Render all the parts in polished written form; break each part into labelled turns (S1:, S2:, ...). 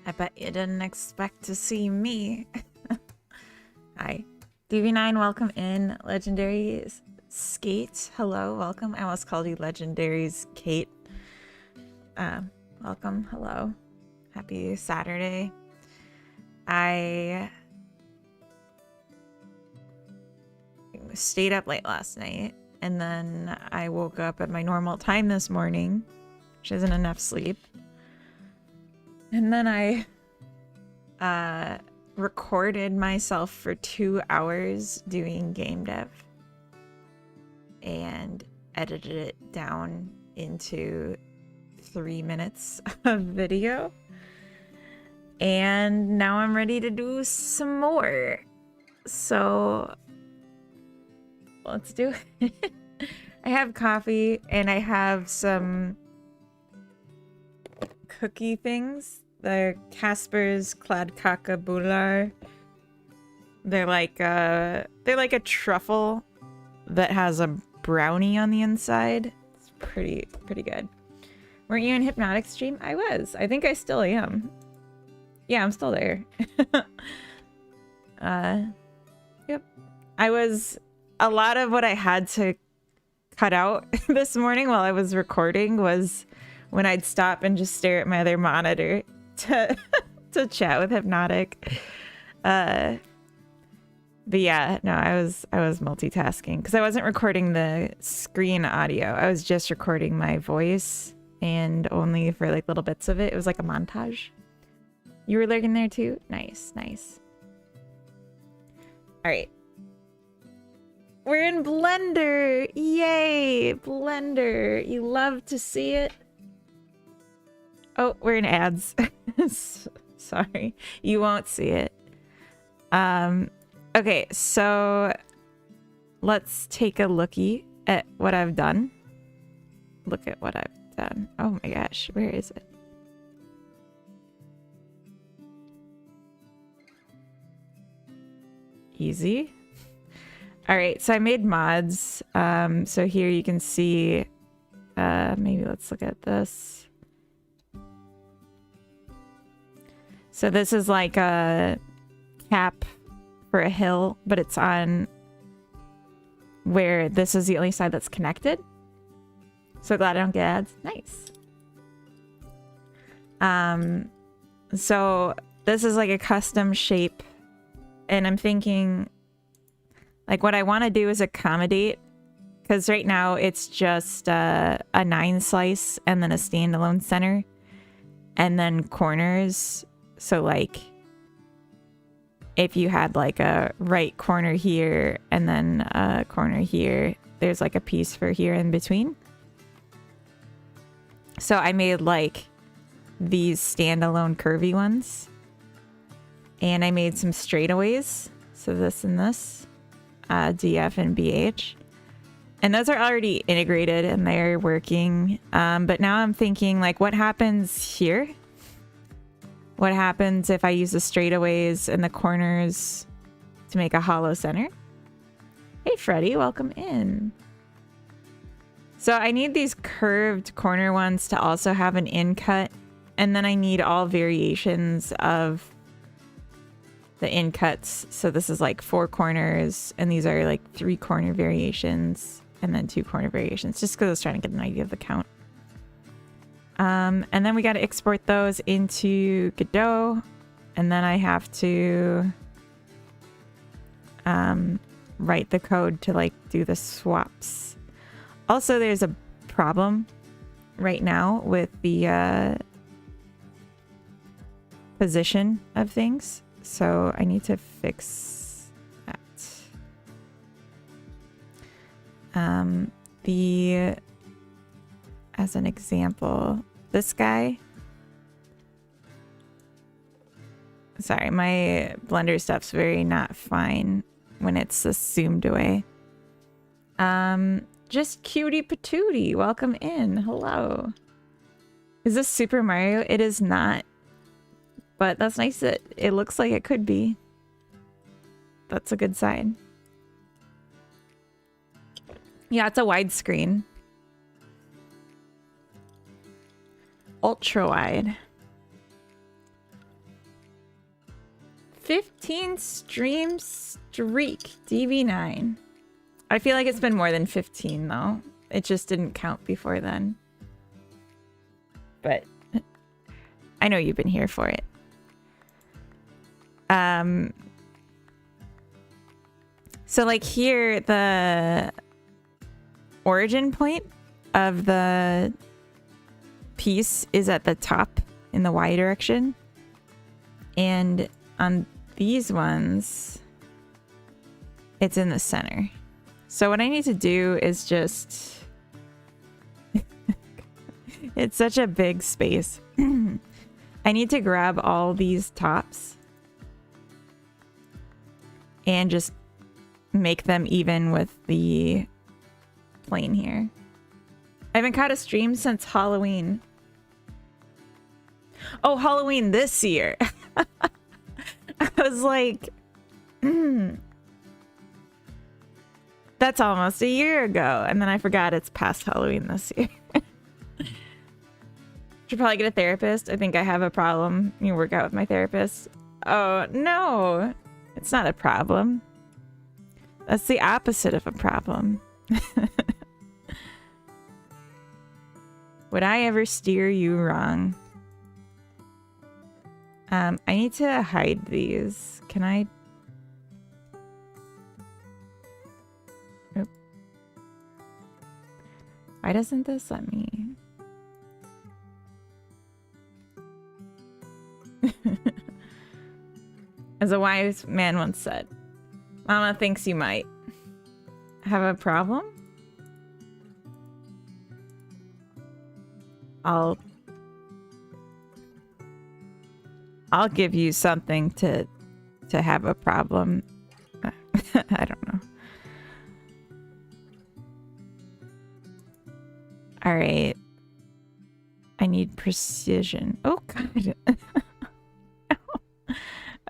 S1: I bet you didn't expect to see me. Hi. DV9, welcome in. Legendary Skate, hello, welcome. I almost called you Legendary's Kate. Welcome, hello. Happy Saturday. I stayed up late last night, and then I woke up at my normal time this morning, which isn't enough sleep. And then I recorded myself for 2 hours doing game dev and edited it down into 3 minutes of video. And now I'm ready to do some more. So let's do it. I have coffee and I have some cookie things. They're Casper's Kladkaka. They're like a truffle that has a brownie on the inside. It's pretty good. Weren't you in Hypnotic stream? I was. I think I still am. Yeah, I'm still there. Yep. I was, a lot of what I had to cut out this morning while I was recording was when I'd stop and just stare at my other monitor to chat with Hypnotic. But yeah, no, I was multitasking because I wasn't recording the screen audio. I was just recording my voice, and only for like little bits of it. It was like a montage. You were lurking there too? Nice, nice. All right. We're in Blender. Yay, Blender. You love to see it. Oh, we're in ads. Sorry. You won't see it. Okay, so let's take a lookie at what I've done. Look at what I've done. Oh my gosh, where is it? Easy. All right, so I made mods. So here you can see, maybe let's look at this. So this is like a cap for a hill, but it's on where this is the only side that's connected. So glad I don't get ads. Nice. So this is like a custom shape, and I'm thinking like what I want to do is accommodate, because right now it's just a 9 slice and then a standalone center and then corners. So like if you had like a right corner here and then a corner here, there's like a piece for here in between. So I made like these standalone curvy ones, and I made some straightaways. So this and this, DF and BH. And those are already integrated and they're working. But now I'm thinking like, what happens here? What happens if I use the straightaways and the corners to make a hollow center? Hey, Freddie, welcome in. So I need these curved corner ones to also have an in cut. And then I need all variations of the in cuts. So this is like 4 corners, and these are like 3 corner variations, and then 2 corner variations, just because I was trying to get an idea of the count. And then we got to export those into Godot, and then I have to write the code to like do the swaps. Also, there's a problem right now with the position of things, so I need to fix that. As an example, this guy. Sorry, my Blender stuff's very not fine when it's zoomed away. Just cutie patootie, welcome in. Hello. Is this Super Mario? It is not. But that's nice that it looks like it could be. That's a good sign. Yeah, it's a widescreen. Ultra wide. 15 stream streak, DV9. I feel like it's been more than 15 though. It just didn't count before then. But I know you've been here for it. So like here, the origin point of the piece is at the top in the Y direction. And on these ones, it's in the center. So what I need to do is just... It's such a big space. I need to grab all these tops and just make them even with the plane here. I haven't caught a stream since Halloween. Oh, Halloween this year. I was like, that's almost a year ago. And then I forgot it's past Halloween this year. Should probably get a therapist. I think I have a problem. You work out with my therapist. Oh, no. It's not a problem. That's the opposite of a problem. Would I ever steer you wrong? I need to hide these. Can I? Oop. Why doesn't this let me? As a wise man once said, Mama thinks you might have a problem. I'll give you something to have a problem. I don't know. All right. I need precision. Oh God.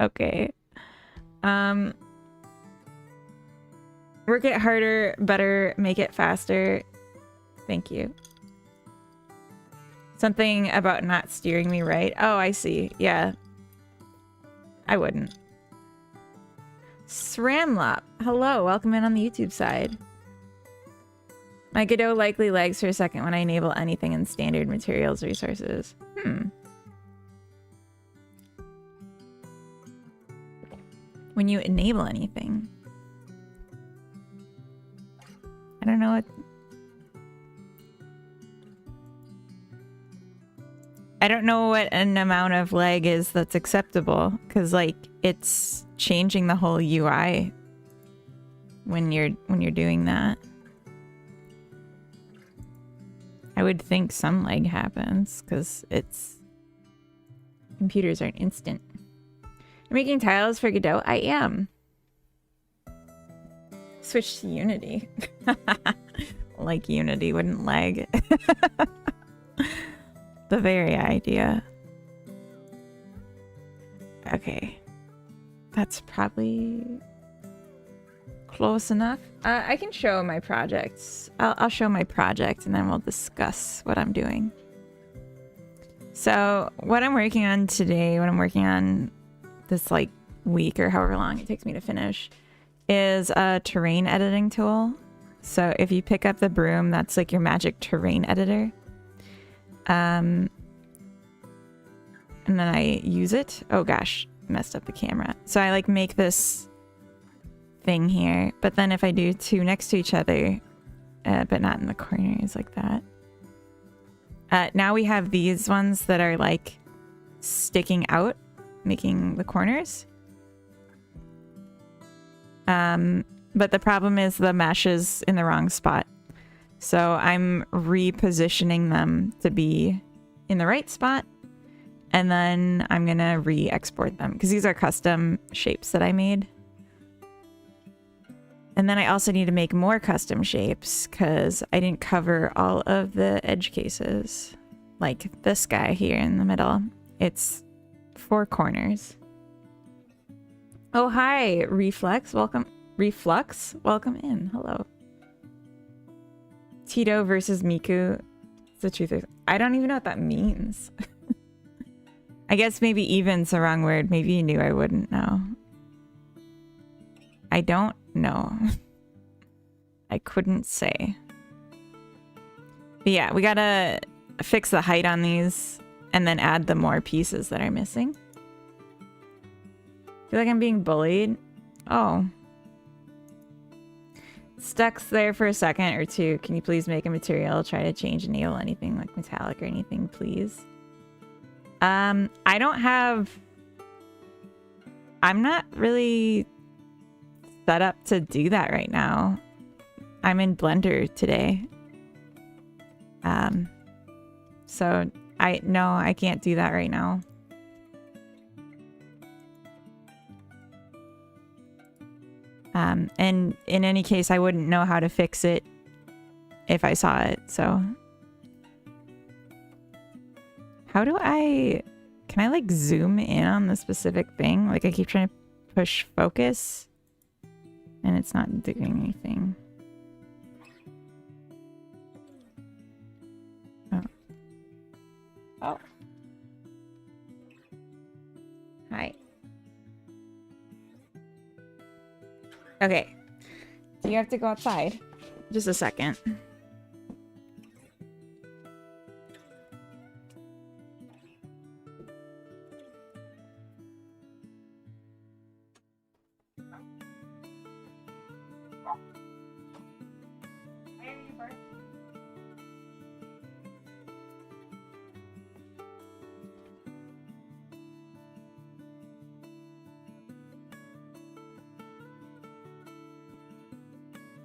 S1: Okay. Work it harder, better, make it faster. Thank you. Something about not steering me right. Oh, I see. Yeah. I wouldn't. Sramlop. Hello, welcome in on the YouTube side. My Godot likely lags for a second when I enable anything in standard materials resources. When you enable anything. I don't know what... I don't know what an amount of lag is that's acceptable, because like it's changing the whole UI when you're doing that. I would think some lag happens because computers aren't instant. You're making tiles for Godot? I am. Switch to Unity. Like Unity wouldn't lag. The very idea. Okay. That's probably close enough. I can show my projects. I'll show my project and then we'll discuss what I'm doing. So what I'm working on today, what I'm working on this like week or however long it takes me to finish, is a terrain editing tool. So if you pick up the broom, that's like your magic terrain editor. And then I use it. Oh gosh, messed up the camera. So I like make this thing here, but then if I do two next to each other, but not in the corners like that. Now we have these ones that are like sticking out, making the corners. But the problem is the mesh is in the wrong spot. So I'm repositioning them to be in the right spot. And then I'm going to re-export them because these are custom shapes that I made. And then I also need to make more custom shapes because I didn't cover all of the edge cases. Like this guy here in the middle. It's 4 corners. Oh, hi, Reflex. Welcome. Reflux, welcome in. Hello. Tito versus Miku. It's the truth. I don't even know what that means. I guess maybe even's the wrong word. Maybe you knew I wouldn't know. I don't know. I couldn't say. But yeah, we gotta fix the height on these and then add the more pieces that are missing. Feel like I'm being bullied. Oh. Stuck there for a second or two. Can you please make a material? Try to change, enable anything like metallic or anything, please. I don't have... I'm not really set up to do that right now. I'm in Blender today. So I can't do that right now. And in any case, I wouldn't know how to fix it if I saw it, so. How do can I like zoom in on the specific thing? Like I keep trying to push focus and it's not doing anything. Oh. Hi. Okay. Do you have to go outside? Just a second.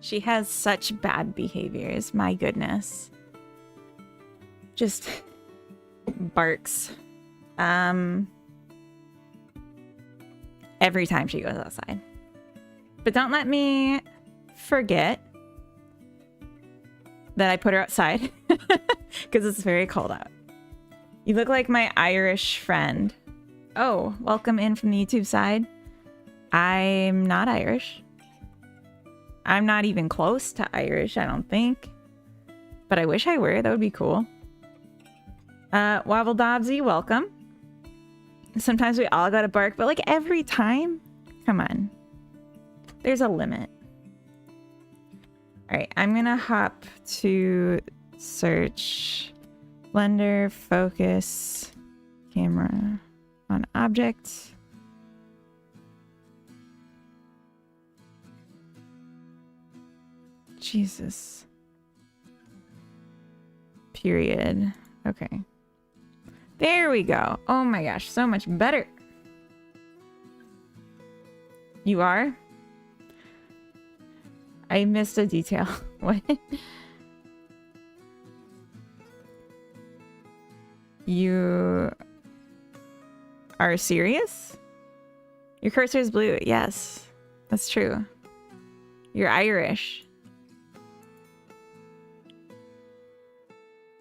S1: She has such bad behaviors, my goodness. Just barks. Every time she goes outside. But don't let me forget that I put her outside because it's very cold out. You look like my Irish friend. Oh, welcome in from the YouTube side. I'm not Irish. I'm not even close to Irish, I don't think. But I wish I were. That would be cool. Wobble Dobbsy, welcome. Sometimes we all gotta bark, but like every time? Come on. There's a limit. Alright, I'm gonna hop to search Blender, focus, camera on object. Jesus. Period. Okay. There we go. Oh my gosh, so much better. You are? I missed a detail. What? You are serious? Your cursor is blue. Yes, that's true. You're Irish.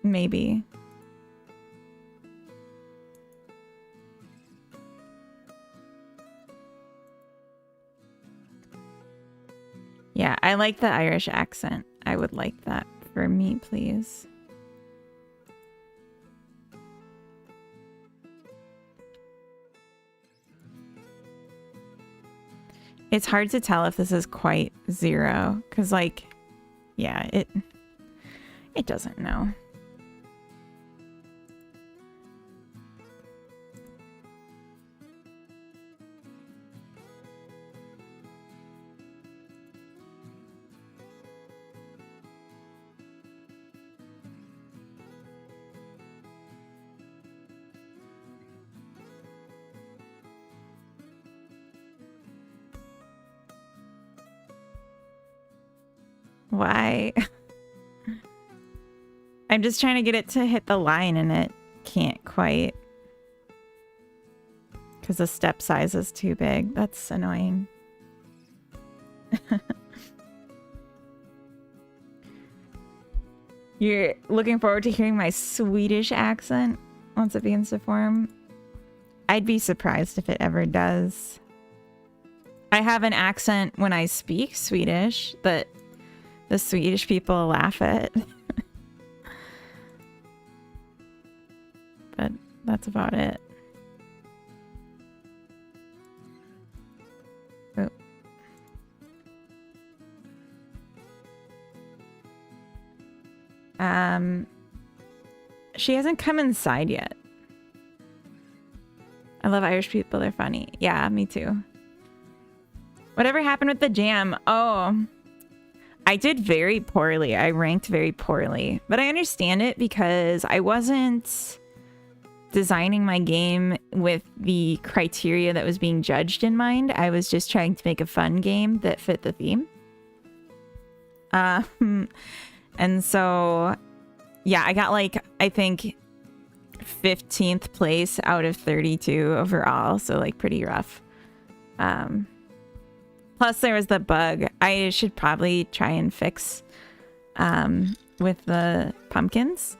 S1: Maybe. Yeah, I like the Irish accent. I would like that for me, please. It's hard to tell if this is quite 0, because like, yeah, it doesn't know. Why? I'm just trying to get it to hit the line and it can't quite. Because the step size is too big. That's annoying. You're looking forward to hearing my Swedish accent once it begins to form? I'd be surprised if it ever does. I have an accent when I speak Swedish that the Swedish people laugh at. But that's about it. She hasn't come inside yet. I love Irish people. They're funny. Yeah, me too. Whatever happened with the jam? Oh, I did very poorly. I ranked very poorly. But I understand it because I wasn't designing my game with the criteria that was being judged in mind. I was just trying to make a fun game that fit the theme. And so, yeah, I got like, I think 15th place out of 32 overall. So like pretty rough. Plus there was the bug I should probably try and fix with the pumpkins.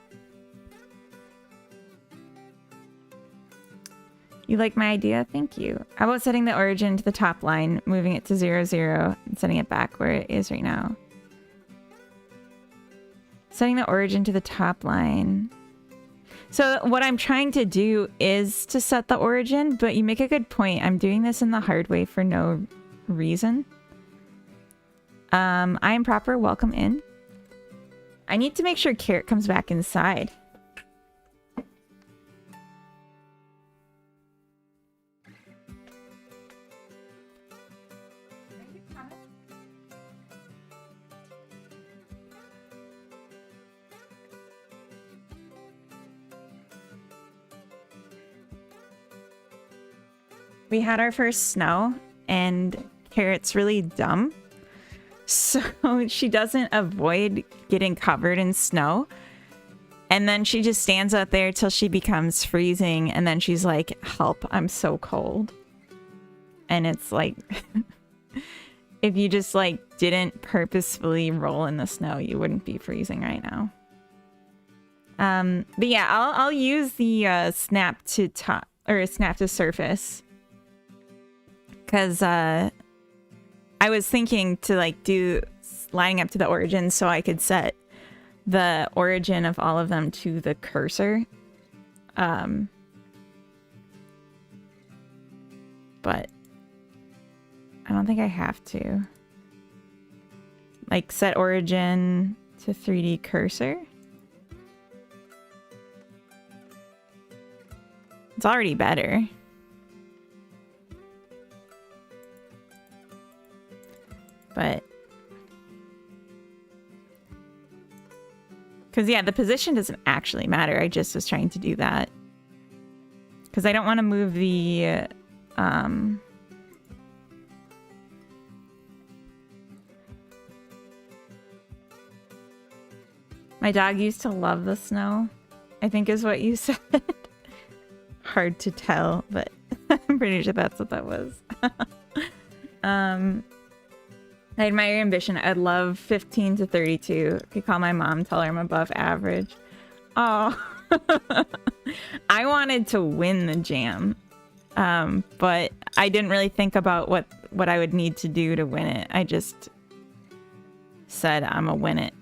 S1: You like my idea? Thank you. How about setting the origin to the top line, moving it to 0, 0, and setting it back where it is right now? Setting the origin to the top line. So what I'm trying to do is to set the origin, but you make a good point. I'm doing this in the hard way for no reason. I am proper. Welcome in. I need to make sure Carrot comes back inside. We had our first snow and Carrot's really dumb. So she doesn't avoid getting covered in snow. And then she just stands out there till she becomes freezing. And then she's like, help, I'm so cold. And it's like, if you just like didn't purposefully roll in the snow, you wouldn't be freezing right now. But yeah, I'll use the snap to top or snap to surface. Because I was thinking to like do lining up to the origin so I could set the origin of all of them to the cursor. But I don't think I have to. Like set origin to 3D cursor. It's already better. But because yeah, the position doesn't actually matter. I just was trying to do that because I don't want to move the my dog used to love the snow, I think is what you said. Hard to tell, but I'm pretty sure that's what that was. I admire your ambition. I'd love 15 to 32. If you call my mom, tell her I'm above average. Oh, I wanted to win the jam, but I didn't really think about what I would need to do to win it. I just said I'm gonna win it.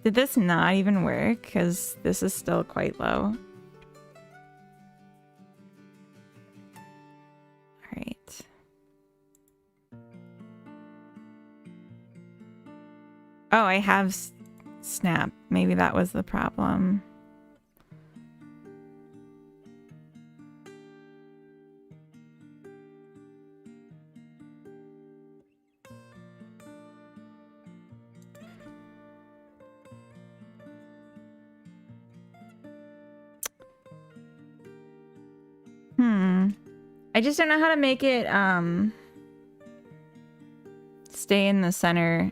S1: Did this not even work? Because this is still quite low. All right. Oh, I have Snap. Maybe that was the problem. I just don't know how to make it stay in the center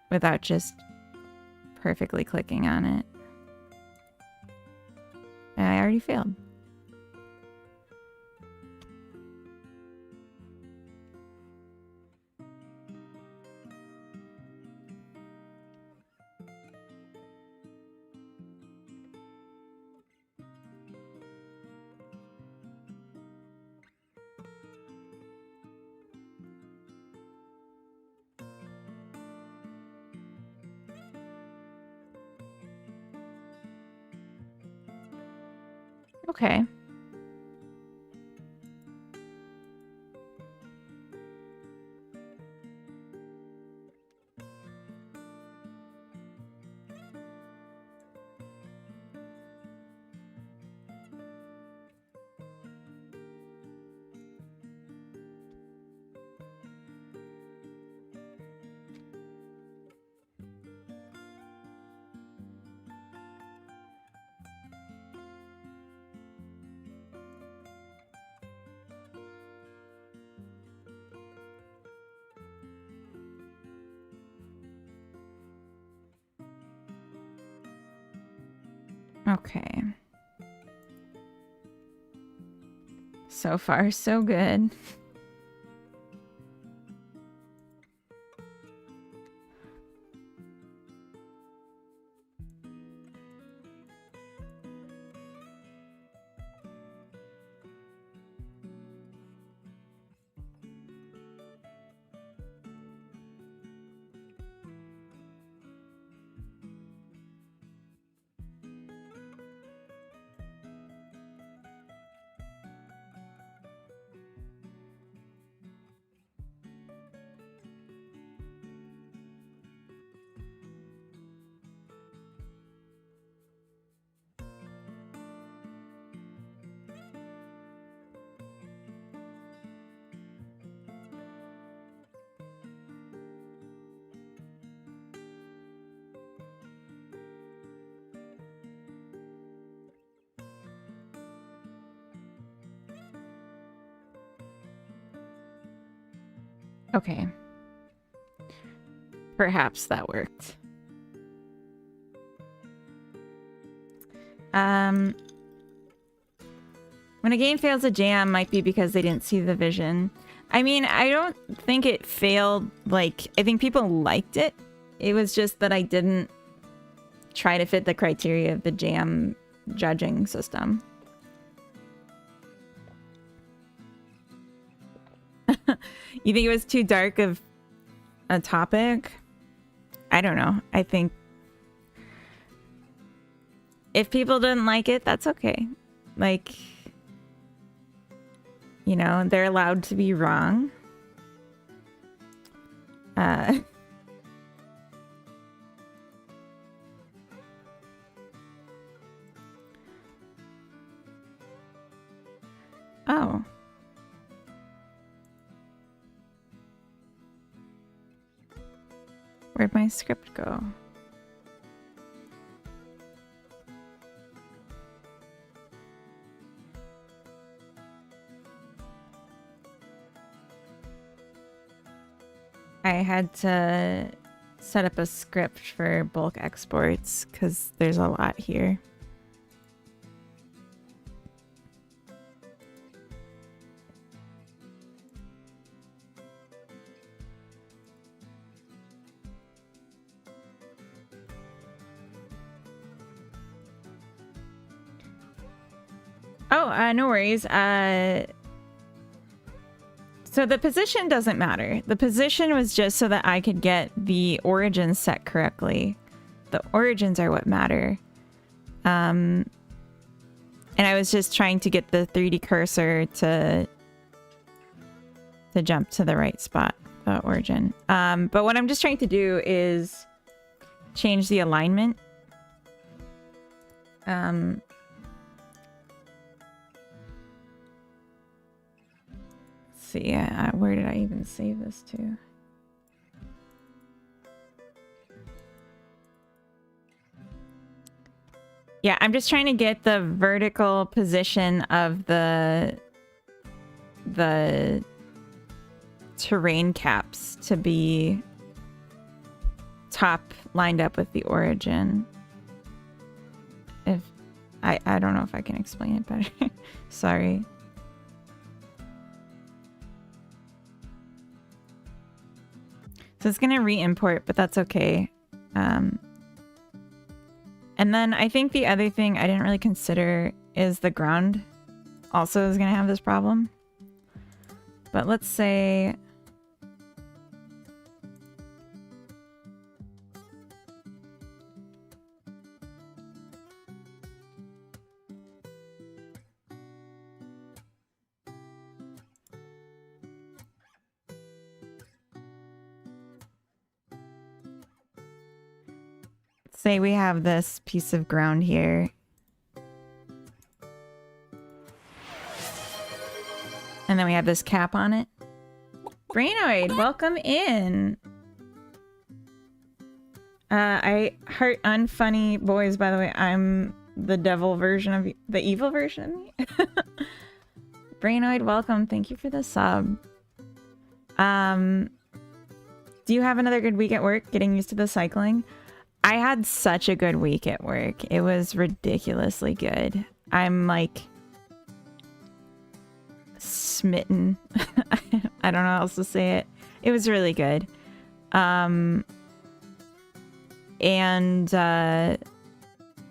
S1: without just perfectly clicking on it. And I already failed. Okay. Okay. So far, so good. Okay. Perhaps that worked. When a game fails a jam, might be because they didn't see the vision. I mean, I don't think it failed. Like, I think people liked it. It was just that I didn't try to fit the criteria of the jam judging system. You think it was too dark of a topic? I don't know. I think if people didn't like it, that's okay. Like, you know, they're allowed to be wrong. Oh. Where'd my script go? I had to set up a script for bulk exports because there's a lot here. Oh, no worries. So the position doesn't matter. The position was just so that I could get the origins set correctly. The origins are what matter. And I was just trying to get the 3D cursor to jump to the right spot, the origin. But what I'm just trying to do is change the alignment. See, where did I even save this to? Yeah, I'm just trying to get the vertical position of the terrain caps to be top lined up with the origin. If I don't know if I can explain it better. Sorry. So it's going to re-import, but that's okay. And then I think the other thing I didn't really consider is the ground also is going to have this problem. But let's say... Say we have this piece of ground here. And then we have this cap on it. Brainoid, welcome in. I heart unfunny boys, by the way. I'm the devil version of you, the evil version of me. Brainoid, welcome. Thank you for the sub. Do you have another good week at work getting used to the cycling? I had such a good week at work. It was ridiculously good. I'm like smitten. I don't know how else to say it. It was really good.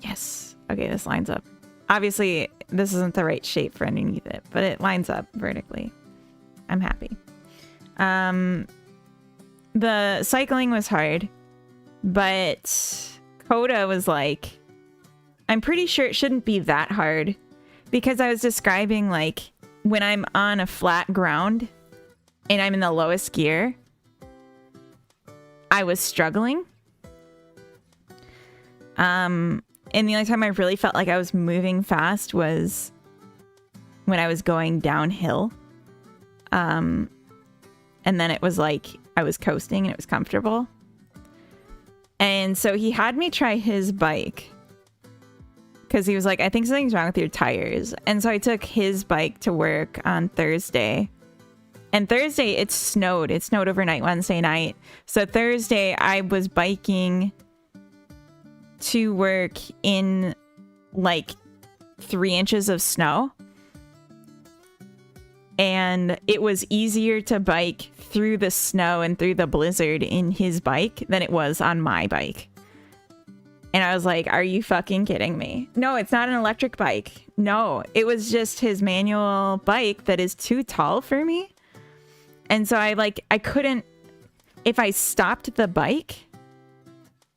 S1: Yes. Okay, this lines up. Obviously, this isn't the right shape for underneath it, but it lines up vertically. I'm happy. The cycling was hard, but Coda was like, I'm pretty sure it shouldn't be that hard, because I was describing like when I'm on a flat ground and I'm in the lowest gear, I was struggling. And the only time I really felt like I was moving fast was when I was going downhill. And then it was like I was coasting and it was comfortable. And so he had me try his bike because he was like, I think something's wrong with your tires. And so I took his bike to work on Thursday. And Thursday it snowed. It snowed overnight Wednesday night. So Thursday I was biking to work in like 3 inches of snow. And it was easier to bike through the snow and through the blizzard in his bike than it was on my bike. And I was like, are you fucking kidding me? No, it's not an electric bike. No, it was just his manual bike that is too tall for me. And so I couldn't, if I stopped the bike,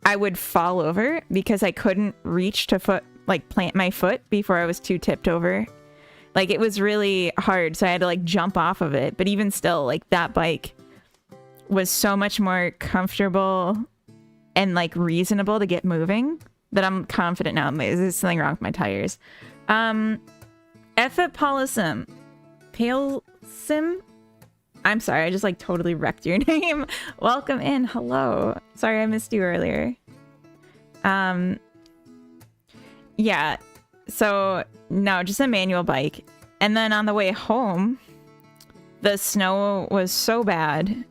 S1: I would fall over because I couldn't reach to plant my foot before I was too tipped over. Like, it was really hard, so I had to like jump off of it. But even still, like, that bike was so much more comfortable and like reasonable to get moving that I'm confident now. There's something wrong with my tires. Ephipolism. Palesim? I'm sorry, I just like totally wrecked your name. Welcome in. Hello. Sorry I missed you earlier. Yeah. So, no, just a manual bike. And then on the way home, the snow was so bad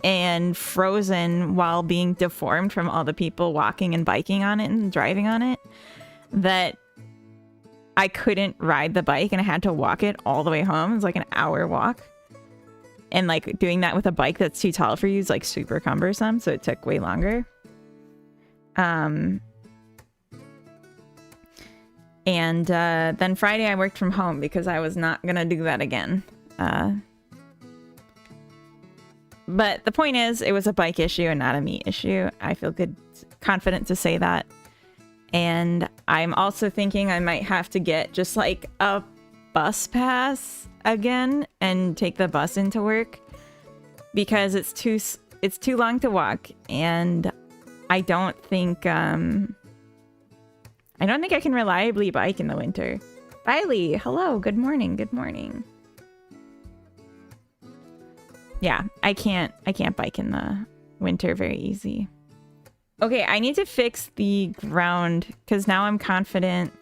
S1: and frozen while being deformed from all the people walking and biking on it and driving on it that I couldn't ride the bike and I had to walk it all the way home. It was like an hour walk. And like doing that with a bike that's too tall for you is like super cumbersome. So it took way longer. And then Friday I worked from home because I was not going to do that again. But the point is, it was a bike issue and not a me issue. I feel confident to say that. And I'm also thinking I might have to get just like a bus pass again and take the bus into work because it's too long to walk. And I don't think I can reliably bike in the winter. Riley, hello, good morning, good morning. Yeah, I can't bike in the winter very easy. Okay, I need to fix the ground because now I'm confident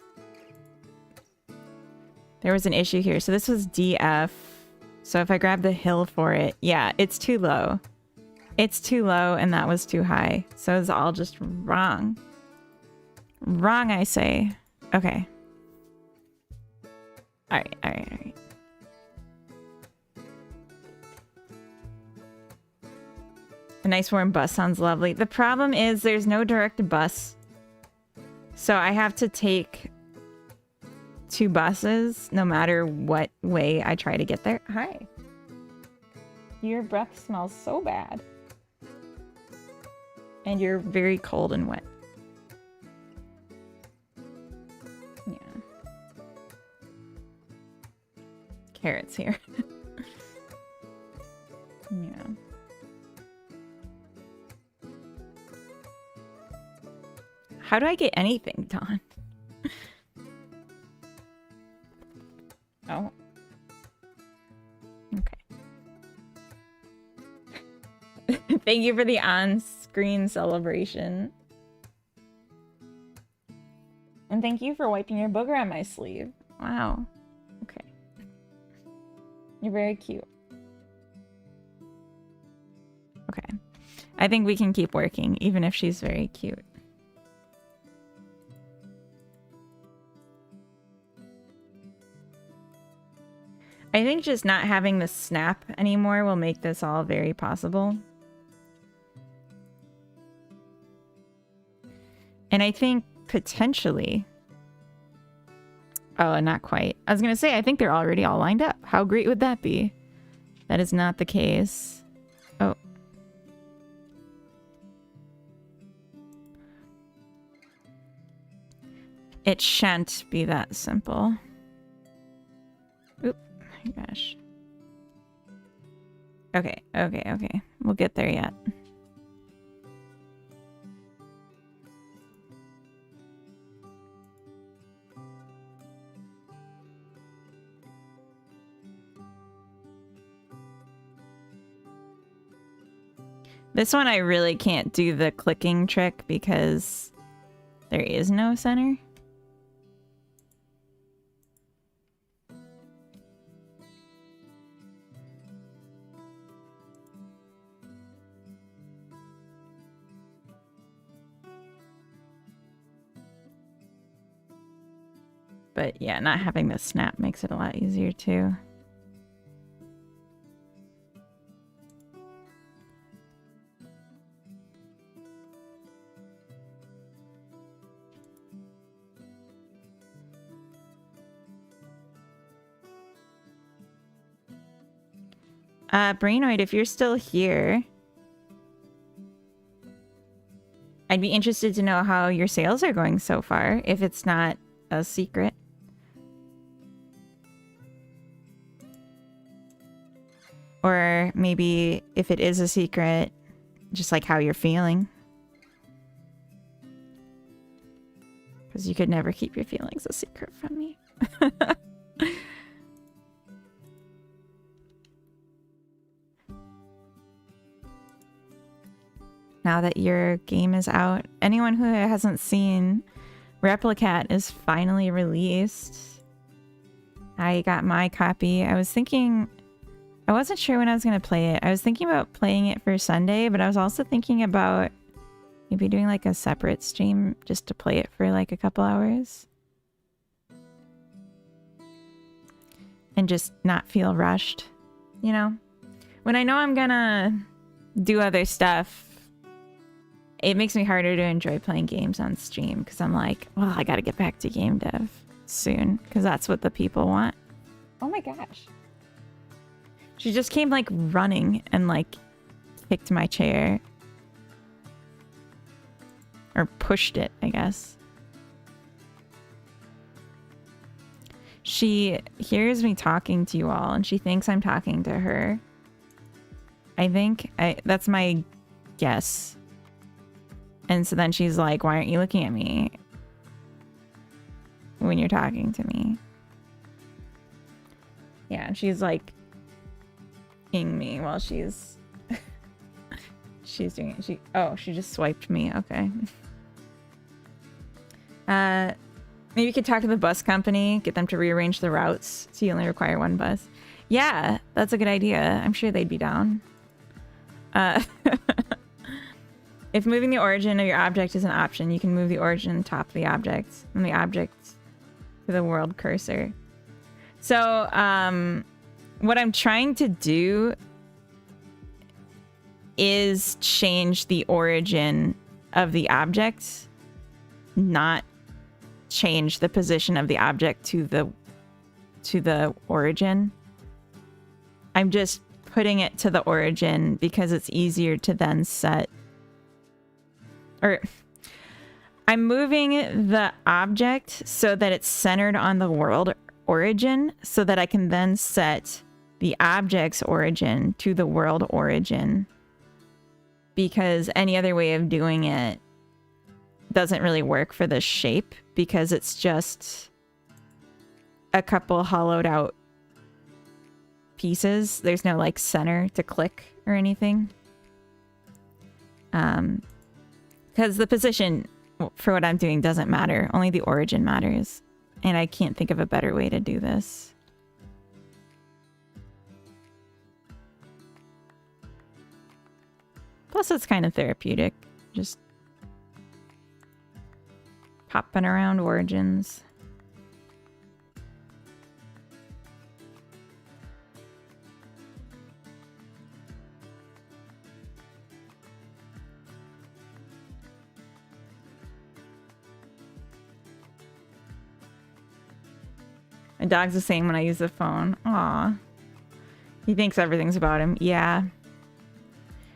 S1: there was an issue here. So this was DF. So if I grab the hill for it, yeah, it's too low. It's too low and that was too high. So it's all just wrong. Wrong, I say. Okay. All right. A nice warm bus sounds lovely. The problem is there's no direct bus. So I have to take 2 buses no matter what way I try to get there. Hi. Your breath smells so bad. And you're very cold and wet. Yeah. Carrots here. Yeah. How do I get anything done? Oh. Okay. Thank you for the on-screen celebration. And thank you for wiping your booger on my sleeve. Wow. Okay. You're very cute. Okay. I think we can keep working, even if she's very cute. I think just not having the snap anymore will make this all very possible. And I think potentially... Oh, not quite. I was going to say, I think they're already all lined up. How great would that be? That is not the case. Oh. It shan't be that simple. Oop. Oh my gosh. Okay, okay, okay. We'll get there yet. This one I really can't do the clicking trick because there is no center. But yeah, not having the snap makes it a lot easier too. Brainoid, if you're still here, I'd be interested to know how your sales are going so far, if it's not a secret. Or maybe if it is a secret, just like how you're feeling. Because you could never keep your feelings a secret from me. Now that your game is out, anyone who hasn't seen, Replicat is finally released. I got my copy. I was thinking, I wasn't sure when I was going to play it. I was thinking about playing it for Sunday, but I was also thinking about maybe doing like a separate stream just to play it for like a couple hours. And just not feel rushed, you know? When I know I'm gonna do other stuff, it makes me harder to enjoy playing games on stream because I'm like, well, I gotta get back to game dev soon because that's what the people want. Oh my gosh. She just came like running and like kicked my chair. Or pushed it, I guess. She hears me talking to you all and she thinks I'm talking to her. I think that's my guess. And so then she's like, why aren't you looking at me when you're talking to me? Yeah, and she's like ing me while she's she's doing it. She just swiped me. Okay. Maybe you could talk to the bus company, get them to rearrange the routes so you only require one bus. Yeah, that's a good idea. I'm sure they'd be down. If moving the origin of your object is an option, you can move the origin on top of the object and the object to the world cursor. So, what I'm trying to do is change the origin of the object, not change the position of the object to the origin. I'm just putting it to the origin because it's easier to then set. Or I'm moving the object so that it's centered on the world origin so that I can then set the object's origin to the world origin. Because any other way of doing it doesn't really work for the shape because it's just a couple hollowed out pieces. There's no like center to click or anything. Because the position for what I'm doing doesn't matter. Only the origin matters. And I can't think of a better way to do this. Plus it's kind of therapeutic. Just popping around origins. My dog's the same when I use the phone. Aw. He thinks everything's about him. Yeah.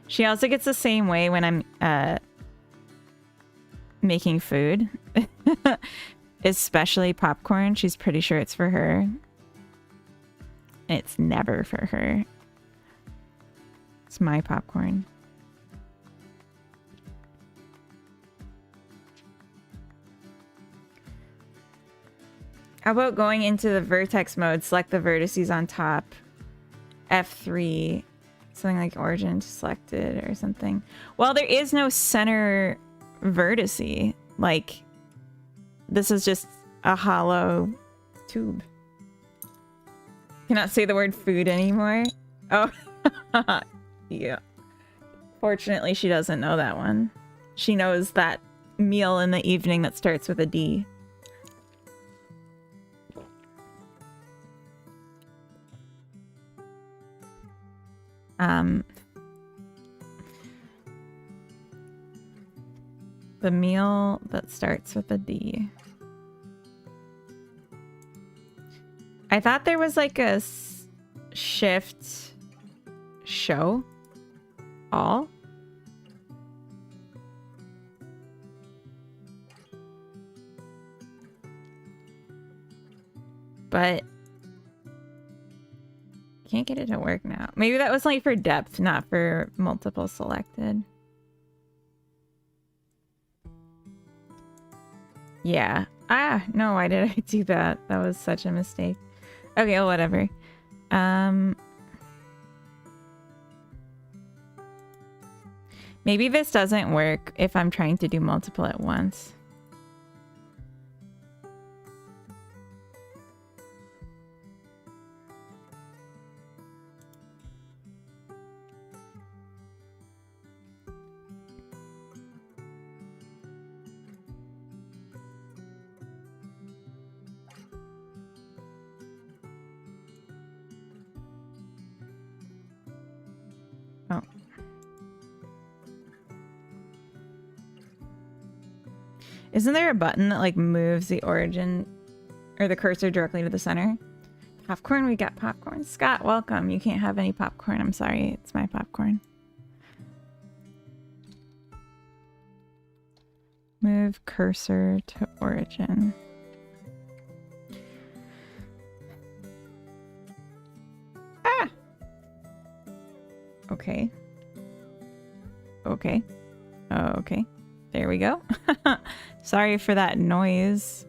S1: She also gets the same way when I'm making food. Especially popcorn. She's pretty sure it's for her. It's never for her. It's my popcorn. How about going into the vertex mode, select the vertices on top, F3, something like origin selected or something. Well, there is no center vertice. Like, this is just a hollow tube. Cannot say the word food anymore. Oh, yeah. Fortunately, she doesn't know that one. She knows that meal in the evening that starts with a D. The meal that starts with a D. I thought there was like a shift show all. But can't get it to work now. Maybe that was like for depth, not for multiple selected. Yeah. Ah, no, why did I do that? That was such a mistake. Okay, well, whatever. Maybe this doesn't work if I'm trying to do multiple at once. Oh. Isn't there a button that like moves the origin or the cursor directly to the center? Popcorn, we got popcorn. Scott, welcome. You can't have any popcorn. I'm sorry. It's my popcorn. Move cursor to origin. Ah! Okay. Okay. Okay. There we go. Sorry for that noise.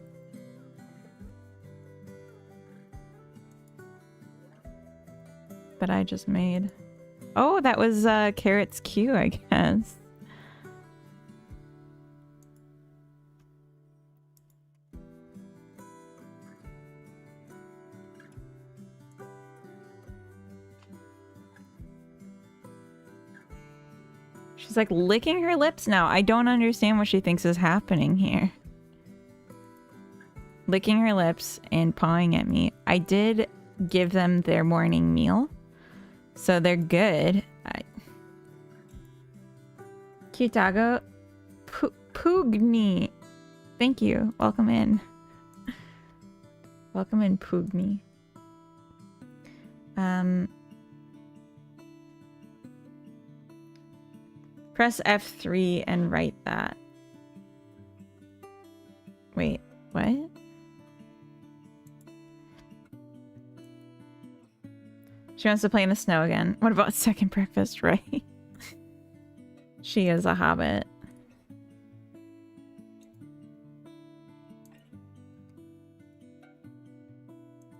S1: That I just made. Oh, that was Carrot's cue, I guess. She's like licking her lips now. I don't understand what she thinks is happening here. Licking her lips and pawing at me. I did give them their morning meal, so they're good. Kitago Pugni. Thank you. Welcome in. Welcome in, Pugni. Press F3 and write that. Wait, what? She wants to play in the snow again. What about second breakfast, right? She is a hobbit.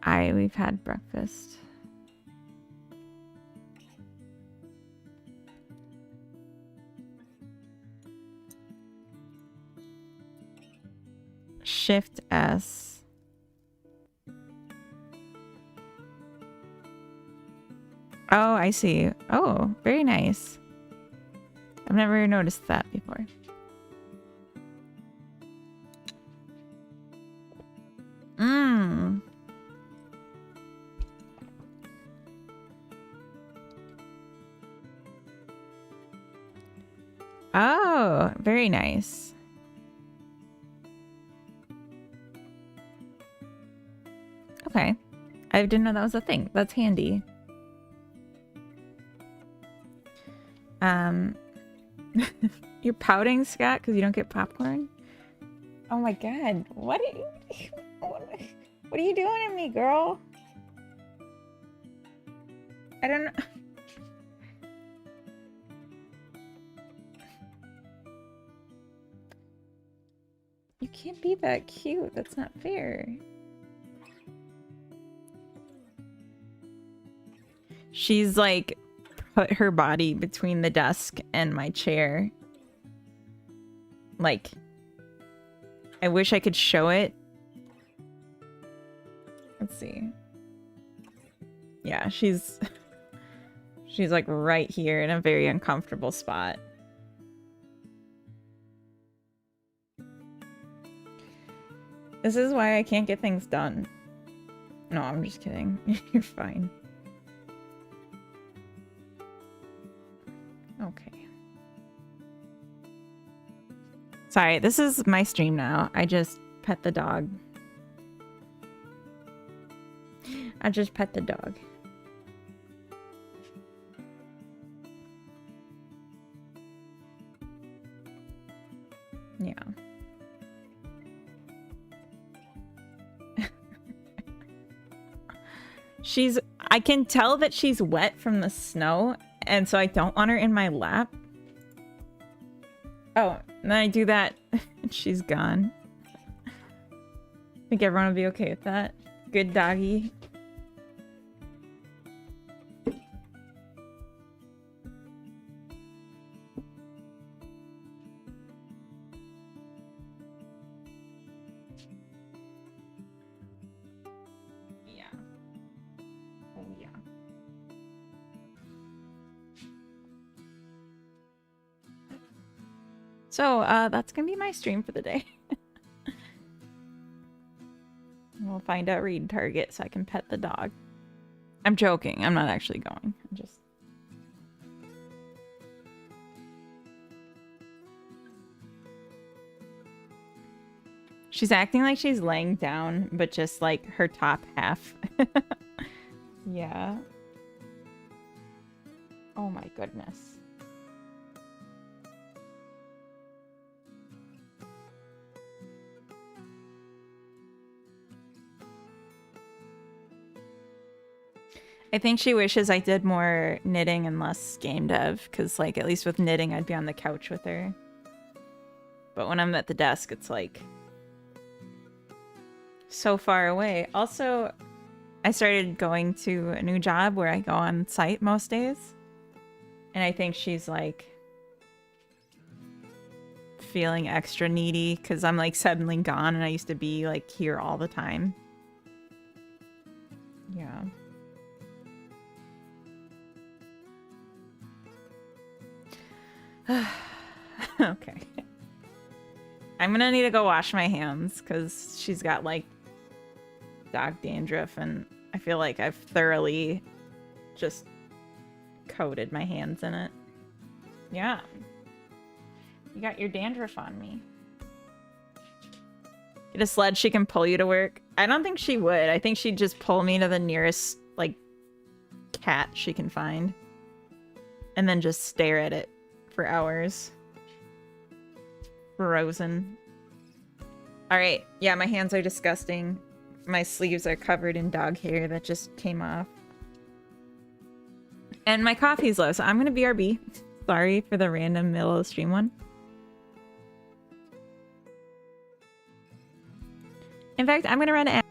S1: We've had breakfast. Shift S. Oh, I see. Oh, very nice. I've never noticed that before. Mmm. Oh, very nice. Okay. I didn't know that was a thing. That's handy. You're pouting, Scott, because you don't get popcorn? Oh my god. What are you doing to me, girl? I don't know. You can't be that cute. That's not fair. She's like put her body between the desk and my chair. Like, I wish I could show it. Let's see. Yeah, she's like right here in a very uncomfortable spot. This is why I can't get things done. No, I'm just kidding. You're fine. Okay. Sorry, this is my stream now. I just pet the dog. I just pet the dog. Yeah. I can tell that she's wet from the snow, and so I don't want her in my lap. Oh, and then I do that, and she's gone. Think everyone will be okay with that? Good doggy. So, that's gonna be my stream for the day. We'll find out Reed Target so I can pet the dog. I'm joking. I'm not actually going. I'm just... She's acting like she's laying down, but just like her top half. Yeah. Oh my goodness. I think she wishes I did more knitting and less game dev, because, like, at least with knitting, I'd be on the couch with her. But when I'm at the desk, it's, like, so far away. Also, I started going to a new job where I go on site most days. And I think she's, like, feeling extra needy, because I'm, like, suddenly gone, and I used to be, like, here all the time. Yeah. Okay. I'm gonna need to go wash my hands because she's got like dog dandruff and I feel like I've thoroughly just coated my hands in it. Yeah. You got your dandruff on me. Get a sled she can pull you to work. I don't think she would. I think she'd just pull me to the nearest like cat she can find and then just stare at it for hours. Frozen. Alright, yeah, my hands are disgusting. My sleeves are covered in dog hair that just came off. And my coffee's low, so I'm gonna BRB. Sorry for the random middle of the stream one. In fact, I'm gonna run an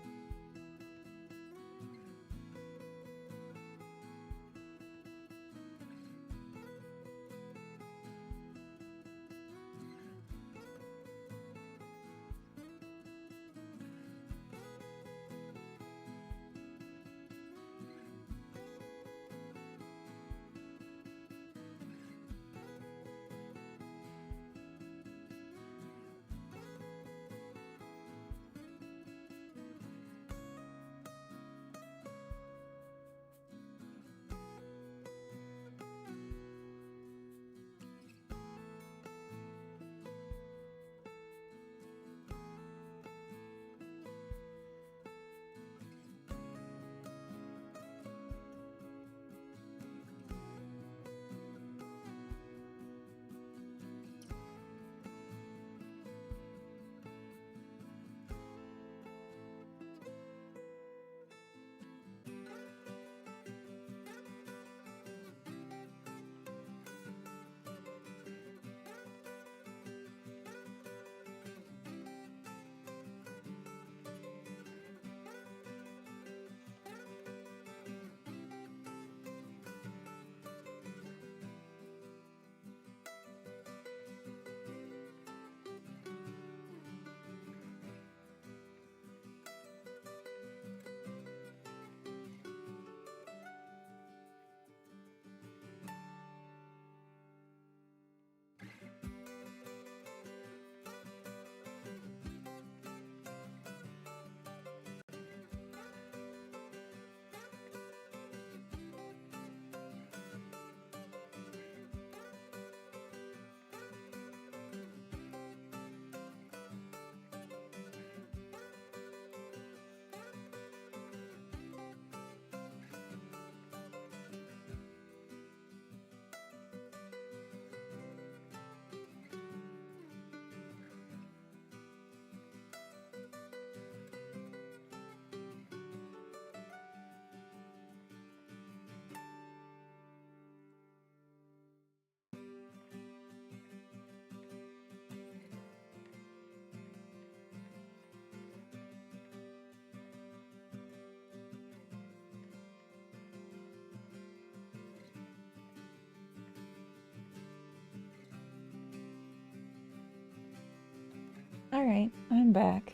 S1: Alright, I'm back.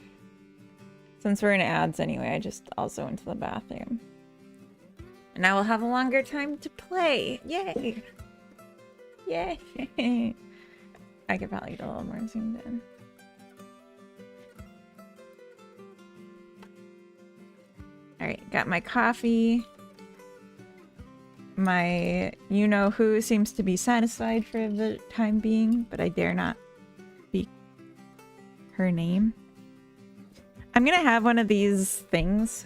S1: Since we're in ads anyway, I just also went to the bathroom. And I will have a longer time to play. Yay! Yay! I could probably get a little more zoomed in. Alright, got my coffee. My you-know-who seems to be satisfied for the time being, but I dare not speak her name. I'm gonna have one of these things,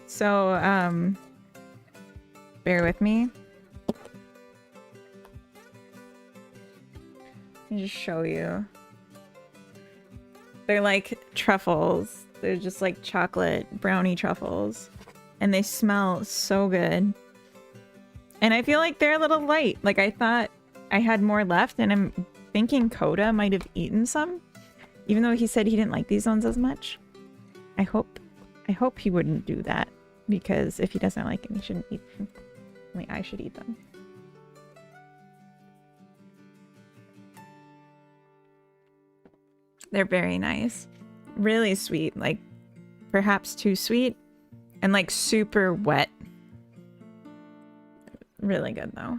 S1: so, bear with me. Let me just show you. They're like truffles. They're just like chocolate brownie truffles. And they smell so good. And I feel like they're a little light. Like I thought I had more left, and I'm thinking Coda might have eaten some. Even though he said he didn't like these ones as much. I hope he wouldn't do that. Because if he doesn't like them, he shouldn't eat them. Only I should eat them. They're very nice. Really sweet. Like, perhaps too sweet. And like super wet. Really good though.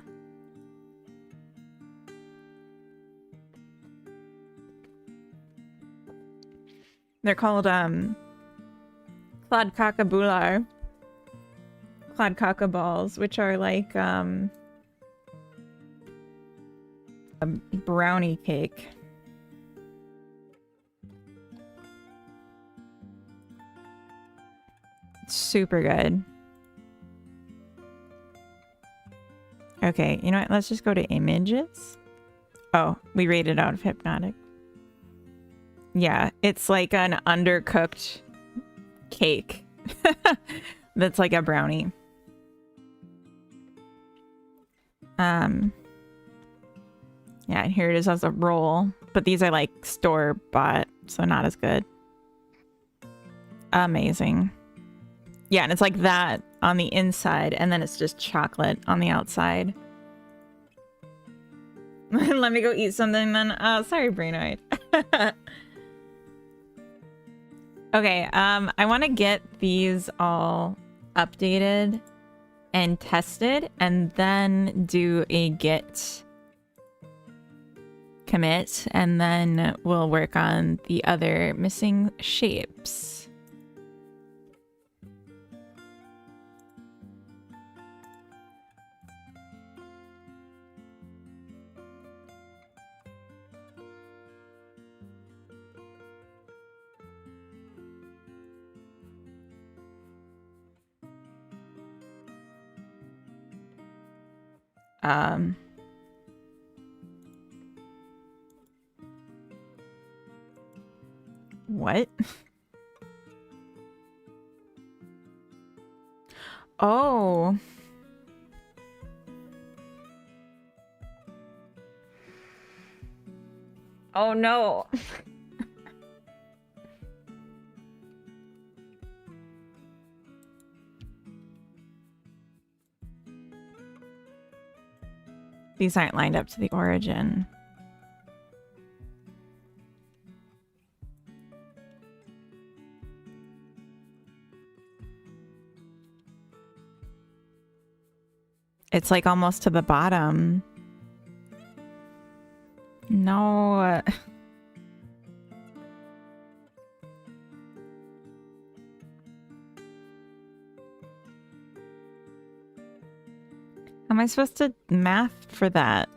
S1: They're called Clodcaca balls, which are like a brownie cake. Super good. Okay, you know what? Let's just go to images. Oh, we rated out of hypnotic. Yeah, it's like an undercooked cake. That's like a brownie. Yeah, and here it is as a roll. But these are like store-bought, so not as good. Amazing. Yeah, and it's like that on the inside, and then it's just chocolate on the outside. Let me go eat something then. Oh, sorry, Brainoid. Okay, I want to get these all updated and tested, and then do a git commit, and then we'll work on the other missing shapes. What? Oh. Oh no. These aren't lined up to the origin. It's like almost to the bottom. No. How am I supposed to math for that?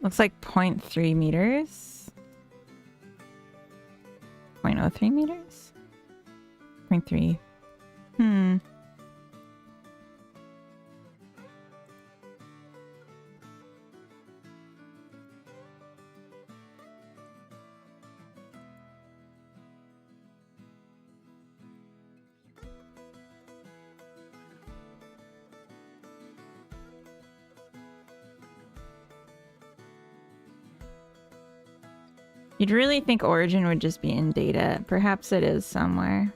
S1: Looks like 0.3 meters. 0.03 meters? 0.3. Hmm. You'd really think origin would just be in data. Perhaps it is somewhere.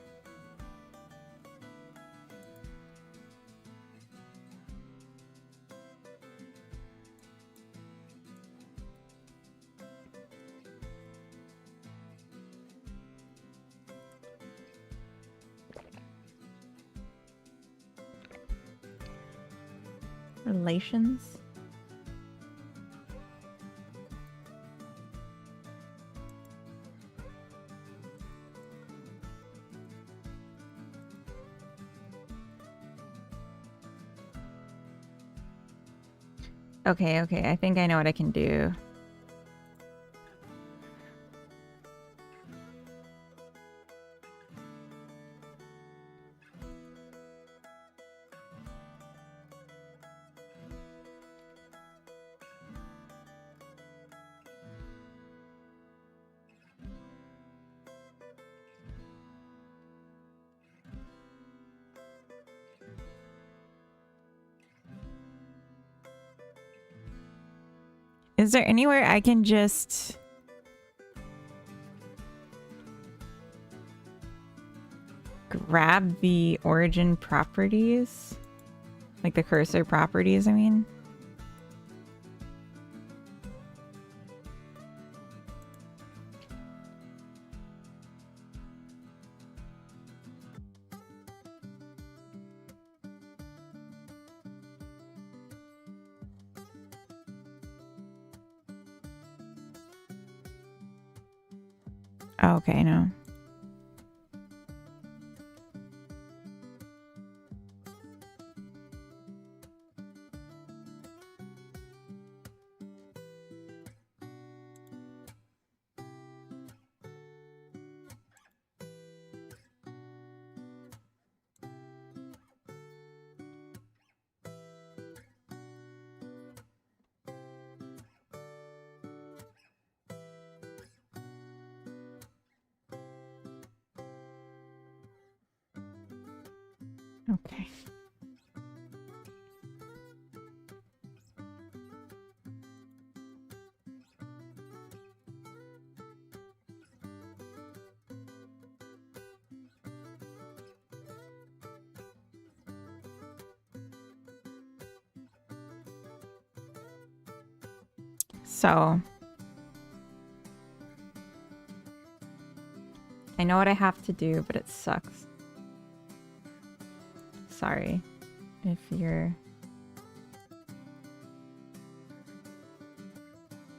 S1: Relations? Okay, okay. I think I know what I can do. Is there anywhere I can just grab the origin properties? Like the cursor properties, I mean? Oh, okay, no. Okay. So I know what I have to do, but it sucks. Sorry if you're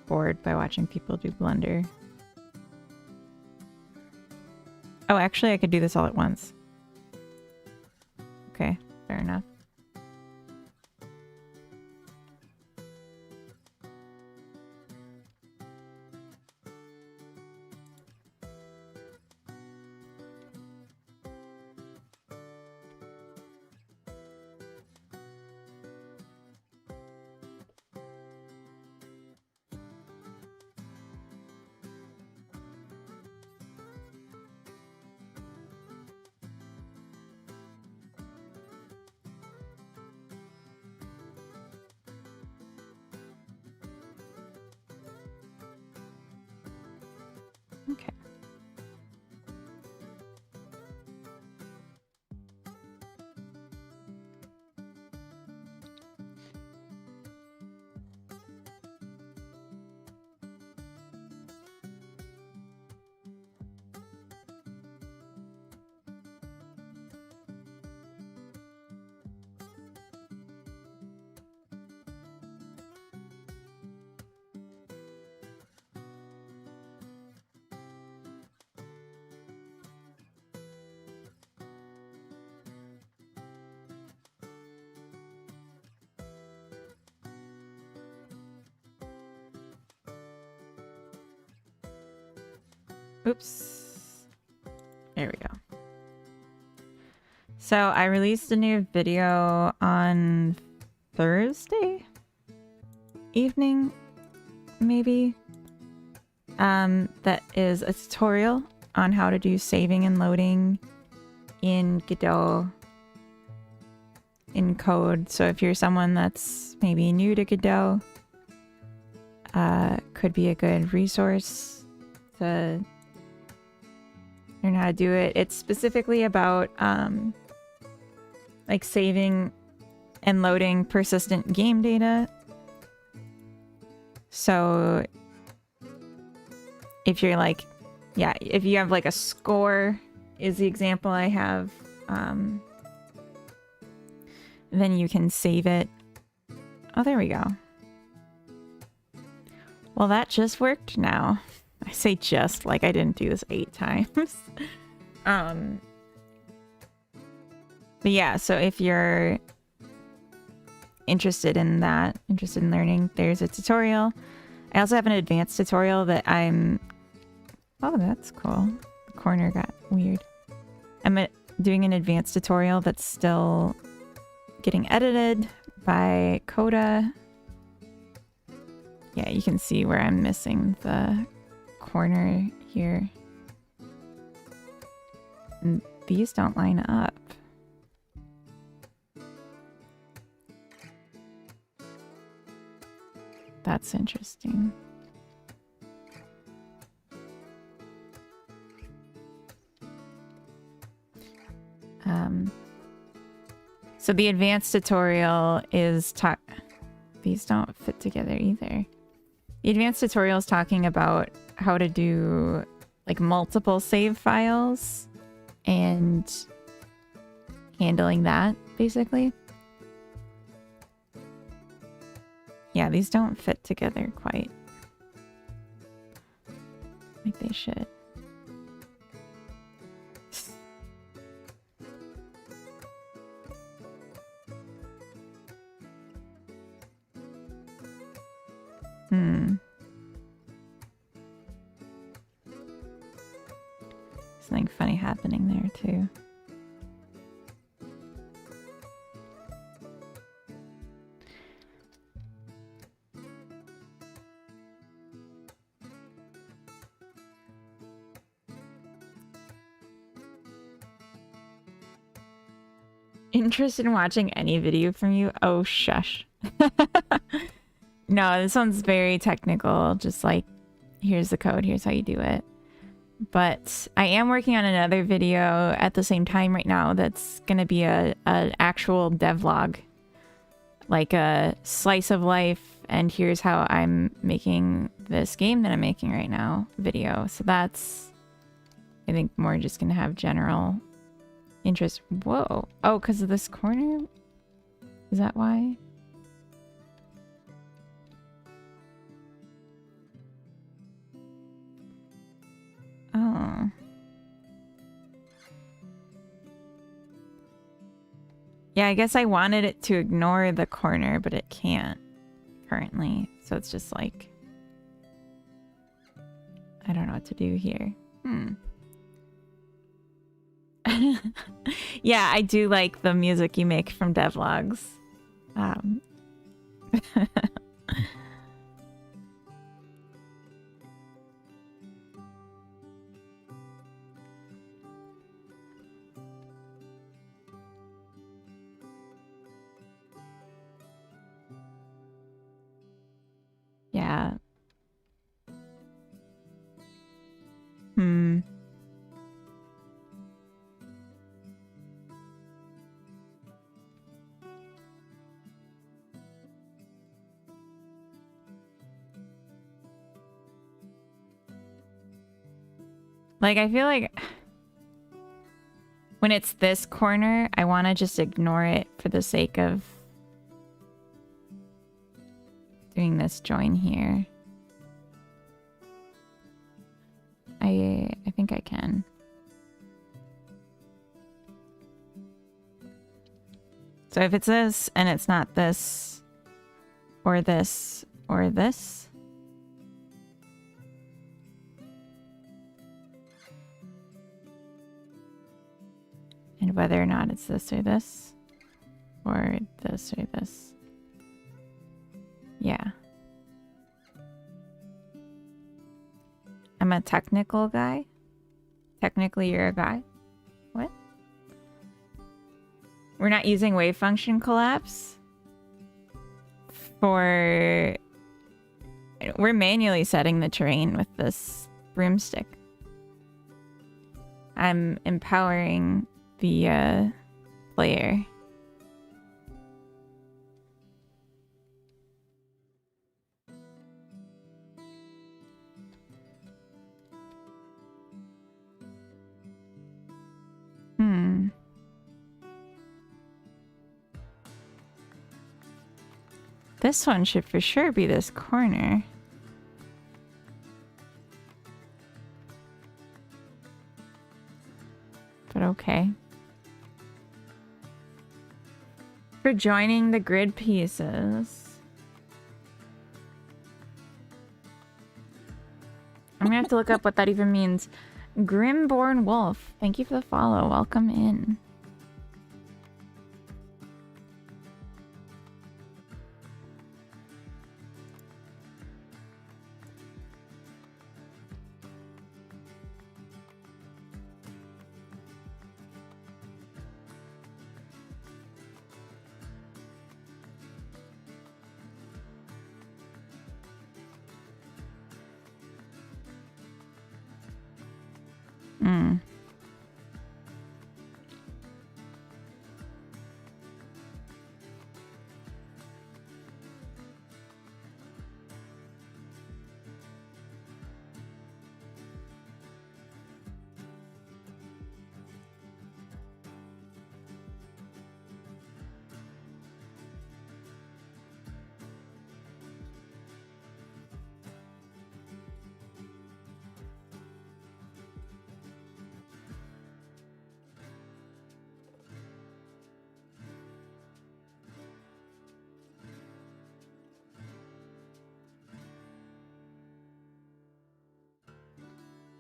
S1: bored by watching people do blunder. Oh, actually, I could do this all at once. Okay, fair enough. Okay. Oops. There we go. So I released a new video on Thursday evening, maybe. That is a tutorial on how to do saving and loading in Godot in code. So if you're someone that's maybe new to Godot, could be a good resource to learn how to do it. It's specifically about like saving and loading persistent game data. So if you're like, yeah, if you have like a score is the example I have, then you can save it. Oh, there we go. Well, that just worked now. I say just, like I didn't do this 8 times. But yeah, so if you're interested in that, interested in learning, there's a tutorial. I also have an advanced tutorial that I'm... Oh, that's cool. The corner got weird. I'm doing an advanced tutorial that's still getting edited by Godot. Yeah, you can see where I'm missing the corner here. And these don't line up. That's interesting. So the advanced tutorial is these don't fit together either. The advanced tutorial is talking about how to do like multiple save files and handling that basically. Yeah, these don't fit together quite like they should. Something funny happening there too. Interested in watching any video from you? Oh, shush. No, this one's very technical. Just like, here's the code, here's how you do it. But I am working on another video at the same time right now that's going to be an actual devlog. Like a slice of life, and here's how I'm making this game that I'm making right now video. So that's, I think, more just going to have general interest. Whoa. Oh, because of this corner? Is that why? Oh. Yeah, I guess I wanted it to ignore the corner, but it can't currently. So it's just like, I don't know what to do here. Yeah, I do like the music you make from devlogs. Yeah. Like, I feel like when it's this corner, I want to just ignore it for the sake of doing this join here. I think I can. So if it's this and it's not this or this or this, decide whether or not it's this or this. Or this or this. Yeah. I'm a technical guy. Technically, you're a guy. What? We're not using wave function collapse for... We're manually setting the terrain with this broomstick. I'm empowering the player. This one should for sure be this corner. But okay. For joining the grid pieces. I'm gonna have to look up what that even means. Grimborn Wolf, thank you for the follow. Welcome in.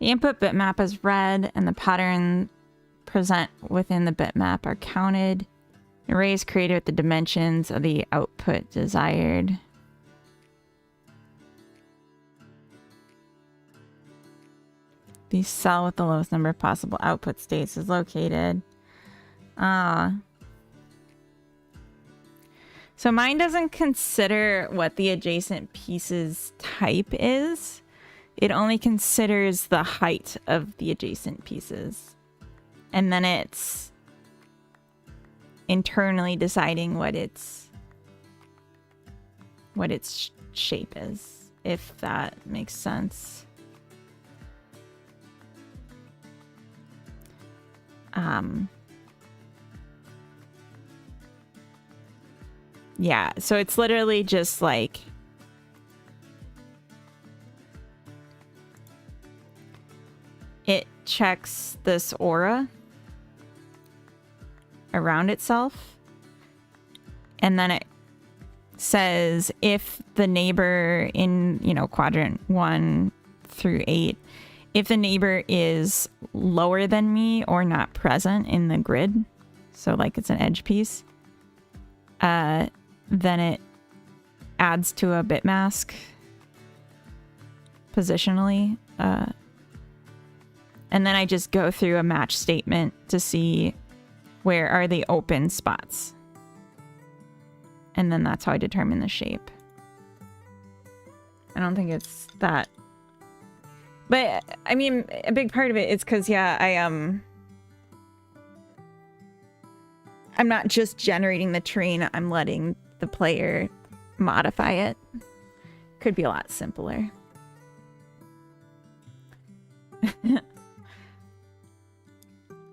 S1: The input bitmap is red, and the pattern present within the bitmap are counted. The array is created with the dimensions of the output desired. The cell with the lowest number of possible output states is located. So mine doesn't consider what the adjacent piece's type is. It only considers the height of the adjacent pieces. And then it's internally deciding what its shape is, if that makes sense. Yeah, so it's literally just like it checks this aura around itself, and then it says if the neighbor in, you know, quadrant 1 through 8, if the neighbor is lower than me or not present in the grid, so like it's an edge piece, then it adds to a bit mask positionally. And then I just go through a match statement to see where are the open spots. And then that's how I determine the shape. I don't think it's that. But, I mean, a big part of it is because, yeah, I'm not just generating the terrain, I'm letting the player modify it. Could be a lot simpler.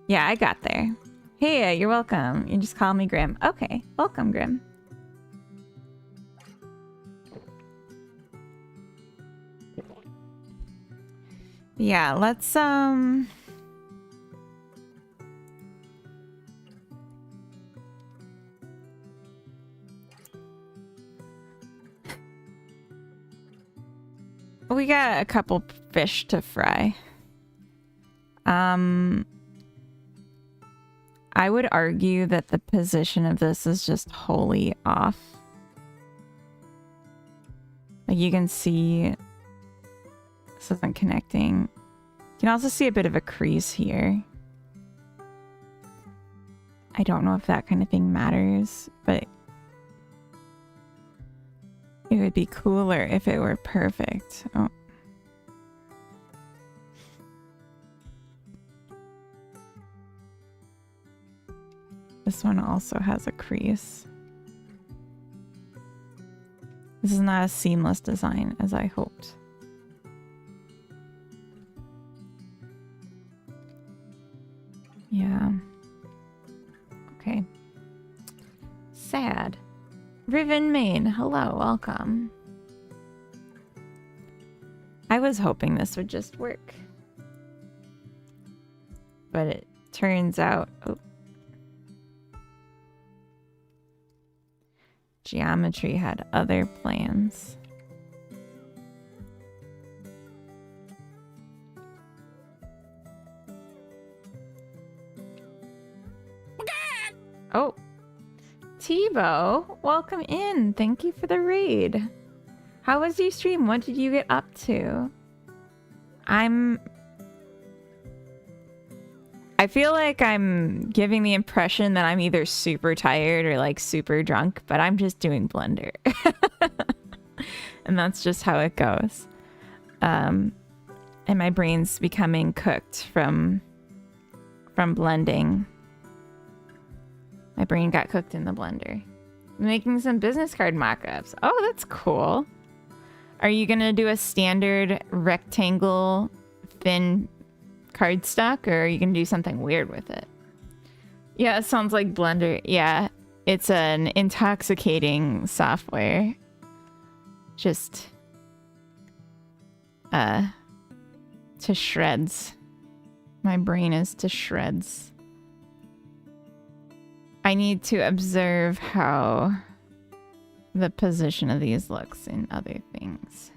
S1: Yeah, I got there. Hey, you're welcome. You just call me Grim. Okay, welcome, Grim. Yeah, let's we got a couple fish to fry. I would argue that the position of this is just wholly off. Like you can see this isn't connecting. You can also see a bit of a crease here. I don't know if that kind of thing matters, but it would be cooler if it were perfect. Oh. This one also has a crease. This is not as seamless design as I hoped. Yeah. Okay. Sad. Riven Main, hello, welcome. I was hoping this would just work. But it turns out... Oh. Geometry had other plans. Oh, Tebow, welcome in. Thank you for the raid. How was your stream? What did you get up to? I feel like I'm giving the impression that I'm either super tired or like super drunk, but I'm just doing Blender. And that's just how it goes. And my brain's becoming cooked from blending. My brain got cooked in the blender. Making some business card mock-ups. Oh, that's cool. Are you gonna do a standard rectangle thin cardstock, or are you gonna do something weird with it? Yeah, it sounds like Blender. Yeah, it's an intoxicating software. Just to shreds. My brain is to shreds. I need to observe how the position of these looks in other things.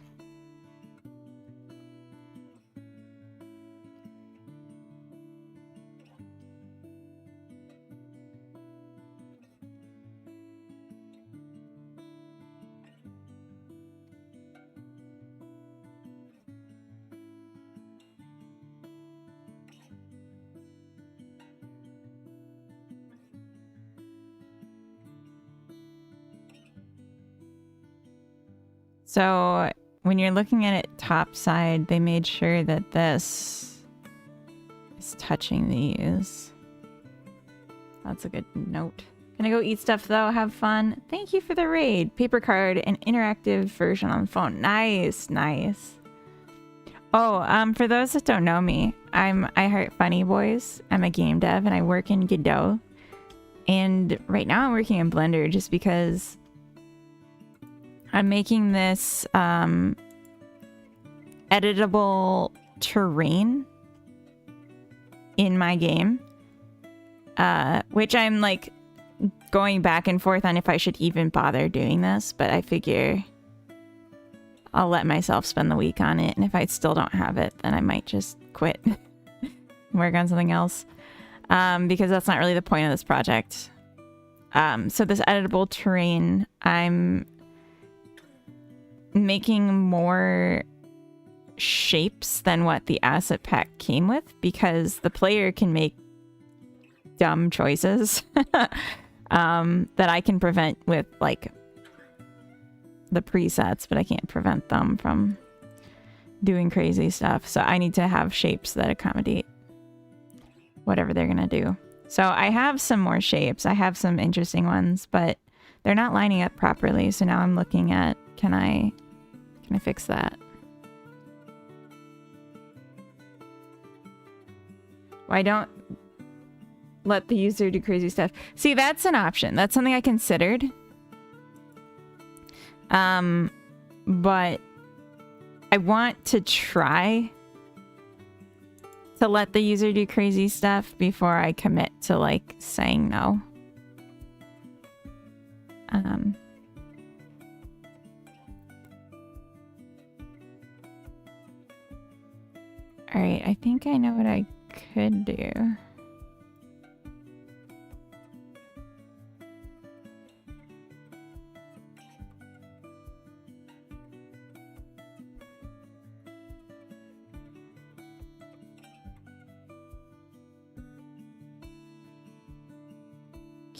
S1: So when you're looking at it top side, they made sure that this is touching these. That's a good note. Gonna go eat stuff though, have fun. Thank you for the raid. Paper card and interactive version on the phone. Nice, nice. Oh, for those that don't know me, I heart Funny Boys. I'm a game dev and I work in Godot. And right now I'm working in Blender just because I'm making this editable terrain in my game, which I'm like going back and forth on if I should even bother doing this, but I figure I'll let myself spend the week on it, and if I still don't have it, then I might just quit and work on something else, because that's not really the point of this project. So this editable terrain, I'm making more shapes than what the asset pack came with, because the player can make dumb choices that I can prevent with like the presets, but I can't prevent them from doing crazy stuff. So I need to have shapes that accommodate whatever they're gonna do. So I have some more shapes. I have some interesting ones, but they're not lining up properly. So now I'm looking at, can I fix that? Why don't let the user do crazy stuff? See, that's an option. That's something I considered. But I want to try to let the user do crazy stuff before I commit to like saying no. All right, I think I know what I could do.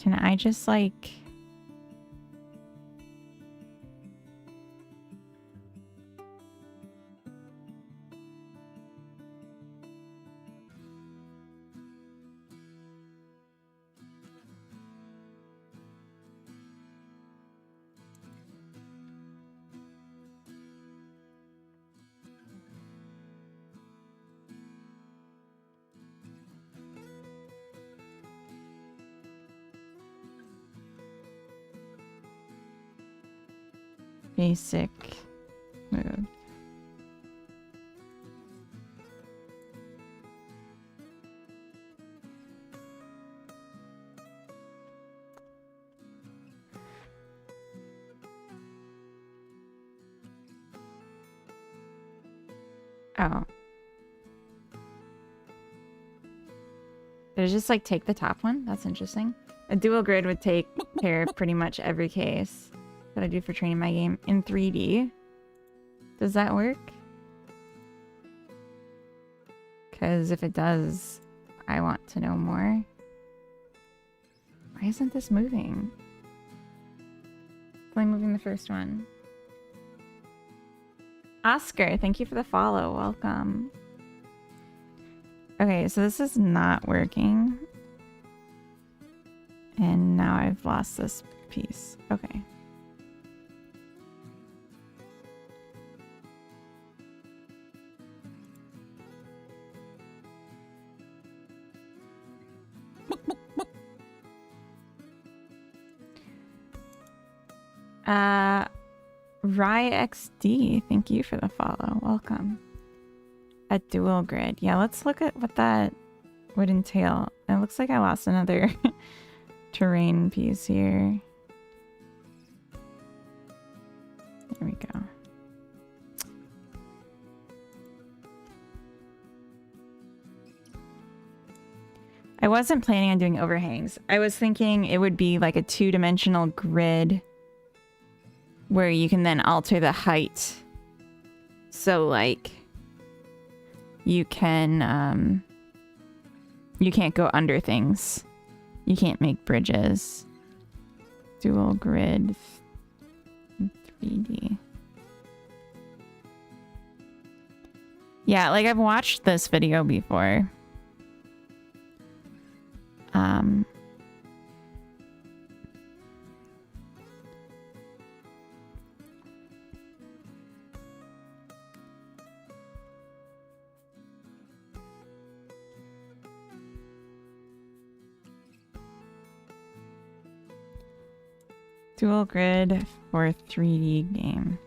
S1: Can I just like... Basic move. Oh. Did it just like take the top one? That's interesting. A dual grid would take care of pretty much every case that I do for training my game in 3D. Does that work? Because if it does, I want to know more. Why isn't this moving? It's only moving the first one. Oscar, thank you for the follow. Welcome. Okay, so this is not working. And now I've lost this piece. Okay. RyXD, thank you for the follow. Welcome. A dual grid. Yeah, let's look at what that would entail. It looks like I lost another terrain piece here. There we go. I wasn't planning on doing overhangs. I was thinking it would be like a two-dimensional grid where you can then alter the height. So like you can you can't go under things. You can't make bridges. Dual grid 3D. Yeah, like I've watched this video before. Dual grid for 3D game.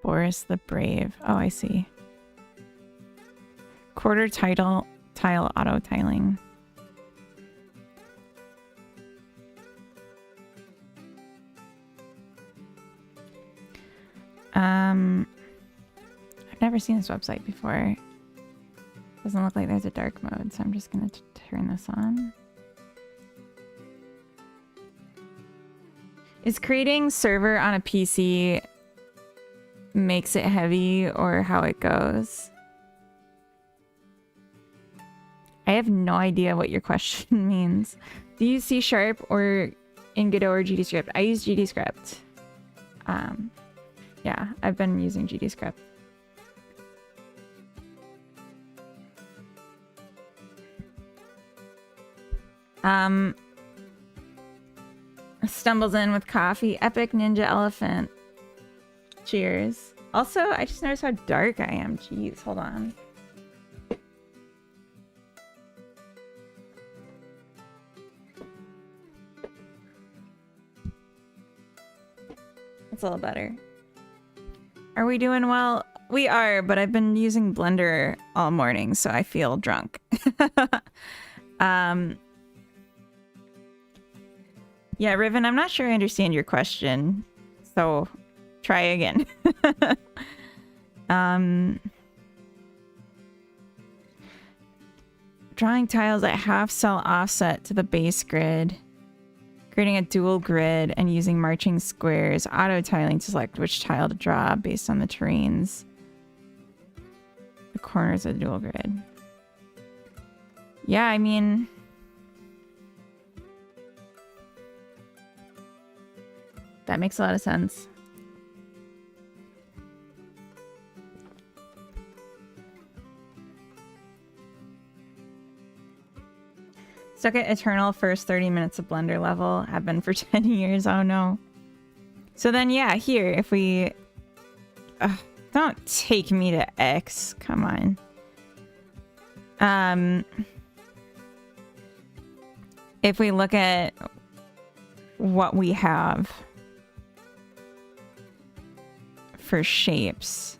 S1: Boris the Brave. Oh, I see. Quarter tile auto tiling. I've never seen this website before. Doesn't look like there's a dark mode, so I'm just gonna turn this on. Is creating server on a PC makes it heavy, or how it goes? I have no idea what your question means. Do you use C# or in Godot or GDScript? I use GDScript. Yeah, I've been using GDScript. Stumbles in with coffee. Epic Ninja Elephant. Cheers. Also, I just noticed how dark I am. Jeez, hold on. It's a little better. Are we doing well? We are, but I've been using Blender all morning, so I feel drunk. Yeah, Riven, I'm not sure I understand your question, so try again. Drawing tiles at half cell offset to the base grid. Creating a dual grid and using marching squares. Auto tiling to select which tile to draw based on the terrains. The corners of the dual grid. Yeah, I mean... that makes a lot of sense. Stuck at Eternal first 30 minutes of Blender level. Have been for 10 years. Oh no. So then, yeah, here, if we... don't take me to X. Come on. If we look at what we have for shapes.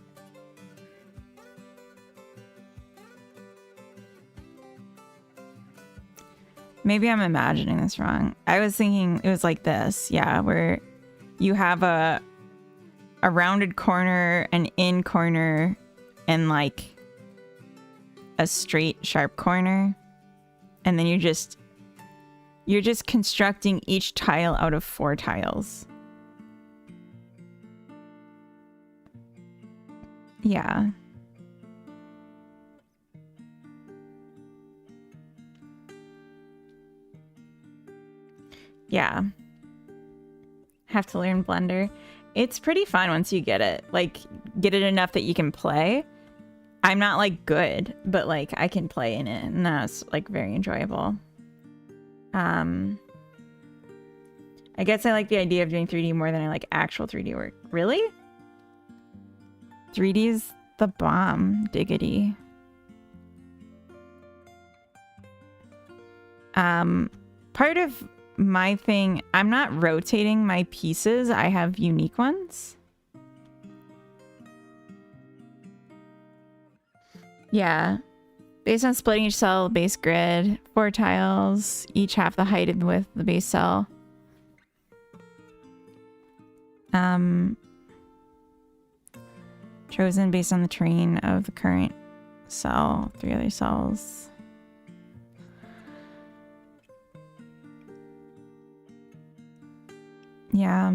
S1: Maybe I'm imagining this wrong. I was thinking it was like this. Yeah, where you have a rounded corner, an in corner, and like a straight sharp corner. And then you're just constructing each tile out of 4 tiles. Yeah. Yeah. Have to learn Blender. It's pretty fun once you get it. Like, get it enough that you can play. I'm not, like, good, but, like, I can play in it, and that's, like, very enjoyable. I guess I like the idea of doing 3D more than I like actual 3D work. Really? 3D's the bomb, diggity. Part of my thing, I'm not rotating my pieces. I have unique ones. Yeah. Based on splitting each cell base grid, 4 tiles, each half the height and width of the base cell. Chosen based on the terrain of the current cell, 3 other cells. Yeah.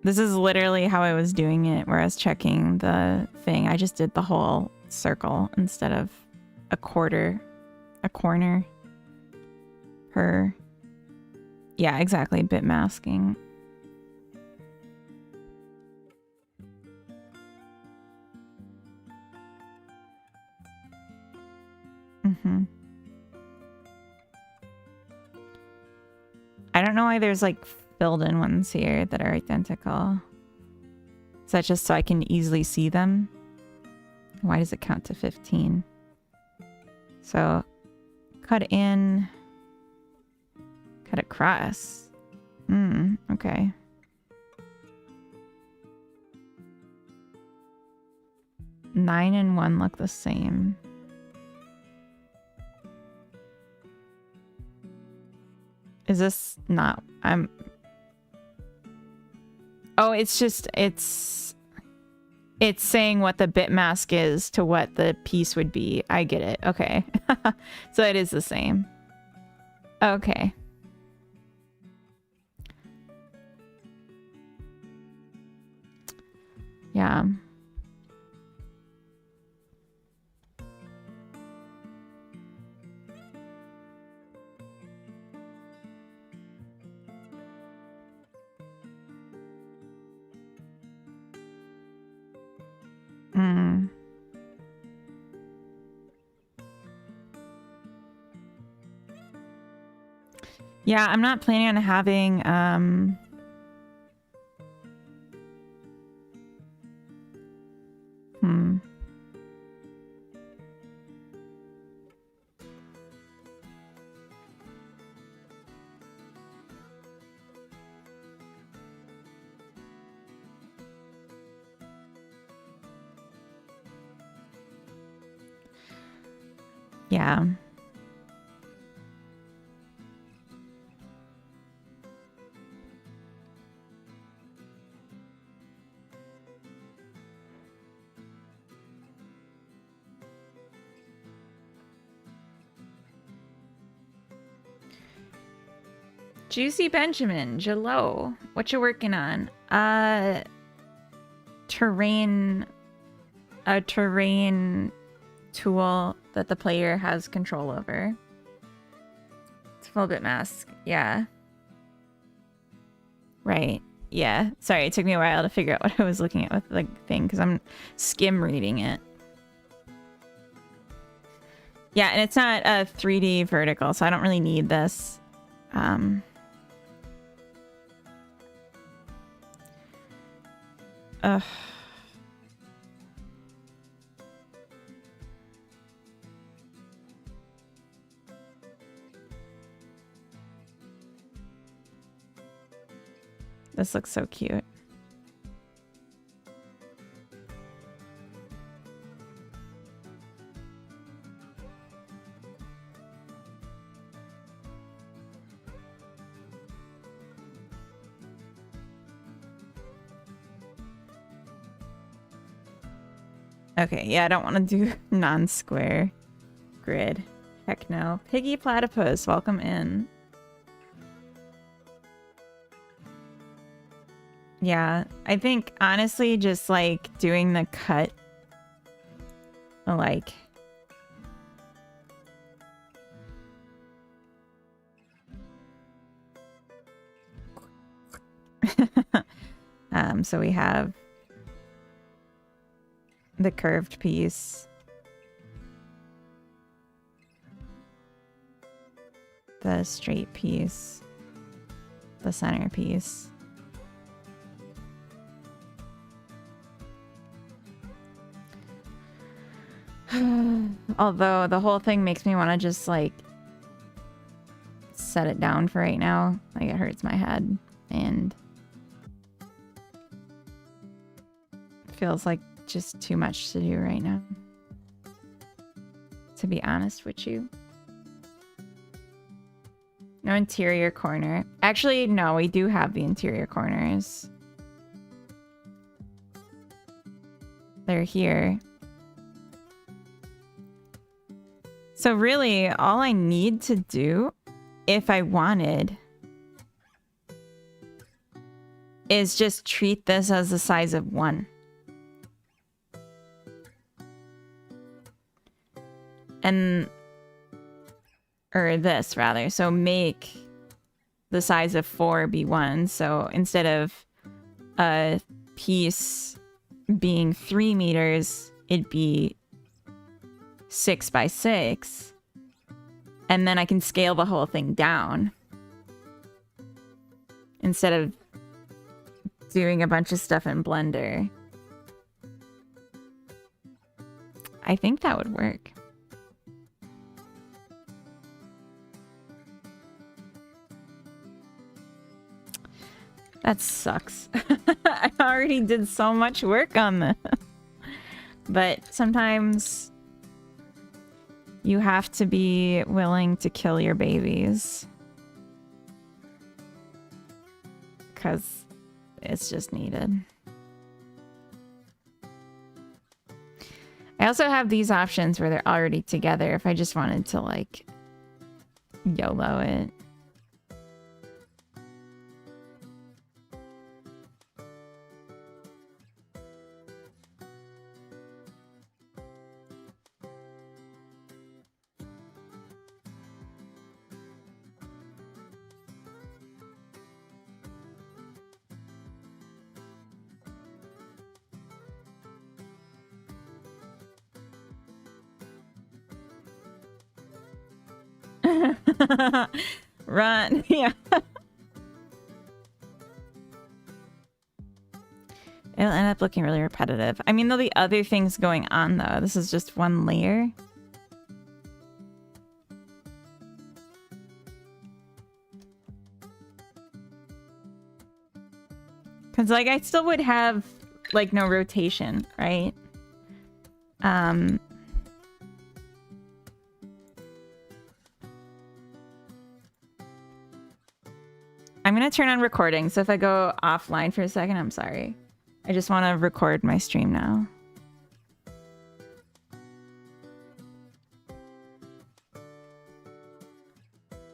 S1: This is literally how I was doing it, where I was checking the thing. I just did the whole circle instead of a corner per. Yeah, exactly. Bit masking. I don't know why there's like filled in ones here that are identical. Is that just so I can easily see them? Why does it count to 15? So cut in, cut across. Okay. Nine and 1 look the same. Is this not... Oh, it's just... It's saying what the bit mask is to what the piece would be. I get it. Okay. So it is the same. Okay. Yeah. Yeah, I'm not planning on having yeah. Juicy Benjamin, Jello, what you working on? Terrain, a terrain tool that the player has control over. It's full bit mask, yeah. Right, yeah. Sorry, it took me a while to figure out what I was looking at with the thing because I'm skim reading it. Yeah, and it's not a 3D vertical, so I don't really need this. Ugh. This looks so cute. Okay, yeah, I don't want to do non-square grid. Heck no. Piggy Platypus, welcome in. Yeah, I think honestly just like doing the cut, like so we have the curved piece, the straight piece, the center piece. Although the whole thing makes me want to just like set it down for right now. Like it hurts my head and feels like just too much to do right now, to be honest with you. No interior corner. Actually, no, we do have the interior corners. They're here. So really, all I need to do, if I wanted, is just treat this as the size of 1. And, or this rather, so make the size of 4 be 1. So instead of a piece being 3 meters, it'd be 6 by 6. And then I can scale the whole thing down instead of doing a bunch of stuff in Blender. I think that would work. That sucks. I already did so much work on this. But sometimes you have to be willing to kill your babies. Because it's just needed. I also have these options where they're already together if I just wanted to like YOLO it. Run. Yeah. It'll end up looking really repetitive. I mean, there'll be other things going on, though. This is just one layer. Because, like, I still would have, like, no rotation, right? I'm going to turn on recording, so if I go offline for a second, I'm sorry. I just want to record my stream now.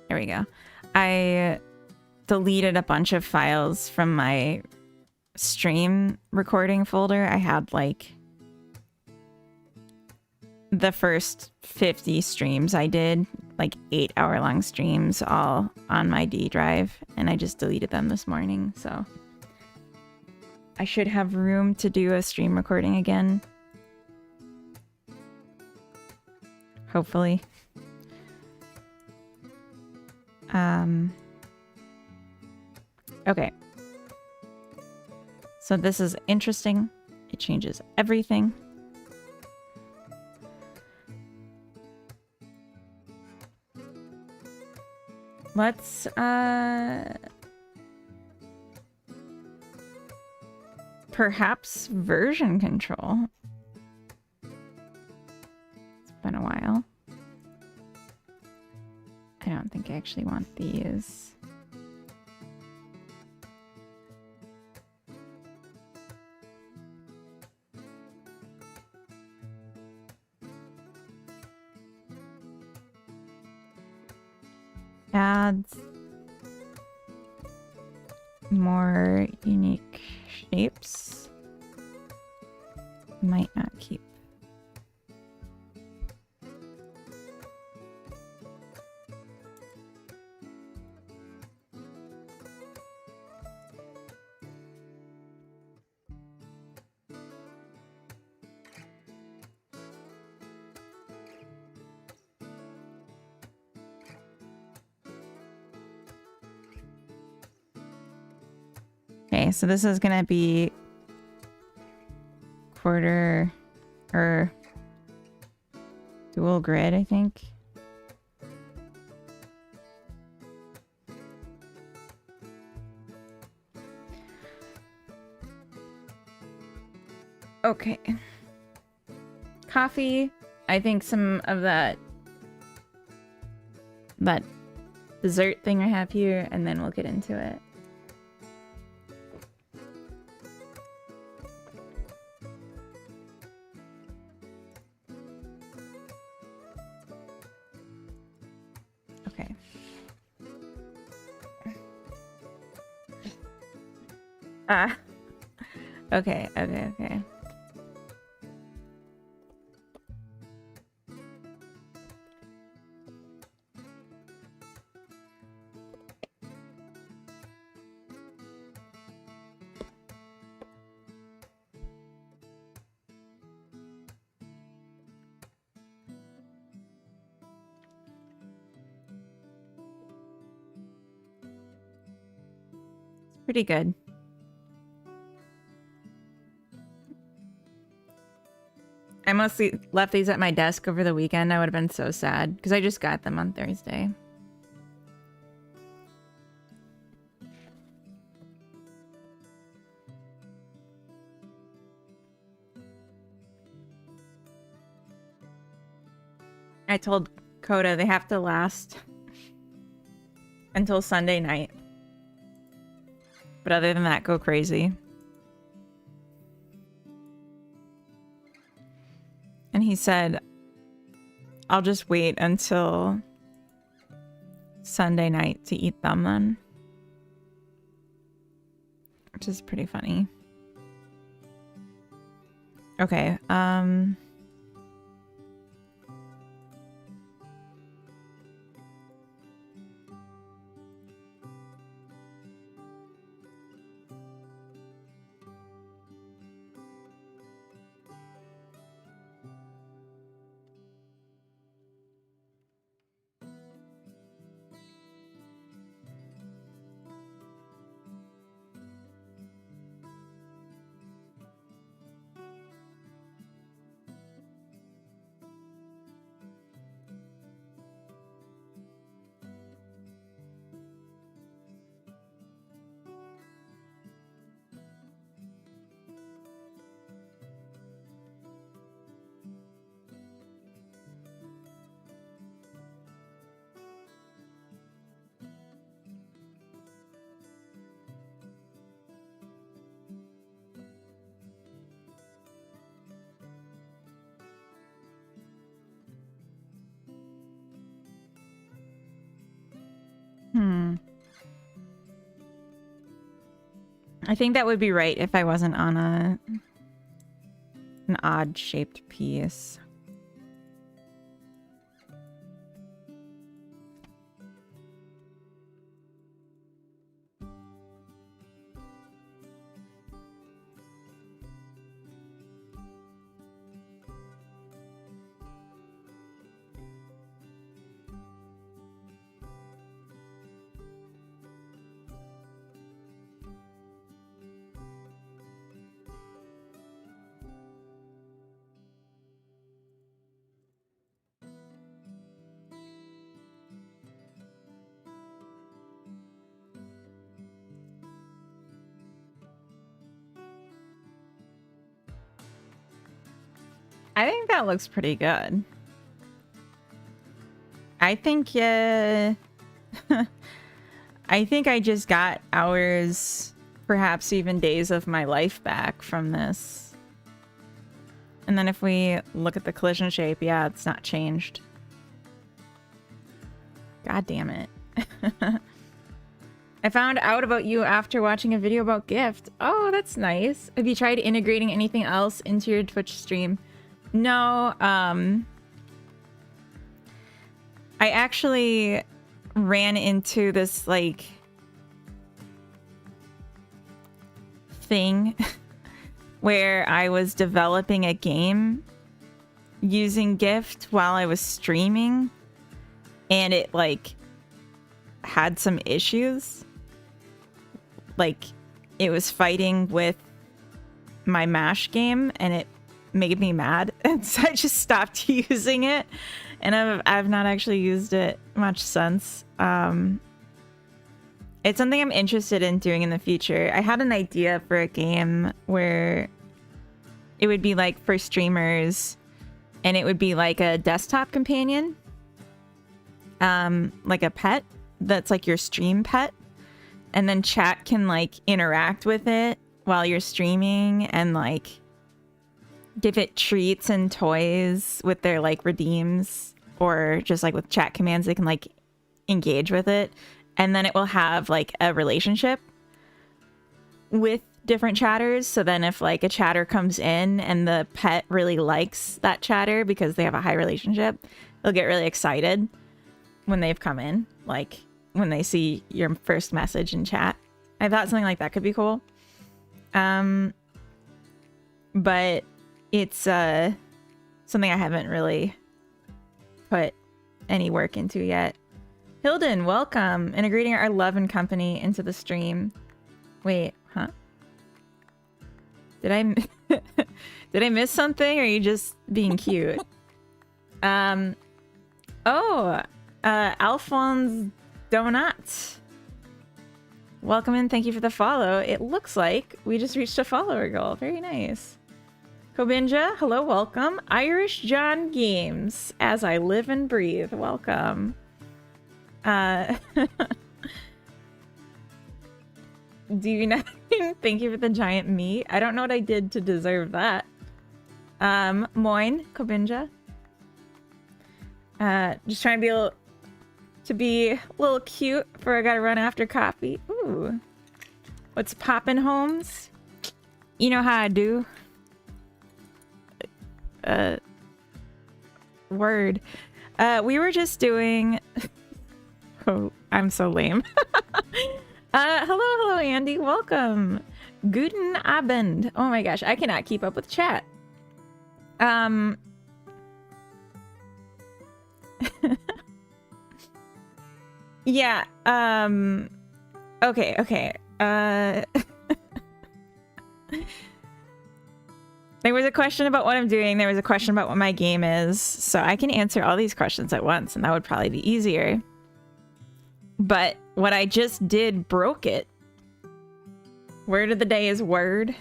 S1: There we go. I deleted a bunch of files from my stream recording folder. I had like the first 50 streams I did, like 8-hour-long streams, all on my D drive, and I just deleted them this morning, so I should have room to do a stream recording again. Hopefully. Okay. So this is interesting. It changes everything. Let's, perhaps version control. It's been a while. I don't think I actually want these. Add more unique shapes. Might not keep. Okay, so this is gonna be quarter or dual grid, I think. Okay. Coffee. I think some of that dessert thing I have here, and then we'll get into it. Okay. Okay. Pretty good. I mostly left these at my desk over the weekend. I would have been so sad because I just got them on Thursday. I told Coda they have to last until Sunday night. But other than that, go crazy. And he said, I'll just wait until Sunday night to eat them then. Which is pretty funny. Okay, I think that would be right if I wasn't on an odd shaped piece. I think that looks pretty good. I think, I think I just got hours, perhaps even days of my life back from this. And then if we look at the collision shape, yeah, it's not changed. God damn it. I found out about you after watching a video about Gift. Oh, that's nice. Have you tried integrating anything else into your Twitch stream? No, I actually ran into this, like, thing where I was developing a game using Gift while I was streaming, and it, like, had some issues. Like, it was fighting with my MASH game, and it made me mad, and so I just stopped using it, and I've not actually used it much since. It's something I'm interested in doing in the future. I had an idea for a game where it would be like for streamers, and it would be like a desktop companion, like a pet that's like your stream pet, and then chat can like interact with it while you're streaming and like give it treats and toys with their like redeems, or just like with chat commands they can like engage with it, and then it will have like a relationship with different chatters. So then if like a chatter comes in and the pet really likes that chatter because they have a high relationship, they'll get really excited when they've come in, like when they see your first message in chat. I thought something like that could be cool. But it's something I haven't really put any work into yet. Hilden, welcome. Integrating our love and company into the stream. Wait, huh? Did I did I miss something, or are you just being cute? Alphonse Donut. Welcome in, thank you for the follow. It looks like we just reached a follower goal. Very nice. Kobinja, hello, welcome. Irish John Games, as I live and breathe, welcome. Do you know? Thank you for the giant meat. I don't know what I did to deserve that. Moin, Kobinja. Just trying to be a little cute before I gotta run after coffee. Ooh. What's poppin', Holmes? You know how I do. Word. We were just doing... Oh, I'm so lame. Hello, Andy. Welcome. Guten Abend. Oh my gosh, I cannot keep up with chat. Yeah, okay. There was a question about what I'm doing. There was a question about what my game is. So I can answer all these questions at once, and that would probably be easier. But what I just did broke it. Word of the day is word.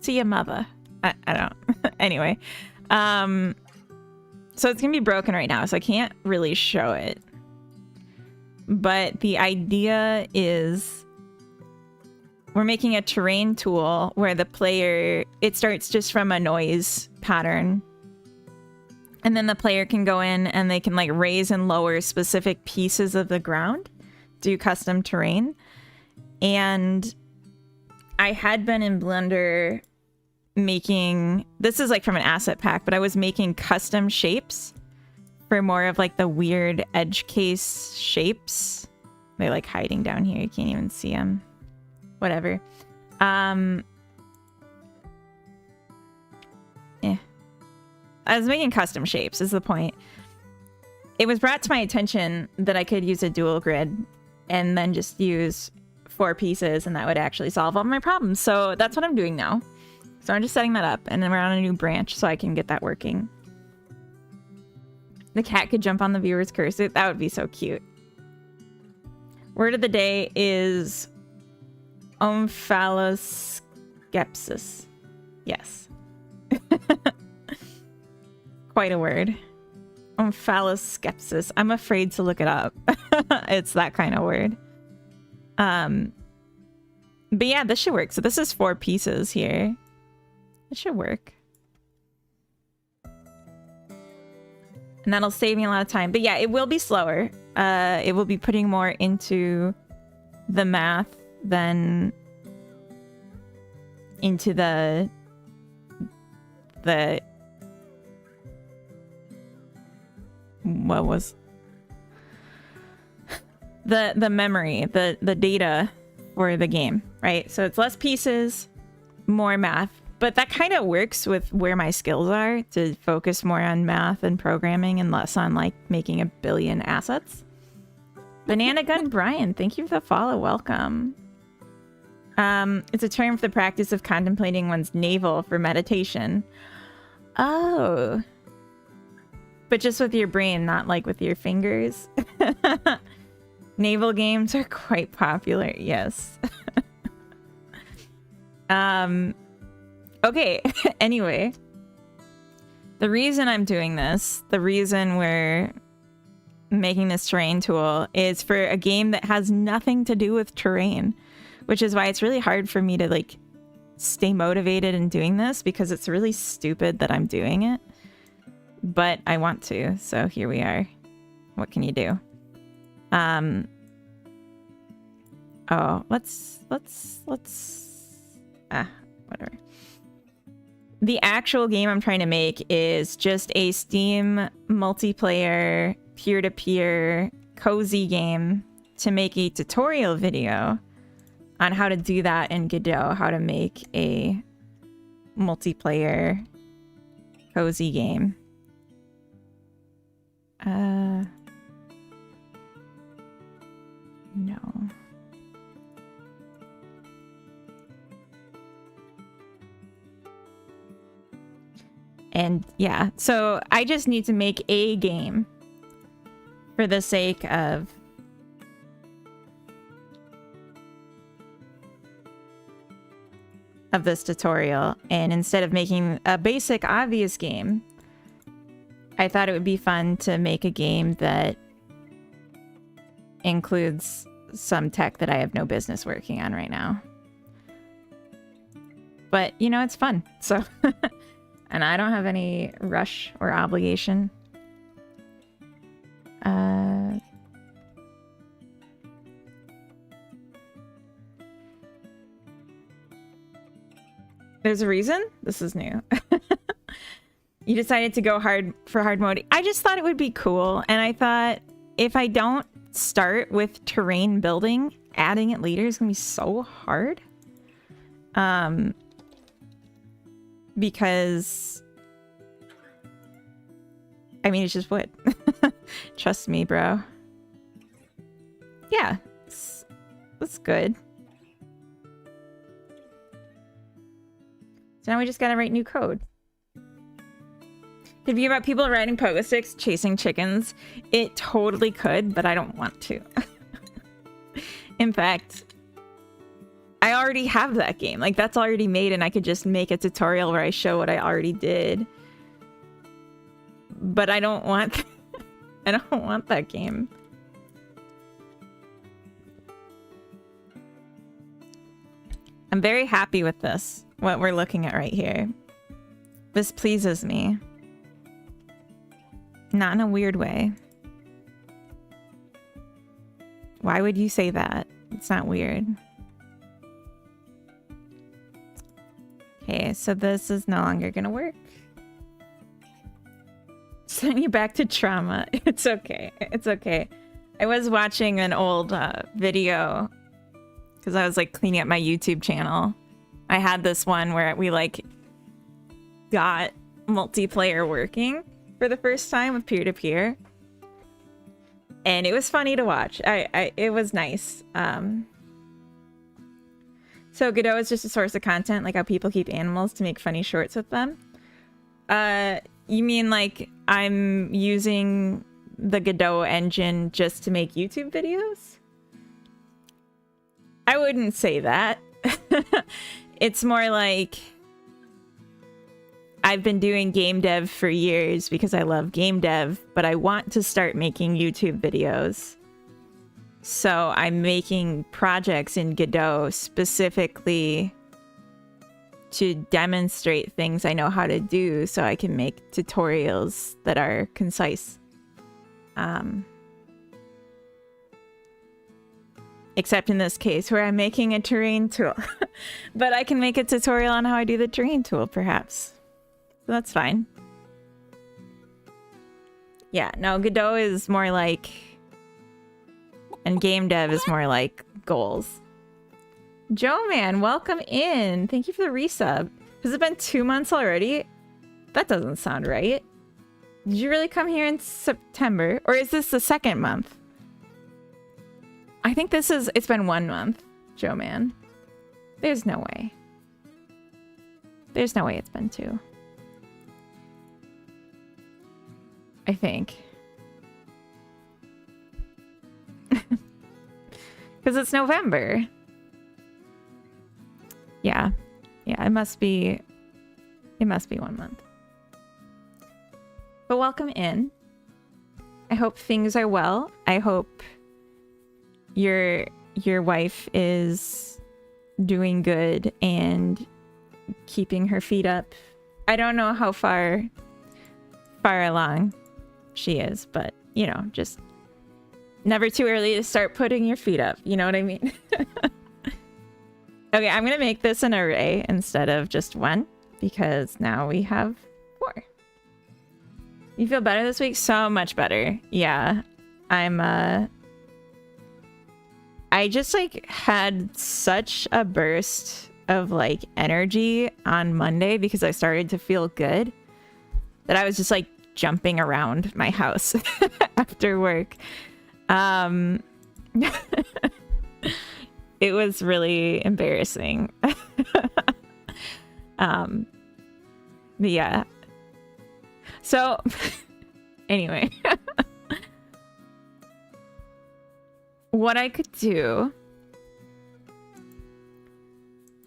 S1: See ya, mother. I don't. Anyway. So it's gonna be broken right now, so I can't really show it. But the idea is we're making a terrain tool where the player, it starts just from a noise pattern. And then the player can go in and they can like raise and lower specific pieces of the ground, do custom terrain. And I had been in Blender making, this is like from an asset pack, but I was making custom shapes for more of like the weird edge case shapes. They're like hiding down here. You can't even see them. Whatever. Yeah. I was making custom shapes is the point. It was brought to my attention that I could use a dual grid and then just use 4 pieces and that would actually solve all my problems. So that's what I'm doing now. So I'm just setting that up and then we're on a new branch so I can get that working. The cat could jump on the viewer's cursor. That would be so cute. Word of the day is omphaloskepsis. Yes. Quite a word. Omphaloskepsis. I'm afraid to look it up. It's that kind of word. But yeah, this should work. So this is 4 pieces here. It should work. And that'll save me a lot of time. But yeah, it will be slower. It will be putting more into the math than into the what was the memory, the data for the game, right? So it's less pieces, more math. But that kind of works with where my skills are, to focus more on math and programming and less on like making a billion assets. Banana Gun Brian, thank you for the follow. Welcome. It's a term for the practice of contemplating one's navel for meditation. Oh. But just with your brain, not like with your fingers. Naval games are quite popular, yes. Okay, anyway. The reason I'm doing this, the reason we're making this terrain tool is for a game that has nothing to do with terrain, which is why it's really hard for me to like stay motivated in doing this because it's really stupid that I'm doing it. But I want to, so here we are. What can you do? Oh, let's whatever. The actual game I'm trying to make is just a Steam multiplayer, peer-to-peer, cozy game to make a tutorial video on how to do that in Godot, how to make a multiplayer, cozy game. No. And yeah, so I just need to make a game for the sake of this tutorial. And instead of making a basic, obvious game, I thought it would be fun to make a game that includes some tech that I have no business working on right now. But, you know, it's fun, so... And I don't have any rush or obligation. There's a reason? This is new. You decided to go hard for hard mode. I just thought it would be cool. And I thought if I don't start with terrain building, adding it later is going to be so hard. Because I mean, it's just wood. Trust me, bro. Yeah, that's good. So now we just gotta write new code. Could be about people riding pogo sticks, chasing chickens. It totally could, but I don't want to. In fact, I already have that game. Like, that's already made, and I could just make a tutorial where I show what I already did. But I don't want... I don't want that game. I'm very happy with this, what we're looking at right here. This pleases me. Not in a weird way. Why would you say that? It's not weird. Okay, so this is no longer gonna work. Send you back to trauma. It's okay. It's okay. I was watching an old video because I was like cleaning up my YouTube channel. I had this one where we like got multiplayer working for the first time with peer-to-peer. And it was funny to watch. It was nice. So Godot is just a source of content, like how people keep animals to make funny shorts with them. You mean like I'm using the Godot engine just to make YouTube videos? I wouldn't say that. It's more like I've been doing game dev for years because I love game dev, but I want to start making YouTube videos. So I'm making projects in Godot specifically to demonstrate things I know how to do so I can make tutorials that are concise. Except in this case where I'm making a terrain tool. But I can make a tutorial on how I do the terrain tool, perhaps. So that's fine. Yeah, no, Godot is more like... And game dev is more like goals. Joe Man, welcome in. Thank you for the resub. Has it been 2 months already? That doesn't sound right. Did you really come here in September? Or is this the second month? I think it's been 1 month, Joe Man. There's no way. There's no way it's been 2. I think. Because it's November. Yeah. Yeah, it must be 1 month. But welcome in. I hope things are well. I hope your wife is doing good and keeping her feet up. I don't know how far along she is, but you know, just never too early to start putting your feet up. You know what I mean? Okay, I'm gonna make this an array instead of just 1 because now we have 4. You feel better this week? So much better. Yeah. I just like had such a burst of like energy on Monday because I started to feel good that I was just like jumping around my house after work. It was really embarrassing. But yeah. So anyway, what I could do,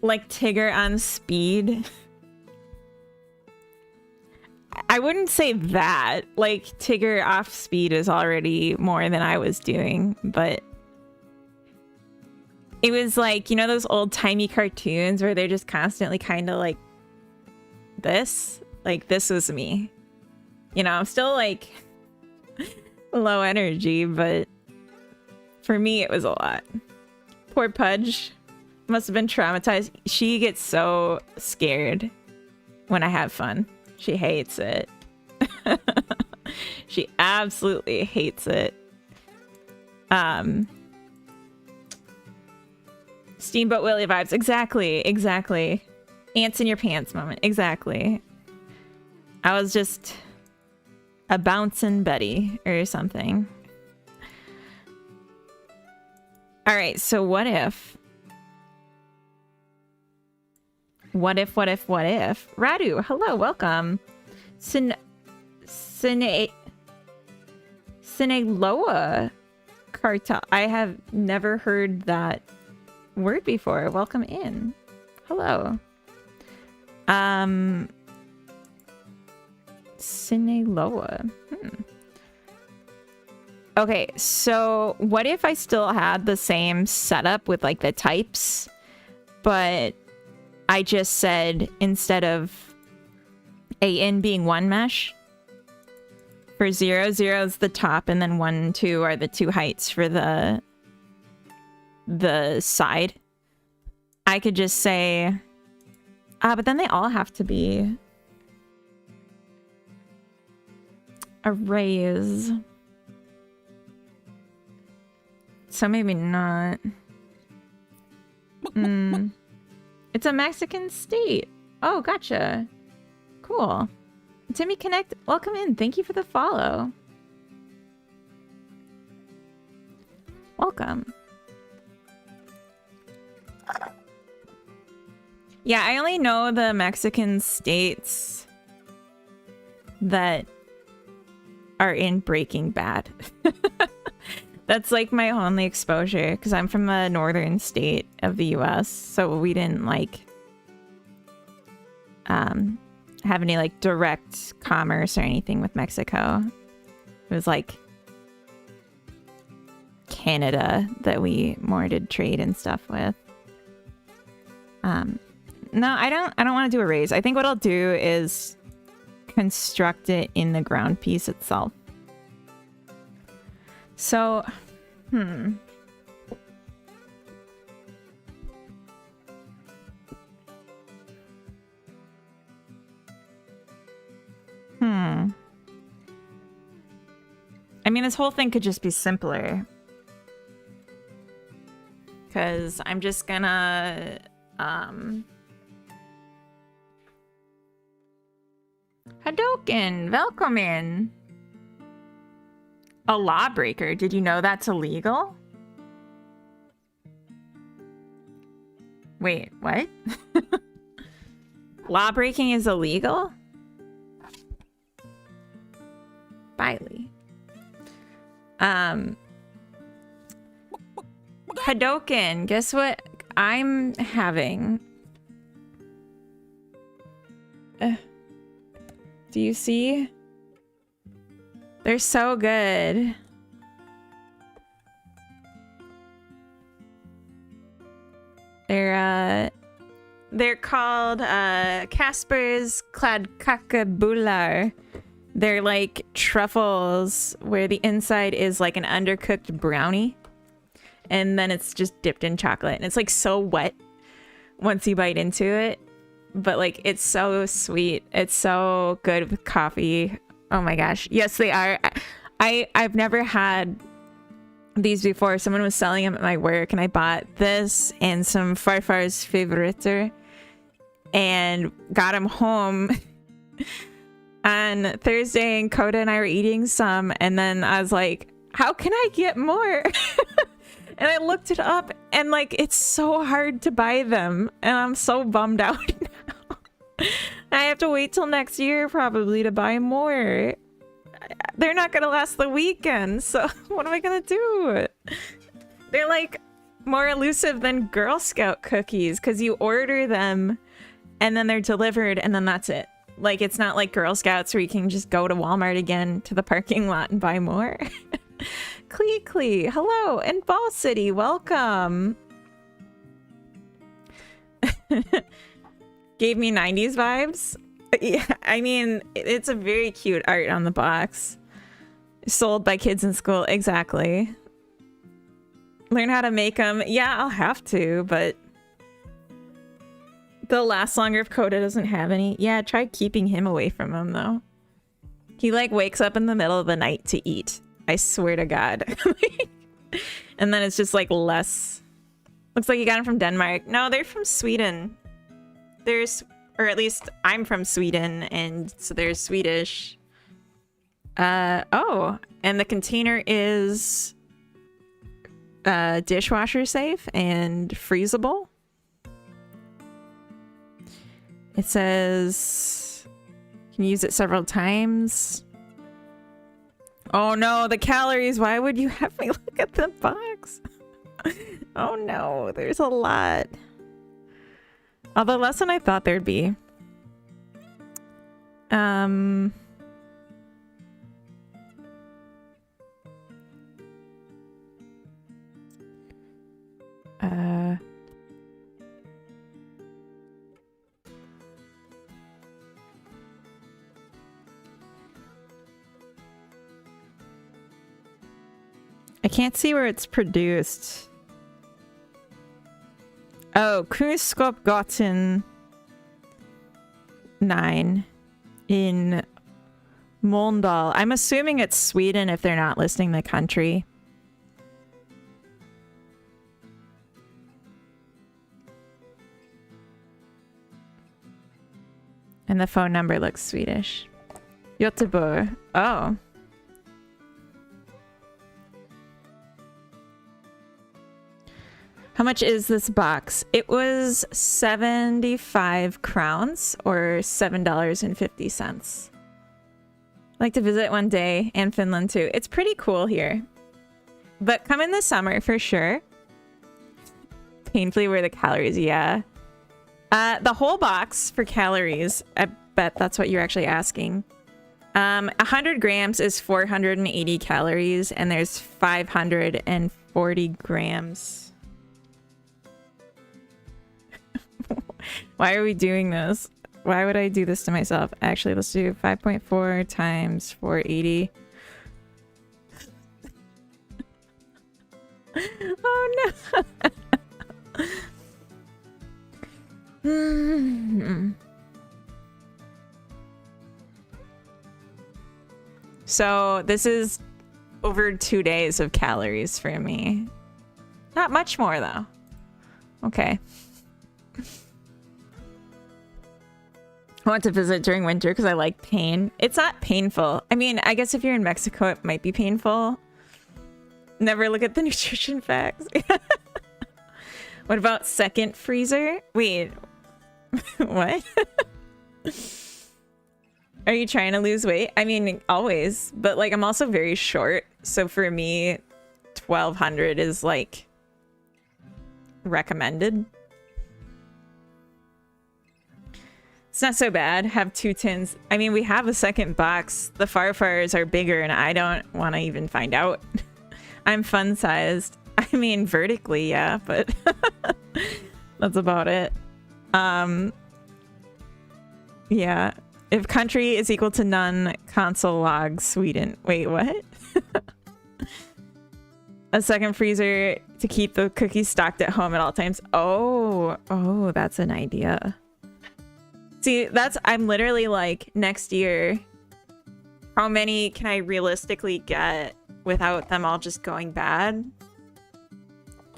S1: like Tigger on speed. I wouldn't say that. Like Tigger off speed is already more than I was doing, but it was like, you know, those old timey cartoons where they're just constantly kind of like this? Like this was me. You know, I'm still like low energy, but for me it was a lot. Poor Pudge must have been traumatized. She gets so scared when I have fun. She hates it. She absolutely hates it. Steamboat Willie vibes. Exactly. Ants in your pants moment. Exactly. I was just a bouncing Betty or something. All right, so what if? Radu, hello, welcome. Sineloa Cartel. I have never heard that word before. Welcome in. Hello. Sineloa. Okay, so what if I still had the same setup with like the types, but I just said instead of AN being 1 mesh, for 0, 0 is the top, and then 1, 2 are the 2 heights for the side. I could just say But then they all have to be arrays. So maybe not. It's a Mexican state. Oh, gotcha. Cool. Timmy Connect, welcome in. Thank you for the follow. Welcome. Yeah, I only know the Mexican states that are in Breaking Bad. That's like my only exposure because I'm from a northern state of the US, so we didn't like have any like direct commerce or anything with Mexico. It was like Canada that we more did trade and stuff with. No, I don't want to do arrays. I think what I'll do is construct it in the ground piece itself. So, I mean, this whole thing could just be simpler. Because I'm just gonna, Hadoken, welcome in. A lawbreaker. Did you know that's illegal? Wait, what? Lawbreaking is illegal? Biley. Hadoken, guess what I'm having? Do you see? They're so good. They're called Casper's Kladkakabular. They're like truffles where the inside is like an undercooked brownie. And then it's just dipped in chocolate. And it's like so wet once you bite into it. But like it's so sweet. It's so good with coffee. Oh my gosh. Yes, they are. I've never had these before. Someone was selling them at my work and I bought this and some Farfar's Favoriter and got them home on Thursday, and Coda and I were eating some, and then I was like, how can I get more? And I looked it up and like it's so hard to buy them and I'm so bummed out now. I have to wait till next year probably to buy more. They're not gonna last the weekend, so what am I gonna do? They're like more elusive than Girl Scout cookies because you order them and then they're delivered and then that's it. Like it's not like Girl Scouts where you can just go to Walmart again to the parking lot and buy more. Clee, hello, and Ball City, welcome. Gave me 90s vibes. Yeah, I mean, it's a very cute art on the box. Sold by kids in school, exactly. Learn how to make them. Yeah, I'll have to, but they'll last longer if Coda doesn't have any. Yeah, try keeping him away from them, though. He, like, wakes up in the middle of the night to eat. I swear to God. And then it's just, like, less... Looks like you got him from Denmark. No, they're from Sweden. Or at least I'm from Sweden, and so they're Swedish. Oh, and the container is dishwasher safe and freezable. It says you can use it several times. Oh no, the calories. Why would you have me look at the box? Oh no, there's a lot. Although less than I thought there'd be. I can't see where it's produced. Oh, Kunskap Gotten. in Mölndal. I'm assuming it's Sweden if they're not listing the country. And the phone number looks Swedish. Göteborg. Oh. How much is this box? It was 75 crowns or $7.50. I'd like to visit one day, and Finland too. It's pretty cool here. But come in the summer for sure. Painfully aware the calories, yeah. The whole box for calories, I bet that's what you're actually asking. 100 grams is 480 calories, and there's 540 grams. Why are we doing this? Why would I do this to myself? Actually, let's do 5.4 times 480. Oh no. So this is over 2 days of calories for me. Not much more though. Okay. I want to visit during winter because I like pain. It's not painful. I mean, I guess if you're in Mexico, it might be painful. Never look at the nutrition facts. What about second freezer? Wait, what? Are you trying to lose weight? I mean, always, but like I'm also very short. So for me, 1200 is like recommended. It's not so bad. Have 2 tins. I mean, we have a second box. The Farfars are bigger and I don't want to even find out. I'm fun sized. I mean, vertically, yeah, but that's about it. Yeah. If country is equal to none, console log Sweden. Wait, what? A second freezer to keep the cookies stocked at home at all times. Oh, that's an idea. See, I'm literally like, next year, how many can I realistically get without them all just going bad?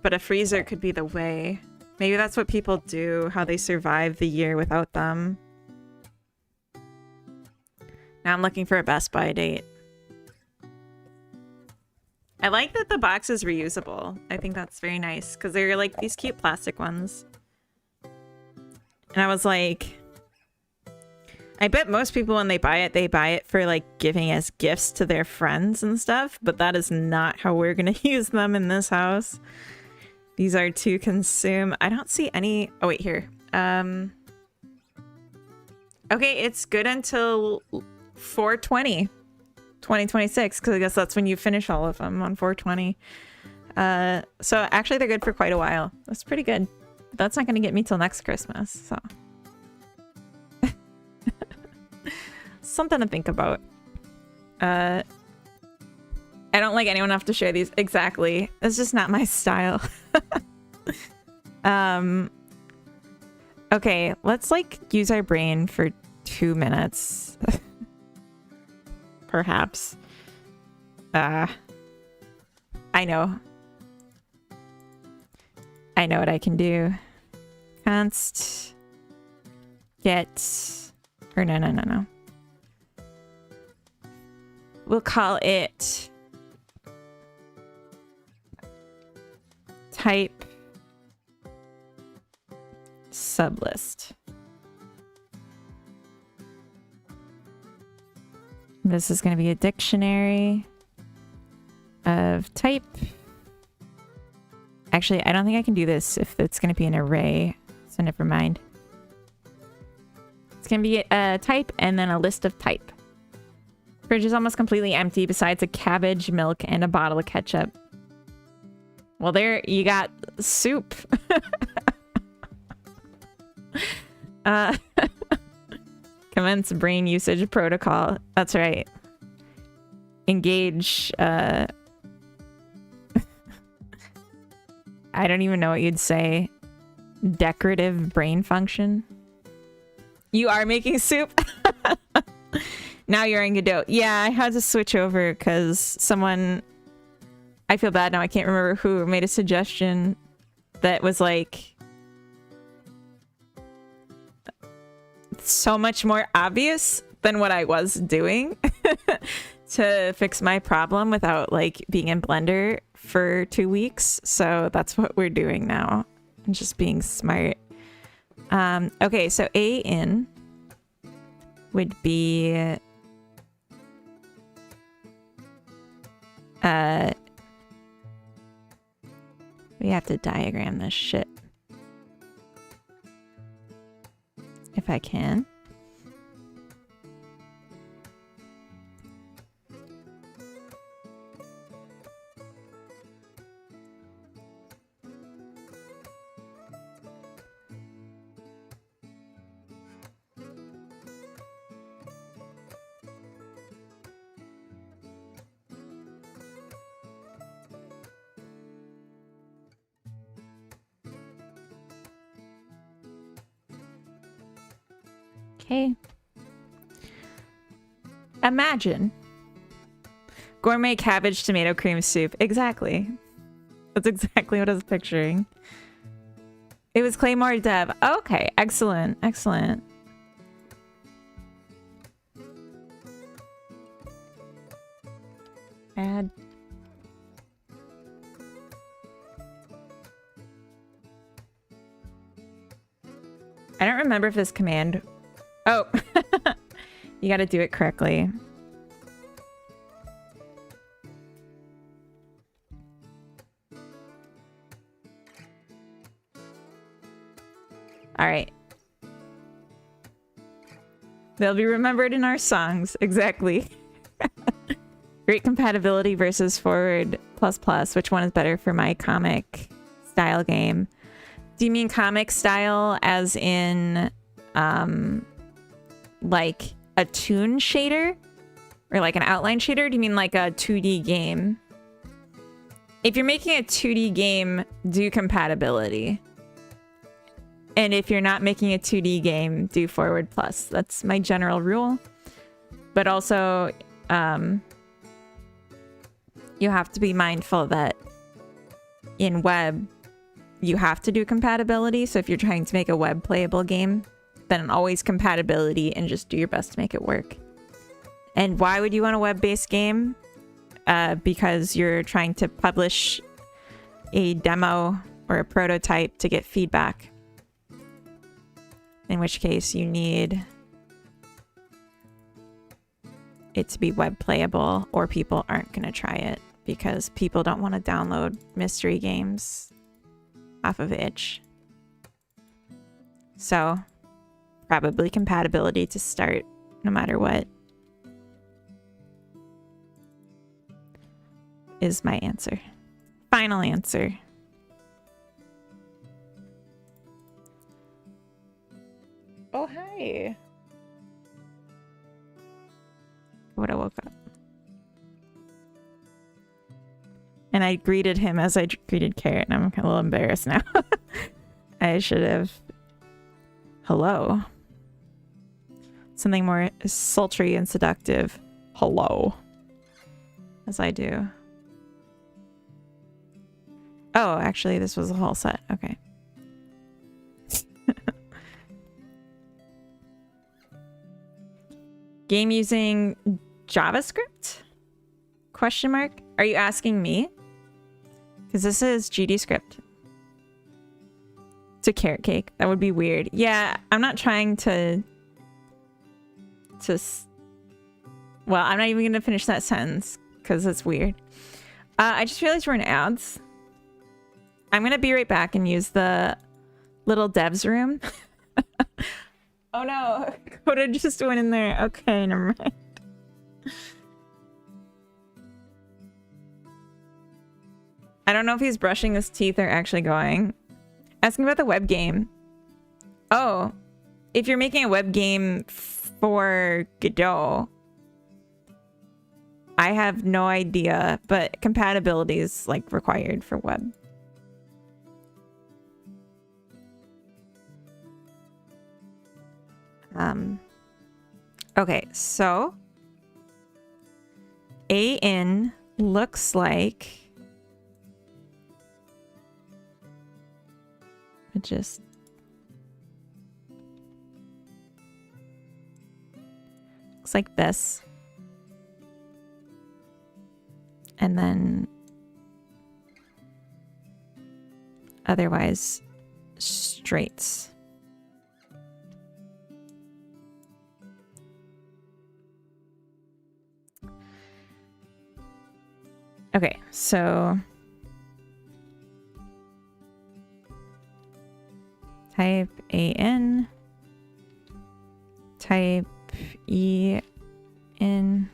S1: But a freezer could be the way. Maybe that's what people do, how they survive the year without them. Now I'm looking for a Best Buy date. I like that the box is reusable. I think that's very nice because they're like these cute plastic ones. And I was like, I bet most people when they buy it for like giving as gifts to their friends and stuff, but that is not how we're gonna use them in this house. These are to consume. I don't see any. Oh wait, here. Okay, it's good until 4/20, 2026, because I guess that's when you finish all of them, on 4/20. So actually they're good for quite a while. That's pretty good. But that's not gonna get me till next Christmas, so. Something to think about. I don't like anyone have to share these. Exactly. It's just not my style. Okay, let's like use our brain for 2 minutes. Perhaps. I know. I know what I can do. Const get, or no. We'll call it type sublist. This is going to be a dictionary of type. Actually, I don't think I can do this if it's going to be an array, so never mind. It's going to be a type and then a list of type. Fridge is almost completely empty besides a cabbage, milk, and a bottle of ketchup. Well, there you got soup. Commence brain usage protocol. That's right. Engage. I don't even know what you'd say. Decorative brain function. You are making soup? Now you're in Godot. Yeah, I had to switch over because someone... I feel bad now. I can't remember who made a suggestion that was like... so much more obvious than what I was doing to fix my problem without like being in Blender for 2 weeks. So that's what we're doing now. I'm just being smart. Okay, so A in would be we have to diagram this shit if I can. Okay. Imagine gourmet cabbage tomato cream soup. Exactly. That's exactly what I was picturing. It was Claymore Dev. Okay, excellent, excellent. Add. I don't remember if this command... Oh, you got to do it correctly. All right. They'll be remembered in our songs. Exactly. Great compatibility versus Forward++. Which one is better for my comic style game? Do you mean comic style as in... like a toon shader or like an outline shader? Do you mean like a 2D game? If you're making a 2D game, do compatibility. And if you're not making a 2D game, do Forward+. That's my general rule. But also, you have to be mindful that in web, you have to do compatibility. So if you're trying to make a web playable game, then always compatibility and just do your best to make it work. And why would you want a web-based game? Because you're trying to publish a demo or a prototype to get feedback. In which case you need it to be web playable or people aren't going to try it because people don't want to download mystery games off of itch. So... probably compatibility to start, no matter what, is my answer. Final answer. Oh, hi. What I woke up. And I greeted him as I greeted Carrot, and I'm a little embarrassed now. I should have... Hello. Something more sultry and seductive. Hello. As I do. Oh, actually, this was a whole set. Okay. Game using JavaScript? Question mark? Are you asking me? Because this is GD script. It's a carrot cake. That would be weird. Yeah, I'm not trying to... well, I'm not even gonna finish that sentence because it's weird. I just realized we're in ads. I'm gonna be right back and use the little devs room. Oh no, Godot just went in there. Okay, never mind. I don't know if he's brushing his teeth or actually going. Asking about the web game. Oh, if you're making a web game for Godot, I have no idea, but compatibility is like required for web. Okay, so AN looks like it just looks like this. And then otherwise straights. Okay, so type AN, type EN.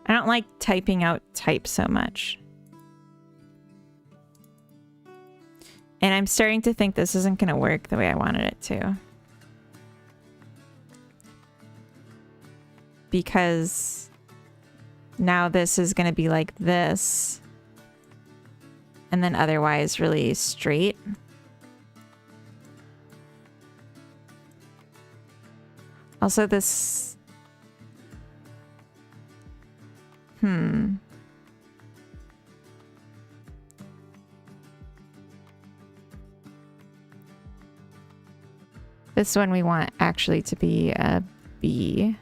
S1: I don't like typing out type so much. And I'm starting to think this isn't going to work the way I wanted it to. Because now this is going to be like this. And then otherwise really straight. Also this... This one we want actually to be a B.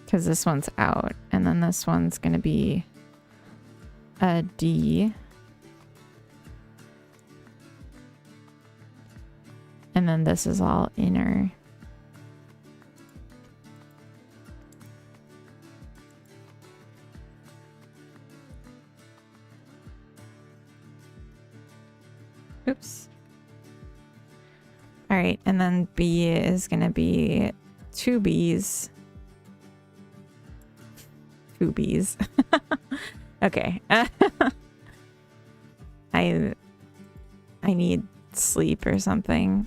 S1: Because this one's out. And then this one's going to be a D. And then this is all inner. Oops. All right, and then B is going to be two B's. Two B's. Okay. I need sleep or something.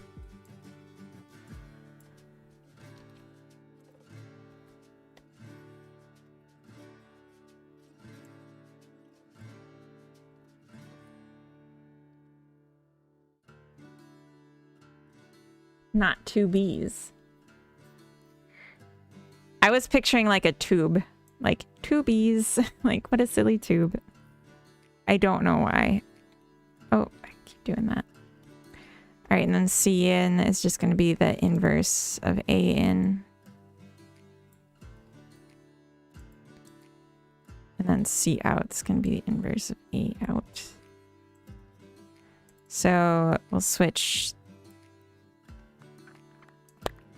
S1: Not two B's. I was picturing like a tube. Like two B's. Like what a silly tube. I don't know why. Oh, I keep doing that. All right, and then CN is just going to be the inverse of AN. And then C out is going to be the inverse of A out. So we'll switch.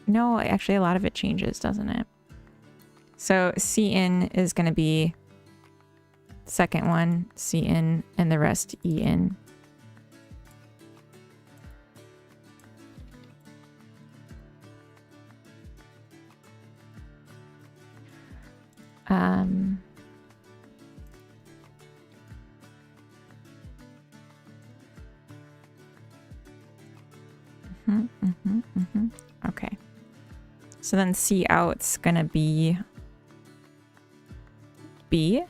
S1: No, actually a lot of it changes, doesn't it? So CN is going to be second one, CN, and the rest EN. Okay. So then C out's gonna be B,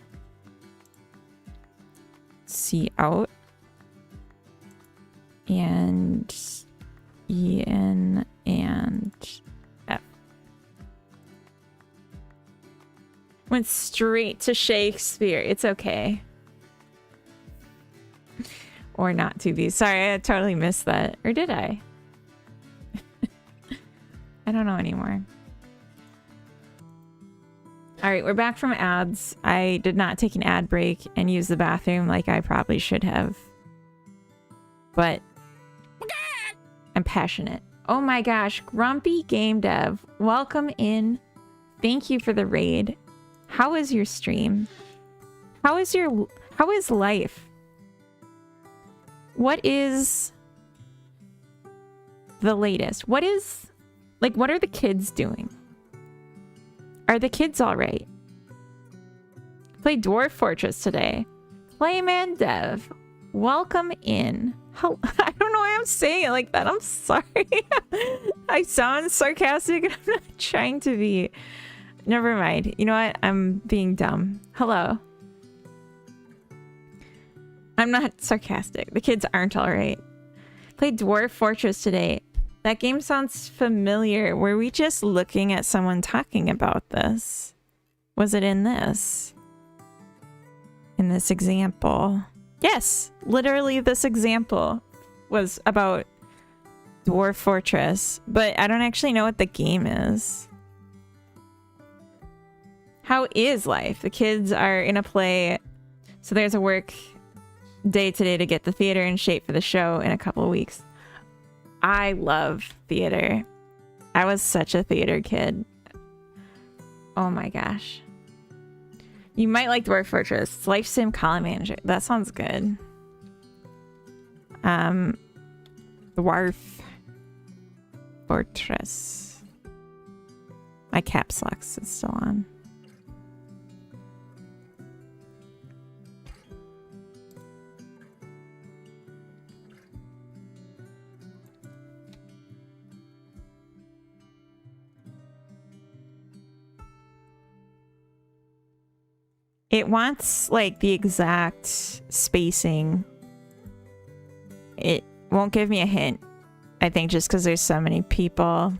S1: C out, and EN and F. Went straight to Shakespeare. It's okay. Or not to be. Sorry, I totally missed that. Or did I? I don't know anymore. All right, we're back from ads. I did not take an ad break and use the bathroom like I probably should have. But I'm passionate. Oh my gosh, Grumpy Game Dev, welcome in. Thank you for the raid. How is your stream? How is life? What is the latest? What are the kids doing? Are the kids all right? Play Dwarf Fortress today. Playman Dev. Welcome in. How, I don't know why I'm saying it like that. I'm sorry. I sound sarcastic and I'm not trying to be. Never mind. You know what? I'm being dumb. Hello. I'm not sarcastic. The kids aren't all right. Played Dwarf Fortress today. That game sounds familiar. Were we just looking at someone talking about this? Was it in this? In this example? Yes, literally this example was about Dwarf Fortress, but I don't actually know what the game is. How is life? The kids are in a play, so there's a work day today to get the theater in shape for the show in a couple of weeks. I love theater. I was such a theater kid. Oh my gosh. You might like Dwarf Fortress. It's Life Sim Column Manager. That sounds good. Dwarf Fortress. My caps lock is still on. It wants like the exact spacing. It won't give me a hint. I think just because there's so many people.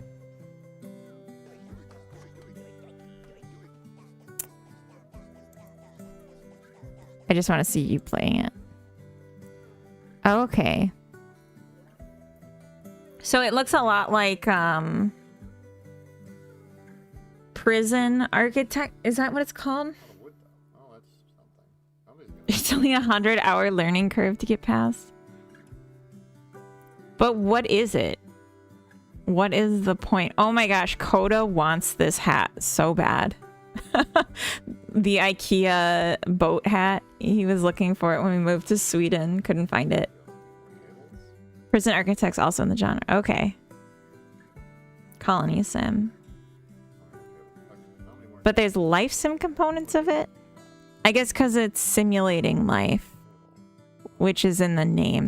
S1: I just want to see you playing it. Okay. So it looks a lot like Prison Architect. Is that what it's called? It's only 100-hour learning curve to get past. But what is it? What is the point? Oh my gosh, Godot wants this hat so bad. The IKEA boat hat. He was looking for it when we moved to Sweden. Couldn't find it. Prison Architect's also in the genre. Okay. Colony Sim. But there's life sim components of it? I guess because it's simulating life, which is in the name.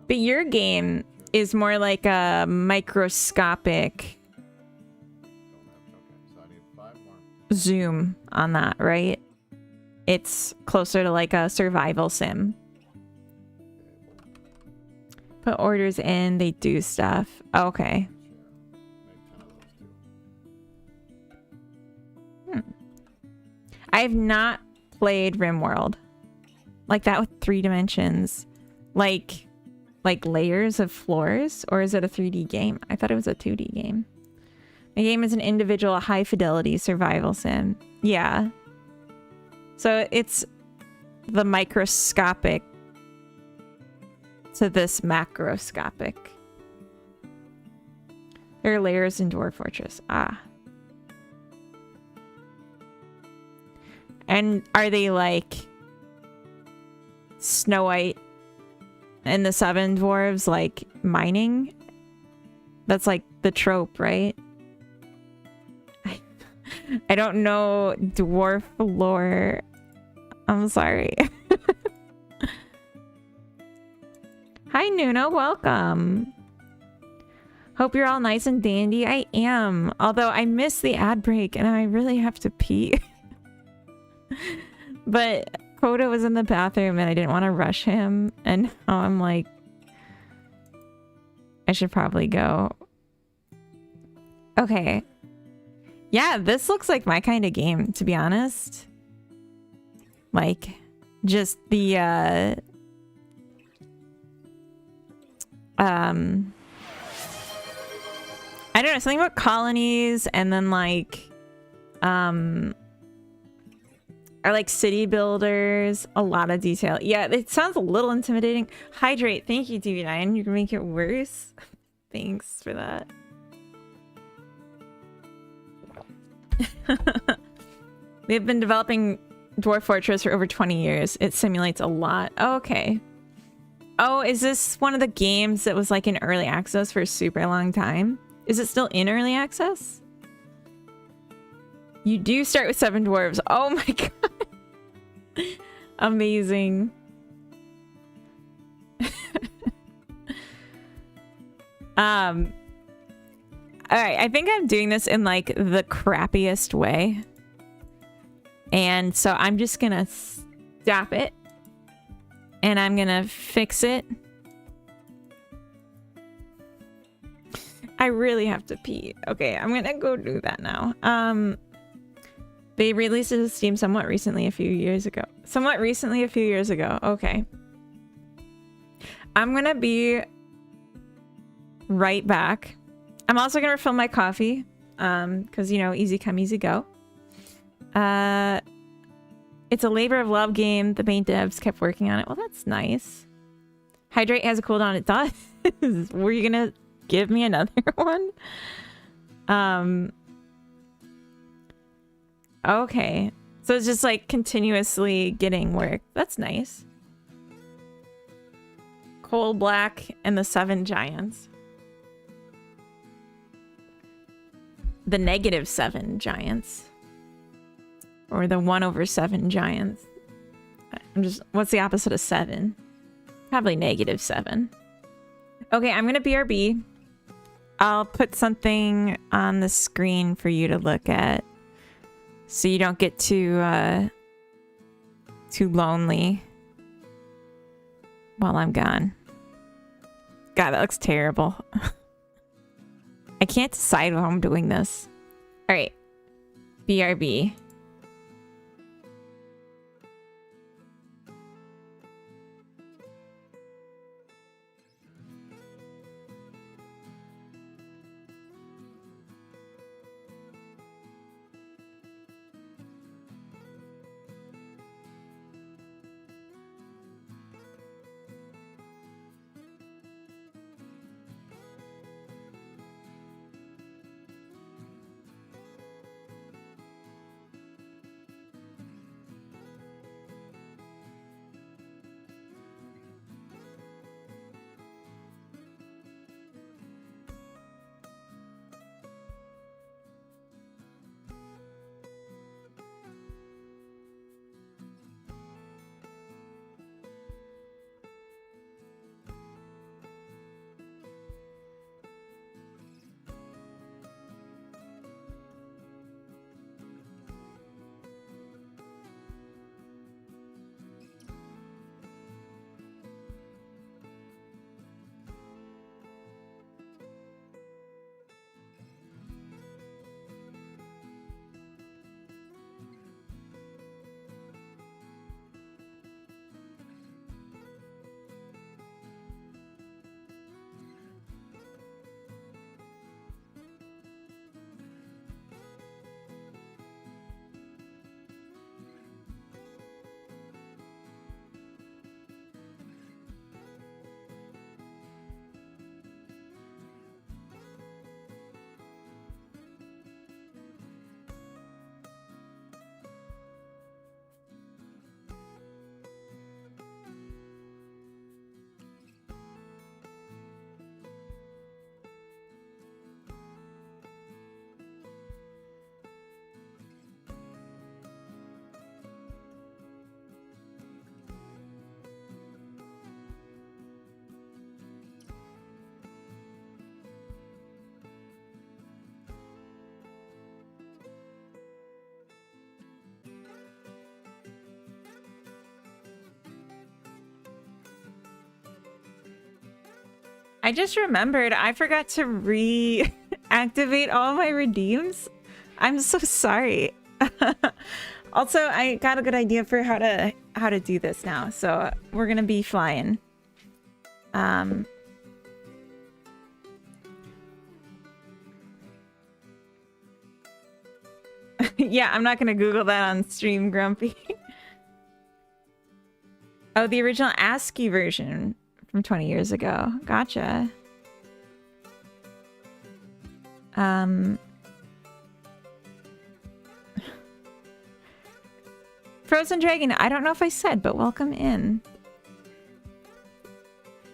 S1: But your game is more like a microscopic zoom on that, right? It's closer to like a survival sim. Put orders in, they do stuff. Okay. I've not played RimWorld like that with 3 dimensions, like layers of floors, or is it a 3D game? I thought it was a 2D game. The game is an individual high fidelity survival sim. Yeah. So it's the microscopic to this macroscopic. There are layers in Dwarf Fortress. Ah. And are they like Snow White and the 7 dwarves, like mining? That's like the trope, right? I don't know dwarf lore. I'm sorry. Hi Nuno, welcome. Hope you're all nice and dandy. I am. Although I missed the ad break and I really have to pee. But Coda was in the bathroom and I didn't want to rush him, and now I'm like, I should probably go. Okay. Yeah, this looks like my kind of game, to be honest. Like, just the I don't know, something about colonies, and then like are like city builders, a lot of detail. Yeah, it sounds a little intimidating. Hydrate, thank you, DV9. You can make it worse. Thanks for that. They've been developing Dwarf Fortress for over 20 years. It simulates a lot. Oh, okay. Oh, is this one of the games that was like in early access for a super long time? Is it still in early access? You do start with 7 dwarves. Oh my god. Amazing. Alright, I think I'm doing this in like the crappiest way. And so I'm just gonna stop it. And I'm gonna fix it. I really have to pee. Okay, I'm gonna go do that now. They released it to Steam somewhat recently a few years ago. Okay. I'm gonna be right back. I'm also gonna refill my coffee. Because, you know, easy come, easy go. It's a labor of love game. The main devs kept working on it. Well, that's nice. Hydrate has a cooldown. It does. Were you gonna give me another one? Okay. So it's just like continuously getting work. That's nice. Coal Black and the 7 Giants. The -7 Giants. Or the 1/7 Giants. What's the opposite of 7? Probably -7. Okay, I'm gonna BRB. I'll put something on the screen for you to look at. So you don't get too lonely while I'm gone. God, that looks terrible. I can't decide how I'm doing this. Alright. BRB. I just remembered I forgot to reactivate all my redeems. I'm so sorry. Also, I got a good idea for how to do this now. So we're gonna be flying. Yeah, I'm not gonna Google that on stream, Grumpy. Oh, the original ASCII version from 20 years ago. Gotcha. Frozen Dragon, I don't know if I said, but welcome in.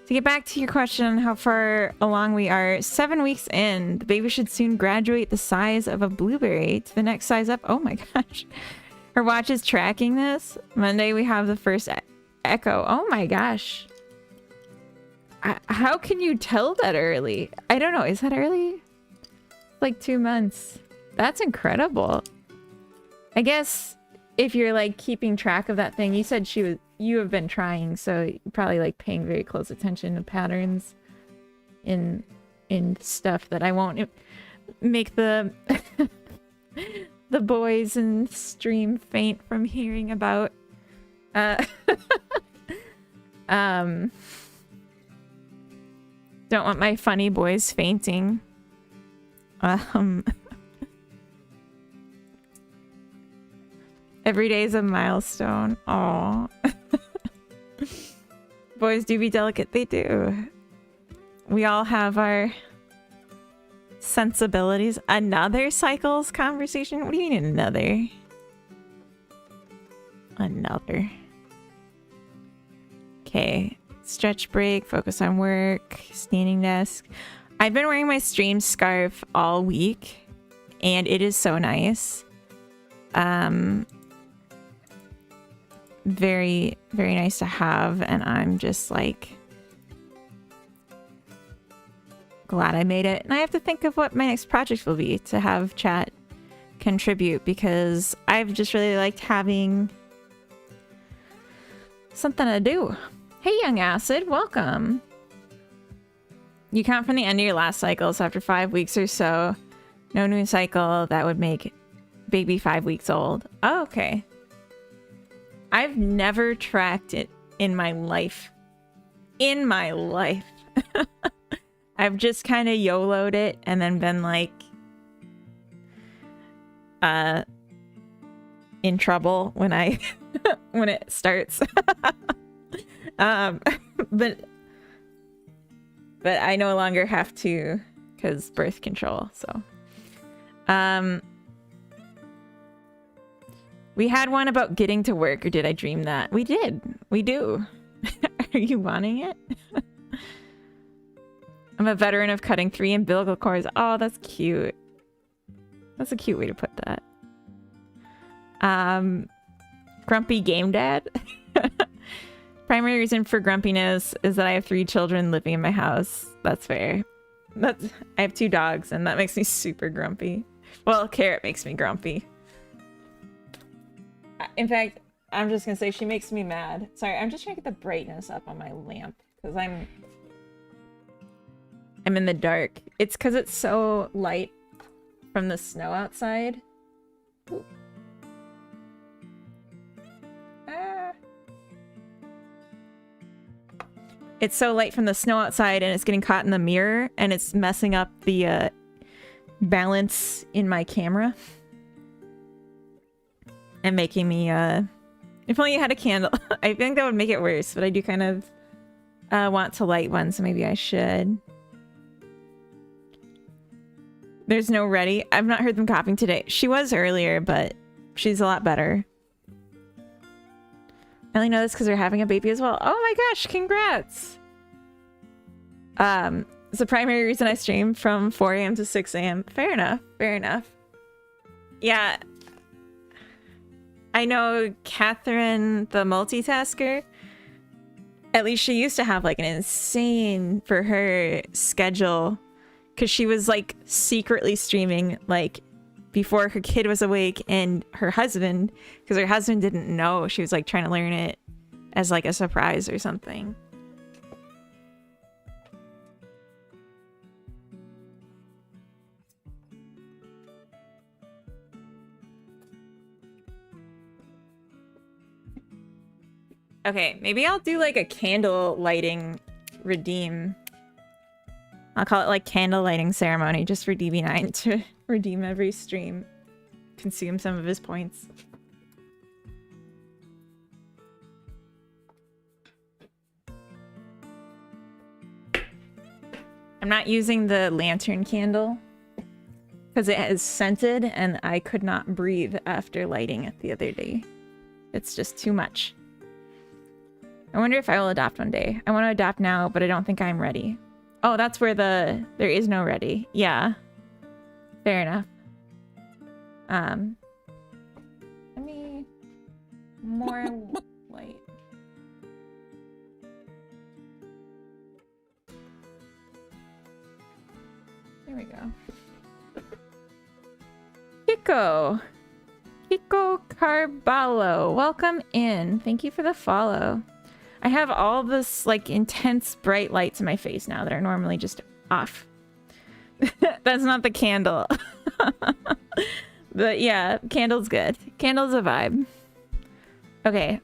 S1: To get back to your question on how far along we are, 7 weeks in. The baby should soon graduate the size of a blueberry to the next size up. Oh my gosh. Her watch is tracking this. Monday we have the first echo. Oh my gosh. How can you tell that early? I don't know. Is that early? Like 2 months. That's incredible. I guess if you're like keeping track of that thing, you said you have been trying, so you're probably like paying very close attention to patterns in stuff that I won't make the the boys in stream faint from hearing about. Don't want my funny boys fainting. Every day is a milestone. Aw. Boys do be delicate. They do. We all have our sensibilities. Another cycles conversation? What do you mean another? Another. Okay. Stretch break. Focus on work. Standing desk. I've been wearing my stream scarf all week. And it is so nice. Very, very nice to have, and I'm just like glad I made it. And I have to think of what my next project will be to have chat contribute, because I've just really liked having something to do. Hey, Young Acid, welcome. You count from the end of your last cycle, so after 5 weeks or so, no new cycle, that would make baby 5 weeks old. Oh, okay. I've never tracked it in my life. In my life. I've just kind of YOLO'd it and then been like in trouble when I when it starts. But I no longer have to because birth control, so we had one about getting to work, or did I dream that? We did. We do. Are you wanting it? I'm a veteran of cutting 3 umbilical cords. Oh, that's cute. That's a cute way to put that. Grumpy game dad. Primary reason for grumpiness is that I have 3 children living in my house. That's fair. I have 2 dogs, and that makes me super grumpy. Well, Carrot makes me grumpy. In fact, I'm just gonna say she makes me mad. Sorry, I'm just trying to get the brightness up on my lamp because I'm in the dark. It's because it's so light from the snow outside. Ooh. Ah. It's so light from the snow outside, and it's getting caught in the mirror, and it's messing up the balance in my camera. And making me, if only you had a candle. I think that would make it worse, but I do kind of want to light one, so maybe I should. There's no Ready. I've not heard them coughing today. She was earlier, but she's a lot better. I only know this because they're having a baby as well. Oh my gosh, congrats! It's the primary reason I stream from 4 a.m. to 6 a.m. Fair enough, fair enough. Yeah. I know Catherine, the multitasker, at least she used to have like an insane for her schedule, because she was like secretly streaming like before her kid was awake, and her husband, because her husband didn't know, she was like trying to learn it as like a surprise or something. Okay, maybe I'll do like a candle lighting redeem. I'll call it like candle lighting ceremony just for DB9 to redeem every stream. Consume some of his points. I'm not using the lantern candle because it is scented and I could not breathe after lighting it the other day. It's just too much. I wonder if I will adopt one day. I want to adopt now, but I don't think I'm ready. Oh, that's where there is no ready. Yeah. Fair enough. Let me more light. There we go. Kiko Carballo, welcome in. Thank you for the follow. I have all this like intense bright lights in my face now that are normally just off. That's not the candle. But yeah, candle's good. Candle's a vibe. Okay.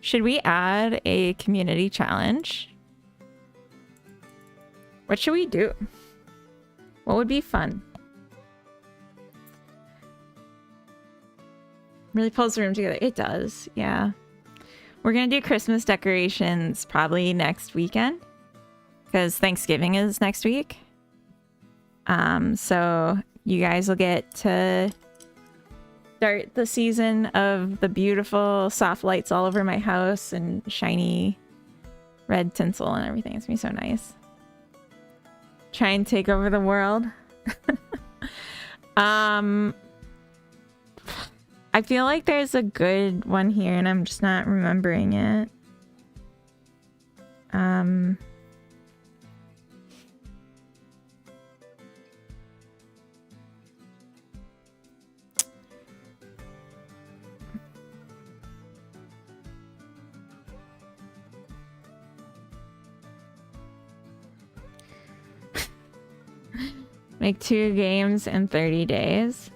S1: Should we add a community challenge? What should we do? What would be fun? Really pulls the room together. It does, yeah. We're gonna do Christmas decorations probably next weekend because Thanksgiving is next week. So you guys will get to start the season of the beautiful soft lights all over my house and shiny red tinsel and everything. It's gonna be so nice. Try and take over the world. I feel like there's a good one here and I'm just not remembering it. Make 2 games in 30 days.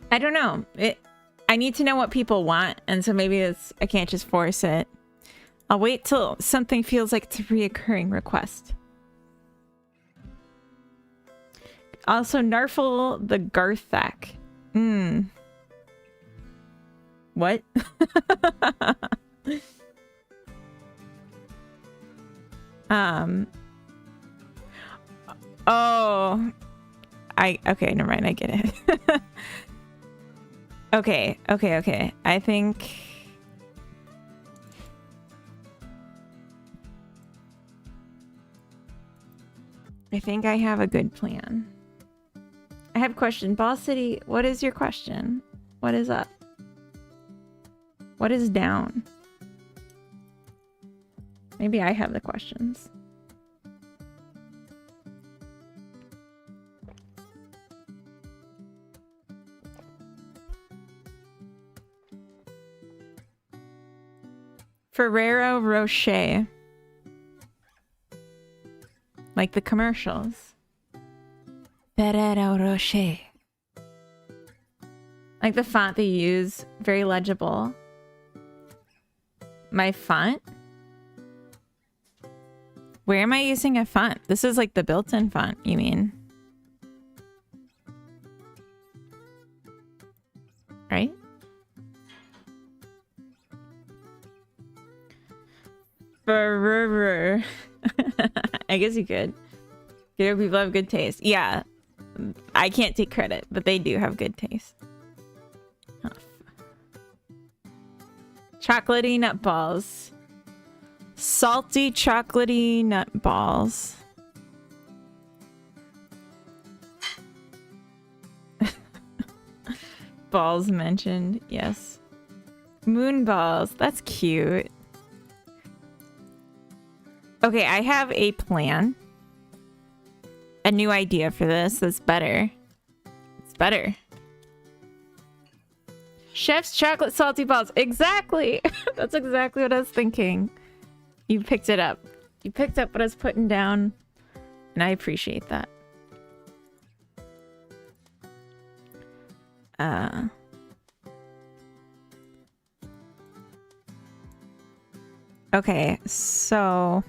S1: I don't know. I need to know what people want, and so maybe I can't just force it. I'll wait till something feels like it's a reoccurring request. Also, Narfle the Garthak. What? Oh. Okay, never mind, I get it. Okay. I think I have a good plan. I have a question. Ball City, what is your question? What is up? What is down? Maybe I have the questions. Ferrero Rocher. Like the commercials. Ferrero Rocher. Like the font they use. Very legible. My font? Where am I using a font? This is like the built-in font, you mean? Right? Ferrero. I guess you could. Godot people have good taste. Yeah. I can't take credit, but they do have good taste. Oh. Chocolatey nut balls. Salty chocolatey nut balls. Balls mentioned. Yes. Moon balls. That's cute. Okay, I have a plan. A new idea for this that's better. It's better. Chef's chocolate salty balls. Exactly. That's exactly what I was thinking. You picked it up. You picked up what I was putting down. And I appreciate that. Okay, so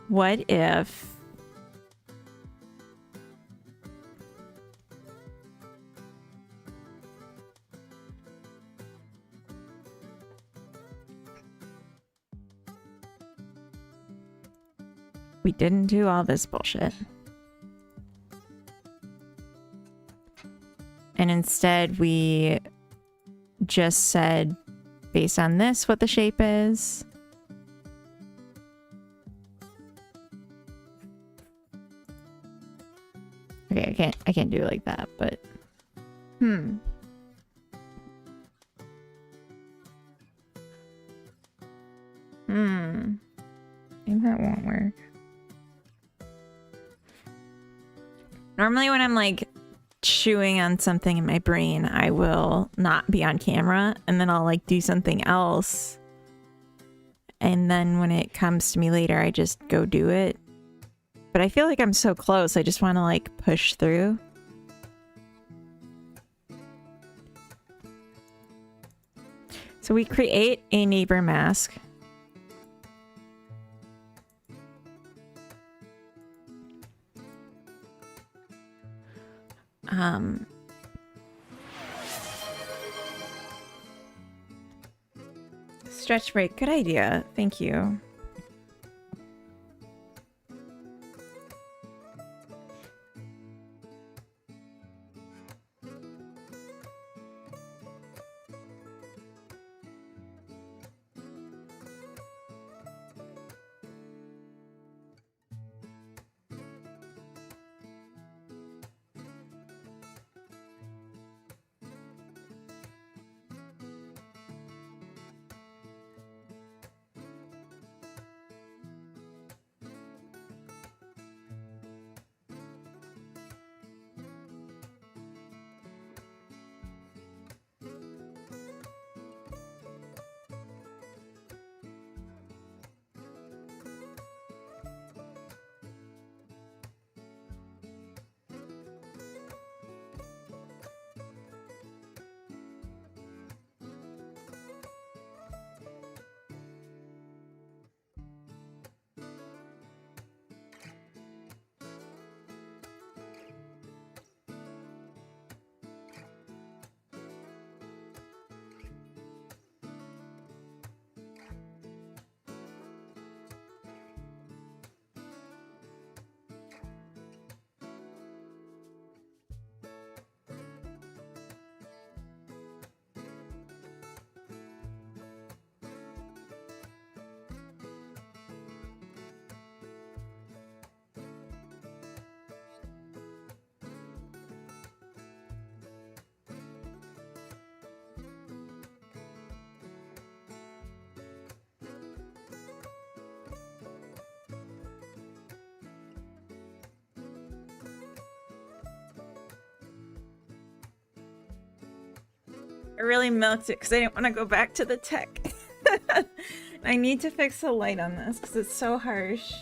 S1: what if we didn't do all this bullshit. And instead we just said, based on this, what the shape is. Okay, I can't do it like that, but maybe that won't work. Normally when I'm like chewing on something in my brain, I will not be on camera and then I'll like do something else. And then when it comes to me later, I just go do it. But I feel like I'm so close, I just want to like push through. So we create a neighbor mask. Stretch break, good idea. Thank you. I really milked it because I didn't want to go back to the tech. I need to fix the light on this because it's so harsh.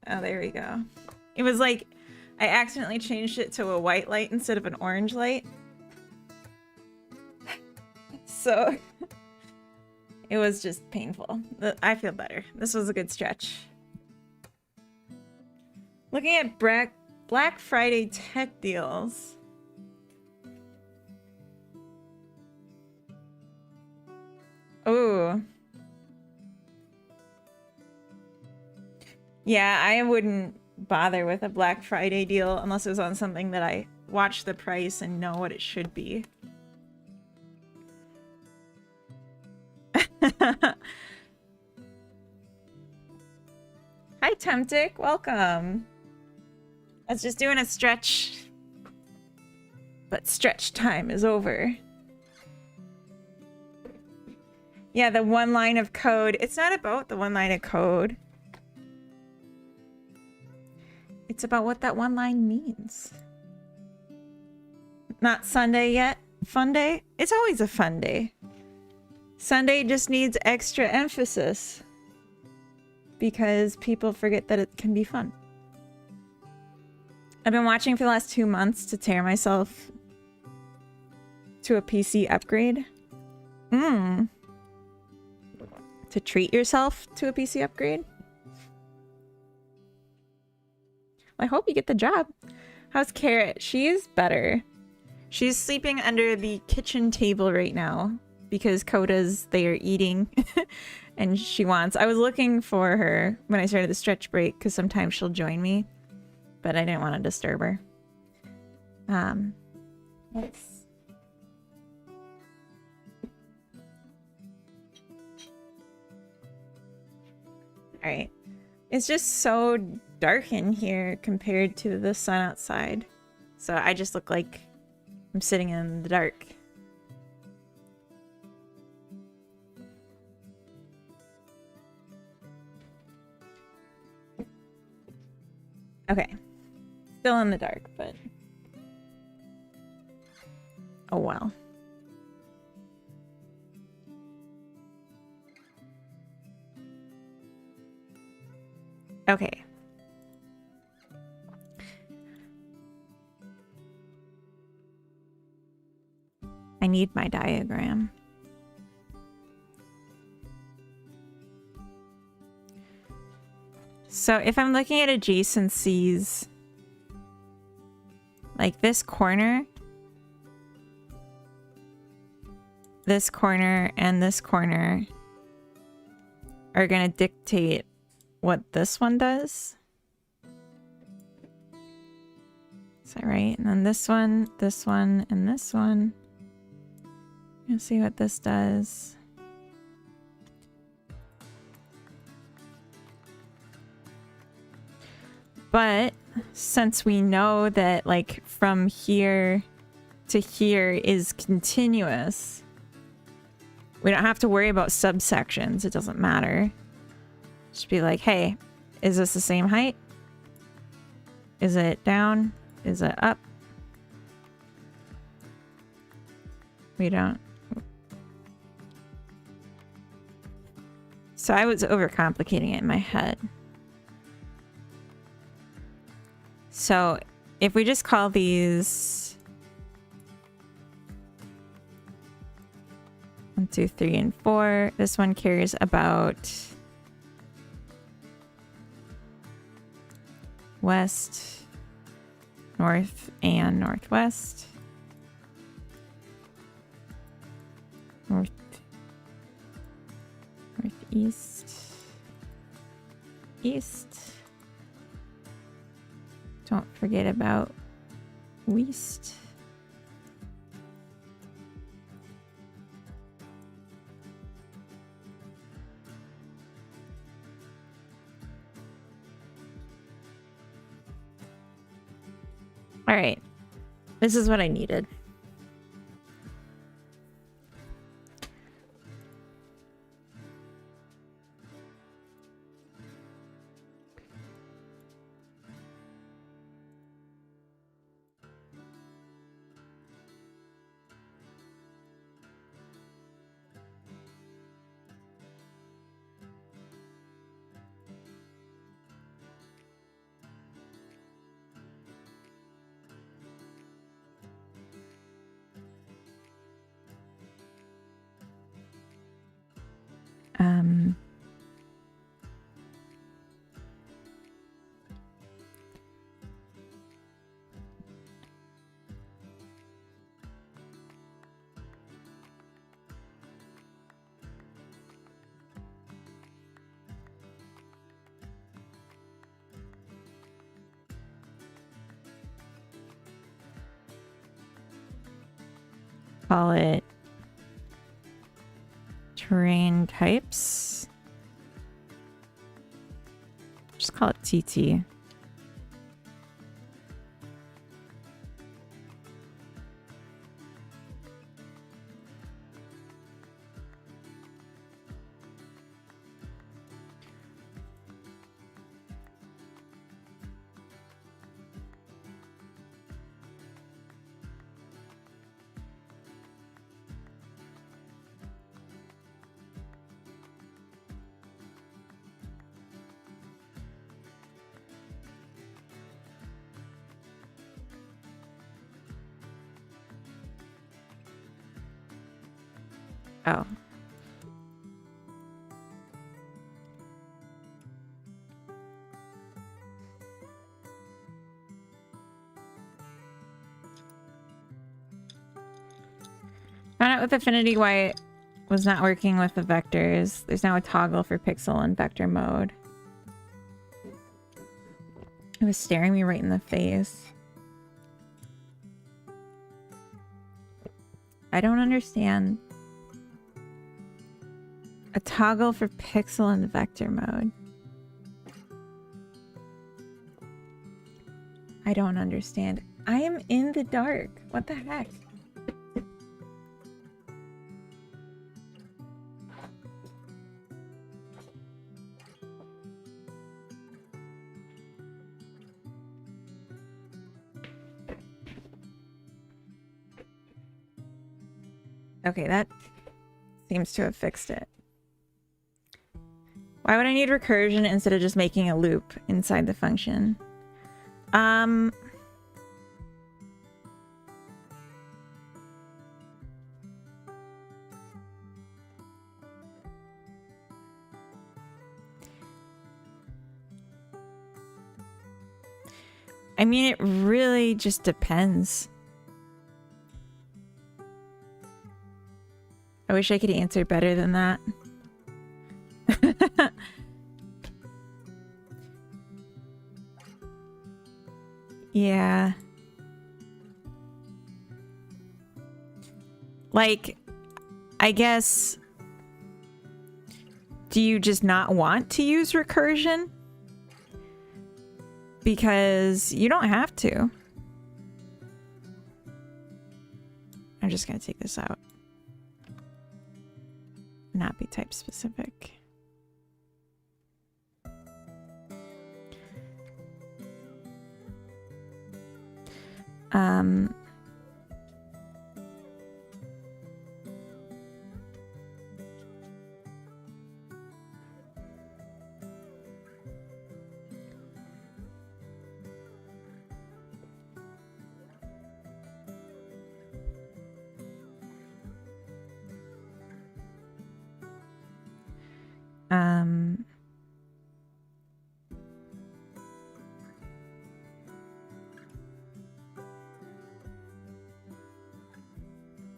S1: Oh, there we go. It was like I accidentally changed it to a white light instead of an orange light. So it was just painful. I feel better. This was a good stretch. Looking at Black Friday tech deals. Oh. Yeah, I wouldn't bother with a Black Friday deal unless it was on something that I watch the price and know what it should be. Hi, Temptic. Welcome. I was just doing a stretch. But stretch time is over. Yeah, the one line of code. It's not about the one line of code. It's about what that one line means. Not Sunday yet. Fun day? It's always a fun day. Sunday just needs extra emphasis. Because people forget that it can be fun. I've been watching for the last 2 months to tear myself to a PC upgrade. To treat yourself to a PC upgrade? Well, I hope you get the job. How's Carrot? She is better. She's sleeping under the kitchen table right now because Coda's there eating and she wants. I was looking for her when I started the stretch break because sometimes she'll join me, but I didn't want to disturb her. Let's. All right. It's just so dark in here compared to the sun outside. So I just look like I'm sitting in the dark. Okay. Still in the dark, but... oh well. Okay. I need my diagram. So if I'm looking at adjacencies, like this corner, and this corner are going to dictate what this one does. Is that right? And then this one, and this one. Let's see what this does. But since we know that like from here to here is continuous, we don't have to worry about subsections. It doesn't matter. Just be like, hey, is this the same height? Is it down? Is it up? We don't. So I was overcomplicating it in my head. So if we just call these 1, 2, 3, and 4, this one cares about west, north, and northwest. Northeast, east. Don't forget about west. All right, this is what I needed. Call it terrain types. Just call it TT. Oh. Found out with Affinity why was not working with the vectors. There's now a toggle for pixel and vector mode. It was staring me right in the face. I don't understand. A toggle for pixel and vector mode. I don't understand. I am in the dark. What the heck? Okay, that seems to have fixed it. Why would I need recursion instead of just making a loop inside the function? I mean, it really just depends. I wish I could answer better than that. Yeah. Like, I guess, do you just not want to use recursion? Because you don't have to. I'm just gonna take this out. Not be type specific.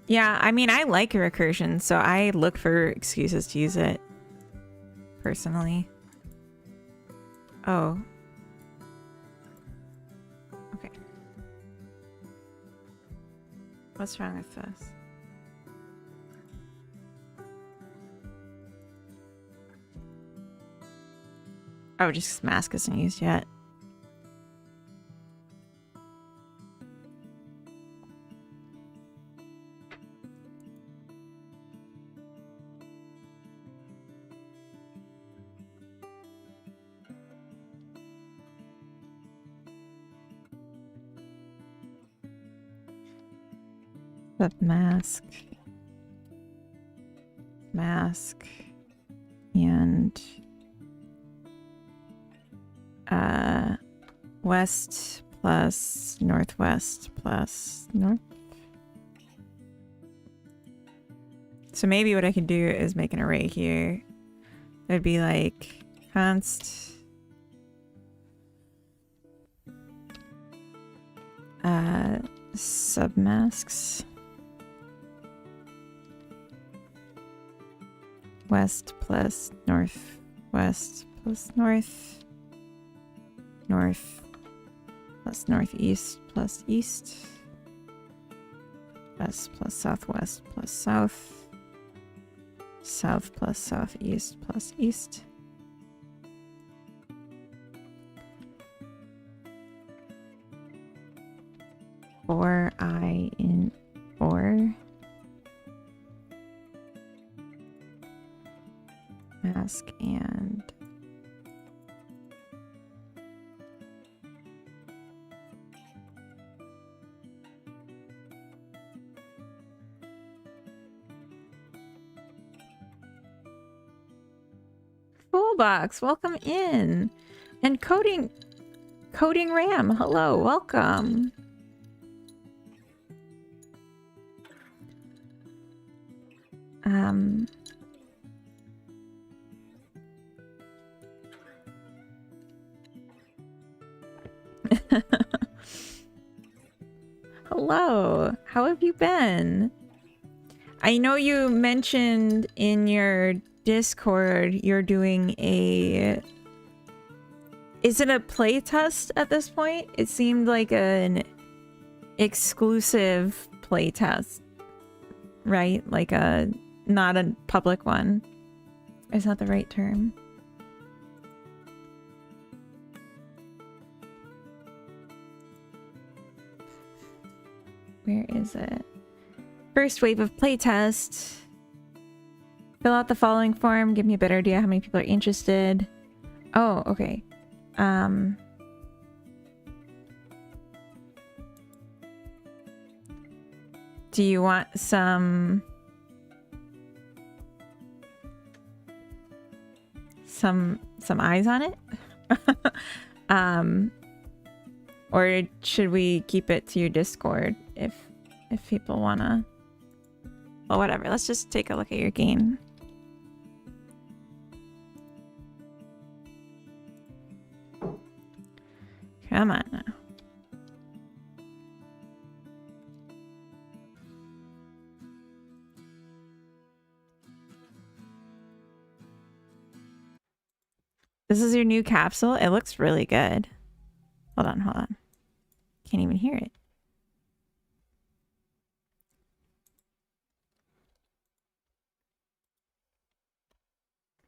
S1: Yeah, I mean, I like recursion, so I look for excuses to use it, personally. Oh. Okay. What's wrong with this? Oh, just mask isn't used yet. Mask, mask, and west plus northwest plus north. So maybe what I could do is make an array here. That'd be like const submasks. West plus north, west plus north, north plus northeast plus east, west plus southwest plus south, south plus southeast plus east. Or I in or mask and Fullbox, welcome in. And coding Ram, hello, welcome. Hello, how have you been? I know you mentioned in your Discord you're doing a... Is it a playtest at this point? It seemed like an exclusive playtest, right? Like a... not a public one. Is that the right term? Where is it? First wave of playtest. Fill out the following form. Give me a better idea how many people are interested. Oh, okay. Do you want some eyes on it? Or should we keep it to your Discord if people wanna? Well, whatever. Let's just take a look at your game. Come on now. This is your new capsule. It looks really good. Hold on, hold on. Can't even hear it.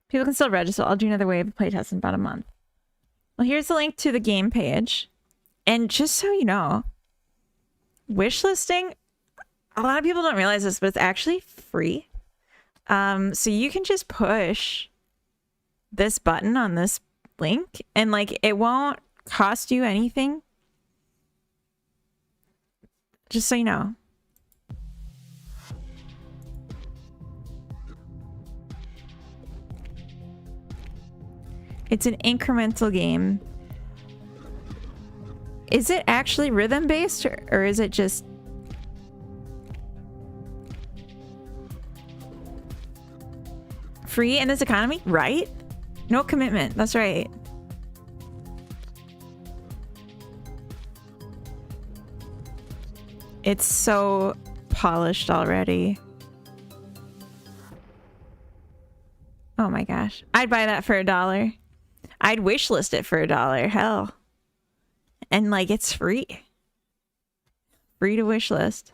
S1: People can still register. I'll do another wave of playtest in about a month. Well, here's the link to the game page. And just so you know, wishlisting, a lot of people don't realize this, but it's actually free. So you can just push this button on this link and like it won't cost you anything. Just so you know. It's an incremental game. Is it actually rhythm based or is it just... free in this economy? Right? No commitment. That's right. It's so polished already. Oh my gosh. I'd buy that for $1. I'd wishlist it for $1. Hell. And like it's free. Free to wishlist.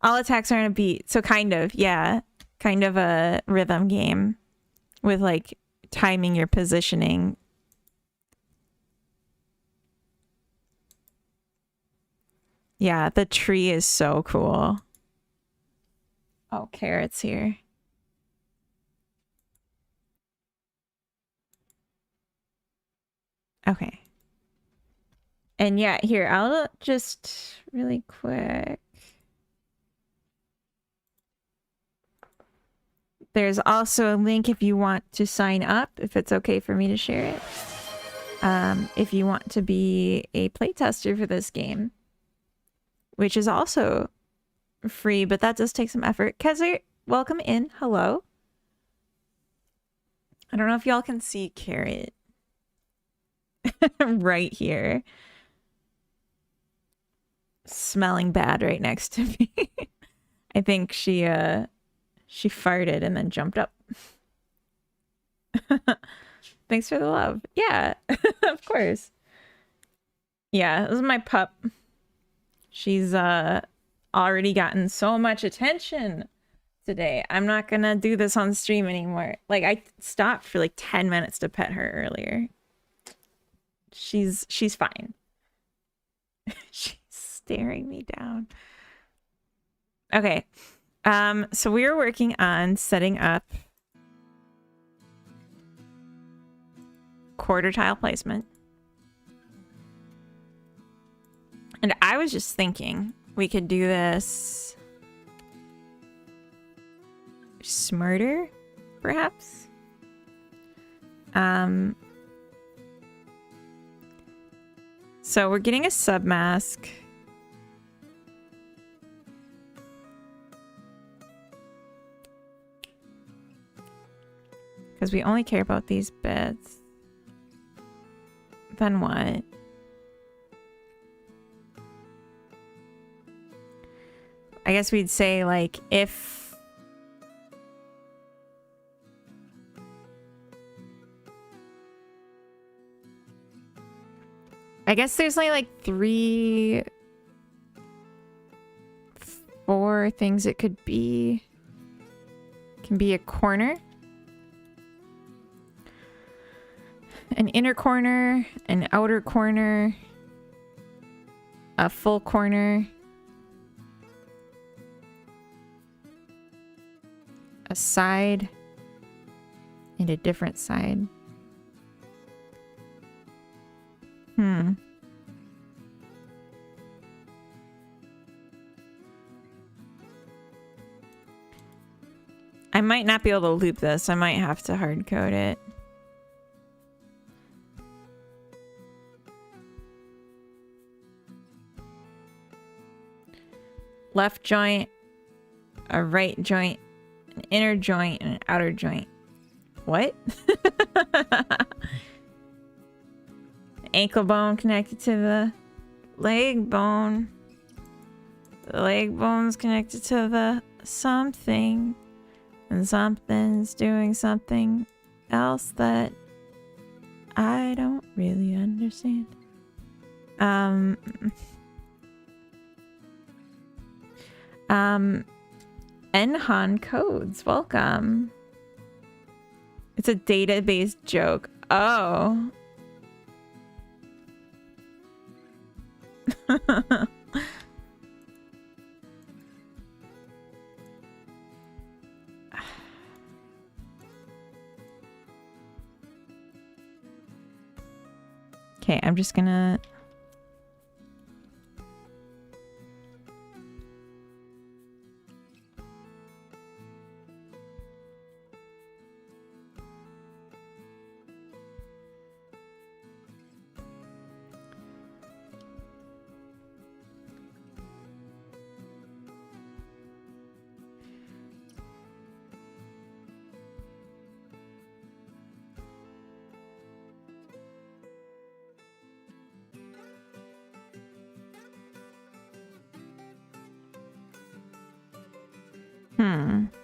S1: All attacks are on a beat. So kind of, yeah. Kind of a rhythm game with like timing your positioning. Yeah, the tree is so cool. Oh, Carrot's here. Okay. And yeah, here, I'll just really quick. There's also a link if you want to sign up, if it's okay for me to share it. If you want to be a playtester for this game, which is also free, but that does take some effort. Kezzer, welcome in. Hello. I don't know if y'all can see Carrot right here. Smelling bad right next to me. I think she farted and then jumped up. Thanks for the love. Yeah, of course. Yeah, this is my pup. She's already gotten so much attention today. I'm not gonna do this on stream anymore. Like I stopped for like 10 minutes to pet her earlier. She's fine. She's staring me down. Okay. So we are working on setting up quarter tile placement. And I was just thinking we could do this smarter, perhaps. So we're getting a submask. Because we only care about these bits. Then what? I guess we'd say, like, if I guess there's only like 4 things it could be. It can be a corner, an inner corner, an outer corner, a full corner, a side, and a different side. I might not be able to loop this. I might have to hard code it. Left joint, a right joint, an inner joint, and an outer joint. What? Ankle bone connected to the leg bone. The leg bone's connected to the something. And something's doing something else that I don't really understand. Enhan codes, welcome. It's a database joke. Oh. Okay, I'm just gonna...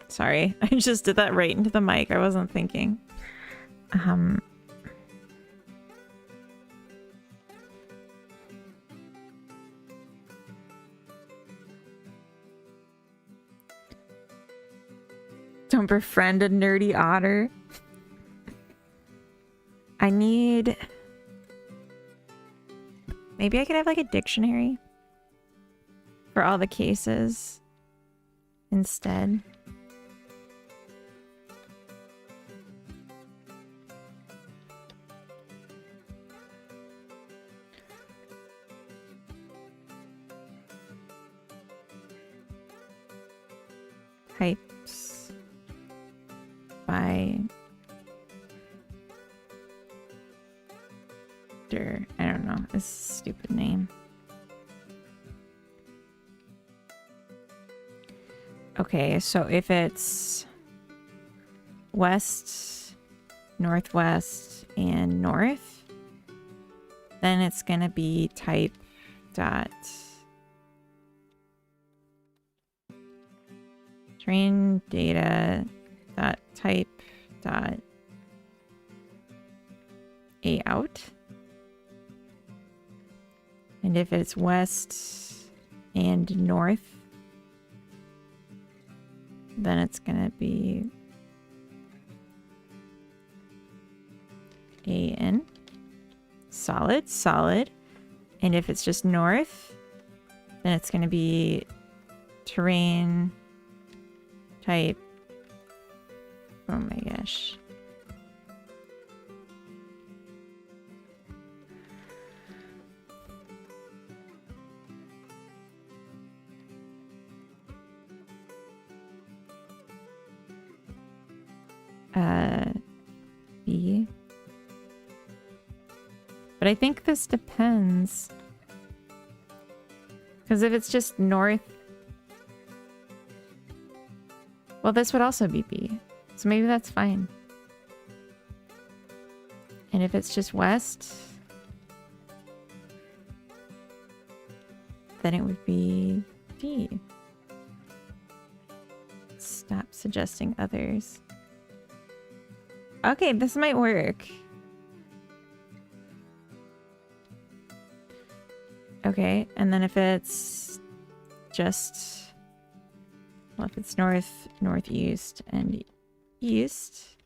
S1: Sorry, I just did that right into the mic. I wasn't thinking. Don't befriend a nerdy otter. I need... Maybe I could have like a dictionary for all the cases instead. Types by I don't know, it's a stupid name. Okay, so if it's west, northwest, and north, then it's gonna be type dot train data dot type dot a out. And if it's west and north, then it's gonna be AN. Solid, solid. And if it's just north, then it's gonna be terrain type. Oh my gosh. B. But I think this depends. Because if it's just north... Well, this would also be B. So maybe that's fine. And if it's just west... then it would be D. Stop suggesting others. Okay, this might work. Okay, and then if it's just, well, if it's north, northeast, and east,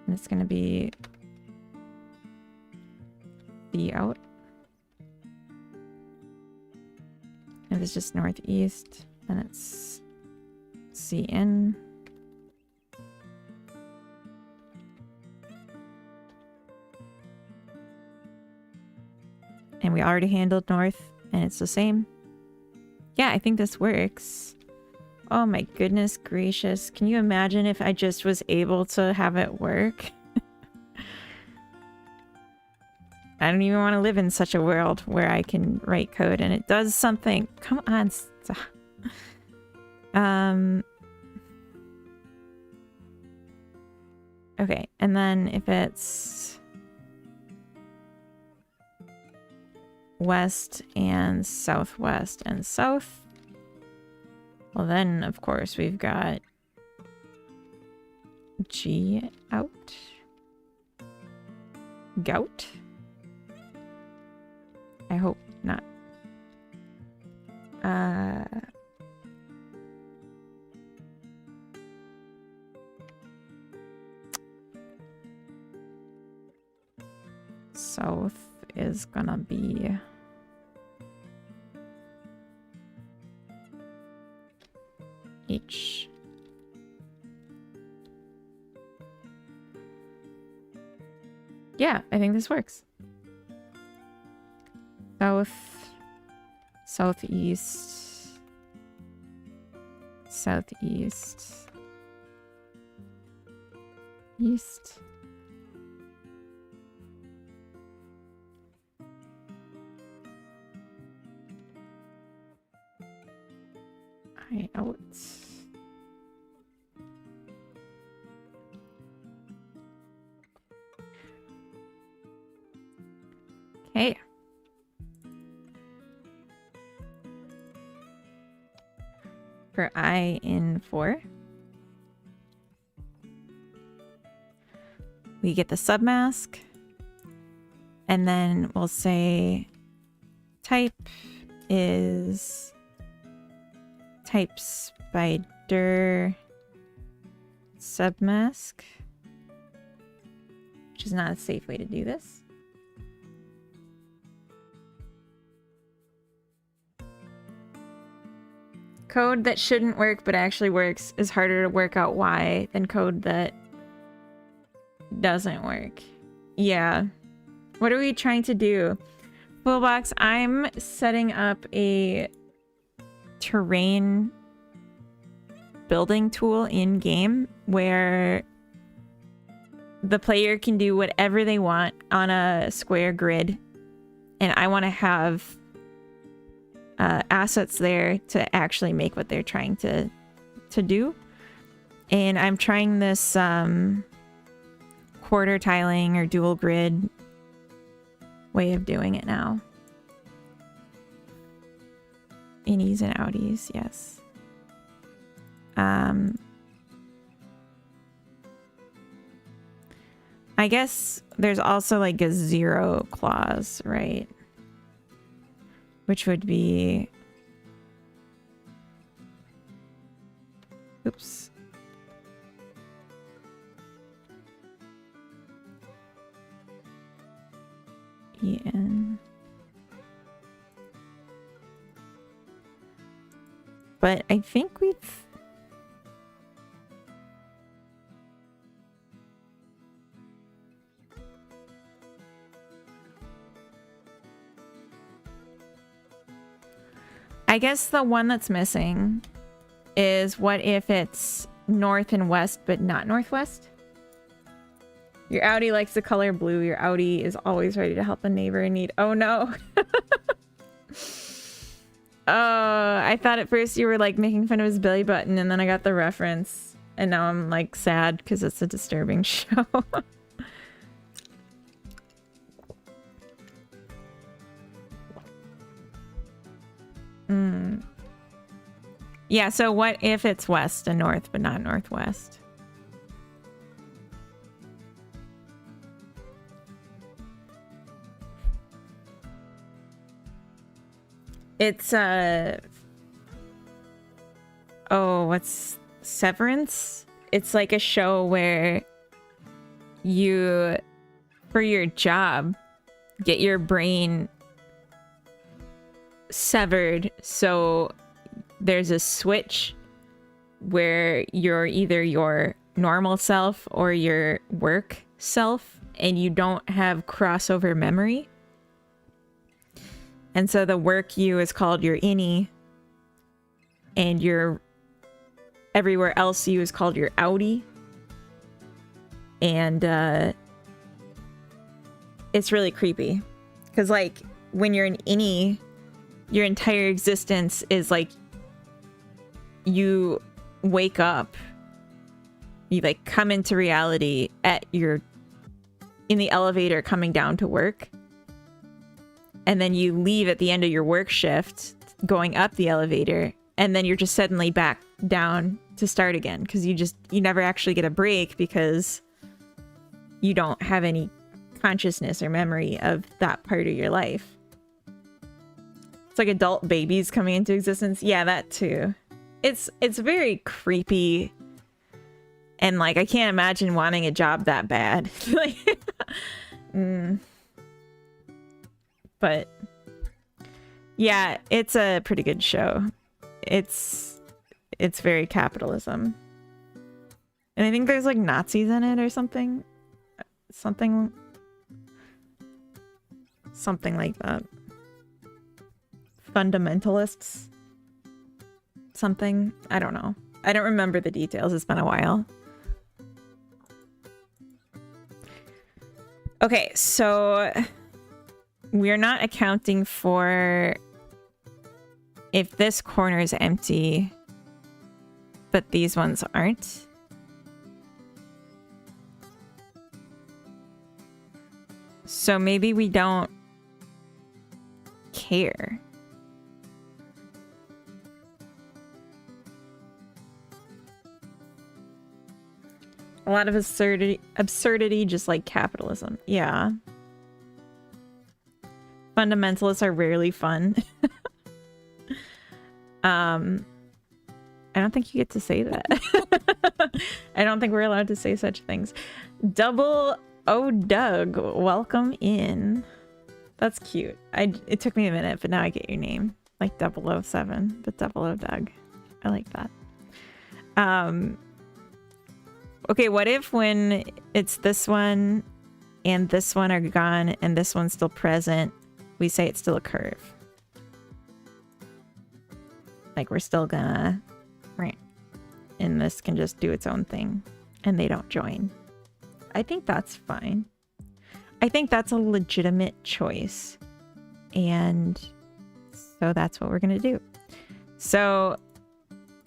S1: and it's gonna be the out. If it's just northeast, then it's C in. And we already handled north, and it's the same. Yeah, I think this works. Oh my goodness gracious. Can you imagine if I just was able to have it work? I don't even want to live in such a world where I can write code and it does something. Come on. Okay, and then if it's west and southwest and south, well then of course we've got G out. Gout. I hope not. South is gonna be H. Yeah, I think this works. South, southeast, southeast, east. I out. Okay. For I in 4, we get the submask, and then we'll say type is type spider submask, which is not a safe way to do this. Code that shouldn't work but actually works is harder to work out why than code that doesn't work. Yeah. What are we trying to do? Fullbox, I'm setting up a terrain building tool in game where the player can do whatever they want on a square grid, and I want to have assets there to actually make what they're trying to do. And I'm trying this quarter tiling or dual grid way of doing it now. Innies and outies, yes. I guess there's also like a 0 clause, right? Which would be... Oops. EN. But I think we've... I guess the one that's missing is what if it's north and west, but not northwest? Your Audi likes the color blue. Your Audi is always ready to help a neighbor in need. Oh no. I thought at first you were like making fun of his belly button, and then I got the reference. And now I'm like sad because it's a disturbing show. Yeah, so what if it's west and north, but not northwest? It's what's Severance? It's like a show where you, for your job, get your brain severed, so there's a switch where you're either your normal self or your work self, and you don't have crossover memory. And so the work you is called your innie, and your everywhere else you is called your outie. And it's really creepy, because like when you're an innie, your entire existence is like you wake up, you like come into reality at your in the elevator coming down to work, and then you leave at the end of your work shift going up the elevator, and then you're just suddenly back down to start again, because you never actually get a break because you don't have any consciousness or memory of that part of your life. It's like adult babies coming into existence. Yeah, that too. It's very creepy, and like I can't imagine wanting a job that bad. Like, But yeah, it's a pretty good show. It's very capitalism, and I think there's like Nazis in it or something like that. Fundamentalists, something, I don't know. I don't remember the details. It's been a while. Okay, so we're not accounting for if this corner is empty, but these ones aren't. So maybe we don't care. A lot of absurdity, just like capitalism. Yeah. Fundamentalists are rarely fun. I don't think you get to say that. I don't think we're allowed to say such things. Double O Doug, welcome in. That's cute. It took me a minute, but now I get your name. Like 007, but Double O Doug. I like that. Okay, what if when it's this one and this one are gone and this one's still present, we say it's still a curve? Like we're still gonna, right? And this can just do its own thing and they don't join. I think that's fine. I think that's a legitimate choice. And so that's what we're gonna do. So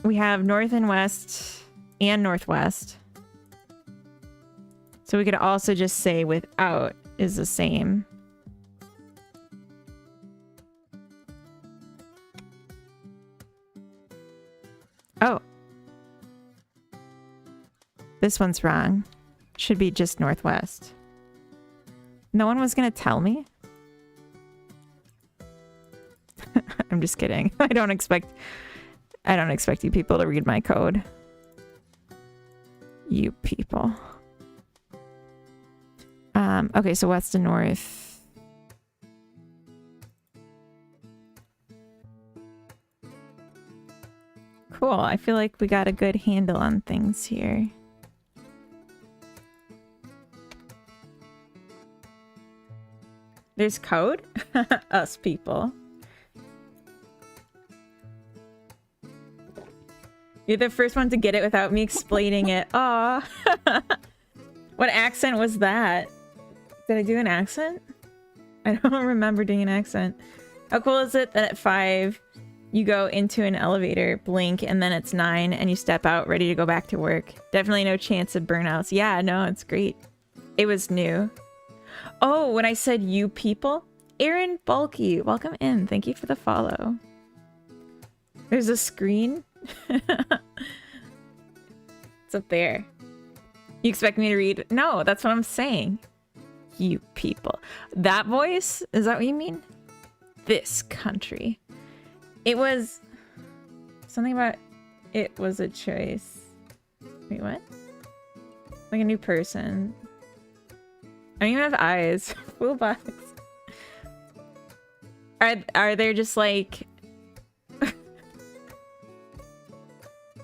S1: we have north and west and northwest. So we could also just say without is the same. Oh. This one's wrong. Should be just northwest. No one was gonna tell me? I'm just kidding. I don't expect you people to read my code. You people. Okay, so west and north. Cool. I feel like we got a good handle on things here. There's code? Us people. You're the first one to get it without me explaining it. Aw. What accent was that? Did I do an accent? I don't remember doing an accent. How cool is it that at 5 you go into an elevator, blink, and then it's 9 and you step out ready to go back to work? Definitely no chance of burnouts. Yeah, no, it's great. It was new. Oh, when I said you people? Aaron Bulky, welcome in. Thank you for the follow. There's a screen. It's up there. You expect me to read? No, that's what I'm saying. You people. That voice? Is that what you mean? This country. It was something about it was a choice. Wait, what? Like a new person. I don't even have eyes. Full box. Are they just like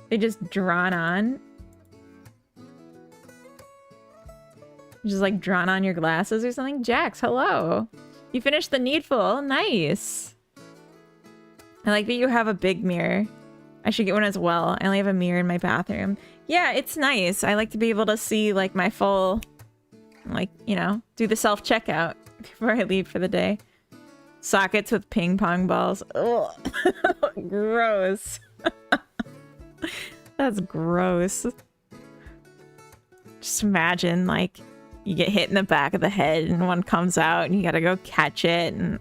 S1: they just drawn on? Just like drawn on your glasses or something? Jax, hello. You finished the needful. Nice. I like that you have a big mirror. I should get one as well. I only have a mirror in my bathroom. Yeah, it's nice. I like to be able to see like my full, like, you know, do the self-checkout before I leave for the day. Sockets with ping pong balls. Ugh. Gross. That's gross. Just imagine like you get hit in the back of the head and one comes out and you gotta go catch it and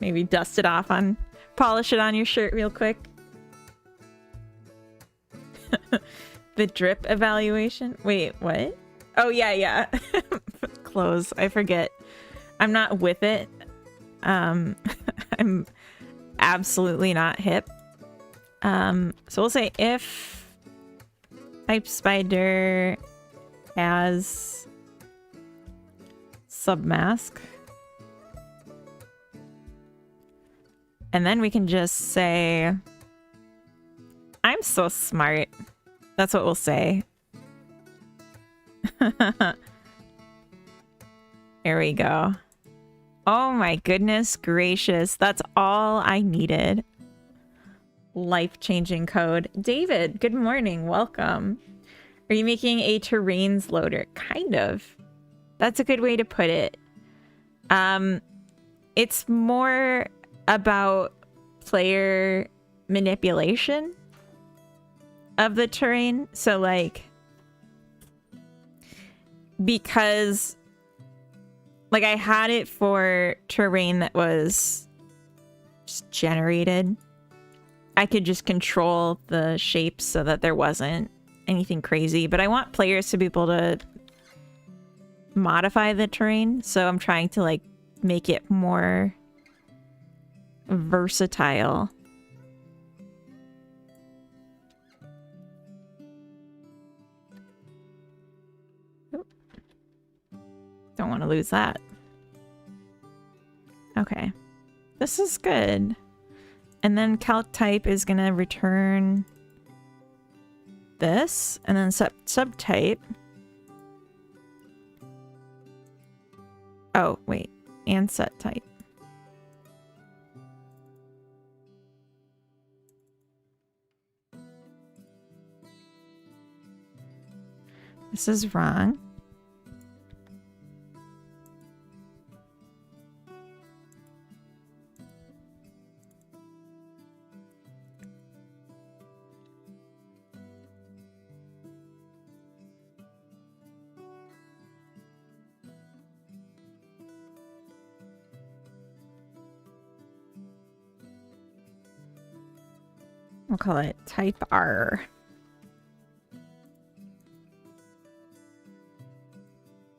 S1: maybe dust it off on, polish it on your shirt real quick. The drip evaluation. Wait, what? Oh, yeah. Clothes. I forget. I'm not with it. I'm absolutely not hip. So we'll say if Pipe Spider has submask. And then we can just say, I'm so smart. That's what we'll say. There we go. Oh my goodness gracious. That's all I needed. Life-changing code. David, good morning. Welcome. Are you making a terrains loader? Kind of. That's a good way to put it. It's more about player manipulation of the terrain. So like, because like I had it for terrain that was just generated, I could just control the shapes so that there wasn't anything crazy, but I want players to be able to modify the terrain. So I'm trying to like make it more versatile. Don't want to lose that. Okay. This is good. And then calc type is going to return this, and then subtype. Oh, wait. And set type. This is wrong. We'll call it type R.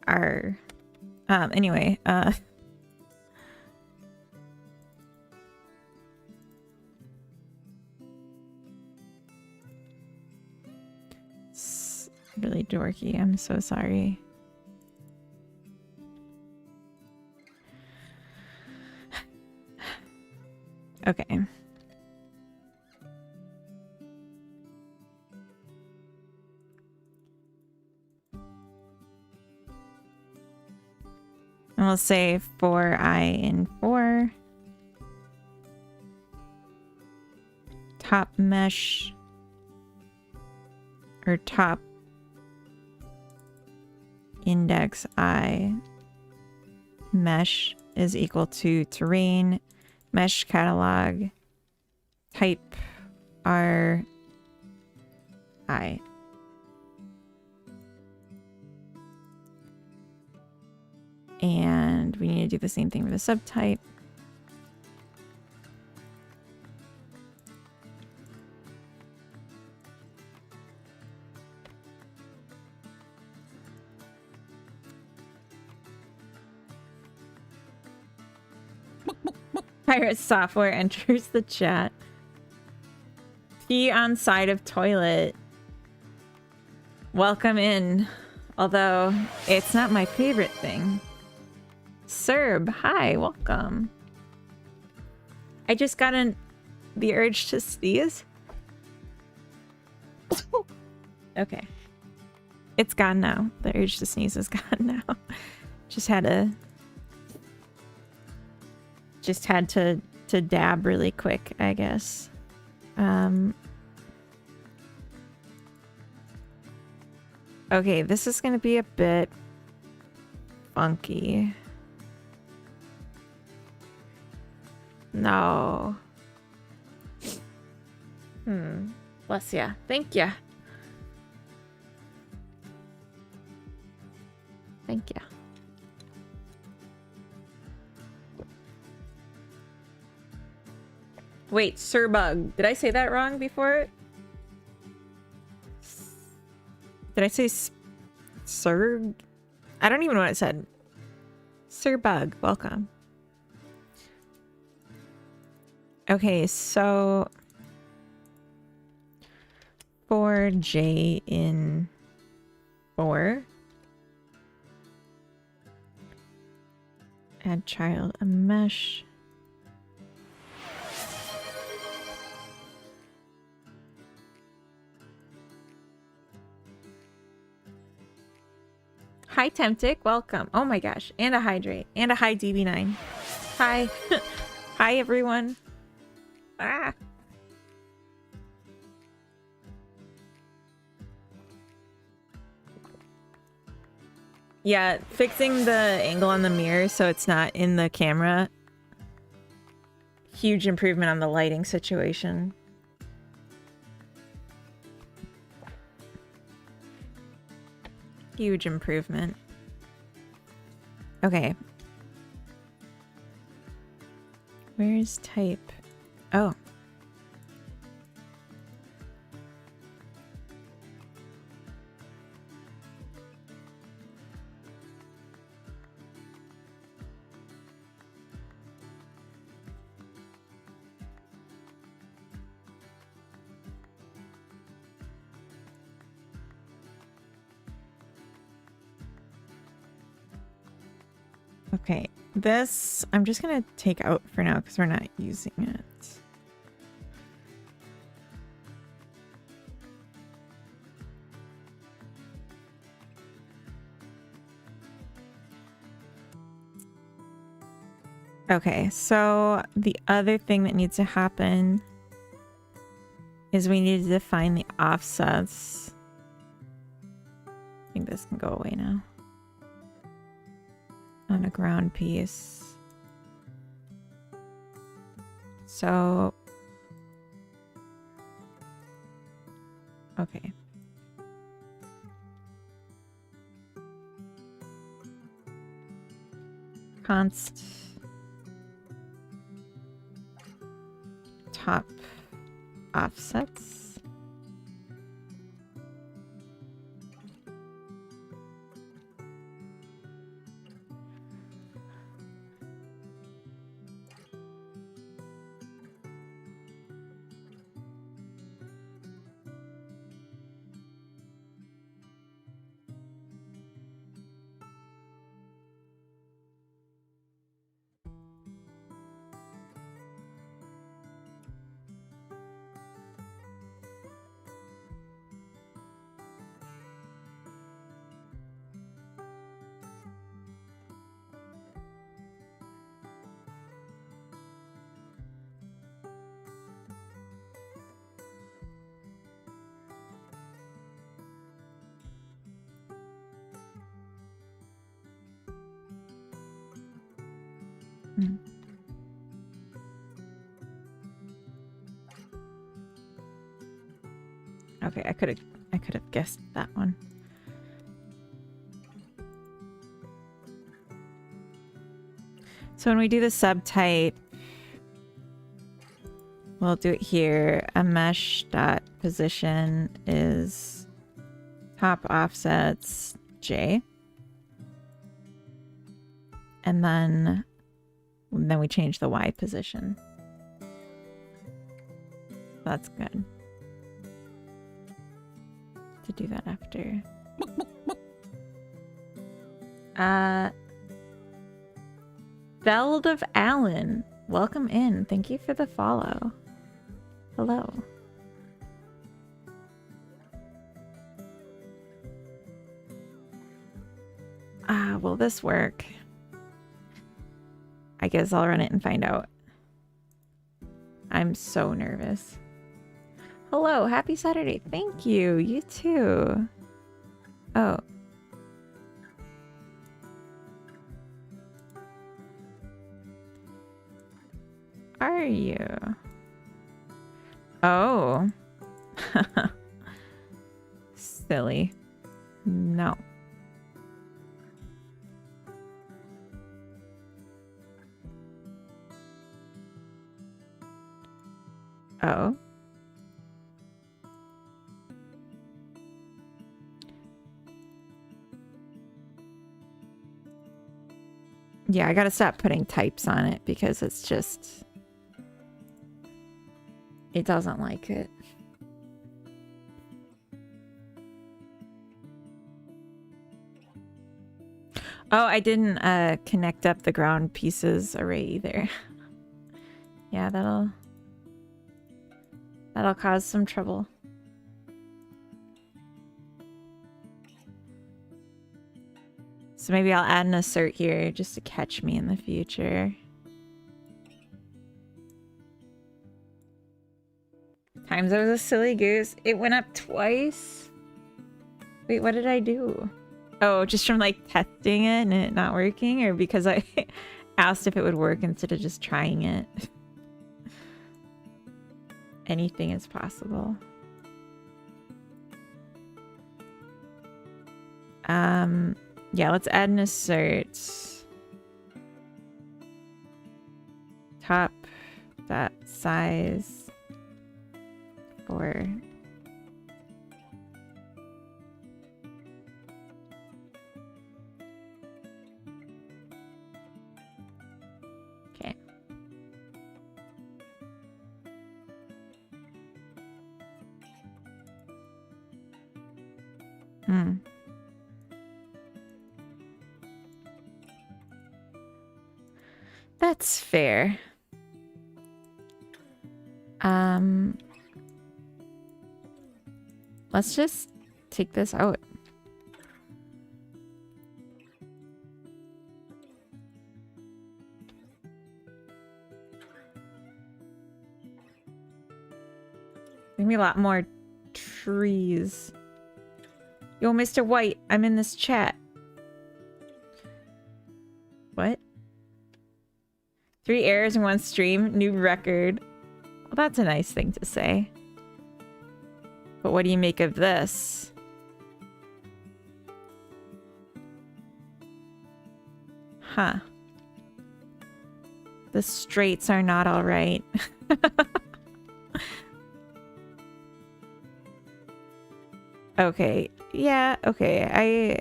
S1: R. Anyway, it's really dorky. I'm so sorry. Okay. And we'll say for I in 4. Top mesh or top index I mesh is equal to terrain mesh catalog type R I. And we need to do the same thing for the subtype. Pirate Software enters the chat. Pee on side of toilet. Welcome in. Although, it's not my favorite thing. Serb, hi, welcome. I just got the urge to sneeze. Okay. It's gone now. The urge to sneeze is gone now. Just had to dab really quick, I guess. Okay, this is gonna be a bit funky. No. Bless ya. Thank ya. Thank ya. Wait, Sirbug. Did I say that wrong before? Did I say Sir? I don't even know what it said. Sirbug, welcome. Okay, so for J in 4, add child a mesh. Hi Temptic, welcome. Oh my gosh, and a hydrate, and a high DB9. Hi. Hi everyone. Ah. Yeah, fixing the angle on the mirror so it's not in the camera. Huge improvement on the lighting situation. Huge improvement. Okay. Where's type? Oh. Okay, this I'm just gonna take out for now because we're not using it. Okay, so the other thing that needs to happen is we need to define the offsets. I think this can go away now. On a ground piece. So, okay. Const top offsets. Okay, I could have guessed that one. So when we do the subtype, we'll do it here. A mesh dot position is top offsets J. And then we change the Y position. That's good. to do that after. Veld of Allen, welcome in. Thank you for the follow. Hello. Will this work? I guess I'll run it and find out. I'm so nervous. Hello, happy Saturday. Thank you. You too. Oh. Are you? Oh. Silly. No. Oh. Yeah, I gotta stop putting types on it because it's just... It doesn't like it. Oh, I didn't connect up the ground pieces array either. Yeah, that'll cause some trouble. So maybe I'll add an assert here just to catch me in the future. Times I was a silly goose. It went up twice. Wait, what did I do? Oh, just from like testing it and it not working, or because I asked if it would work instead of just trying it? Anything is possible. Yeah, let's add an assert. Top dot size for okay. That's fair. Let's just take this out. Give me a lot more trees. Yo, Mr. White, I'm in this chat. What? 3 errors in 1 stream, new record. Well, that's a nice thing to say. But what do you make of this? Huh. The straights are not all right. Okay. Yeah, okay.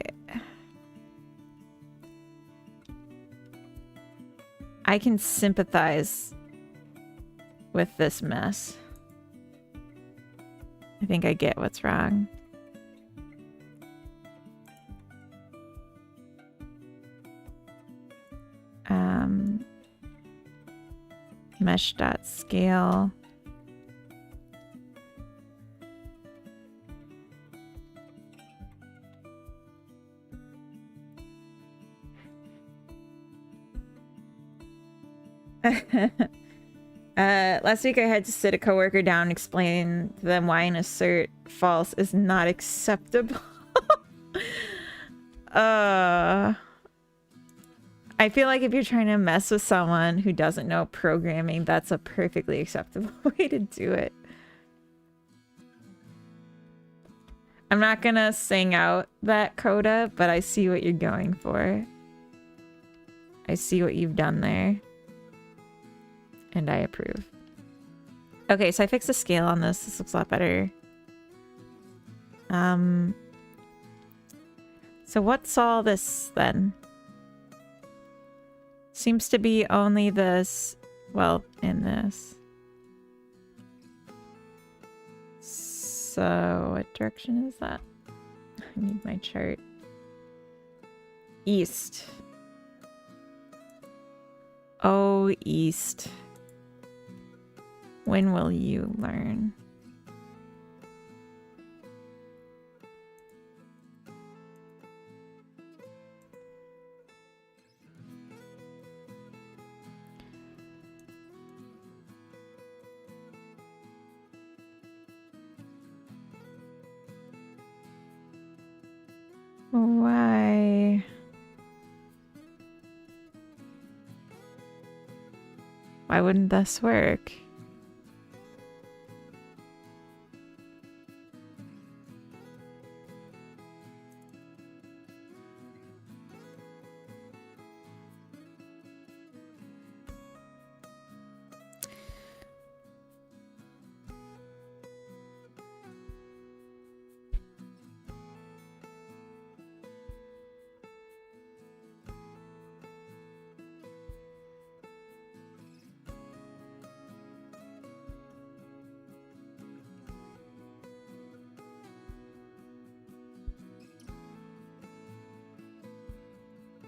S1: I can sympathize with this mess. I think I get what's wrong. Mesh.scale. Last week I had to sit a coworker down and explain to them why an assert false is not acceptable. I feel like if you're trying to mess with someone who doesn't know programming, that's a perfectly acceptable way to do it. I'm not gonna sing out that coda, but I see what you're going for. I see what you've done there. And I approve. Okay, so I fixed the scale on this. This looks a lot better. So what's all this then? Seems to be only this, well, in this. So what direction is that? I need my chart. East. Oh, East. When will you learn? Why? Why wouldn't this work?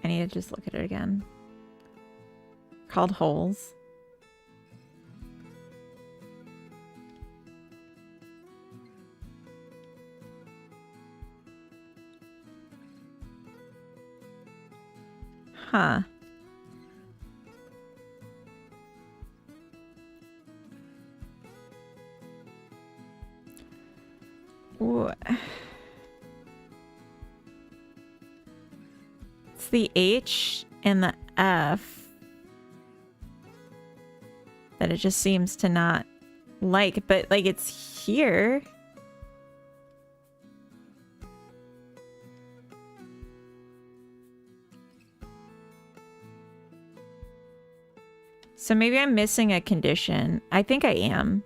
S1: I need to just look at it again. Called holes. Huh. Ooh. It's the H and the F that it just seems to not like, but like it's here. So maybe I'm missing a condition. I think I am.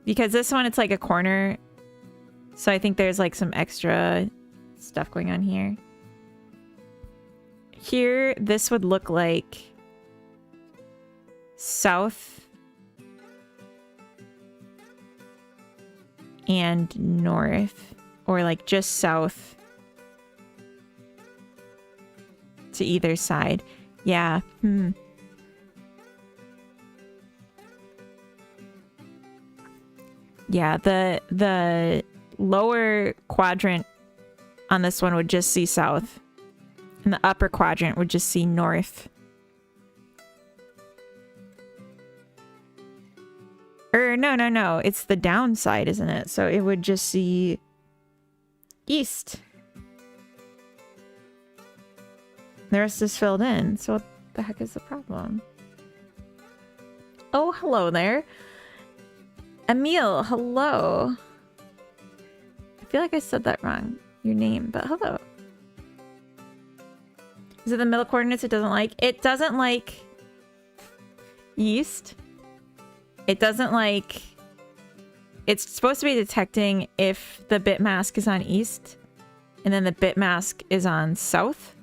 S1: Because this one, it's like a corner. So I think there's like some extra stuff going on here. Here, this would look like south and north, or like just south to either side. Yeah. Yeah, the lower quadrant on this one would just see south, and the upper quadrant would just see north. Or no, it's the downside, isn't it? So it would just see east. The rest is filled in. So what the heck is the problem? Oh, hello there. Emil, hello. I feel like I said that wrong. Your name, but hello. Is it the middle coordinates it doesn't like? It doesn't like east. It doesn't like... It's supposed to be detecting if the bit mask is on east and then the bit mask is on south.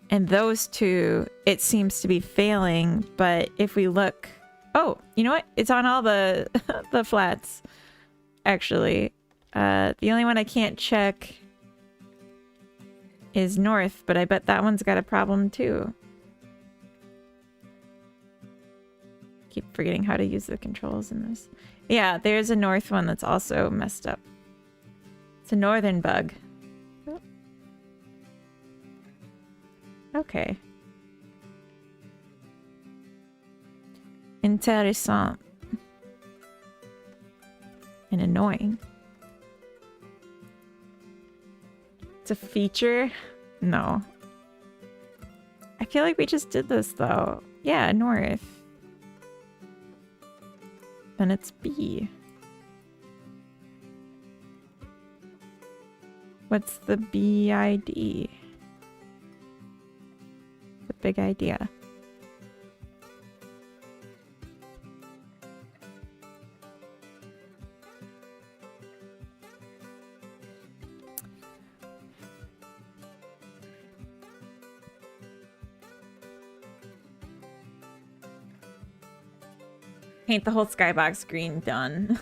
S1: And those two, it seems to be failing. But if we look... Oh, you know what? It's on all the the flats, actually. The only one I can't check is north, but I bet that one's got a problem too. Keep forgetting how to use the controls in this. Yeah, there's a north one that's also messed up. It's a northern bug. Oh. Okay. Interessant. And annoying. It's a feature? No. I feel like we just did this though. Yeah, north. Then it's B. What's the BID? The big idea. Paint the whole skybox green, done.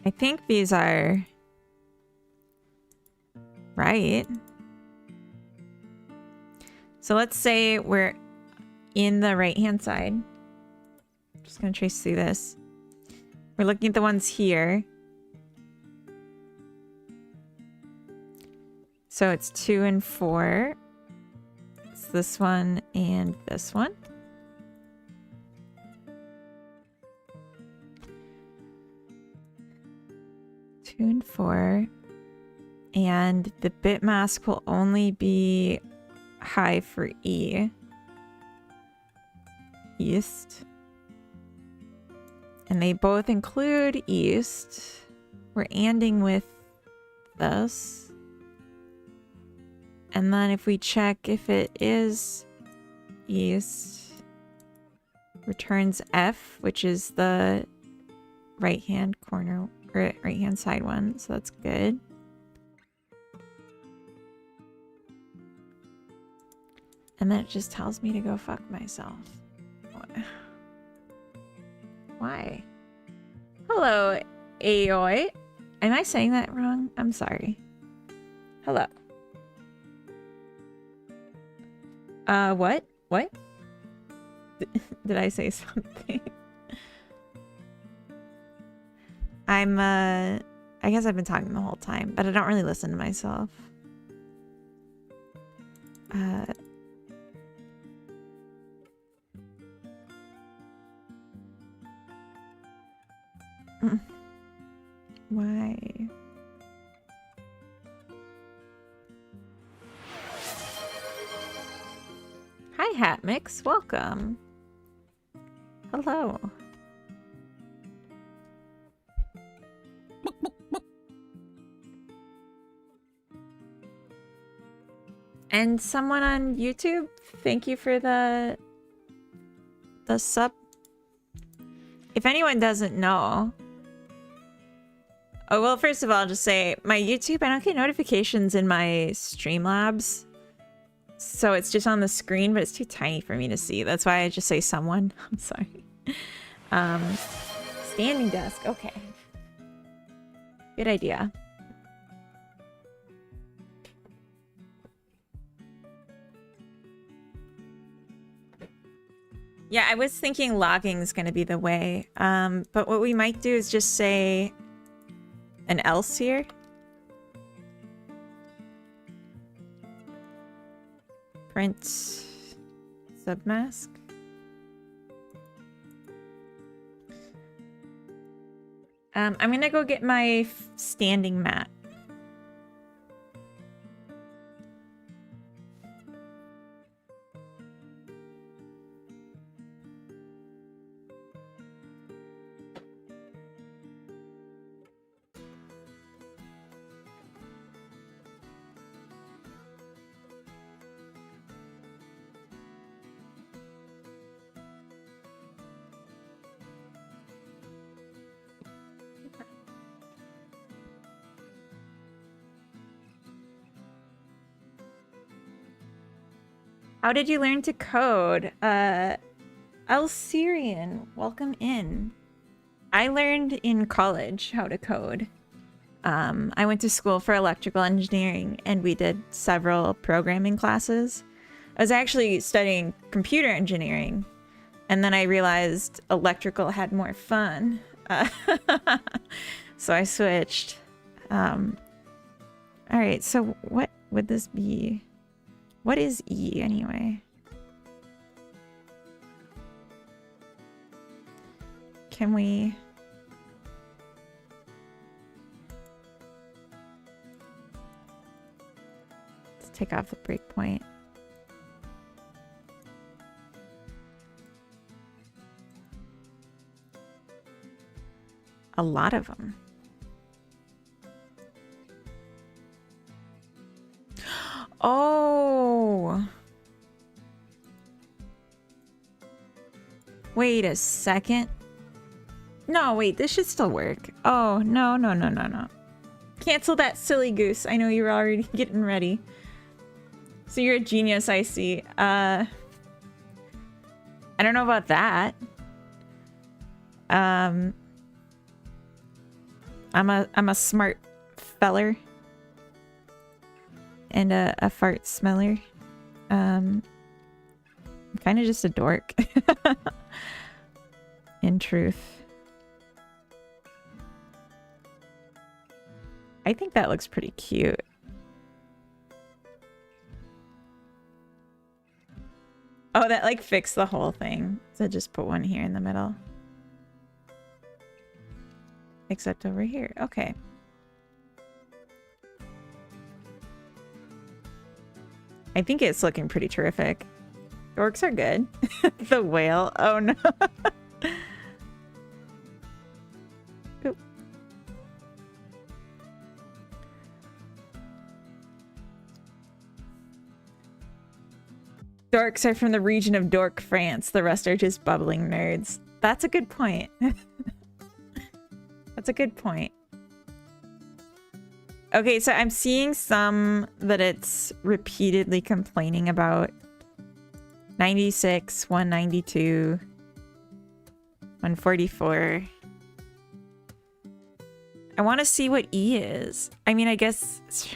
S1: I think these are right. So let's say we're in the right-hand side. I'm just going to trace through this. We're looking at the ones here. So it's 2 and 4. It's this one and this one. Two and 4. And the bit mask will only be high for E. East. And they both include east. We're anding with this. And then if we check if it is east, returns F, which is the right-hand corner, or right-hand side one. So that's good. And then it just tells me to go fuck myself. Why? Hello, Aoi. Am I saying that wrong? I'm sorry. Hello. What? What? Did I say something? I guess I've been talking the whole time, but I don't really listen to myself. Why? Hi, Hat Mix. Welcome. Hello. And someone on YouTube, thank you for the sub. If anyone doesn't know, oh, well, first of all, I'll just say my YouTube, I don't get notifications in my Streamlabs. So it's just on the screen, but it's too tiny for me to see. That's why I just say someone. I'm sorry. Standing desk. Okay. Good idea. Yeah, I was thinking logging is going to be the way. But what we might do is just say an else here. Print submask. I'm going to go get my standing mat. How did you learn to code? Syrian, welcome in. I learned in college how to code. I went to school for electrical engineering and we did several programming classes. I was actually studying computer engineering and then I realized electrical had more fun. So I switched. All right, so what would this be? What is E anyway? Can we... Let's take off the breakpoint. A lot of them. Oh. Wait a second. No, wait, this should still work. Oh, no. Cancel that silly goose. I know you were already getting ready. So you're a genius, I see. I don't know about that. I'm a smart feller. And a fart smeller. I'm kind of just a dork. In truth. I think that looks pretty cute. Oh, that like fixed the whole thing. So just put one here in the middle. Except over here. Okay. I think it's looking pretty terrific. Dorks are good. The whale. Oh no. Oop. Dorks are from the region of Dork, France. The rest are just bubbling nerds. That's a good point. That's a good point. Okay, so I'm seeing some that it's repeatedly complaining about. 96, 192, 144. I want to see what E is. I mean, I guess it's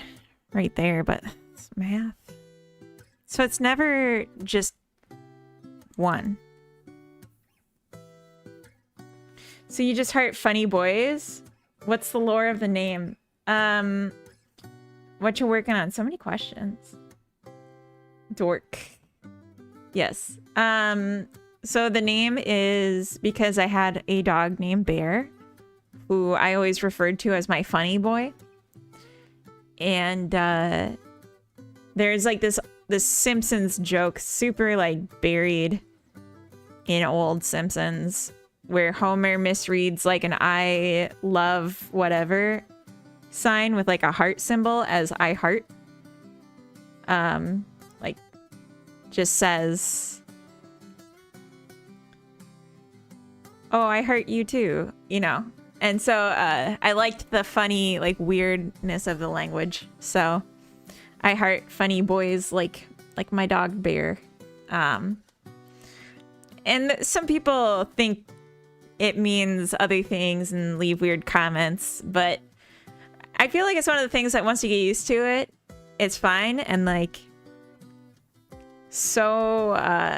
S1: right there, but it's math. So it's never just one. So you just heart funny boys? What's the lore of the name? What you working on? So many questions. Dork. Yes. So the name is because I had a dog named Bear, who I always referred to as my funny boy. And there's like this Simpsons joke, super like buried in old Simpsons, where Homer misreads like an I love whatever sign with like a heart symbol as I heart. Like just says, oh, I hurt you too, you know. And so I liked the funny like weirdness of the language. So I heart funny boys like my dog Bear. And some people think it means other things and leave weird comments, but I feel like it's one of the things that once you get used to it, it's fine. And like so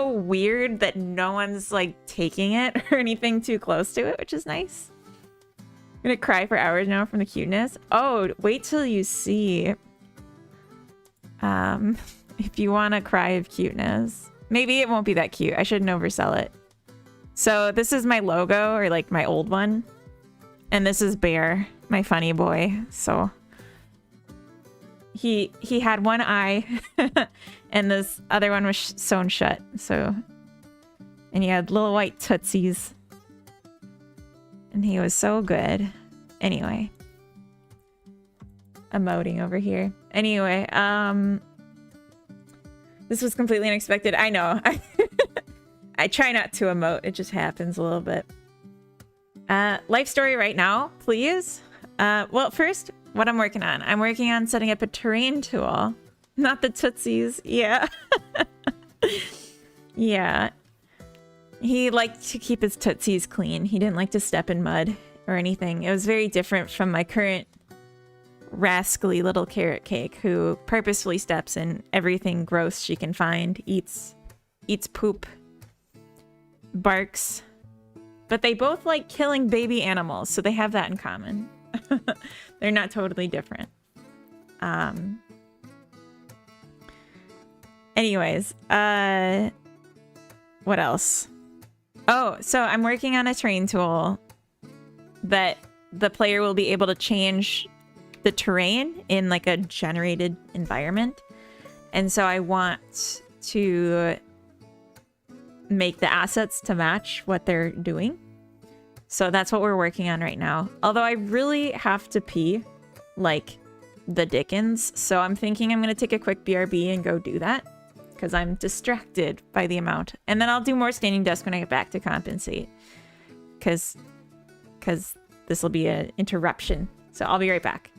S1: weird that no one's like taking it or anything too close to it, which is nice. I'm gonna cry for hours now from the cuteness. Oh, wait till you see. If you want to cry of cuteness. Maybe it won't be that cute. I shouldn't oversell it. So this is my logo, or like my old one. And this is Bear, my funny boy. So he had one eye and this other one was sewn shut. So, and he had little white tootsies. And he was so good. Anyway. Emoting over here. Anyway, this was completely unexpected. I know. I try not to emote. It just happens a little bit. Life story right now, please. Well, first, what I'm working on. I'm working on setting up a terrain tool. Not the tootsies. Yeah. Yeah. He liked to keep his tootsies clean. He didn't like to step in mud or anything. It was very different from my current rascally little carrot cake who purposefully steps in everything gross she can find, eats poop, barks. But they both like killing baby animals, so they have that in common. They're not totally different. Anyways, what else? Oh, so I'm working on a terrain tool that the player will be able to change the terrain in like a generated environment. And so I want to make the assets to match what they're doing. So that's what we're working on right now. Although I really have to pee like the dickens. So I'm thinking I'm going to take a quick BRB and go do that because I'm distracted by the amount. And then I'll do more standing desk when I get back to compensate because this will be an interruption. So I'll be right back.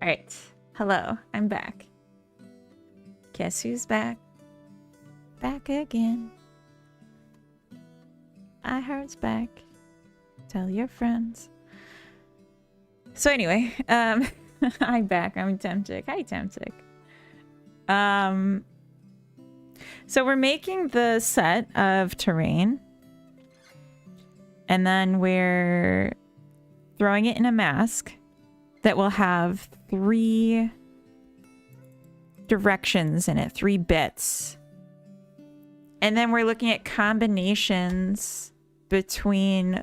S1: right. Hello, I'm back. Guess who's back? Back again. iHeart's back. Tell your friends. So anyway, I'm back. I'm Temtic. Hi, Temtic. So we're making the set of terrain. And then we're throwing it in a mask that will have 3 directions in it, 3 bits. And then we're looking at combinations between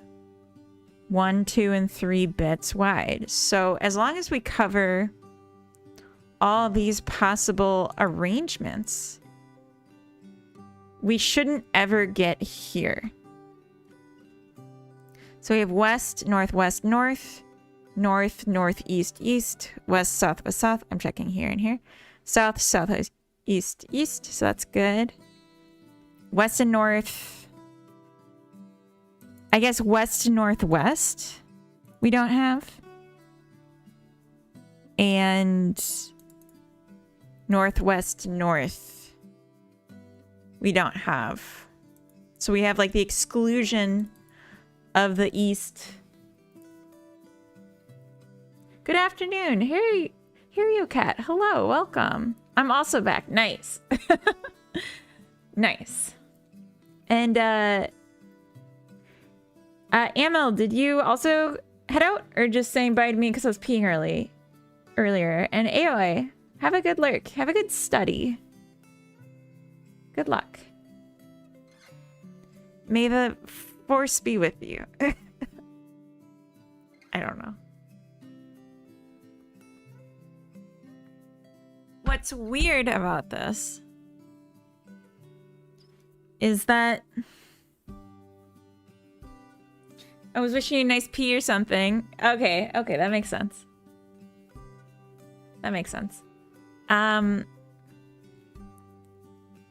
S1: 1, 2, and 3 bits wide. So as long as we cover all these possible arrangements, we shouldn't ever get here. So we have west, northwest, north, north, northeast, east, west, south, west, south. I'm checking here and here. South, south, east, east. So that's good. West and north. I guess west and northwest we don't have. And northwest, north we don't have. So we have like the exclusion of the east. Good afternoon. Here you, Cat. Hello, welcome. I'm also back. Nice. Nice. And Amel, did you also head out or just saying bye to me because I was peeing earlier? And AOA, have a good lurk. Have a good study. Good luck. May the force be with you. I don't know. What's weird about this is that I was wishing you a nice pee or something. Okay, that makes sense. That makes sense.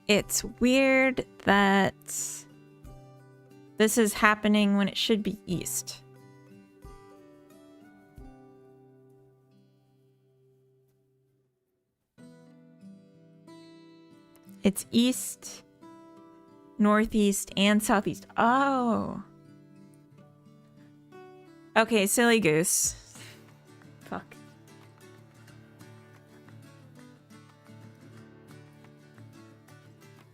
S1: It's weird that this is happening when it should be east. It's east, northeast, and southeast. Oh. Okay, silly goose. Fuck.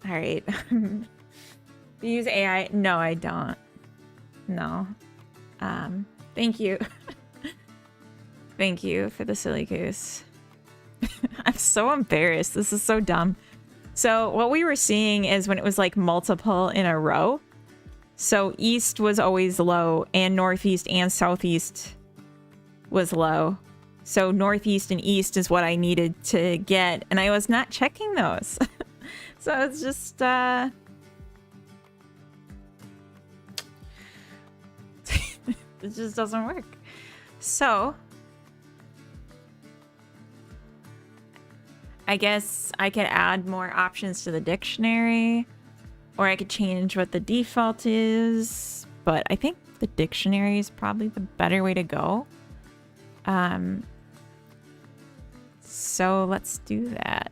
S1: All right. Use AI? No, I don't. No. Thank you. Thank you for the silly goose. I'm so embarrassed. This is so dumb. So what we were seeing is when it was like multiple in a row. So east was always low and northeast and southeast was low. So northeast and east is what I needed to get. And I was not checking those. So it's just, it just doesn't work. So I guess I could add more options to the dictionary, or I could change what the default is, but I think the dictionary is probably the better way to go. So let's do that.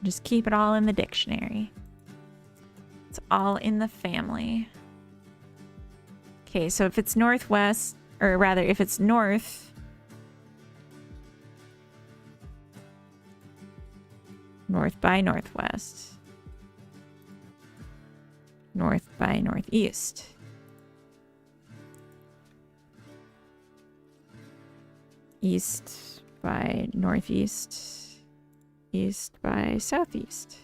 S1: Just keep it all in the dictionary. It's all in the family. Okay, so if it's northwest, or rather if it's north, north by northwest, north by northeast, east by northeast, east by southeast.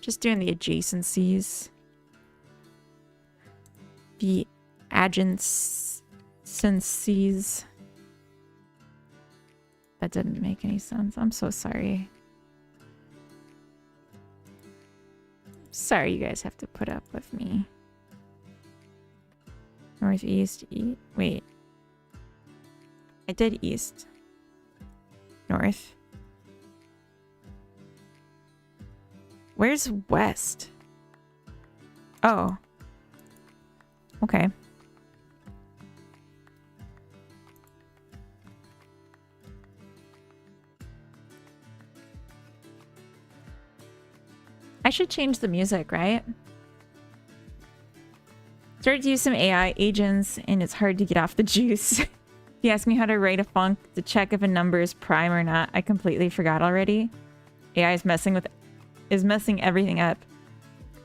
S1: Just doing the adjacencies. The adjacencies. That didn't make any sense. I'm so sorry. Sorry you guys have to put up with me. Northeast, wait. I did east. North. Where's west? Oh. Okay. I should change the music, right? Started to use some AI agents, and it's hard to get off the juice. He asked me how to write a func to check if a number is prime or not. I completely forgot already. AI is messing everything up.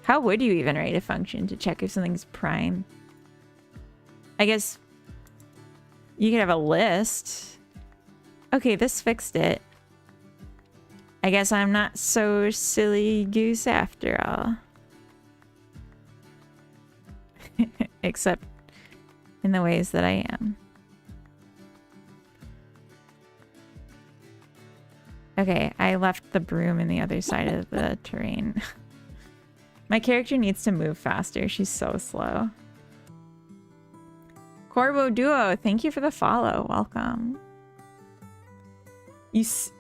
S1: How would you even write a function to check if something's prime? I guess you could have a list. Okay, this fixed it. I guess I'm not so silly goose after all. Except in the ways that I am. Okay, I left the broom in the other side of the terrain. My character needs to move faster. She's so slow. Corvo Duo, thank you for the follow. Welcome.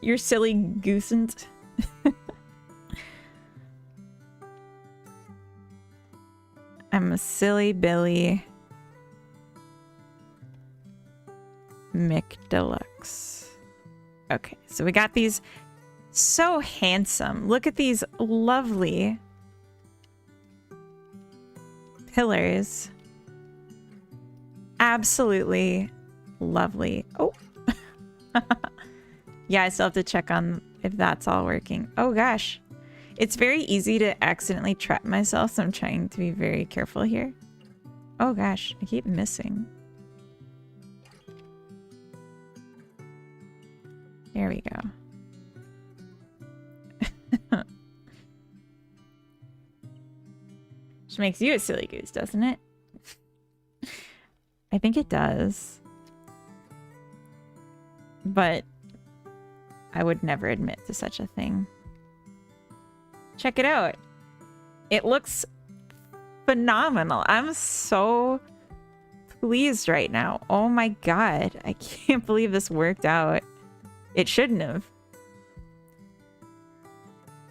S1: You're silly goosent. I'm a silly Billy McDeluxe. Okay, so we got these so handsome. Look at these lovely pillars. Absolutely lovely. Oh. Yeah, I still have to check on if that's all working. Oh gosh. It's very easy to accidentally trap myself, so I'm trying to be very careful here. Oh gosh, I keep missing. There we go. Which makes you a silly goose, doesn't it? I think it does. But I would never admit to such a thing. Check it out. It looks phenomenal. I'm so pleased right now. Oh my god. I can't believe this worked out. It shouldn't have.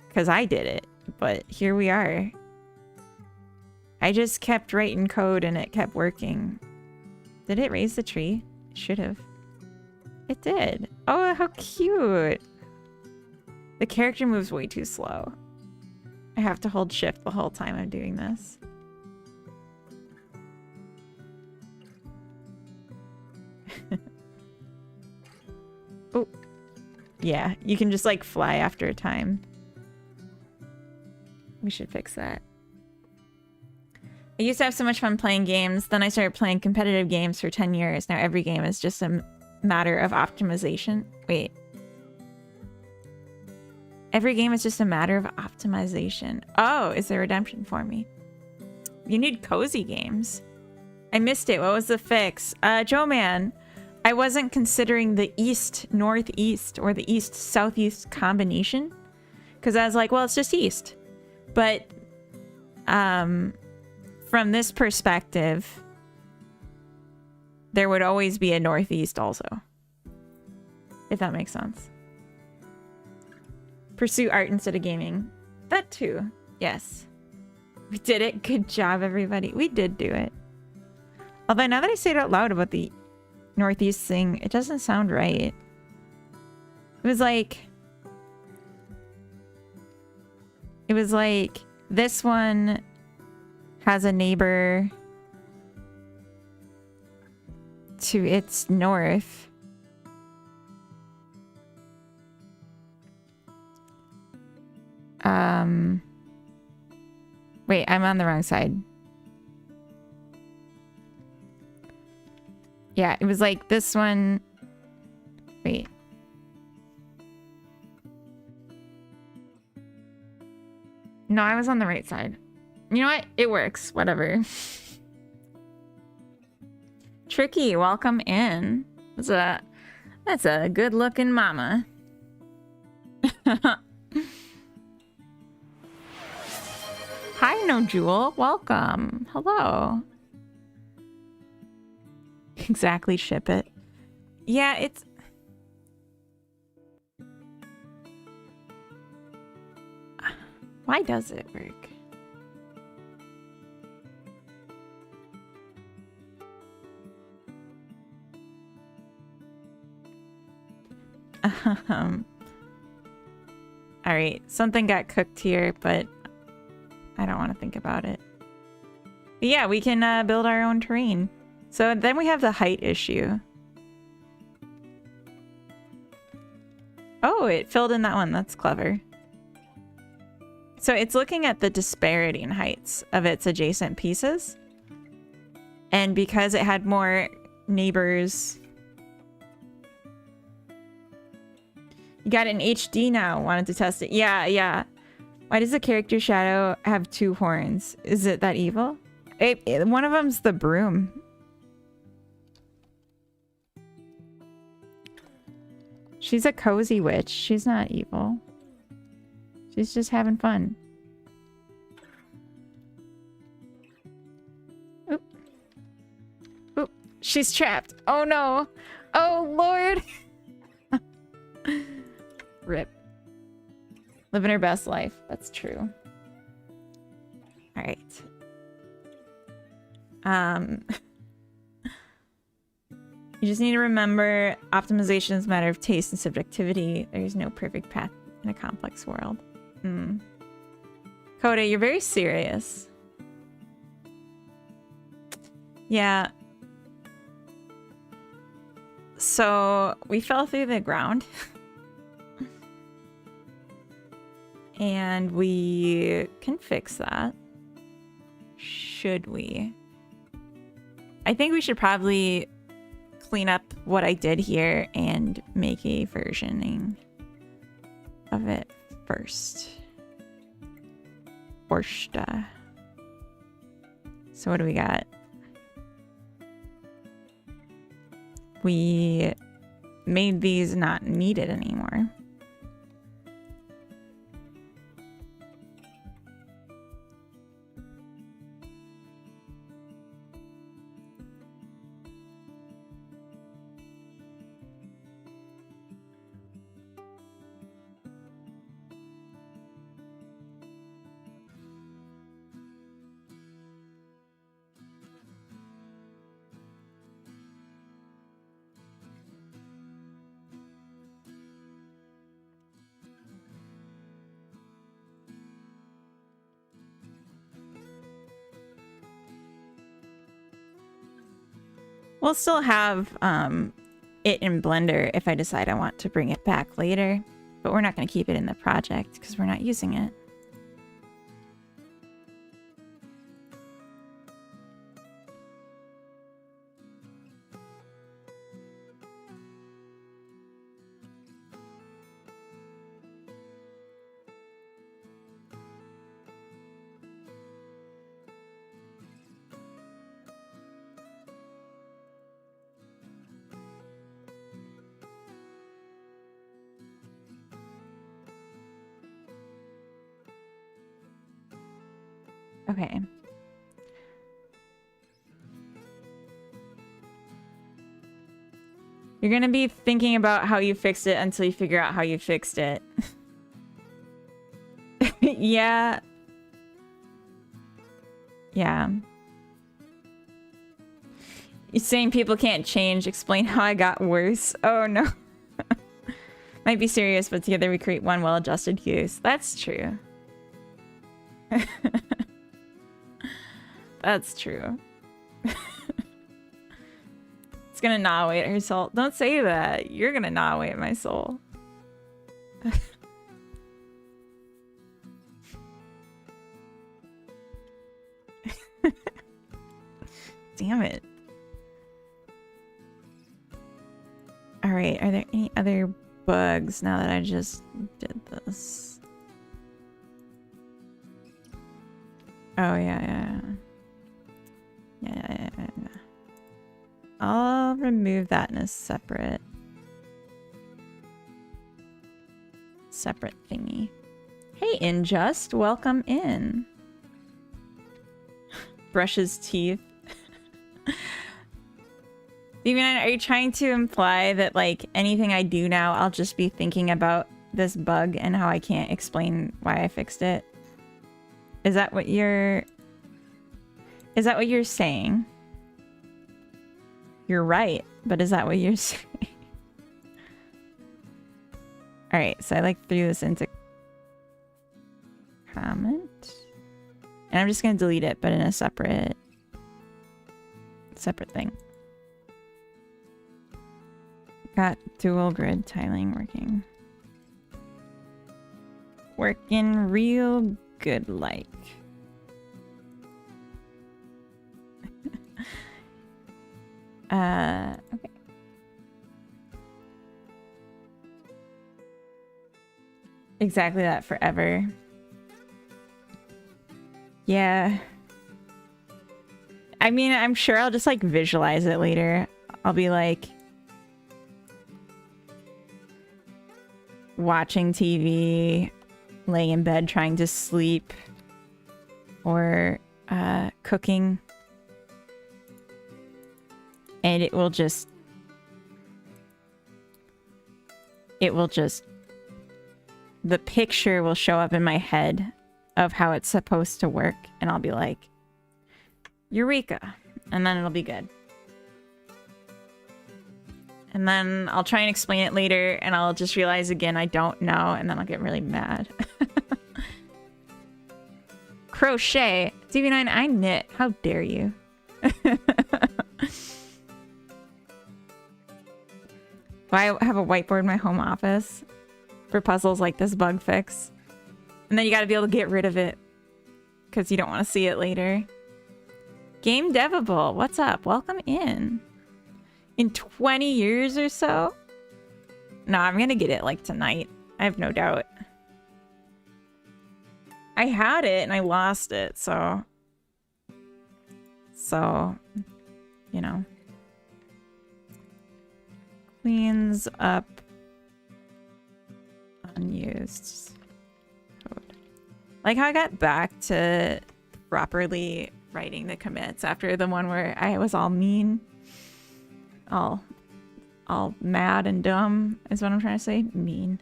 S1: Because I did it. But here we are. I just kept writing code and it kept working. Did it raise the tree? It should have. It did. Oh, how cute. The character moves way too slow. I have to hold shift the whole time I'm doing this. Oh. Yeah, you can just like fly after a time. We should fix that. I used to have so much fun playing games. Then I started playing competitive games for 10 years. Now every game is just a matter of optimization. Wait. Every game is just a matter of optimization. Oh, is there redemption for me? You need cozy games. I missed it. What was the fix? Joe Man, I wasn't considering the east-northeast or the east-southeast combination. Because I was like, well, it's just east. But from this perspective, there would always be a northeast also. If that makes sense. Pursue art instead of gaming. That too. Yes. We did it. Good job, everybody. We did do it. Although now that I say it out loud about the northeast thing, it doesn't sound right. It was like this one has a neighbor to its north. Wait, I'm on the wrong side. Yeah, it was like this one. Wait. No, I was on the right side. You know what? It works. Whatever. Tricky, welcome in. That's a good-looking mama. Hi, No Jewel. Welcome. Hello. Exactly, ship it. Yeah, it's... Why does it work? Alright, something got cooked here, but I don't want to think about it. But yeah, we can build our own terrain. So then we have the height issue. Oh, it filled in that one. That's clever. So it's looking at the disparity in heights of its adjacent pieces. And because it had more neighbors... You got it in HD now. Wanted to test it. Yeah, yeah. Why does the character shadow have 2 horns? Is it that evil? One of them's the broom. She's a cozy witch. She's not evil. She's just having fun. Oop. Oop. She's trapped. Oh no. Oh Lord. Rip. Living her best life. That's true. All right. You just need to remember optimization is a matter of taste and subjectivity. There's no perfect path in a complex world. Coda, you're very serious. Yeah. So we fell through the ground. And we can fix that. Should we? I think we should probably clean up what I did here and make a versioning of it first. Orsta. So what do we got? We made these not needed anymore. We'll still have it in Blender if I decide I want to bring it back later, but we're not going to keep it in the project because we're not using it. Okay. You're gonna be thinking about how you fixed it until you figure out how you fixed it. Yeah. Yeah. You're saying people can't change. Explain how I got worse. Oh no. Might be serious, but together we create one well-adjusted hue. That's true. That's true. It's gonna gnaw away at her soul. Don't say that. You're gonna gnaw away at my soul. Damn it. Alright, are there any other bugs now that I just did this? Oh, yeah. Yeah. I'll remove that in a separate thingy. Hey, Injust, welcome in. Brushes teeth. Steven, are you trying to imply that, like, anything I do now, I'll just be thinking about this bug and how I can't explain why I fixed it? Is that what you're saying? You're right, but is that what you're saying? Alright, so I like threw this into comment. And I'm just going to delete it, but in a separate thing. Got dual grid tiling working. Working real good like. Okay. Exactly that forever. Yeah. I mean, I'm sure I'll just like visualize it later. I'll be like watching TV, laying in bed trying to sleep, or cooking. And it will just the picture will show up in my head of how it's supposed to work, and I'll be like, Eureka! And then it'll be good. And then I'll try and explain it later, and I'll just realize again I don't know, and then I'll get really mad. Crochet! DV9, I knit. How dare you? I have a whiteboard in my home office for puzzles like this bug fix. And then you gotta be able to get rid of it because you don't want to see it later. Game Devable, what's up? Welcome in. In 20 years or so? No, I'm gonna get it like tonight. I have no doubt. I had it and I lost it, so you know. Cleans up unused code. Like how I got back to properly writing the commits after the one where I was all mean. All mad and dumb is what I'm trying to say. Mean.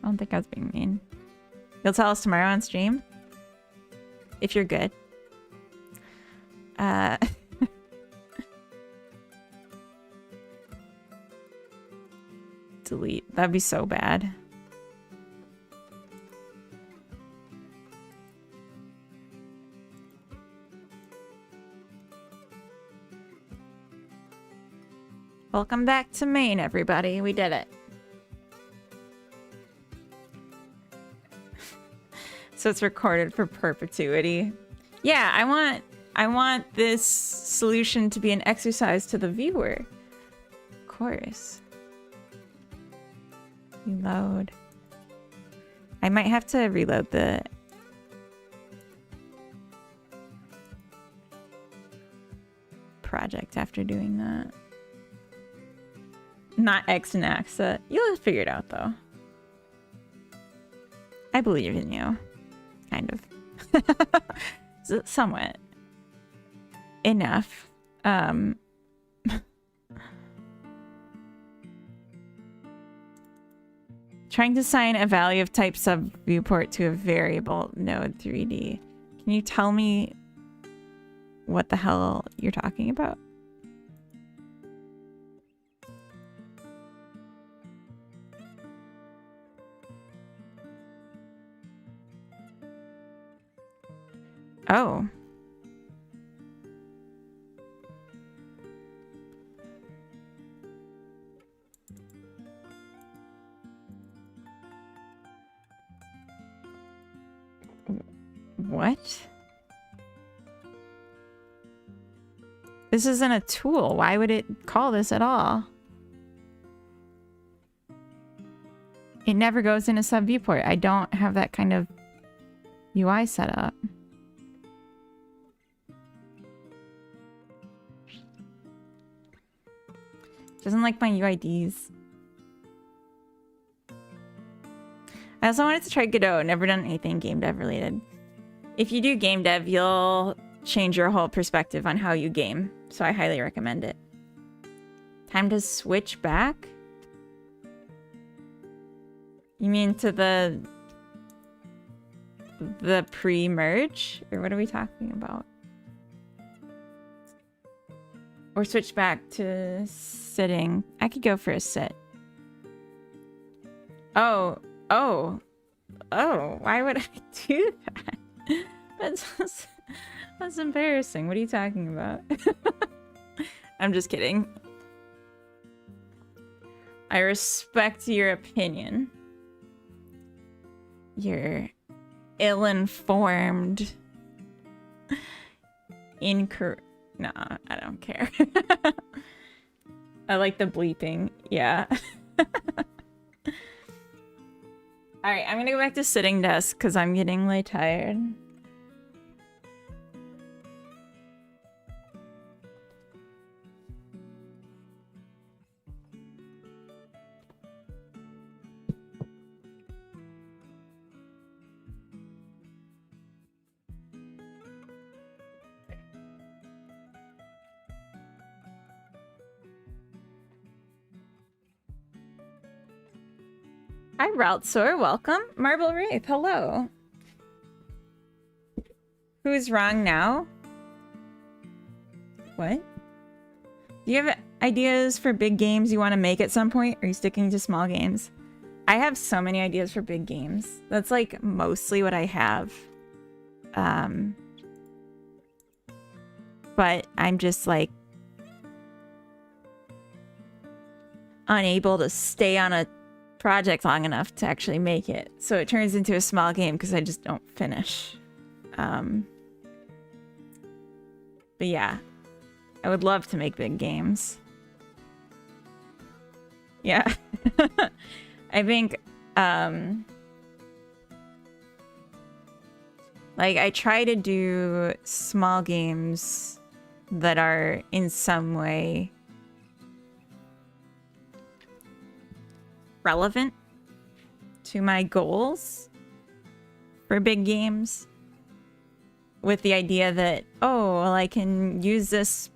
S1: I don't think I was being mean. You'll tell us tomorrow on stream? If you're good. Delete. That'd be so bad. Welcome back to Maine, everybody. We did it. So it's recorded for perpetuity. Yeah, I want this solution to be an exercise to the viewer. Of course. Reload. I might have to reload the project after doing that. Not X and X. You'll figure it out though. I believe in you. Kind of. Somewhat. Enough. Trying to assign a value of type sub viewport to a variable node 3D. Can you tell me what the hell you're talking about? Oh. What? This isn't a tool. Why would it call this at all? It never goes in a sub viewport. I don't have that kind of UI set up. Doesn't like my UIDs. I also wanted to try Godot. Never done anything game dev related. If you do game dev, you'll change your whole perspective on how you game. So I highly recommend it. Time to switch back? You mean to the pre-merge? Or what are we talking about? Or switch back to sitting. I could go for a sit. Oh, why would I do that? That's, that's embarrassing. What are you talking about? I'm just kidding. I respect your opinion. You're ill-informed. Nah, I don't care. I like the bleeping. Yeah. Alright, I'm gonna go back to sitting desk because I'm getting really tired. Hi, Raltsor, welcome. Marble Wraith, hello. Who's wrong now? What? Do you have ideas for big games you want to make at some point? Or are you sticking to small games? I have so many ideas for big games. That's like mostly what I have. But I'm just like unable to stay on a project long enough to actually make it. So it turns into a small game because I just don't finish. But yeah, I would love to make big games. Yeah. I think, like, I try to do small games that are in some way relevant to my goals for big games, with the idea that, oh, well, I can use this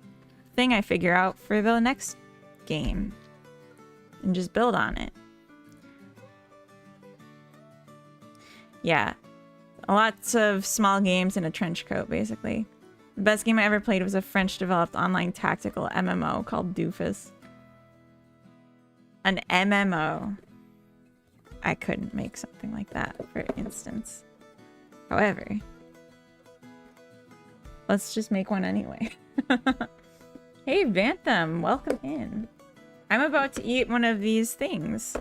S1: thing I figure out for the next game and just build on it. Yeah, lots of small games in a trench coat, basically. The best game I ever played was a French-developed online tactical MMO called Doofus. An MMO. I couldn't make something like that, for instance. However, let's just make one anyway. Hey, Vantham, welcome in. I'm about to eat one of these things.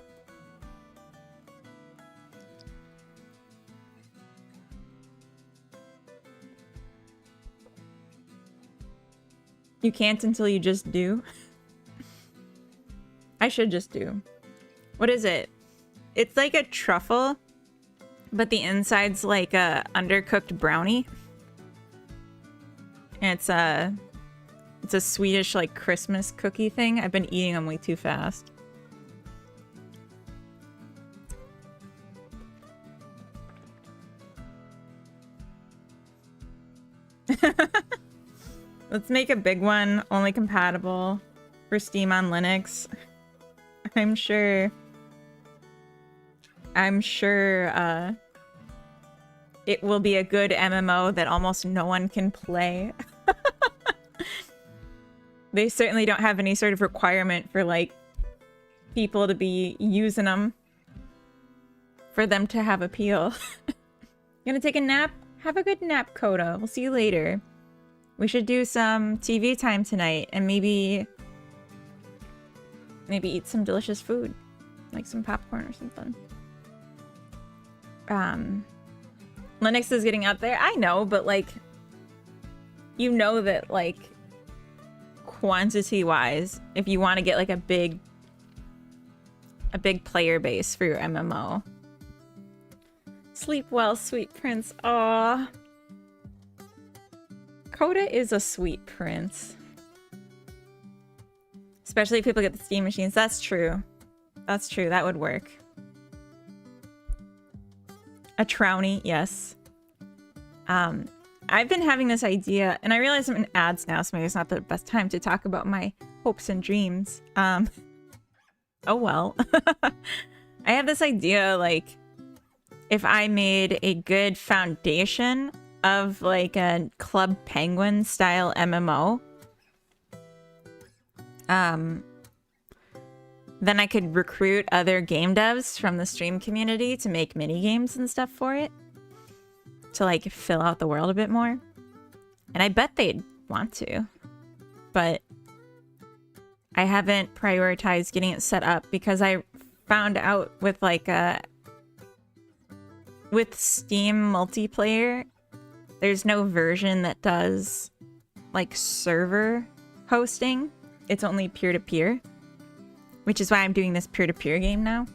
S1: You can't until you just do. I should just do. What is it? It's like a truffle, but the inside's like a undercooked brownie. And it's a Swedish like Christmas cookie thing. I've been eating them way too fast. Let's make a big one, only compatible for Steam on Linux. I'm sure it will be a good MMO that almost no one can play. They certainly don't have any sort of requirement for like people to be using them for them to have appeal. Gonna take a nap? Have a good nap, Coda. We'll see you later. We should do some TV time tonight and maybe eat some delicious food, like some popcorn or something. Linux is getting up there. I know, but like, you know that like quantity wise, if you want to get like a big player base for your MMO. Sleep well, sweet prince. Aww. Coda is a sweet prince. Especially if people get the Steam machines. That's true. That's true. That would work. A Trowny, yes. I've been having this idea, and I realize I'm in ads now, so maybe it's not the best time to talk about my hopes and dreams. Oh well. I have this idea, like, if I made a good foundation of, like, a Club Penguin style MMO, then I could recruit other game devs from the stream community to make mini games and stuff for it. to like fill out the world a bit more. And I bet they'd want to, but I haven't prioritized getting it set up because I found out with like with Steam multiplayer, there's no version that does like server hosting. It's only peer-to-peer, which is why I'm doing this peer-to-peer game now.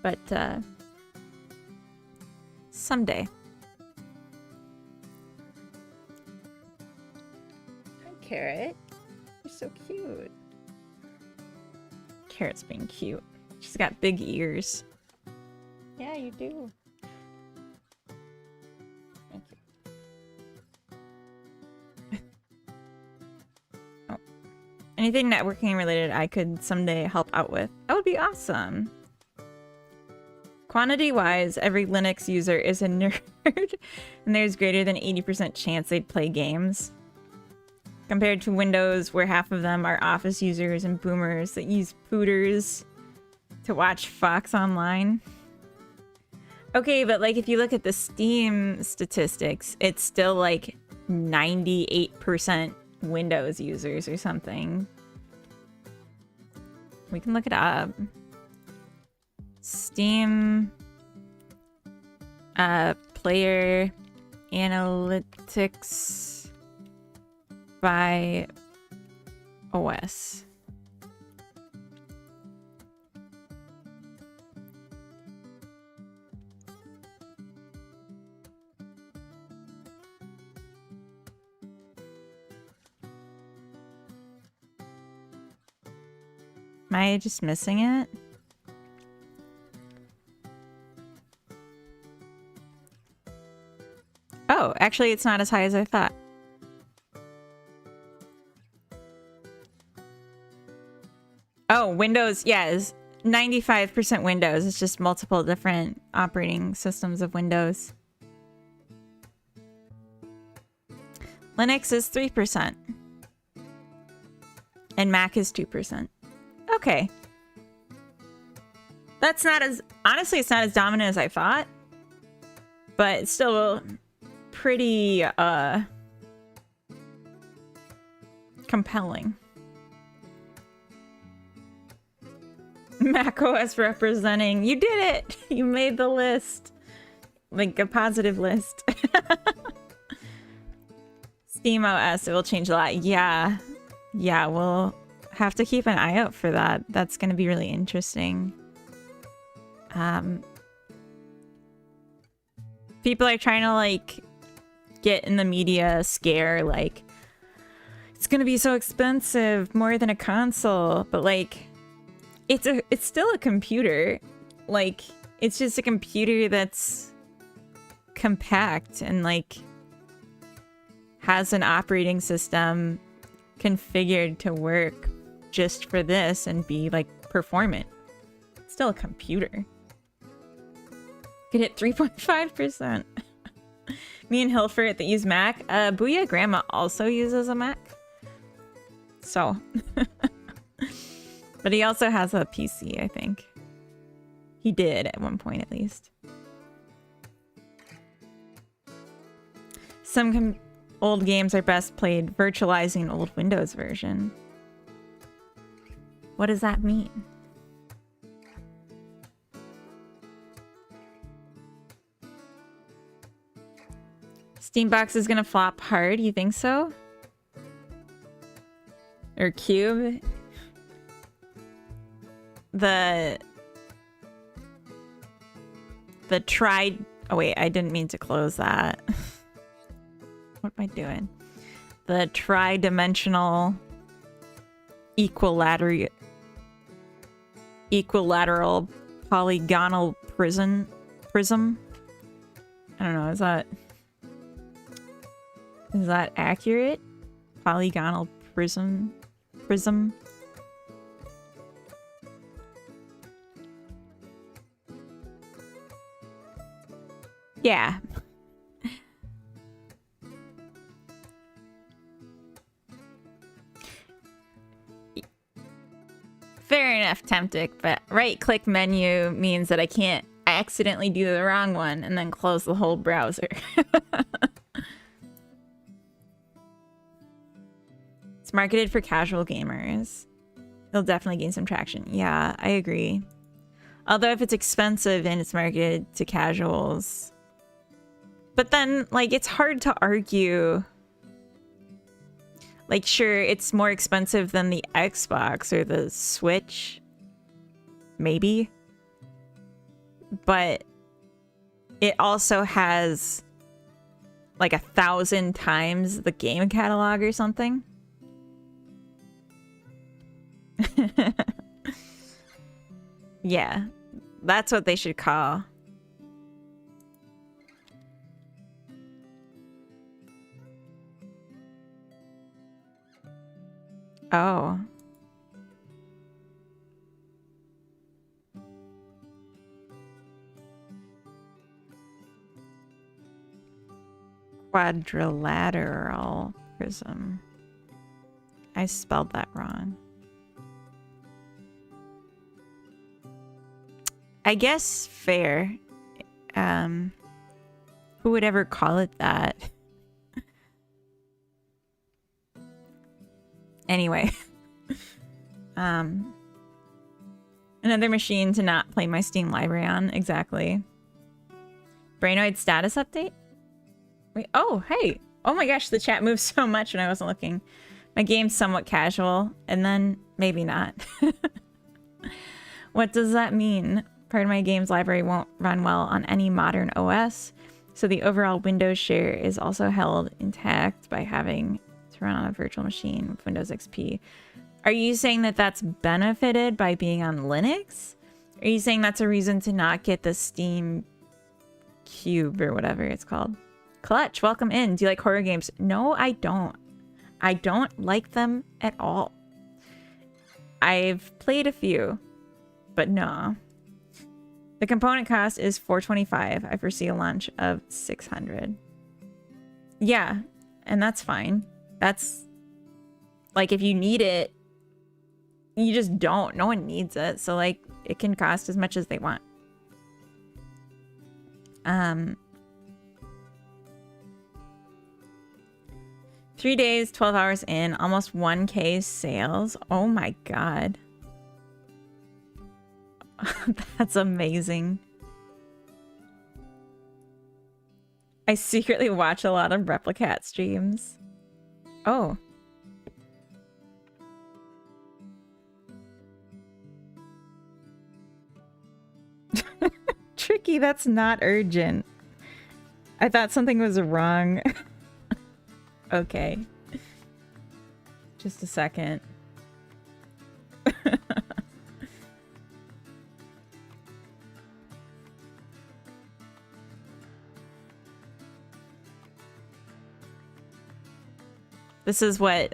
S1: But someday. Hi, Carrot. You're so cute. Carrot's being cute. She's got big ears. Yeah, you do. Thank you. Oh. Anything networking related I could someday help out with. That would be awesome. Quantity-wise, every Linux user is a nerd, and there's greater than 80% chance they'd play games. Compared to Windows, where half of them are Office users and boomers that use booters to watch Fox online. Okay, but like if you look at the Steam statistics, it's still like 98% Windows users or something. We can look it up. Steam player analytics by OS. Am I just missing it? Oh, actually it's not as high as I thought. Oh, Windows, yeah, is 95% Windows. It's just multiple different operating systems of Windows. Linux is 3%. And Mac is 2%. Okay. That's not as... Honestly, it's not as dominant as I thought. But it's still pretty, compelling. macOS representing. You did it! You made the list. Like a positive list. SteamOS, it will change a lot. Yeah. Yeah, we'll have to keep an eye out for that. That's going to be really interesting. People are trying to like get in the media scare like it's going to be so expensive, more than a console, but like it's still a computer. Like it's just a computer that's compact and like has an operating system configured to work just for this and be like performant. It's still a computer. Could hit 3.5%. Me and Hilfert that use Mac. Booyah Grandma also uses a Mac. So. But he also has a PC, I think. He did at one point at least. Some old games are best played virtualizing an old Windows version. What does that mean? Steambox is gonna flop hard, you think so? Or Cube? The tri... Oh wait, I didn't mean to close that. What am I doing? The tri-dimensional equilateral polygonal prism? I don't know, is that accurate? Polygonal prism? Yeah. Fair enough, Temptic, but right-click menu means that I accidentally do the wrong one and then close the whole browser. It's marketed for casual gamers. It'll definitely gain some traction. Yeah, I agree. Although if it's expensive and it's marketed to casuals, but then like it's hard to argue. Like sure, it's more expensive than the Xbox or the Switch. Maybe. But it also has like 1,000 times the game catalog or something. Yeah, that's what they should call. Oh. Quadrilateral prism. I spelled that wrong. I guess fair. Who would ever call it that? Anyway. Another machine to not play my Steam library on. Exactly. Brainoid status update? Wait, oh, hey. Oh my gosh, the chat moved so much when I wasn't looking. My game's somewhat casual, and then maybe not. What does that mean? Part of my game's library won't run well on any modern OS, so the overall Windows share is also held intact by having to run on a virtual machine with Windows XP. Are you saying that that's benefited by being on Linux? Are you saying that's a reason to not get the Steam Cube or whatever it's called? Clutch, welcome in. Do you like horror games? No, I don't. I don't like them at all. I've played a few, but no. The component cost is $425. I foresee a launch of $600. Yeah, and that's fine. That's like if you need it, you just don't. No one needs it, so like it can cost as much as they want. 3 days, 12 hours in, almost 1K sales. Oh my god. That's amazing. I secretly watch a lot of Replicat streams. Oh. Tricky, that's not urgent. I thought something was wrong. Okay. Just a second. This is what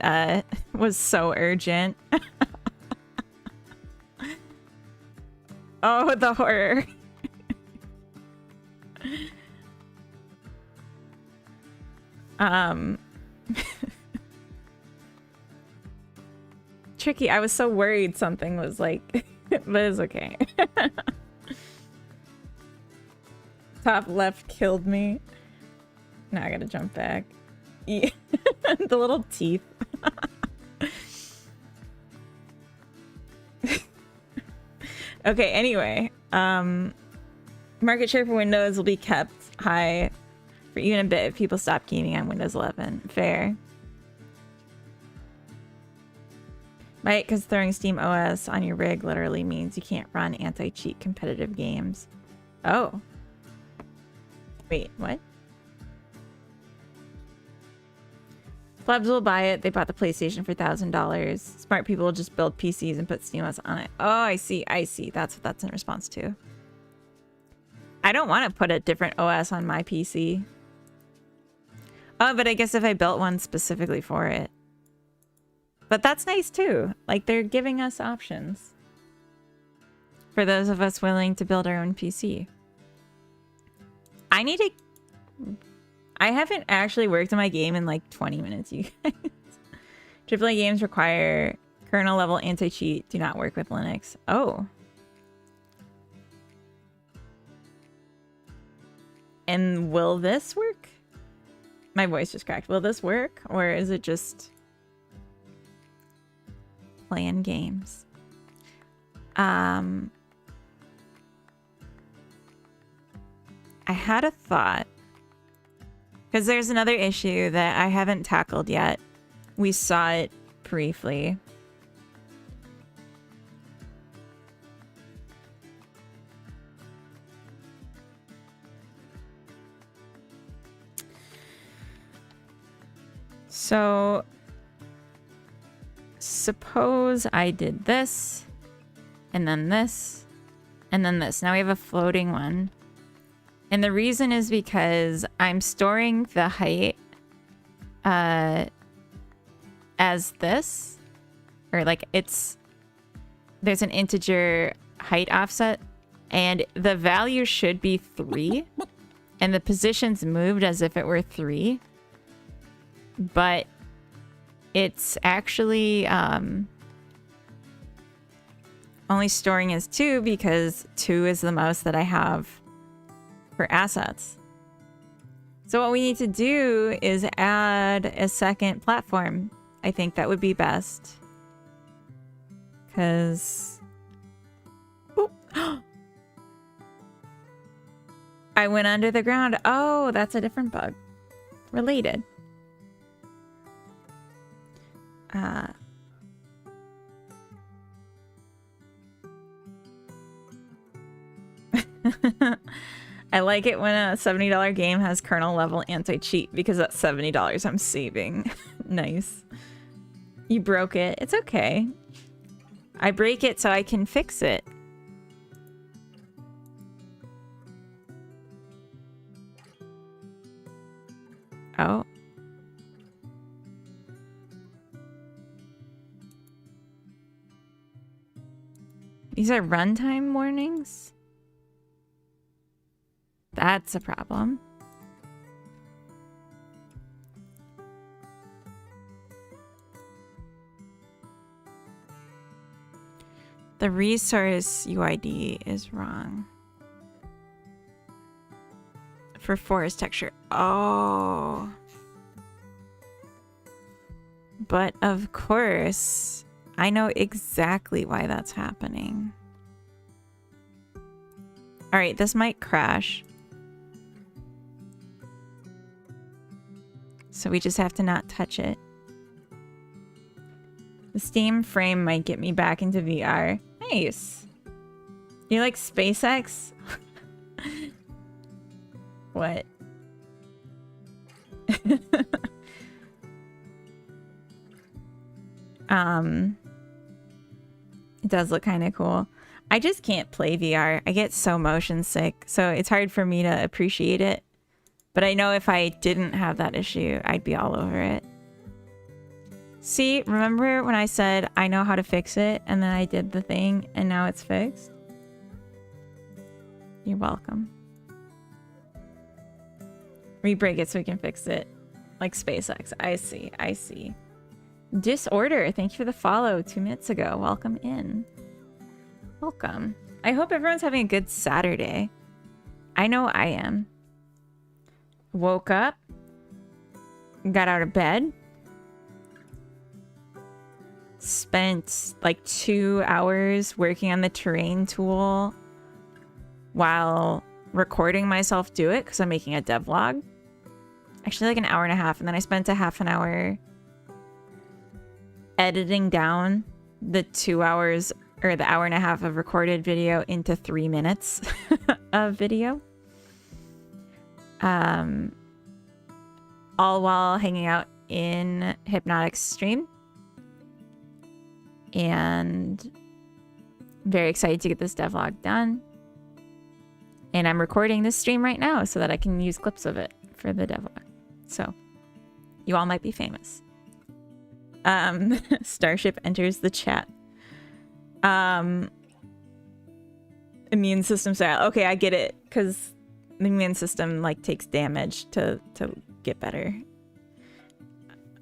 S1: was so urgent. Oh, the horror. Tricky, I was so worried something was like, but it's okay. Top left killed me. Now I gotta jump back. Yeah. The little teeth. Okay, anyway. Market share for Windows will be kept high for even a bit if people stop gaming on Windows 11. Fair. Right, because throwing Steam OS on your rig literally means you can't run anti-cheat competitive games. Oh. Wait, what? Plebs will buy it. They bought the PlayStation for $1,000. Smart people will just build PCs and put SteamOS on it. Oh, I see. I see. That's what that's in response to. I don't want to put a different OS on my PC. Oh, but I guess if I built one specifically for it. But that's nice too. Like they're giving us options. For those of us willing to build our own PC. I haven't actually worked on my game in like 20 minutes, you guys. AAA games require kernel level anti-cheat. Do not work with Linux. Oh. And will this work? My voice just cracked. Will this work? Or is it just playing games? I had a thought. Because there's another issue that I haven't tackled yet. We saw it briefly. So, suppose I did this, and then this, and then this. Now we have a floating one. And the reason is because I'm storing the height as this. Or like there's an integer height offset. And the value should be 3. And the position's moved as if it were 3. But it's actually only storing as 2 because 2 is the most that I have for assets. So what we need to do is add a second platform. I think that would be best. Because... I went under the ground. Oh, that's a different bug. Related. I like it when a $70 game has kernel level anti-cheat because that's $70 I'm saving. Nice. You broke it. It's okay. I break it so I can fix it. Oh. These are runtime warnings? That's a problem. The resource UID is wrong. For forest texture. Oh. But of course, I know exactly why that's happening. All right, this might crash. So we just have to not touch it. The Steam frame might get me back into VR. Nice. You like SpaceX? What? It does look kind of cool. I just can't play VR. I get so motion sick, so it's hard for me to appreciate it. But I know if I didn't have that issue, I'd be all over it. See, remember when I said I know how to fix it, and then I did the thing, and now it's fixed? You're welcome. Re-break it so we can fix it. Like SpaceX. I see, I see. Disorder, thank you for the follow 2 minutes ago. Welcome in. Welcome. I hope everyone's having a good Saturday. I know I am. Woke up. Got out of bed. Spent like 2 hours working on the terrain tool while recording myself do it because I'm making a devlog. Actually like an hour and a half, and then I spent a half an hour editing down the 2 hours or the hour and a half of recorded video into 3 minutes of video. All while hanging out in Hypnotic's stream. And very excited to get this devlog done. And I'm recording this stream right now so that I can use clips of it for the devlog. So, you all might be famous. Starship enters the chat. Immune system style. Okay, I get it. Because the immune system like takes damage to get better.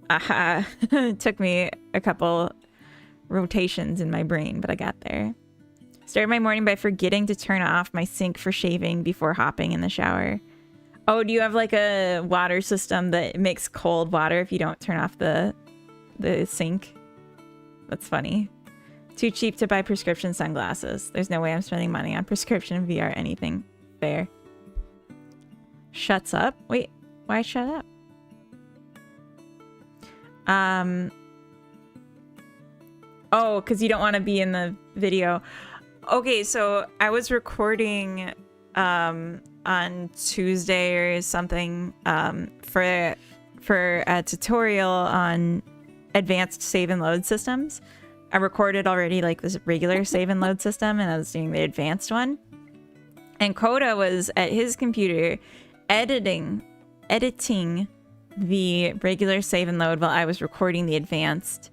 S1: It took me a couple rotations in my brain, but I got there. Started my morning by forgetting to turn off my sink for shaving before hopping in the shower. Oh, do you have like a water system that makes cold water if you don't turn off the sink? That's funny. Too cheap to buy prescription sunglasses. There's no way I'm spending money on prescription VR anything. Fair. Shuts up? Wait, why shut up? Oh, because you don't want to be in the video. Okay, so I was recording on Tuesday or something for a tutorial on advanced save and load systems. I recorded already like this regular save and load system, and I was doing the advanced one. And Coda was at his computer editing the regular save and load while I was recording the advanced.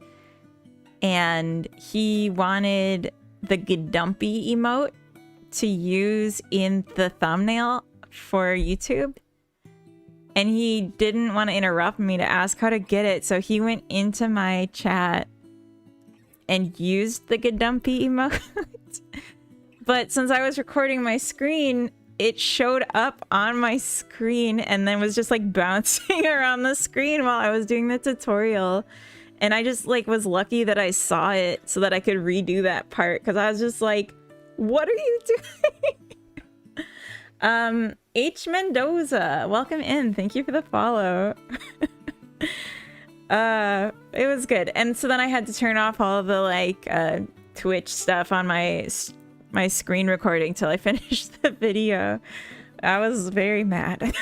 S1: And he wanted the Gadumpy emote to use in the thumbnail for YouTube. And he didn't want to interrupt me to ask how to get it, so he went into my chat and used the Gadumpy emote. But since I was recording my screen, it showed up on my screen and then was just like bouncing around the screen while I was doing the tutorial. And I just like was lucky that I saw it so that I could redo that part, because I was just like, what are you doing? H Mendoza, welcome in. Thank you for the follow. It was good. And so then I had to turn off all of the like Twitch stuff on my screen recording till I finished the video. I was very mad.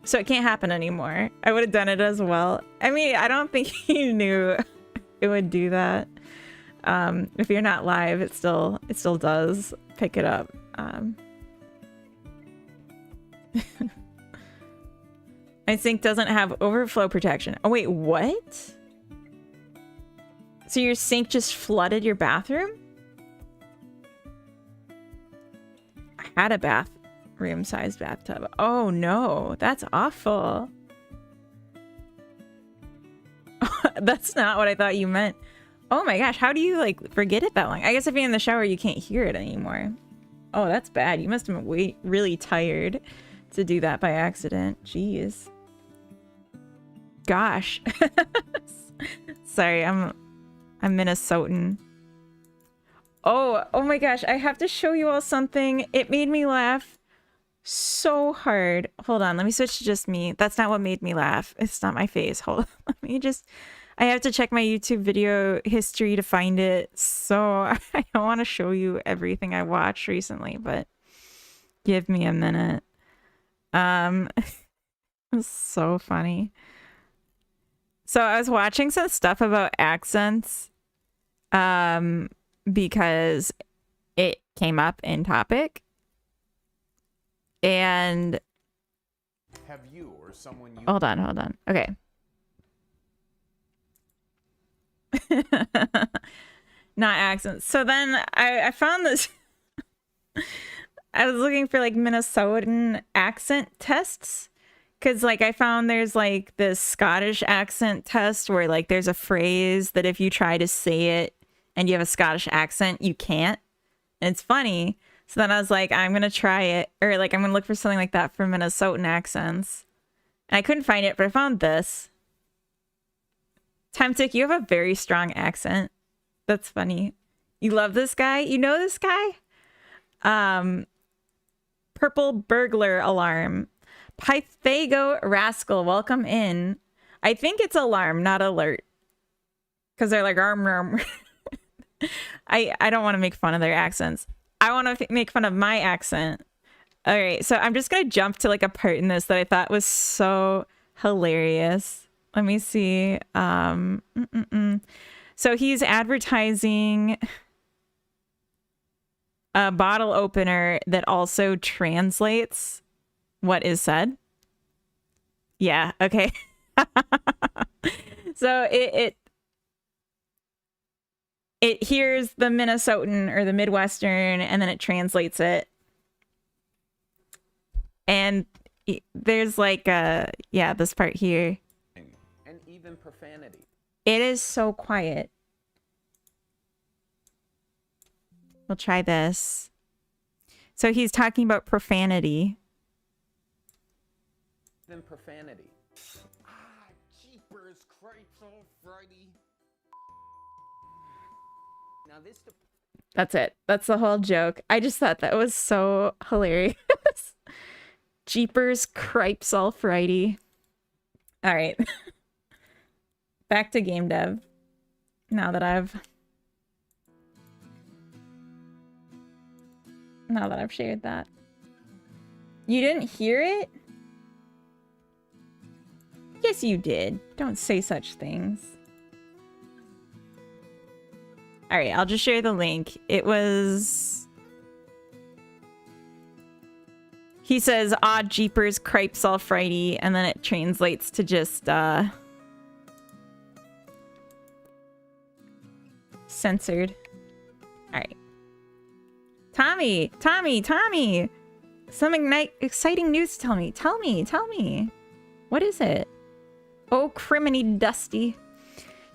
S1: So it can't happen anymore. I would have done it as well. I mean, I don't think he knew it would do that. If you're not live, it still does pick it up. My sink doesn't have overflow protection. Oh wait, what? So your sink just flooded your bathroom? I had a bathroom-sized bathtub. Oh no, that's awful. That's not what I thought you meant. Oh my gosh, how do you like forget it that long? I guess if you're in the shower, you can't hear it anymore. Oh, that's bad. You must have been really tired to do that by accident. Jeez. Gosh. Sorry, I'm Minnesotan. Oh my gosh, I have to show you all something. It made me laugh so hard. Hold on, let me switch to just me. That's not what made me laugh. It's not my face. Hold on. Let me just... I have to check my YouTube video history to find it. So I don't want to show you everything I watched recently, but give me a minute. It's so funny. So I was watching some stuff about accents because it came up in topic. And
S2: have you or someone you
S1: hold on. Okay. Not accents. So then I found this. I was looking for like Minnesotan accent tests, because like I found there's like this Scottish accent test where like there's a phrase that if you try to say it and you have a Scottish accent, you can't. And it's funny. So then I was like, I'm gonna try it, or like I'm gonna look for something like that for Minnesotan accents. And I couldn't find it, but I found this. Temtic, you have a very strong accent. That's funny. You love this guy? You know this guy? Purple burglar alarm. Pythago rascal, welcome in. I think it's alarm, not alert. Because they're like, arm. I don't want to make fun of their accents. I want to make fun of my accent. All right, so I'm just going to jump to like a part in this that I thought was so hilarious. Let me see. So he's advertising a bottle opener that also translates what is said. Yeah, okay. So it hears the Minnesotan or the Midwestern, and then it translates it. And there's like this part here.
S2: And even profanity.
S1: It is so quiet. We'll try this. So he's talking about profanity.
S2: Even profanity. Ah, jeepers, cripes, alrighty. Now this.
S1: That's it. That's the whole joke. I just thought that was so hilarious. Jeepers, cripes, alrighty. All right. Back to game dev. Now that I've shared that. You didn't hear it? Yes, you did. Don't say such things. All right, I'll just share the link. It was... He says, "Ah, jeepers, cripes, all frighty," and then it translates to just, censored. All right. Tommy! Some exciting news to tell me. Tell me. What is it? Oh, criminy dusty.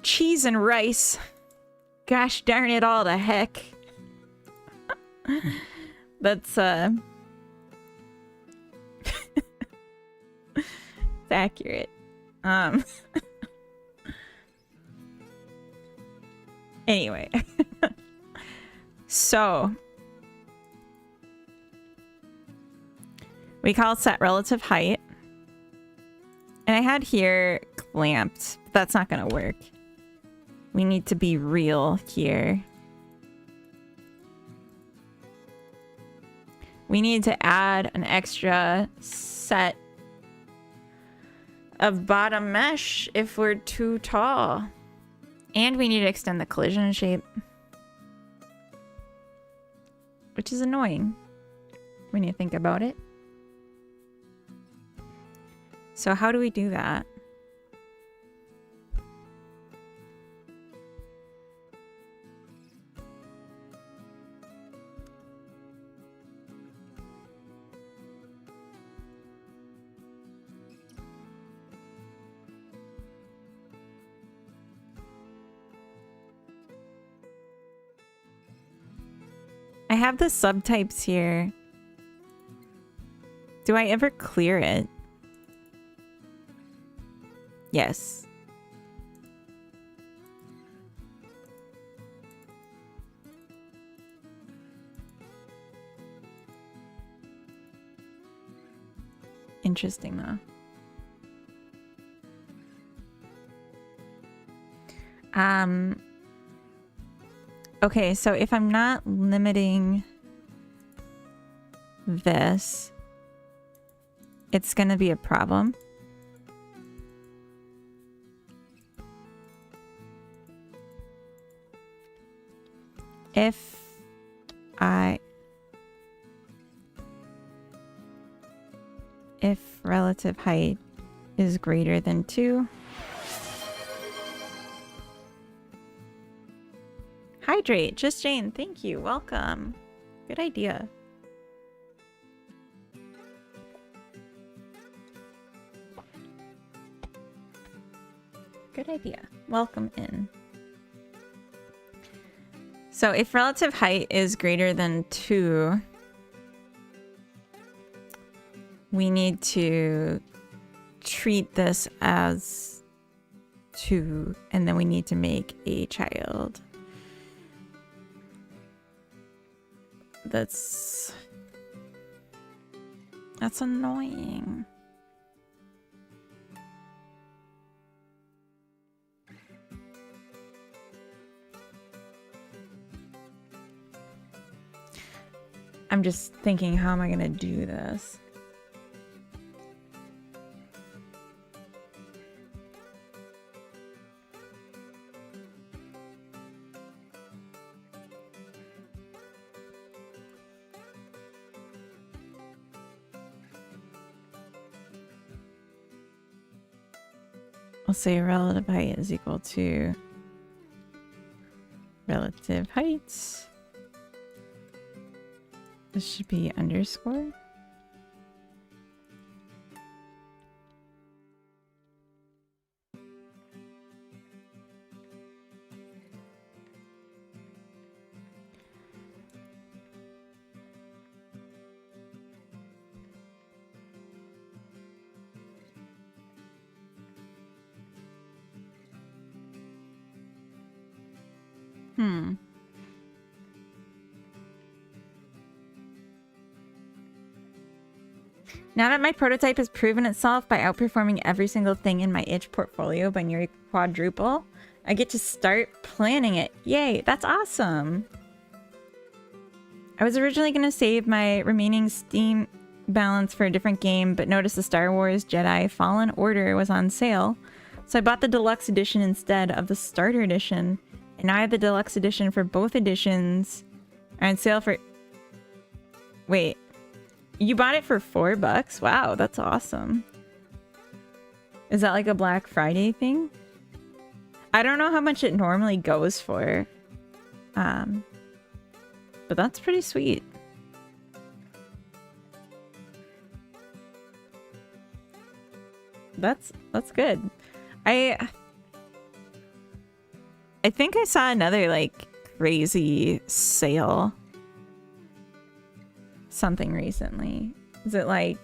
S1: Cheese and rice. Gosh darn it all to heck. That's, it's accurate. Anyway. So we call set relative height. And I had here clamped, but that's not gonna work. We need to be real here. We need to add an extra set of bottom mesh if we're too tall. And we need to extend the collision shape. Which is annoying when you think about it. So how do we do that? I have the subtypes here. Do I ever clear it? Yes. Interesting though. Okay, so if I'm not limiting this, it's gonna be a problem. If relative height is greater than 2. Hydrate, just Jane, thank you, welcome. Good idea. Good idea. Welcome in. So if relative height is greater than 2, we need to treat this as 2, and then we need to make a child. That's annoying. I'm just thinking, how am I gonna do this? I'll say relative height is equal to relative height. This should be underscore. Now that my prototype has proven itself by outperforming every single thing in my itch portfolio by nearly quadruple, I get to start planning it. Yay, that's awesome. I was originally going to save my remaining Steam balance for a different game, but noticed the Star Wars Jedi Fallen Order was on sale. So I bought the deluxe edition instead of the starter edition. And now I have the deluxe edition for both editions. Are on sale for... Wait. You bought it for $4? Wow, that's awesome. Is that like a Black Friday thing? I don't know how much it normally goes for. But that's pretty sweet. That's good. I think I saw another like crazy sale something recently. Is it like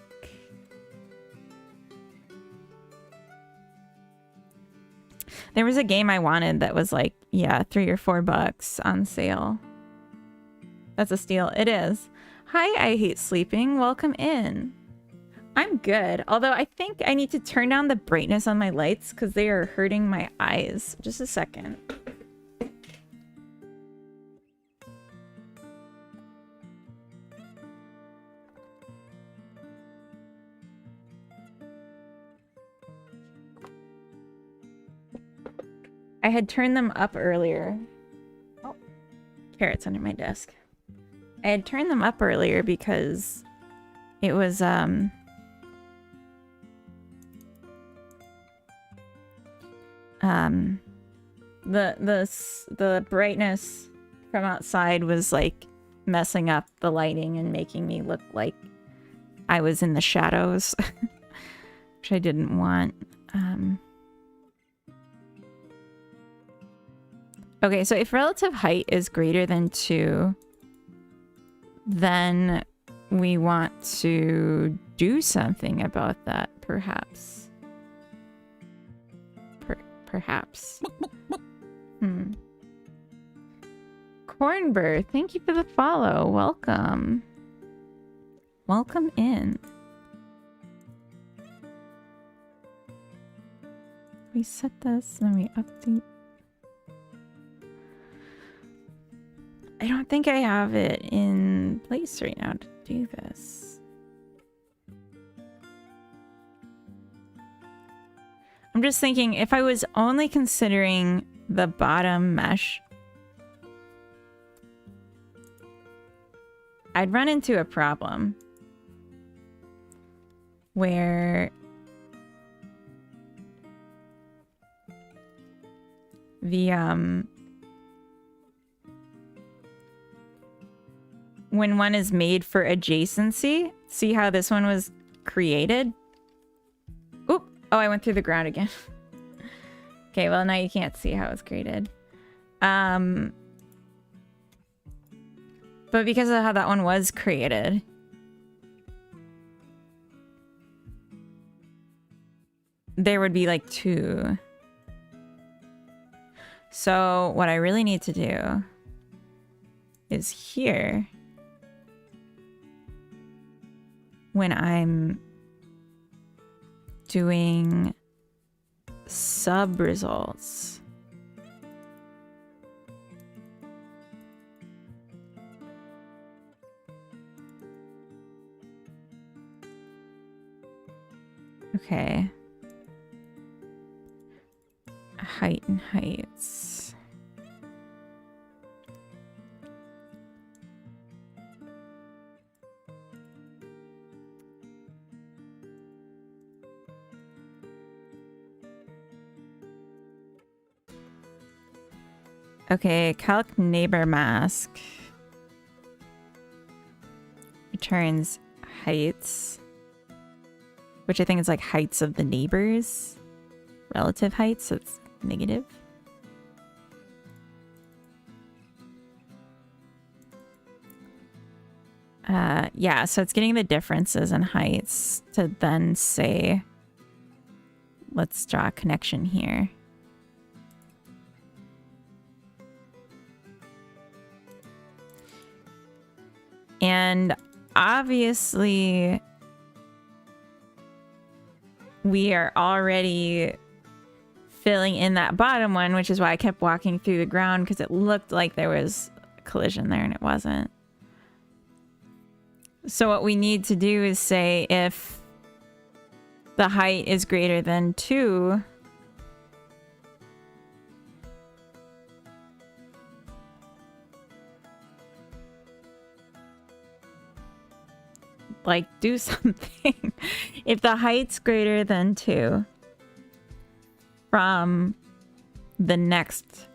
S1: there was a game I wanted that was like, yeah, $3 or $4 on sale. That's a steal. It is. Hi, I hate sleeping. Welcome in. I'm good. Although I think I need to turn down the brightness on my lights because they are hurting my eyes. Just a second. I had turned them up earlier. Oh, carrots under my desk. I had turned them up earlier because it was the brightness from outside was like messing up the lighting and making me look like I was in the shadows, which I didn't want. Okay, so if relative height is greater than 2, then we want to do something about that, perhaps. Perhaps. Cornbird, thank you for the follow. Welcome. Welcome in. We set this, then we update. I don't think I have it in place right now to do this. I'm just thinking if I was only considering the bottom mesh, I'd run into a problem where the when one is made for adjacency, see how this one was created? Oop! Oh, I went through the ground again. Okay, well now you can't see how it's created. But because of how that one was created, there would be like 2. So what I really need to do is here, when I'm doing sub results, okay, height and heights. Okay, calc neighbor mask returns heights, which I think is like heights of the neighbors, relative heights, so it's negative. Yeah, so it's getting the differences in heights to then say, let's draw a connection here. And obviously, we are already filling in that bottom one, which is why I kept walking through the ground, because it looked like there was a collision there and it wasn't. So what we need to do is say if the height is greater than 2, like, do something. If the height's greater than 2 from the next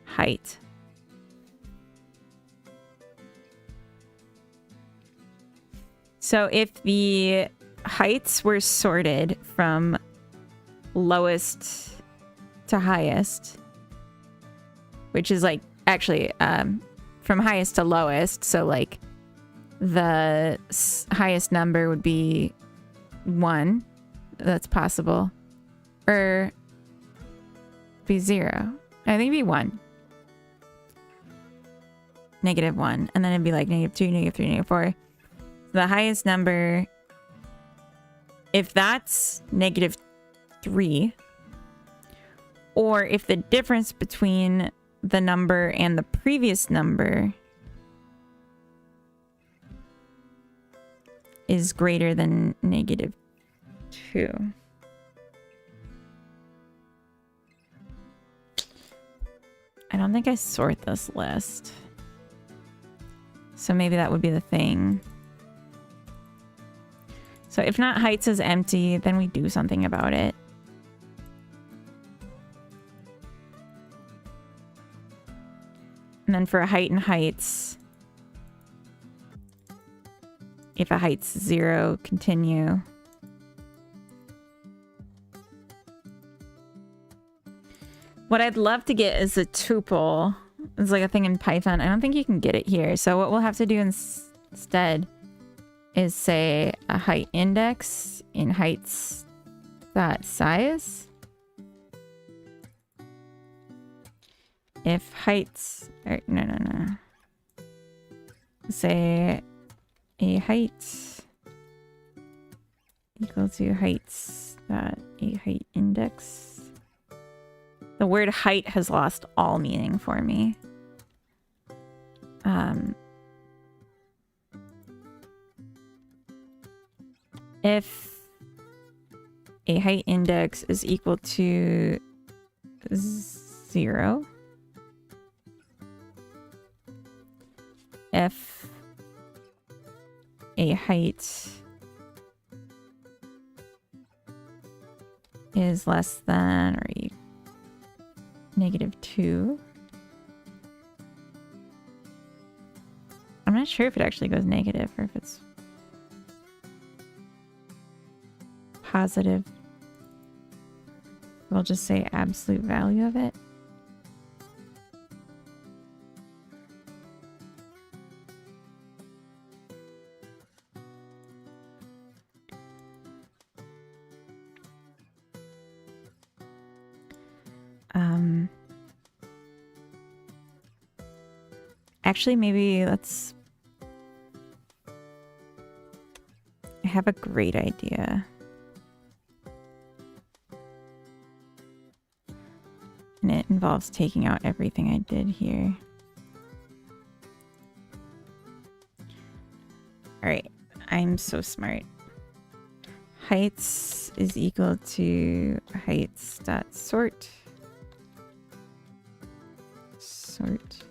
S1: height, so if the heights were sorted from lowest to highest, which is like actually from highest to lowest, so like the highest number would be 1. That's possible. Or be 0. I think it'd be 1. -1. And then it'd be like -2, -3, -4. The highest number, if that's -3, or if the difference between the number and the previous number is greater than -2. I don't think I sort this list. So maybe that would be the thing. So if not heights is empty, then we do something about it. And then for height and heights, if a height's 0, continue. What I'd love to get is a tuple. It's like a thing in Python. I don't think you can get it here. So what we'll have to do instead is say a height index in heights dot size. If heights, or no. Say a height equal to heights dot a height index. The word height has lost all meaning for me. If a height index is equal to 0, if a height is less than or -2. I'm not sure if it actually goes negative or if it's positive. We'll just say absolute value of it. Actually, maybe let's... I have a great idea. And it involves taking out everything I did here. Alright, I'm so smart. Heights is equal to heights.sort. Sort.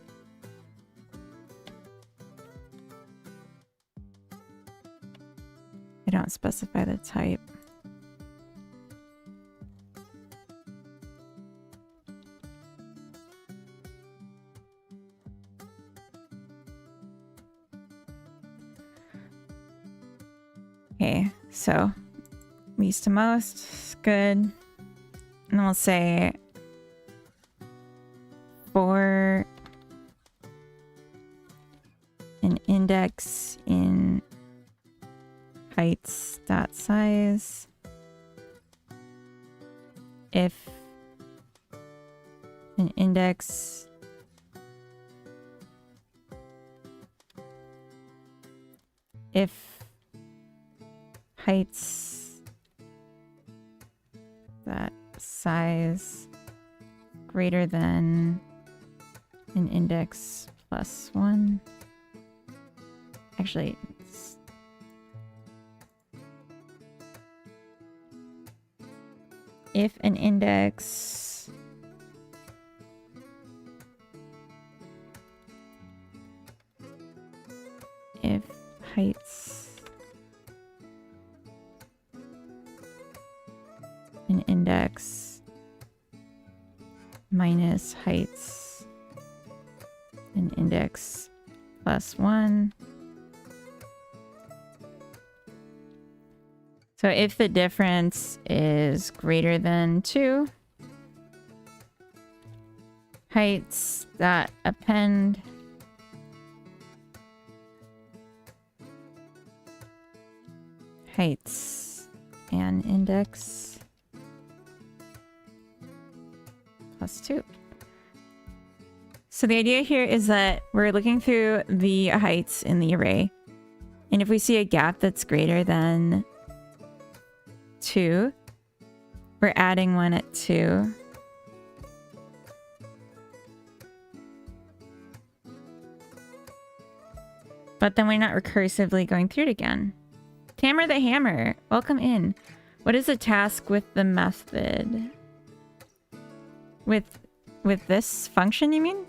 S1: I don't specify the type. Okay, so least to most, good. And then we'll say for an index in heights dot size, if an index if heights that size greater than an index plus 1. Actually, if an index if heights an index minus heights an index plus 1. So if the difference is greater than 2, heights that append heights and index plus 2. So the idea here is that we're looking through the heights in the array, and if we see a gap that's greater than 2, we're adding 1 at 2. But then we're not recursively going through it again. Tammer the Hammer, welcome in. What is the task with the method? With this function, you mean?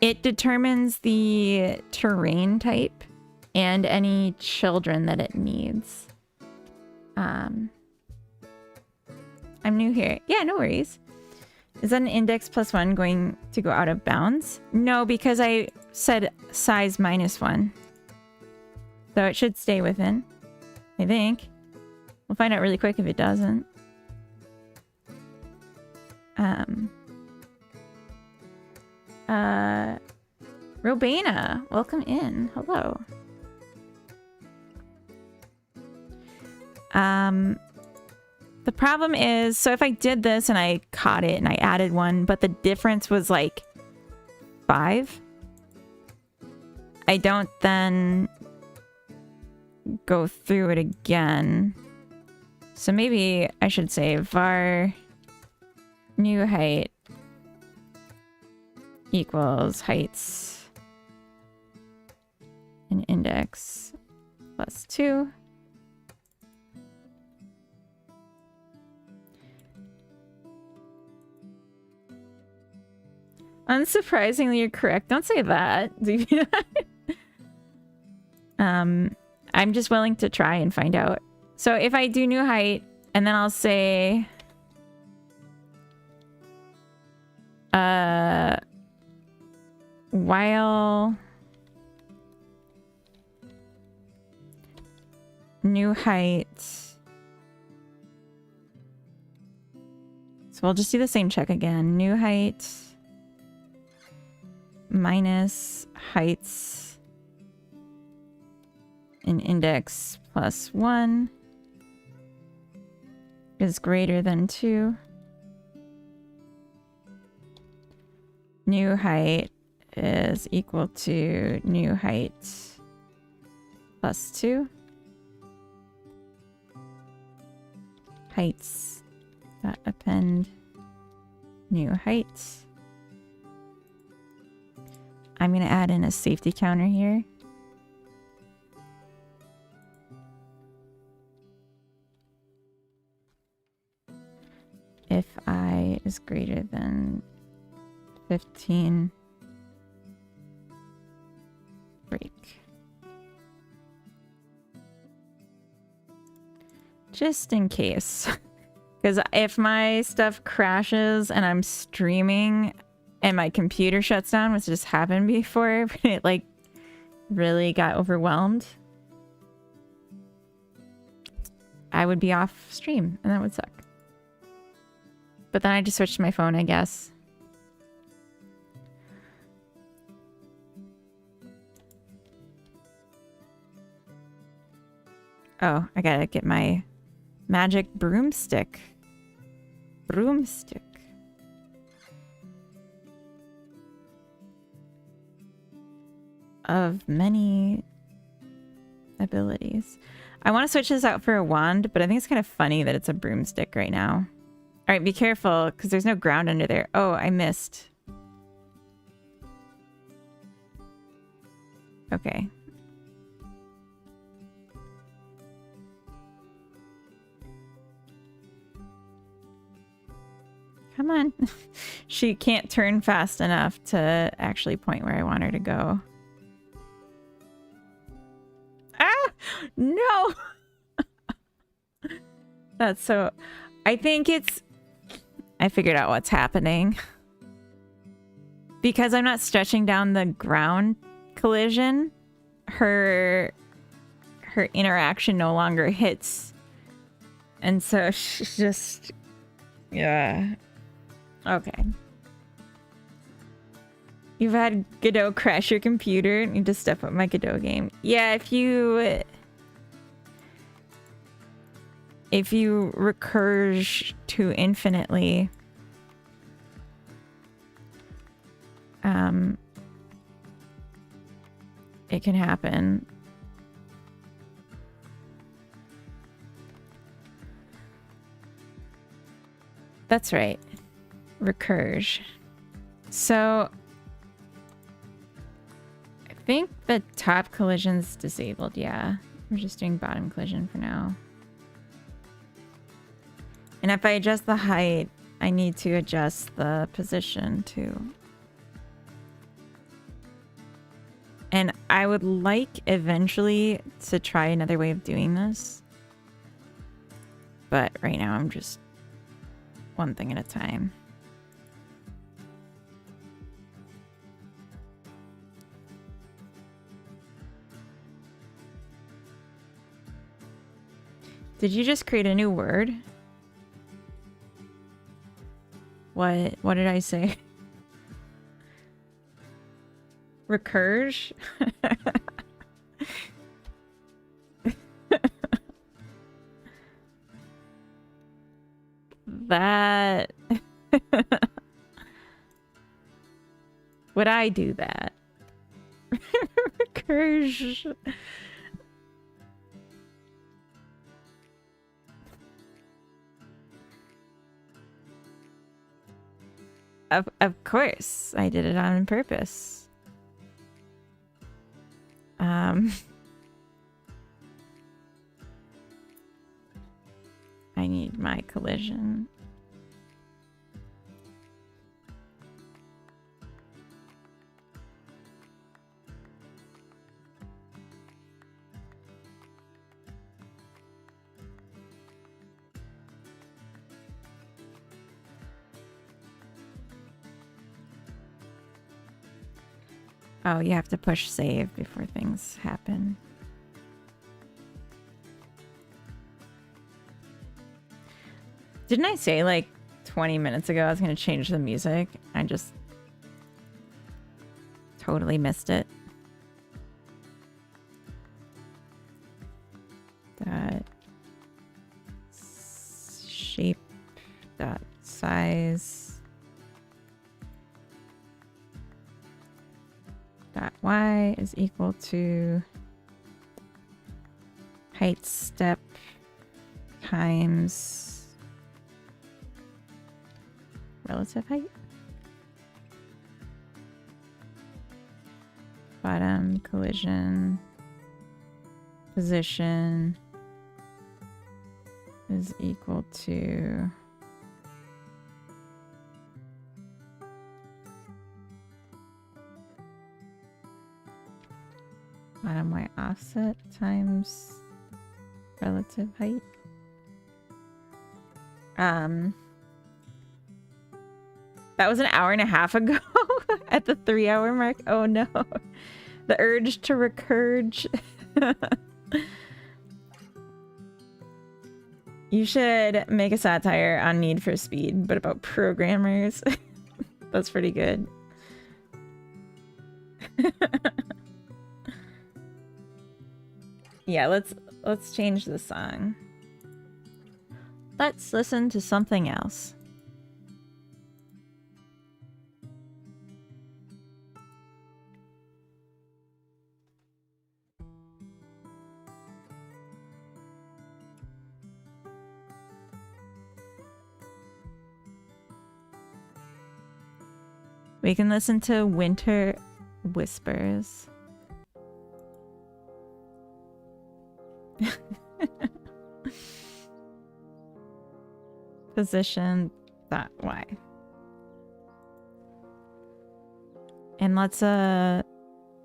S1: It determines the terrain type and any children that it needs. I'm new here. Yeah, no worries. Is that an index plus 1 going to go out of bounds? No, because I said size minus 1. So it should stay within, I think. We'll find out really quick if it doesn't. Robana, welcome in. Hello. The problem is, so if I did this and I caught it and I added 1, but the difference was like 5, I don't then go through it again. So maybe I should say var new height equals heights an index plus 2. Unsurprisingly, you're correct. Don't say that. I'm just willing to try and find out. So if I do new height, and then I'll say while new height. So we'll just do the same check again. New height minus heights in index plus 1 is greater than 2. New height is equal to new height plus 2. Heights that append new height. I'm going to add in a safety counter here. If I is greater than 15, break. Just in case. Because if my stuff crashes and I'm streaming and my computer shuts down, which just happened before, but it like really got overwhelmed, I would be off stream and that would suck. But then I just switched to my phone, I guess. Oh, I gotta get my magic broomstick. of many abilities. I want to switch this out for a wand, but I think it's kind of funny that it's a broomstick right now. All right, be careful, because there's no ground under there. Oh, I missed. Okay. Come on. She can't turn fast enough to actually point where I want her to go. Ah! No! That's so... I think it's... I figured out what's happening. Because I'm not stretching down the ground collision, her interaction no longer hits. And so she's just... Yeah. Okay. You've had Godot crash your computer. Need to step up my Godot game. Yeah, if you recurge too infinitely, it can happen. That's right. Recurge. So I think the top collision's disabled. Yeah, I'm just doing bottom collision for now. And if I adjust the height, I need to adjust the position too. And I would like eventually to try another way of doing this. But right now I'm just one thing at a time. Did you just create a new word? What did I say? Recurge? That... Would I do that? Recurge. Of course, I did it on purpose. I need my collision. Oh, you have to push save before things happen. Didn't I say like 20 minutes ago I was going to change the music? I just totally missed it. Dot shape dot size dot y is equal to height step times relative height. Bottom collision position is equal to bottom y offset times relative height. That was an hour and a half ago at the 3-hour mark. Oh no. The urge to recurge. You should make a satire on Need for Speed, but about programmers. That's pretty good. Yeah, let's change the song. Let's listen to something else. We can listen to winter whispers. Position that way. And let's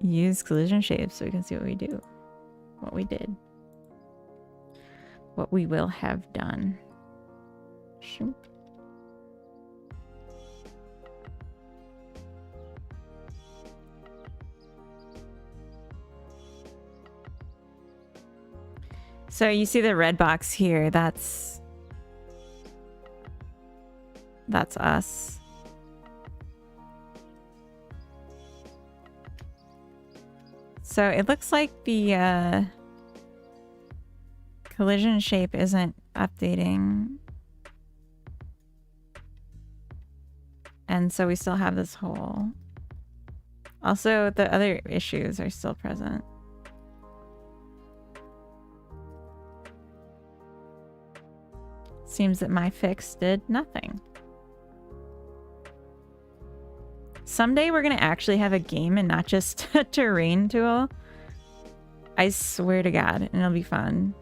S1: use collision shapes so we can see what we do. What we did. What we will have done. Shoop. So you see the red box here, that's us. So it looks like the collision shape isn't updating. And so we still have this hole. Also, the other issues are still present. Seems that my fix did nothing. Someday we're gonna actually have a game and not just a terrain tool. I swear to God, and it'll be fun.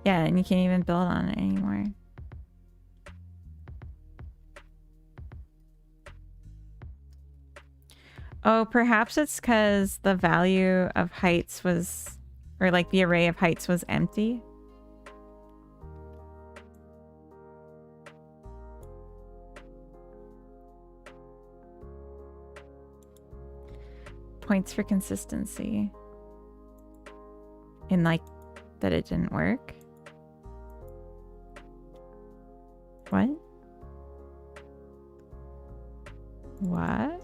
S1: Yeah, and you can't even build on it anymore. Oh, perhaps it's because the value of heights was, or like the array of heights was empty. Points for consistency. In like that it didn't work. What? What?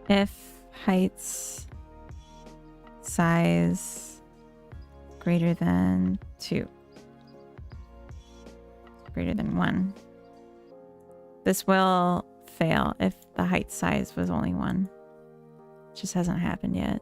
S1: If heights size greater than 2, greater than 1, this will fail if the height size was only 1. It just hasn't happened yet.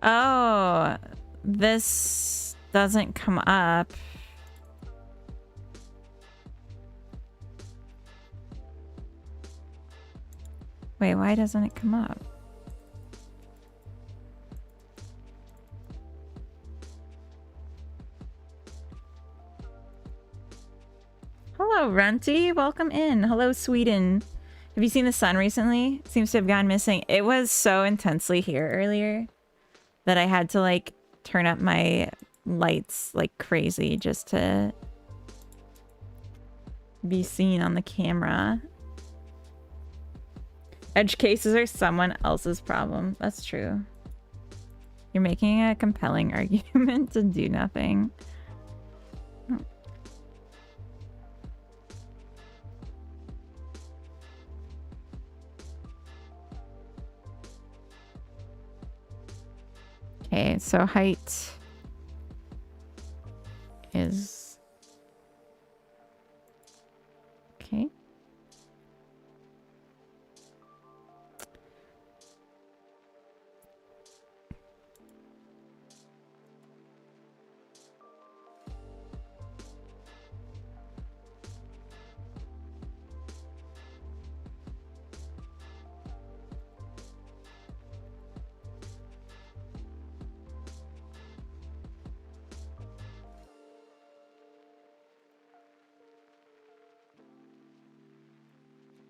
S1: Oh, this doesn't come up. Wait, why doesn't it come up? Hello, Runty. Welcome in. Hello, Sweden. Have you seen the sun recently? It seems to have gone missing. It was so intensely here earlier that I had to like turn up my lights like crazy just to be seen on the camera. Edge cases are someone else's problem. That's true. You're making a compelling argument to do nothing. Okay, so height is okay.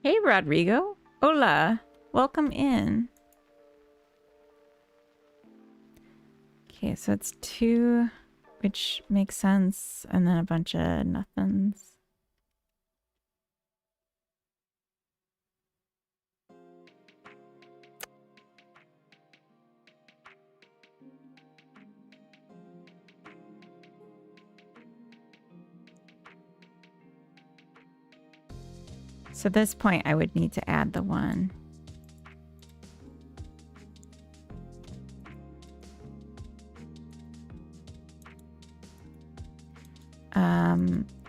S1: Hey, Rodrigo. Hola. Welcome in. Okay, so it's 2, which makes sense, and then a bunch of nothings. So at this point, I would need to add the 1.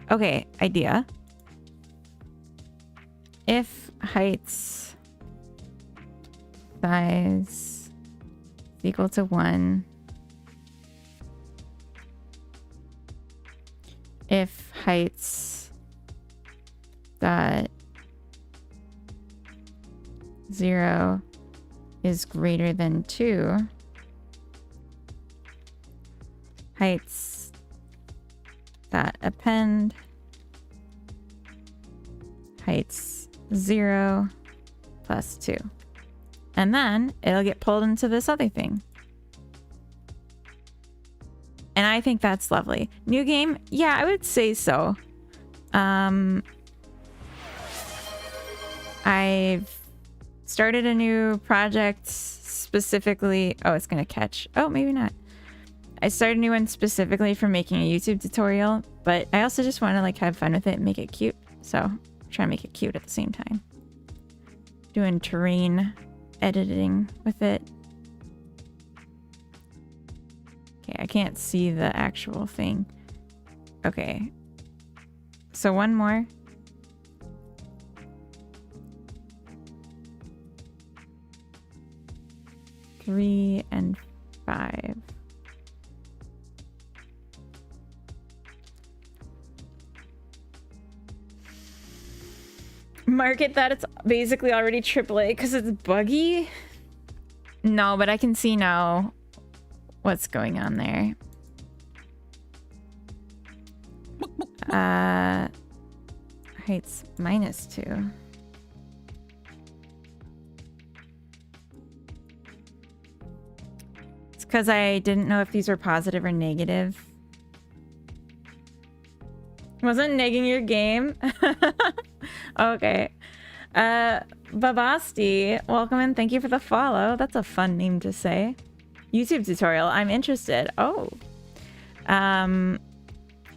S1: Okay, idea. If heights size is equal to 1, if heights dot 0 is greater than 2, heights dot append heights 0 plus 2. And then it'll get pulled into this other thing. And I think that's lovely. New game? Yeah, I would say so. I've started a new project specifically. Oh, it's going to catch. Oh, maybe not. I started a new one specifically for making a YouTube tutorial, but I also just want to like have fun with it and make it cute. So try and make it cute at the same time. Doing terrain editing with it. Okay, I can't see the actual thing. Okay. So one more. Three and 5. Market that it's basically already AAA because it's buggy. No, but I can see now what's going on there. Heights -2. It's because I didn't know if these were positive or negative. Wasn't negging your game. Okay. Babasti, welcome and thank you for the follow. That's a fun name to say. YouTube tutorial. I'm interested. Oh.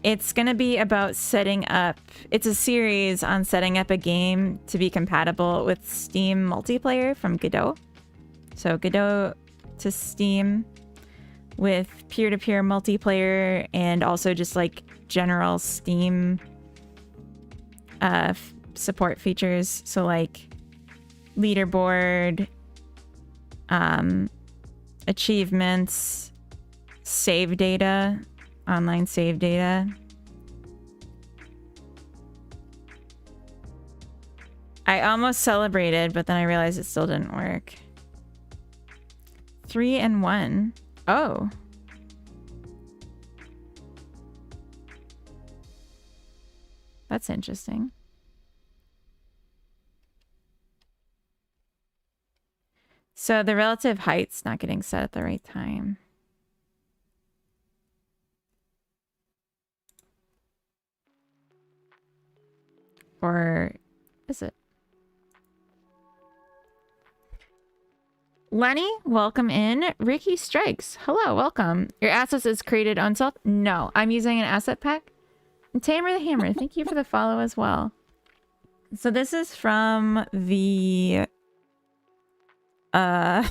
S1: It's gonna be about setting up. It's a series on setting up a game to be compatible with Steam multiplayer from Godot. So Godot to Steam with peer-to-peer multiplayer and also just like general Steam support features. So like leaderboard, achievements, save data, online save data. I almost celebrated, but then I realized it still didn't work. 3 and 1. Oh. That's interesting. So the relative height's not getting set at the right time. Or is it? Lenny, welcome in. Ricky Strikes. Hello, welcome. Your assets is created on self? No, I'm using an asset pack. And Tamer the Hammer, thank you for the follow as well. So this is from the... I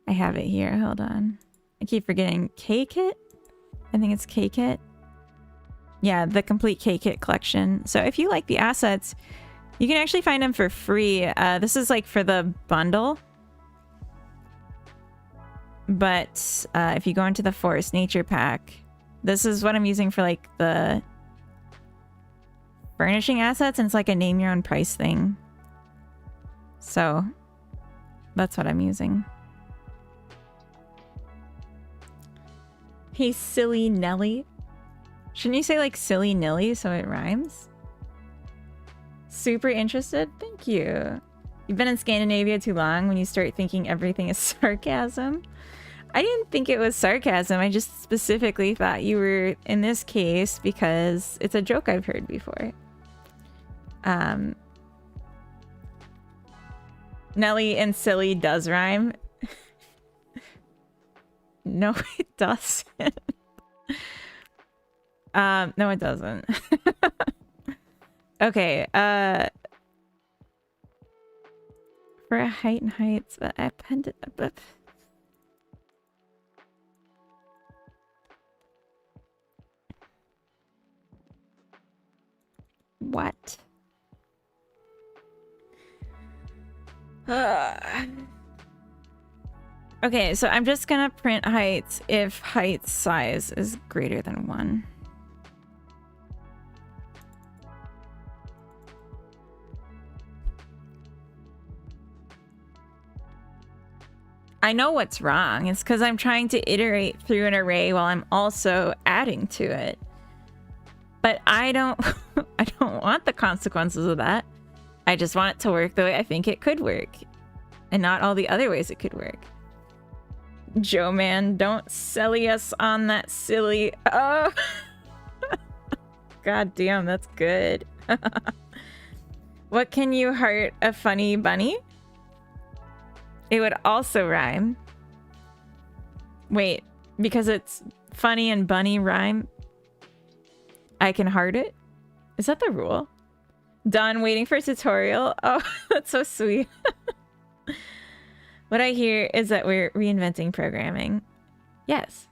S1: have it here. Hold on. I keep forgetting. K-Kit? I think it's K-Kit. Yeah, the complete K-Kit collection. So if you like the assets, you can actually find them for free. This is like for the bundle. But if you go into the Forest Nature pack, this is what I'm using for like the furnishing assets, and it's like a name your own price thing. So that's what I'm using. Hey, silly Nelly. Shouldn't you say like silly Nilly so it rhymes? Super interested? Thank you. You've been in Scandinavia too long when you start thinking everything is sarcasm. I didn't think it was sarcasm. I just specifically thought you were in this case because it's a joke I've heard before. Nelly and silly does rhyme. No, it doesn't. No, it doesn't. Okay, for a height and heights, but I appended. What? Okay, so I'm just gonna print heights if height size is greater than 1. I know what's wrong. It's because I'm trying to iterate through an array while I'm also adding to it. But I don't I don't want the consequences of that. I just want it to work the way I think it could work. And not all the other ways it could work. Joe man, don't silly us on that silly. Oh. God damn, that's good. What can you heart a funny bunny? It would also rhyme. Wait, because it's funny and bunny rhyme, I can heart it? Is that the rule? Done waiting for a tutorial. Oh, that's so sweet. What I hear is that we're reinventing programming. Yes,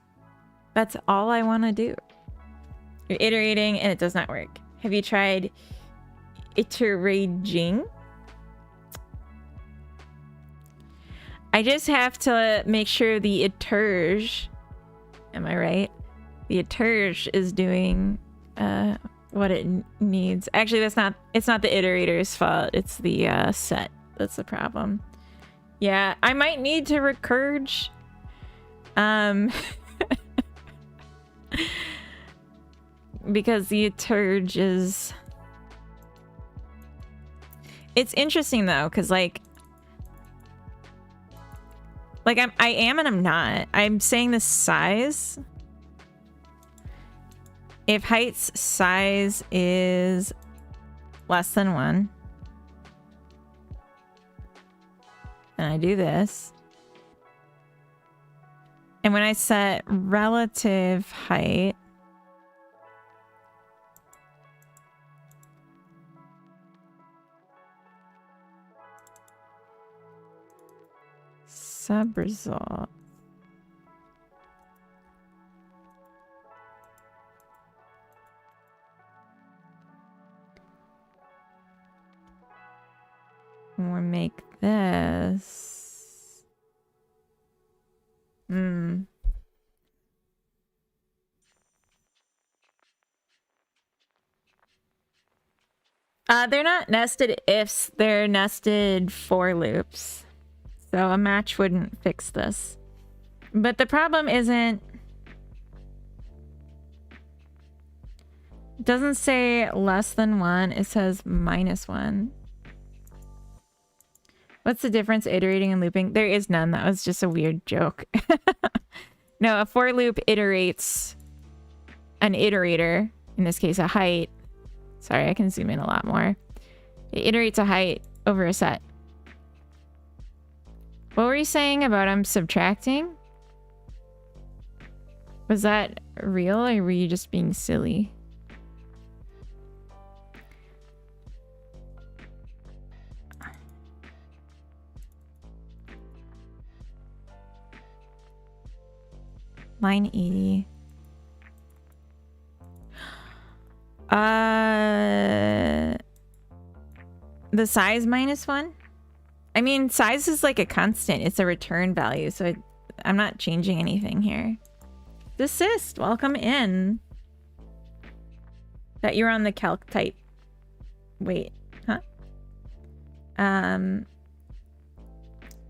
S1: that's all I want to do. You're iterating and it does not work. Have you tried iterating? I just have to make sure the iterge, am I right? The iterge is doing what it needs. Actually, it's not the iterator's fault. It's the set that's the problem. Yeah, I might need to recurge. Because the iterge is... It's interesting though, because like I am and I'm not. I'm saying the size. If height's size is less than 1, and I do this, and when I set relative height, sub result. Or make this. They're not nested ifs, they're nested for loops. So a match wouldn't fix this. But the problem isn't... It doesn't say less than 1, it says -1. What's the difference iterating and looping? There is none. That was just a weird joke. No, a for loop iterates an iterator, in this case a height. Sorry, I can zoom in a lot more. It iterates a height over a set. What were you saying about I'm subtracting? Was that real or were you just being silly? Line 80. The size -1? I mean, size is like a constant. It's a return value, so I'm not changing anything here. Desist, welcome in. That you're on the calc type. Wait, huh?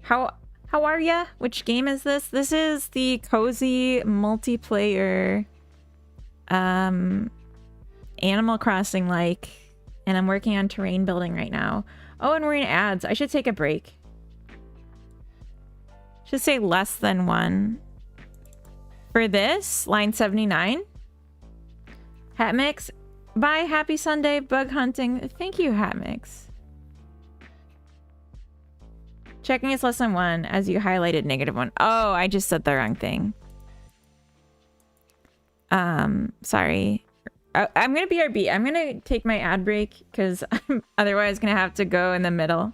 S1: How are ya? Which game is this? This is the cozy multiplayer Animal Crossing like, and I'm working on terrain building right now. Oh, and we're in ads. I should take a break. Should say less than 1. For this, line 79. Hatmix. Bye, happy Sunday, bug hunting. Thank you, Hatmix. Checking is less than 1 as you highlighted -1. Oh, I just said the wrong thing. Sorry. I'm gonna BRB. I'm gonna take my ad break because I'm otherwise gonna have to go in the middle.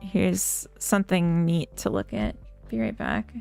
S1: Here's something neat to look at. Be right back.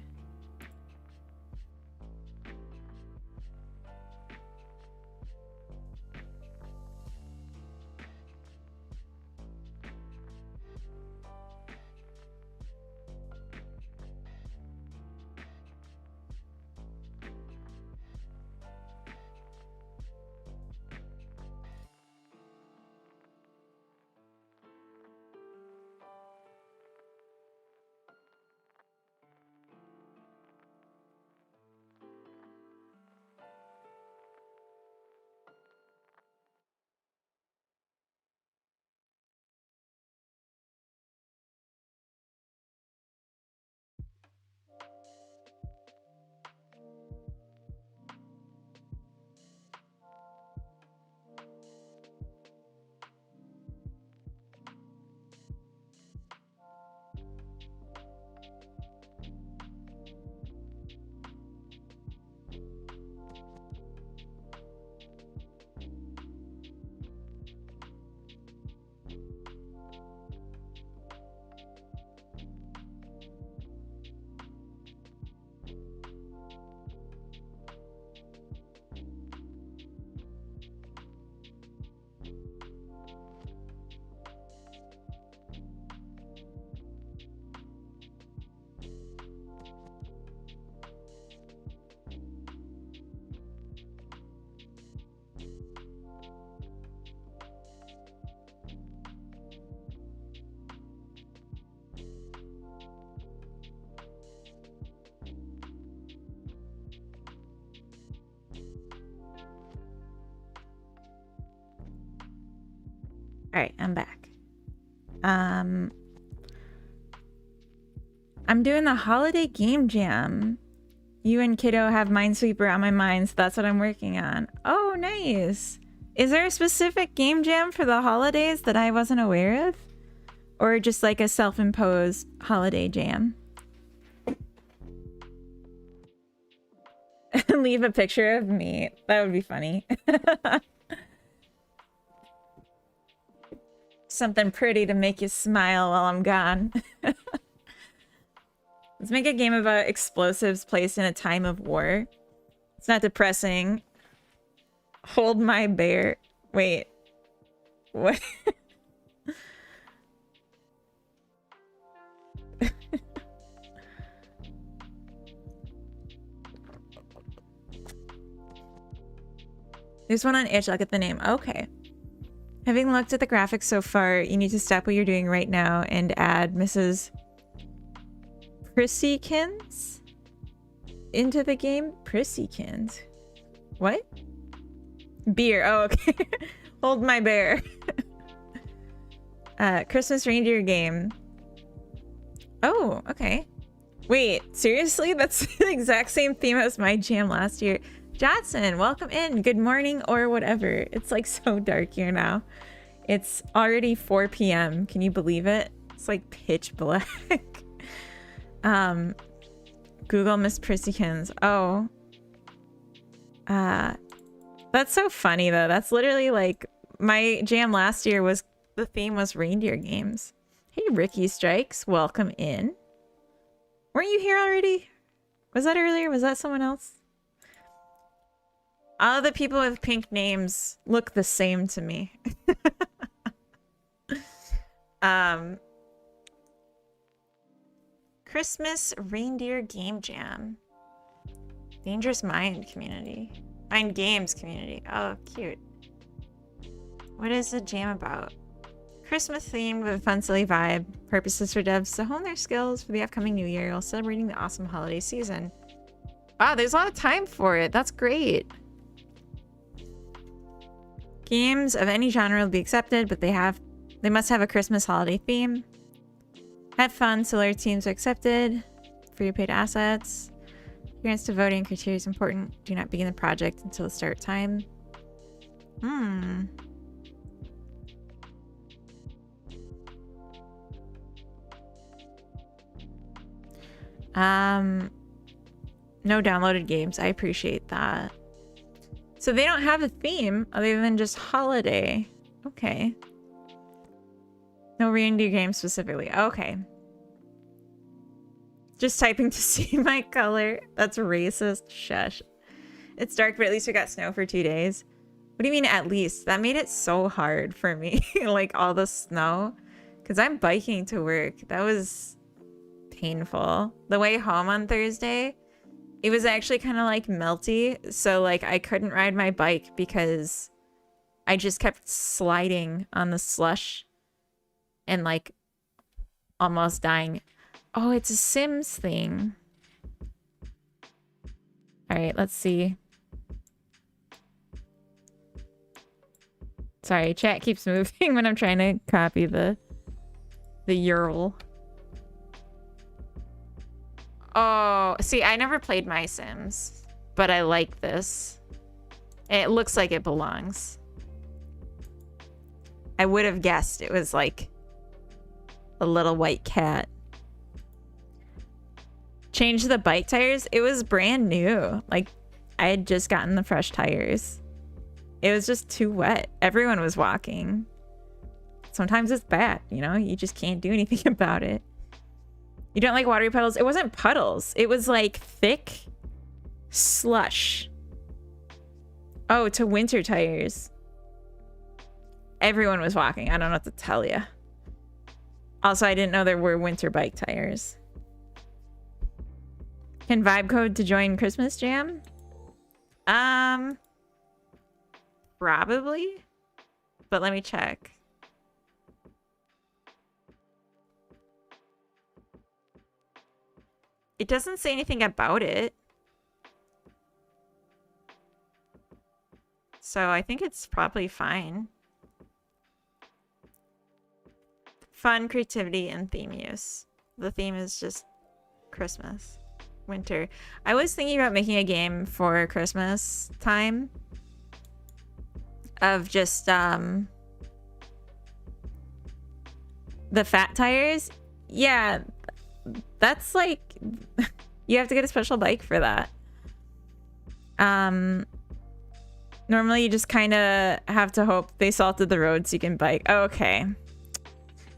S1: All right, I'm back. I'm doing the holiday game jam. You and Kiddo have Minesweeper on my mind, so that's what I'm working on. Oh, nice. Is there a specific game jam for the holidays that I wasn't aware of? Or just like a self-imposed holiday jam? Leave a picture of me. That would be funny. Something pretty to make you smile while I'm gone. Let's make a game about explosives placed in a time of war. It's not depressing. Hold my bear. Wait. What? There's one on itch. I'll get the name. Okay. Having looked at the graphics so far, you need to stop what you're doing right now and add Mrs. Prissykins into the game. Prissykins? What? Beer. Oh, okay. Hold my bear. Christmas reindeer game. Oh, okay. Wait, seriously? That's the exact same theme as my jam last year. Johnson, welcome in. Good morning or whatever. It's like so dark here now. It's already 4 p.m. Can you believe it? It's like pitch black. Google Miss Prissykins. Oh. That's so funny though. That's literally like my jam last year was the theme was reindeer games. Hey Ricky Strikes, welcome in. Weren't you here already? Was that earlier? Was that someone else? All the people with pink names look the same to me. Christmas reindeer game jam. Dangerous Mind community. Mind games community. Oh, cute. What is the jam about? Christmas themed with a fun, silly vibe. Purposes for devs to hone their skills for the upcoming new year while celebrating the awesome holiday season. Wow, there's a lot of time for it. That's great. Games of any genre will be accepted, but they must have a Christmas holiday theme. Have fun, similar teams are accepted. Free paid assets. Adherence to voting criteria is important. Do not begin the project until the start time. No downloaded games. I appreciate that. So they don't have a theme other than just holiday. Okay. No reindeer game specifically. Okay. Just typing to see my color. That's racist. Shush. It's dark, but at least we got snow for 2 days. What do you mean at least? That made it so hard for me. Like all the snow. Because I'm biking to work. That was painful. The way home on Thursday, it was actually kind of like melty. So like I couldn't ride my bike because I just kept sliding on the slush and like almost dying. Oh, it's a Sims thing. All right, let's see. Sorry, chat keeps moving when I'm trying to copy the URL. Oh, see, I never played My Sims, but I like this. It looks like it belongs. I would have guessed it was like a little white cat. Change the bike tires. It was brand new. Like I had just gotten the fresh tires. It was just too wet. Everyone was walking. Sometimes it's bad, you know? You just can't do anything about it. You don't like watery puddles? It wasn't puddles. It was like thick slush. Oh, to winter tires. Everyone was walking. I don't know what to tell you. Also, I didn't know there were winter bike tires. Can vibe code to join Christmas Jam? Probably. But let me check. It doesn't say anything about it. So I think it's probably fine. Fun, creativity, and theme use. The theme is just Christmas, winter. I was thinking about making a game for Christmas time of just the fat tires. Yeah, that's like you have to get a special bike for that. Normally you just kind of have to hope they salted the road so you can bike. Oh, okay.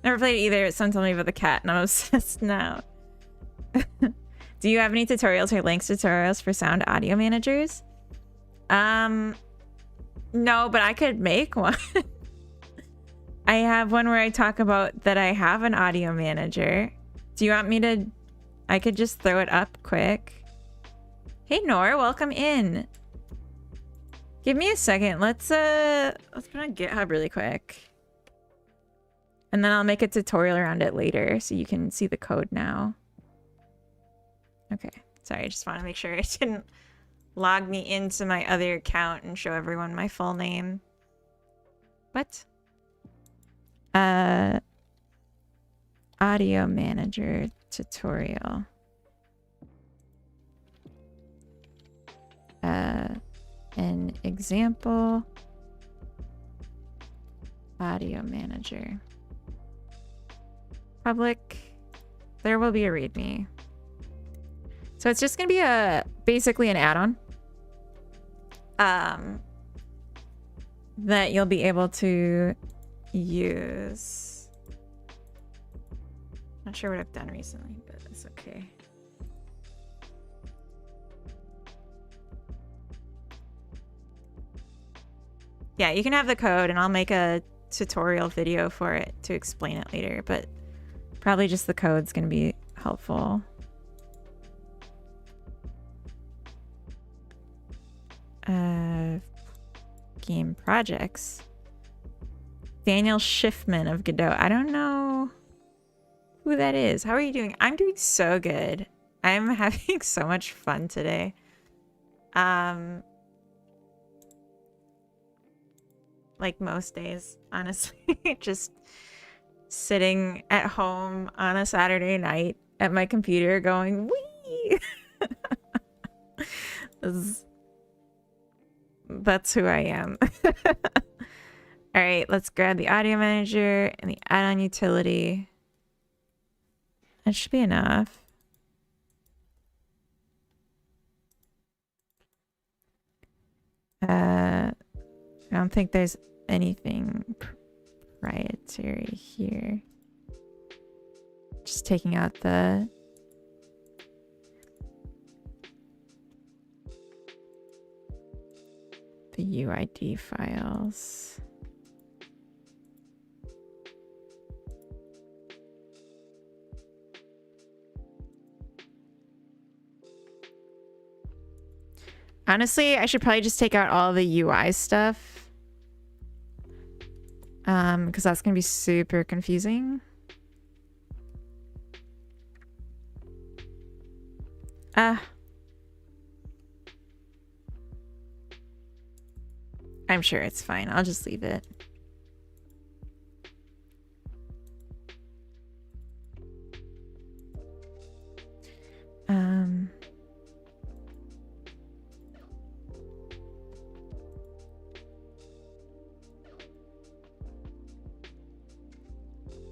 S1: Never played it either. Someone told me about the cat and I'm obsessed now. Do you have any tutorials or links to tutorials for sound audio managers? No, but I could make one. I have one where I talk about that I have an audio manager. Do you want me to... I could just throw it up quick. Hey, Nor, welcome in. Give me a second. Let's put on GitHub really quick. And then I'll make a tutorial around it later so you can see the code now. Okay. Sorry, I just want to make sure it didn't log me into my other account and show everyone my full name. What? Audio manager tutorial. An example audio manager. Public. There will be a README. So it's just gonna be basically an add-on that you'll be able to use. Not sure what I've done recently, but it's okay. Yeah, you can have the code and I'll make a tutorial video for it to explain it later, but probably just the code's gonna be helpful. Game projects. Daniel Schiffman of Godot. I don't know who that is. How are you doing? I'm doing so good. I'm having so much fun today. Like most days, honestly. Just sitting at home on a Saturday night at my computer going, wee! That's who I am. All right, let's grab the audio manager and the add-on utility. That should be enough. I don't think there's anything proprietary. military here. Just taking out the UID files. Honestly, I should probably just take out all the UI stuff. Because that's going to be super confusing. I'm sure it's fine. I'll just leave it.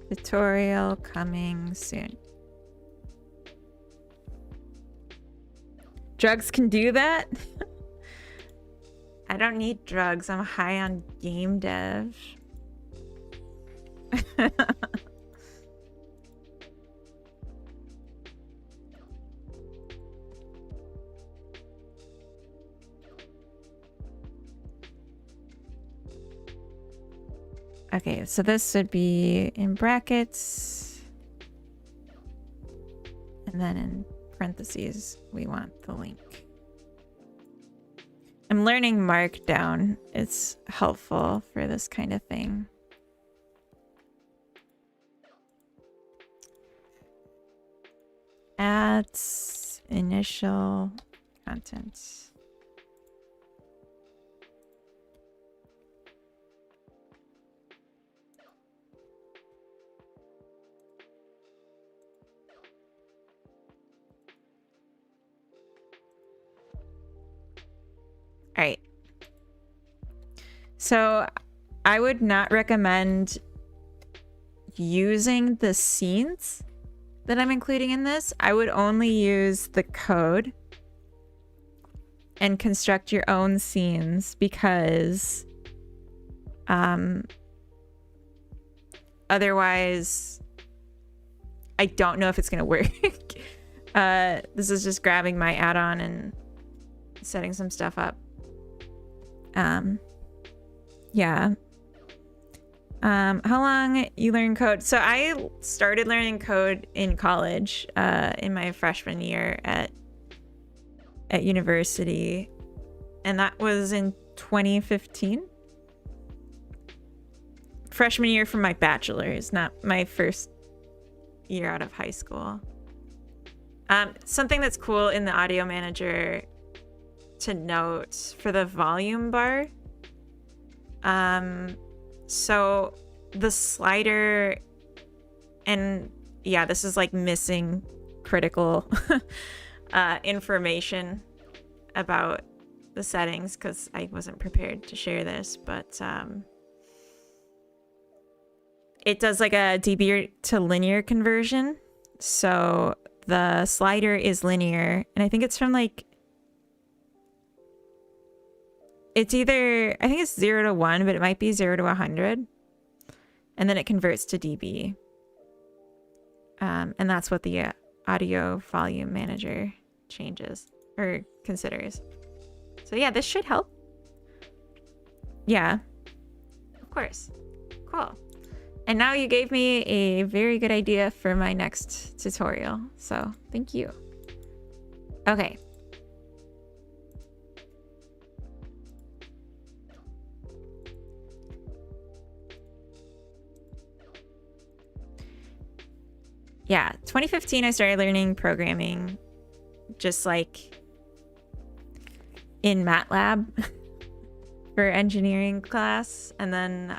S1: Tutorial coming soon. Drugs can do that? I don't need drugs. I'm high on game dev. Okay, so this would be in brackets. And then in parentheses, we want the link. I'm learning Markdown. It's helpful for this kind of thing. Ads, initial content. All right. So I would not recommend using the scenes that I'm including in this. I would only use the code and construct your own scenes because otherwise I don't know if it's going to work. This is just grabbing my add-on and setting some stuff up. Yeah. How long you learn code? So I started learning code in college, in my freshman year at university, and that was in 2015. Freshman year for my bachelor's, not my first year out of high school. Something that's cool in the audio manager to note for the volume bar. So the slider, and yeah, this is like missing critical information about the settings because I wasn't prepared to share this, but it does like a dB to linear conversion. So the slider is linear, and I think it's from like, it's either, I think it's 0 to 1, but it might be 0 to 100. And then it converts to dB. And that's what the audio volume manager changes or considers. So yeah, this should help. Yeah, of course. Cool. And now you gave me a very good idea for my next tutorial. So thank you. Okay. Yeah, 2015 I started learning programming just like in MATLAB for engineering class, and then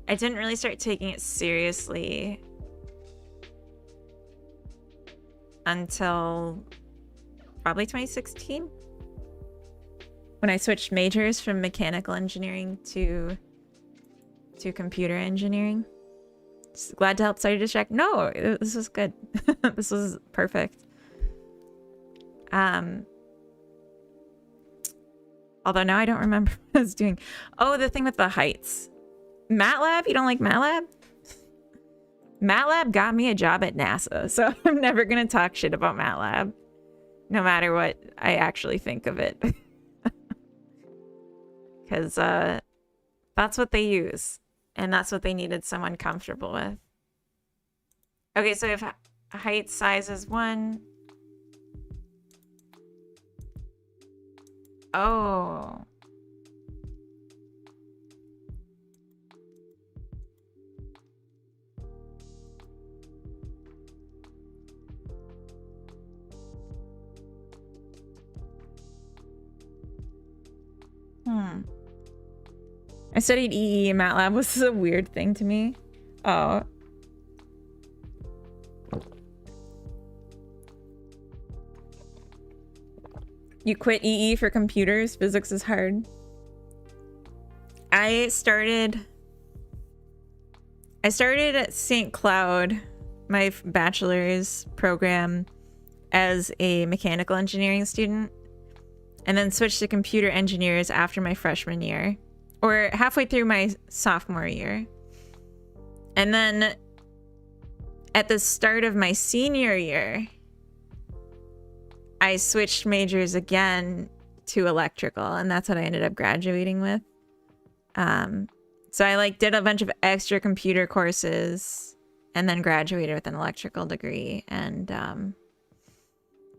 S1: I didn't really start taking it seriously until probably 2016 when I switched majors from mechanical engineering to computer engineering. Just glad to help. Sorry to distract. No, this was good. This was perfect. Although now I don't remember what I was doing. Oh, the thing with the heights. MATLAB? You don't like MATLAB? MATLAB got me a job at NASA, so I'm never gonna talk shit about MATLAB, no matter what I actually think of it. Because that's what they use, and that's what they needed someone comfortable with. Okay, so if height size is 1. Oh. I studied EE and MATLAB was a weird thing to me. Oh. You quit EE for computers? Physics is hard. I started at St. Cloud, my bachelor's program, as a mechanical engineering student, and then switched to computer engineers after my freshman year, or halfway through my sophomore year. And then at the start of my senior year, I switched majors again to electrical, and that's what I ended up graduating with. So I like did a bunch of extra computer courses and then graduated with an electrical degree. And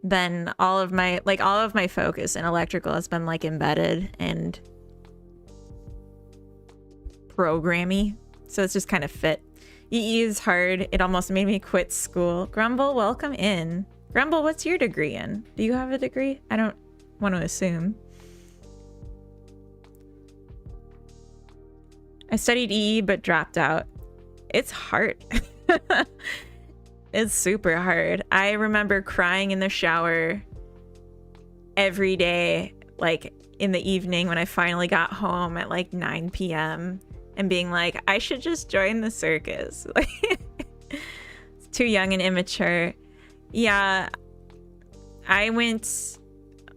S1: then all of my focus in electrical has been like embedded and programmy. So it's just kind of fit. EE is hard. It almost made me quit school. Grumble, welcome in. Grumble, what's your degree in? Do you have a degree? I don't want to assume. I studied EE but dropped out. It's hard. It's super hard. I remember crying in the shower every day, like in the evening when I finally got home at like 9 p.m. and being like, I should just join the circus. It's too young and immature. Yeah, I went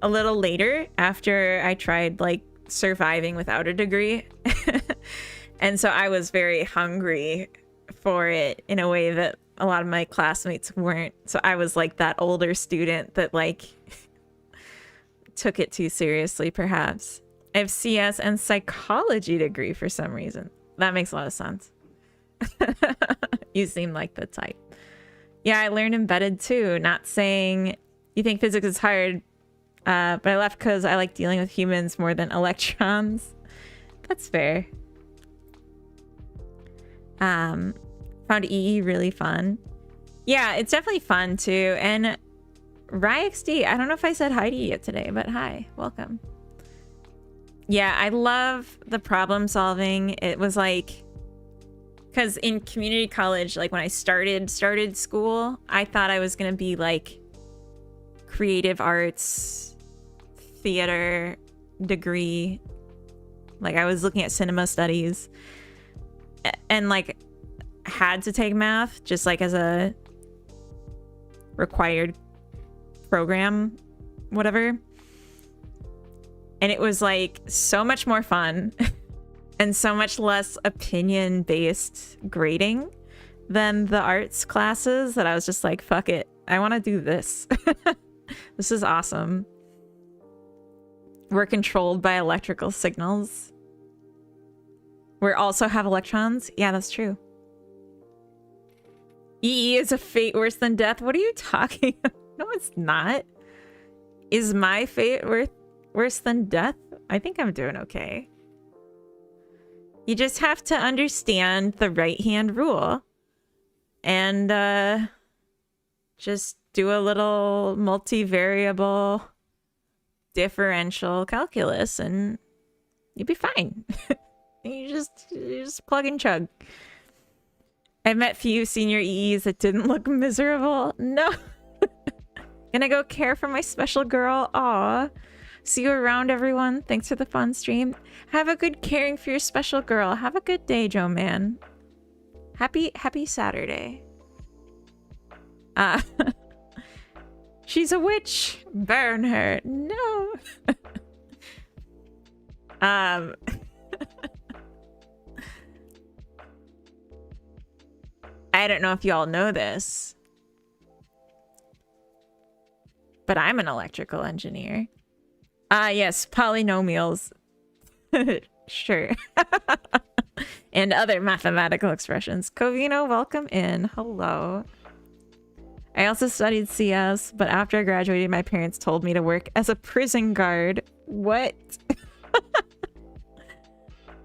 S1: a little later after I tried like surviving without a degree. And so I was very hungry for it in a way that a lot of my classmates weren't. So I was like that older student that like took it too seriously, perhaps. I have CS and psychology degree for some reason. That makes a lot of sense. You seem like the type. Yeah, I learned embedded too. Not saying you think physics is hard, but I left because I like dealing with humans more than electrons. That's fair. Found EE really fun. Yeah, it's definitely fun too. And RyXD, I don't know if I said hi to you yet today, but hi, welcome. Yeah, I love the problem solving. It was like, because in community college, like when I started school, I thought I was gonna be like creative arts, theater degree. Like I was looking at cinema studies and like had to take math just like as a required program, whatever. And it was like so much more fun and so much less opinion-based grading than the arts classes that I was just like, fuck it, I want to do this. This is awesome. We're controlled by electrical signals. We also have electrons. Yeah, that's true. EE is a fate worse than death. What are you talking about? No, it's not. Is my fate worse than death? I think I'm doing okay. You just have to understand the right-hand rule and just do a little multivariable differential calculus and you'll be fine. You just plug and chug. I met few senior EEs that didn't look miserable. No. Gonna go care for my special girl. Aw. See you around, everyone. Thanks for the fun stream. Have a good caring for your special girl. Have a good day, Joe man. Happy Saturday. She's a witch. Burn her. No. I don't know if y'all know this, but I'm an electrical engineer. Ah, yes, polynomials. Sure. And other mathematical expressions. Covino, welcome in. Hello. I also studied CS, but after I graduated, my parents told me to work as a prison guard. What?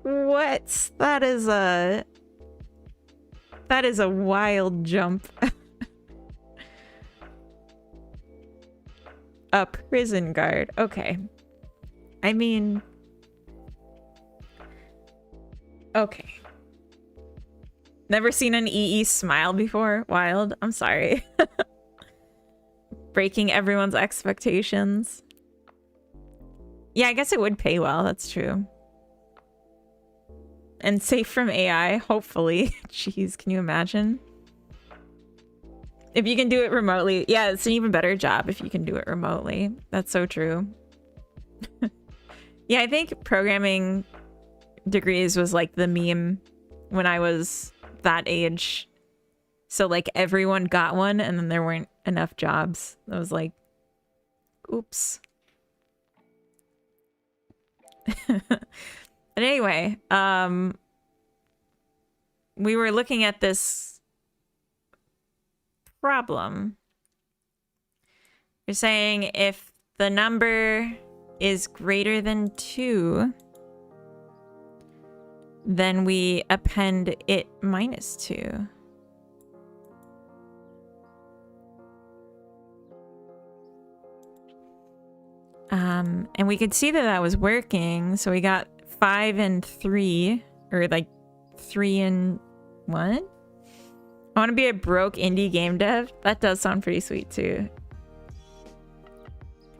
S1: What? That is a wild jump. A prison guard. Okay. I mean, okay. Never seen an EE smile before? Wild. I'm sorry. Breaking everyone's expectations. Yeah, I guess it would pay well. That's true. And safe from AI, hopefully. Jeez, can you imagine? If you can do it remotely. Yeah, it's an even better job if you can do it remotely. That's so true. Yeah, I think programming degrees was like the meme when I was that age. So like everyone got one and then there weren't enough jobs. I was like, oops. But anyway, we were looking at this problem. You're saying if the number is greater than 2, then we append it minus 2. And we could see that that was working. So we got 5 and 3, or like 3 and 1. I want to be a broke indie game dev. That does sound pretty sweet too.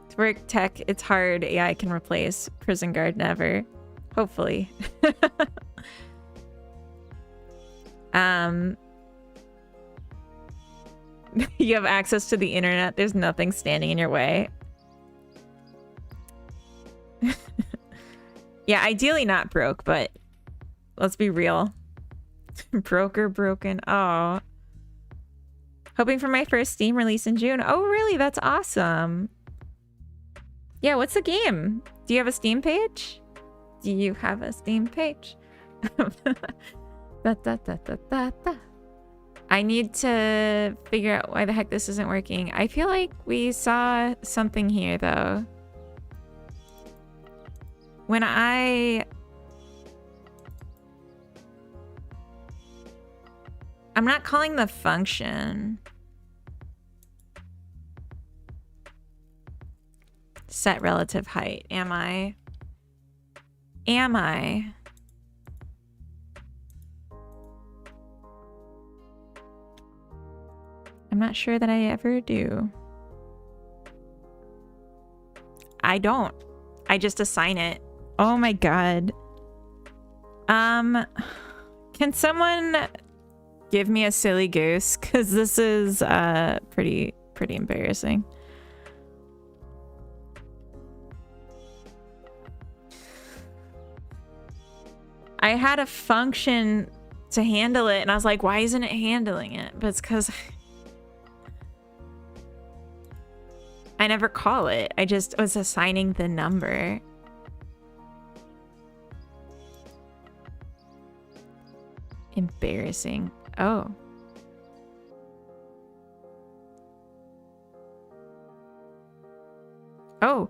S1: To work tech, it's hard. AI can replace. Prison guard never. Hopefully. You have access to the internet. There's nothing standing in your way. Yeah, ideally not broke, but let's be real. Broke or broken. Oh. Hoping for my first Steam release in June. Oh, really? That's awesome. Yeah, what's the game? Do you have a Steam page? Do you have a Steam page? I need to figure out why the heck this isn't working. I feel like we saw something here, though. When I'm not calling the function. Set relative height. Am I? Am I? I'm not sure that I ever do. I don't. I just assign it. Oh my god. Can someone give me a silly goose? Because this is pretty embarrassing. I had a function to handle it and I was like, why isn't it handling it? But it's because I never call it. I just was assigning the number. Embarrassing. Oh. Oh.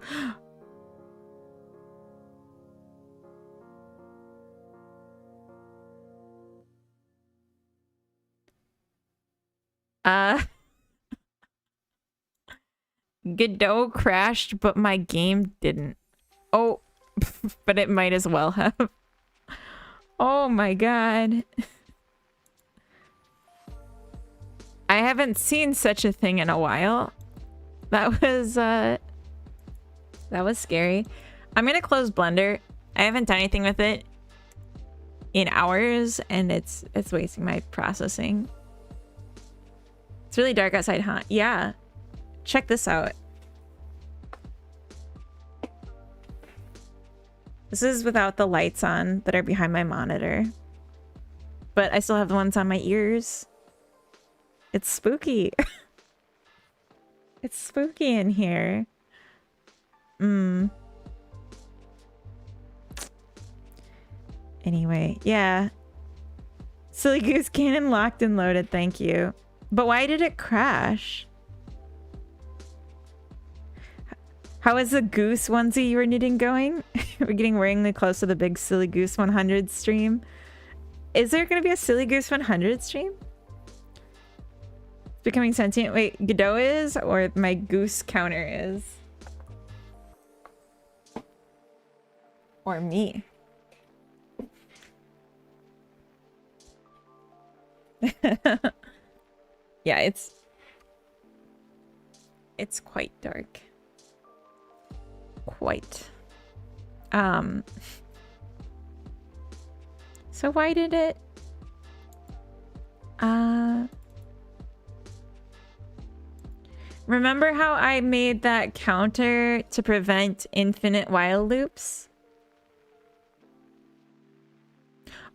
S1: Godot crashed, but my game didn't. Oh, but it might as well have. Oh my god. I haven't seen such a thing in a while. That was scary. I'm gonna close Blender. I haven't done anything with it in hours, and it's wasting my processing. It's really dark outside, huh? Yeah. Check this out. This is without the lights on that are behind my monitor. But I still have the ones on my ears. It's spooky. It's spooky in here. Anyway, yeah. Silly Goose Cannon locked and loaded, thank you. But why did it crash? How is the goose onesie you were knitting going? We're getting worryingly close to the big Silly Goose 100 stream. Is there going to be a Silly Goose 100 stream? It's becoming sentient. Wait, Godot is or my goose counter is? Or me? Yeah, it's quite dark. Quite. So why did it remember how I made that counter to prevent infinite while loops?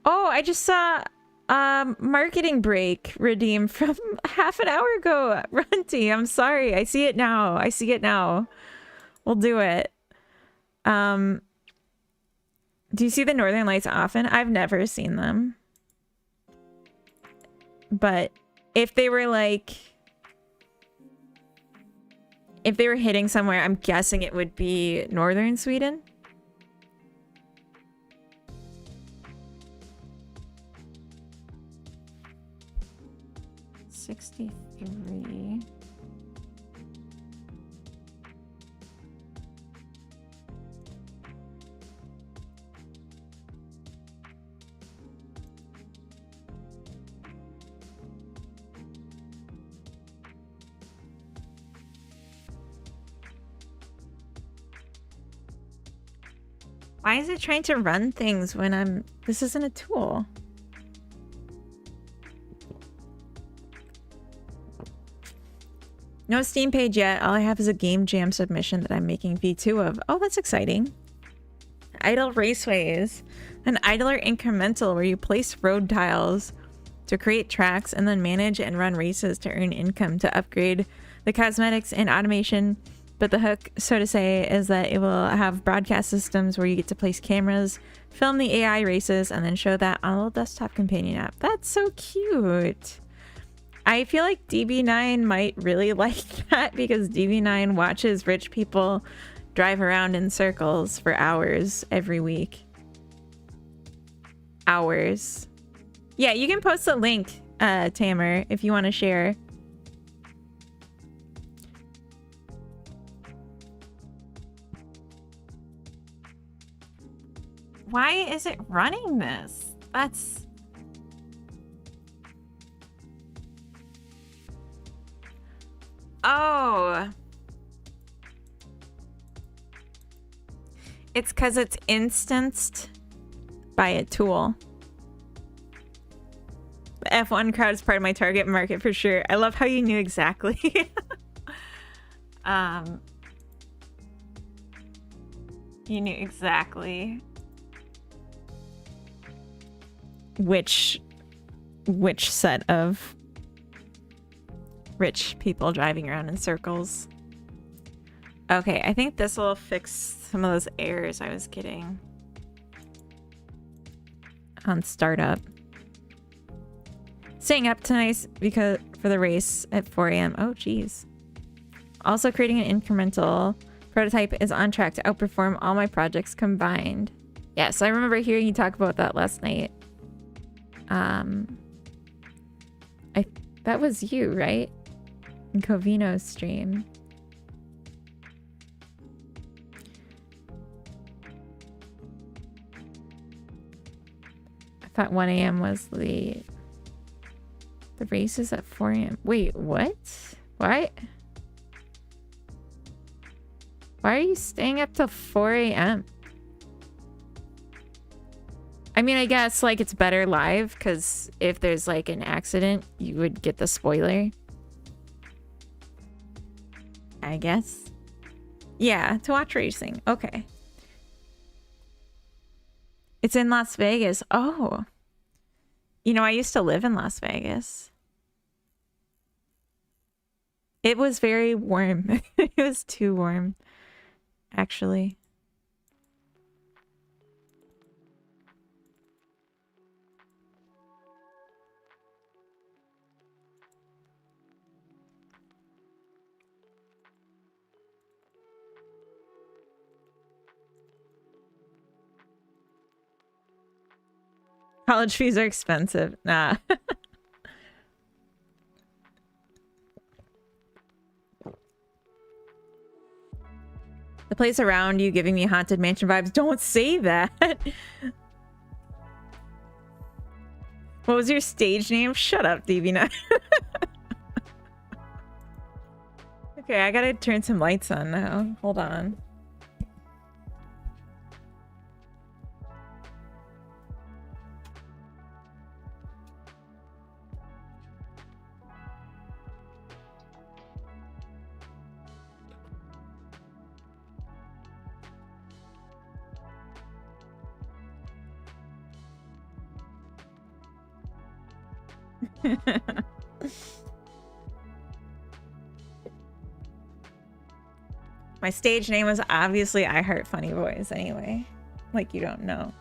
S1: Oh, I just saw marketing break redeem from half an hour ago. Runty, I'm sorry. I see it now. I see it now. We'll do it. Do you see the Northern Lights often? I've never seen them. But if they were like... if they were hitting somewhere, I'm guessing it would be northern Sweden. $63. Why is it trying to run things when I'm... this isn't a tool. No Steam page yet. All I have is a game jam submission that I'm making V2 of. Oh, that's exciting. Idle Raceways. An idler incremental where you place road tiles to create tracks and then manage and run races to earn income to upgrade the cosmetics and automation. But the hook, so to say, is that it will have broadcast systems where you get to place cameras, film the AI races, and then show that on a little desktop companion app. That's so cute. I feel like DB9 might really like that because DB9 watches rich people drive around in circles for hours every week. Hours. Yeah, you can post a link, Tamer, if you want to share. Why is it running this? That's... oh. It's because it's instanced by a tool. The F1 crowd is part of my target market for sure. I love how you knew exactly. You knew exactly which set of rich people driving around in circles. Okay, I think this will fix some of those errors I was getting on startup. Staying up tonight because for the race at 4 a.m. Oh, geez. Also creating an incremental prototype is on track to outperform all my projects combined. Yes, I remember hearing you talk about that last night. That was you, right? In Covino's stream. I thought 1 a.m. was the race is at 4 a.m. Wait, what? Why? Why are you staying up till 4 a.m.? I mean, I guess like it's better live because if there's like an accident, you would get the spoiler. I guess. Yeah, to watch racing. Okay. It's in Las Vegas. Oh. You know, I used to live in Las Vegas. It was very warm. It was too warm, actually. College fees are expensive. Nah. The place around you giving me Haunted Mansion vibes. Don't say that. What was your stage name? Shut up, DB9. Okay, I gotta turn some lights on now. Hold on. My stage name was obviously I Heart Funny Boys anyway. Like you don't know.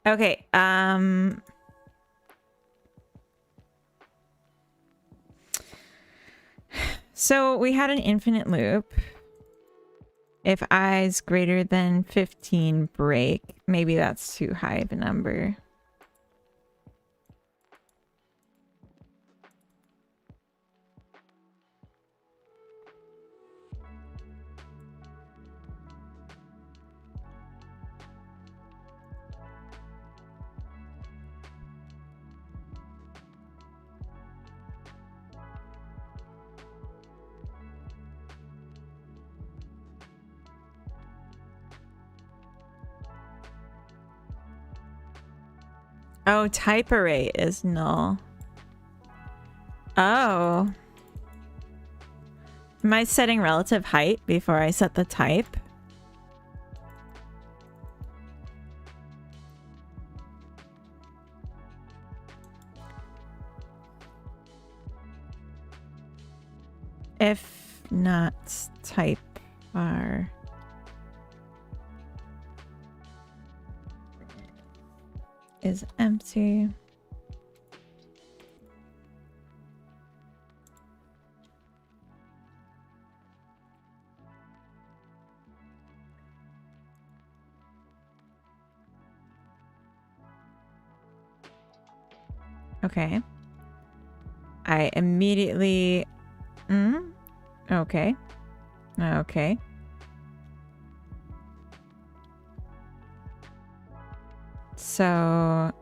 S1: Okay, so we had an infinite loop. If i's greater than 15 break, maybe that's too high of a number. Oh, type array is null. Oh. Am I setting relative height before I set the type? If not, type var. Is empty. Okay. I immediately... Okay. Okay. So...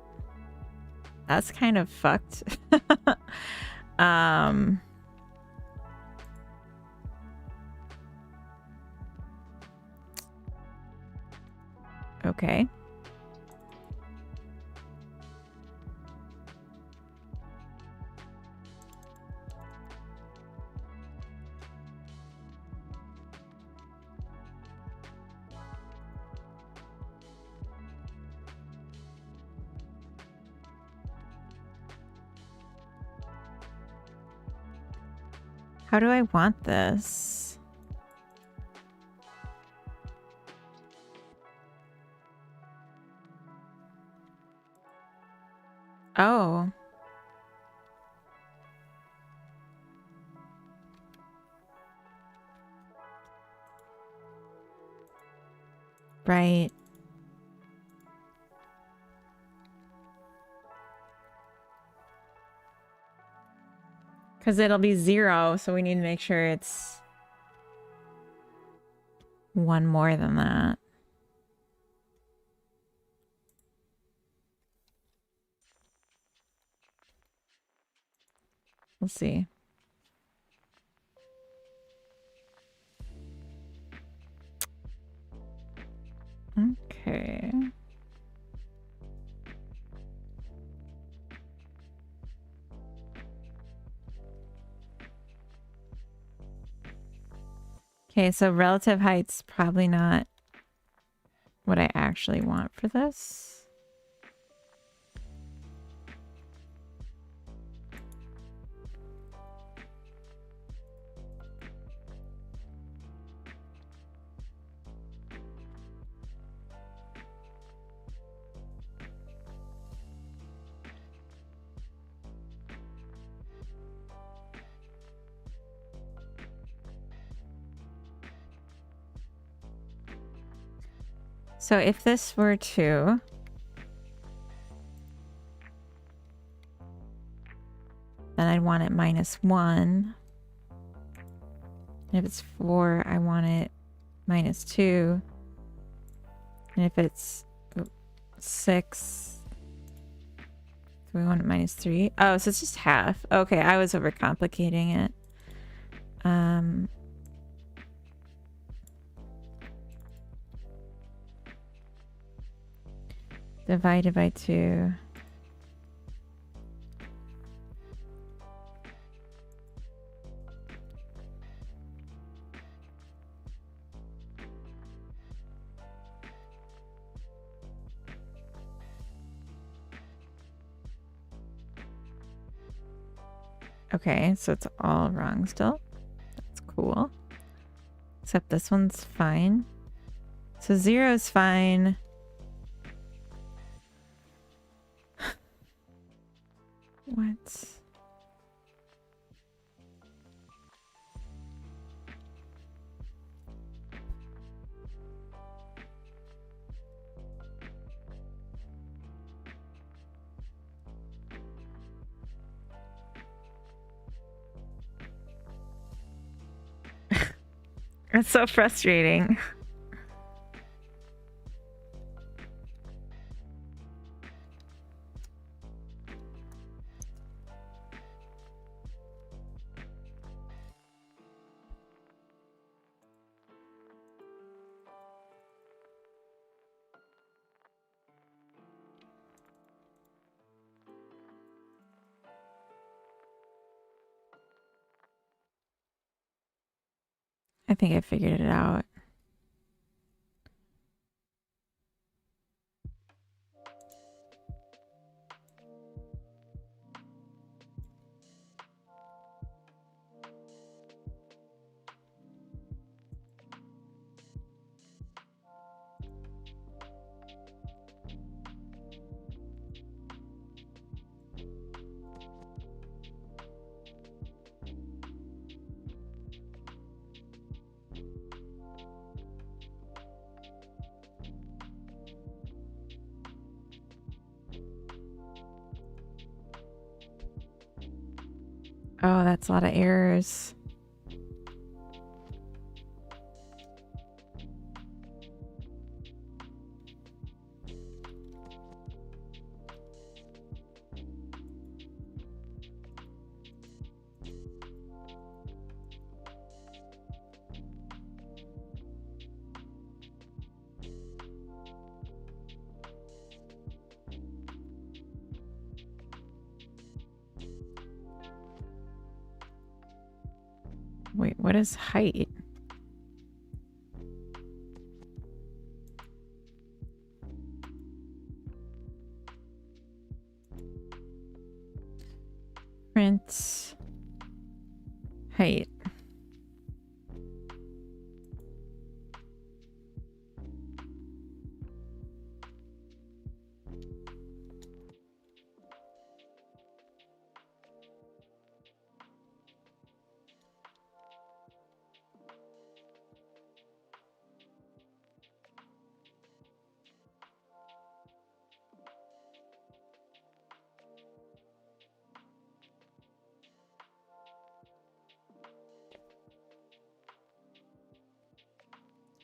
S1: That's kind of fucked. Okay. How do I want this? Oh. Right. Because it'll be 0, so we need to make sure it's one more than that. We'll see. Okay. Okay, so relative height's probably not what I actually want for this. So if this were to then I'd want it -1. And if it's 4, I want it -2. And if it's 6, do we want it -3? Oh, so it's just half. Okay, I was overcomplicating it. Divided by 2. Okay, so it's all wrong still. That's cool. Except this one's fine. So 0 is fine. What? It's so frustrating. I think I figured it out. Oh, that's a lot of errors. Wait, what is height? Print height.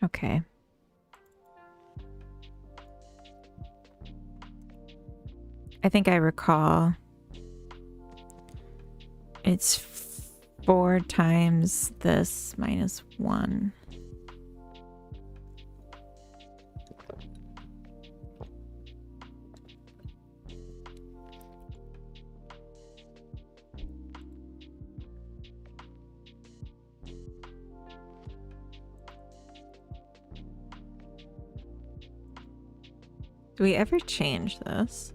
S1: Okay. I think I recall. It's 4 times this minus 1. Do we ever change this?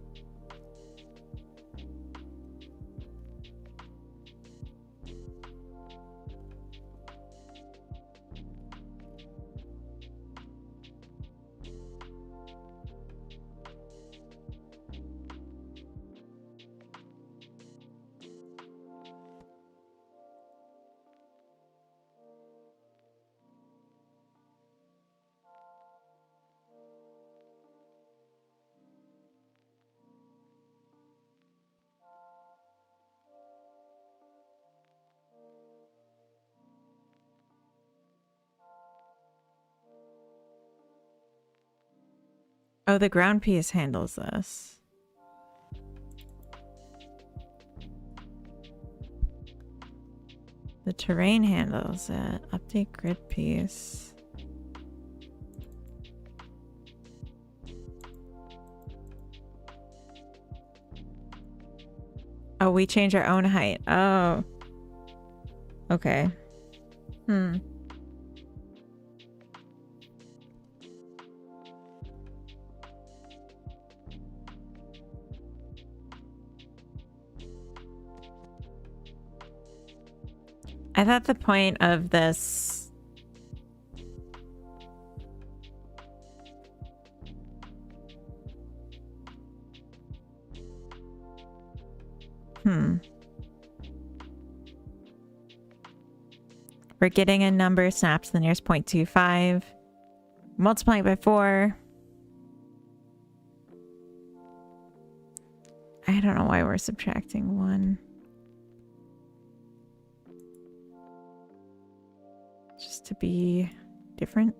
S1: Oh, the ground piece handles this. The terrain handles it. Update grid piece. Oh, we change our own height. Oh. Okay. Hmm. I thought the point of this... We're getting a number snapped to the nearest 0.25. Multiplying it by 4. I don't know why we're subtracting 1. Just to be different.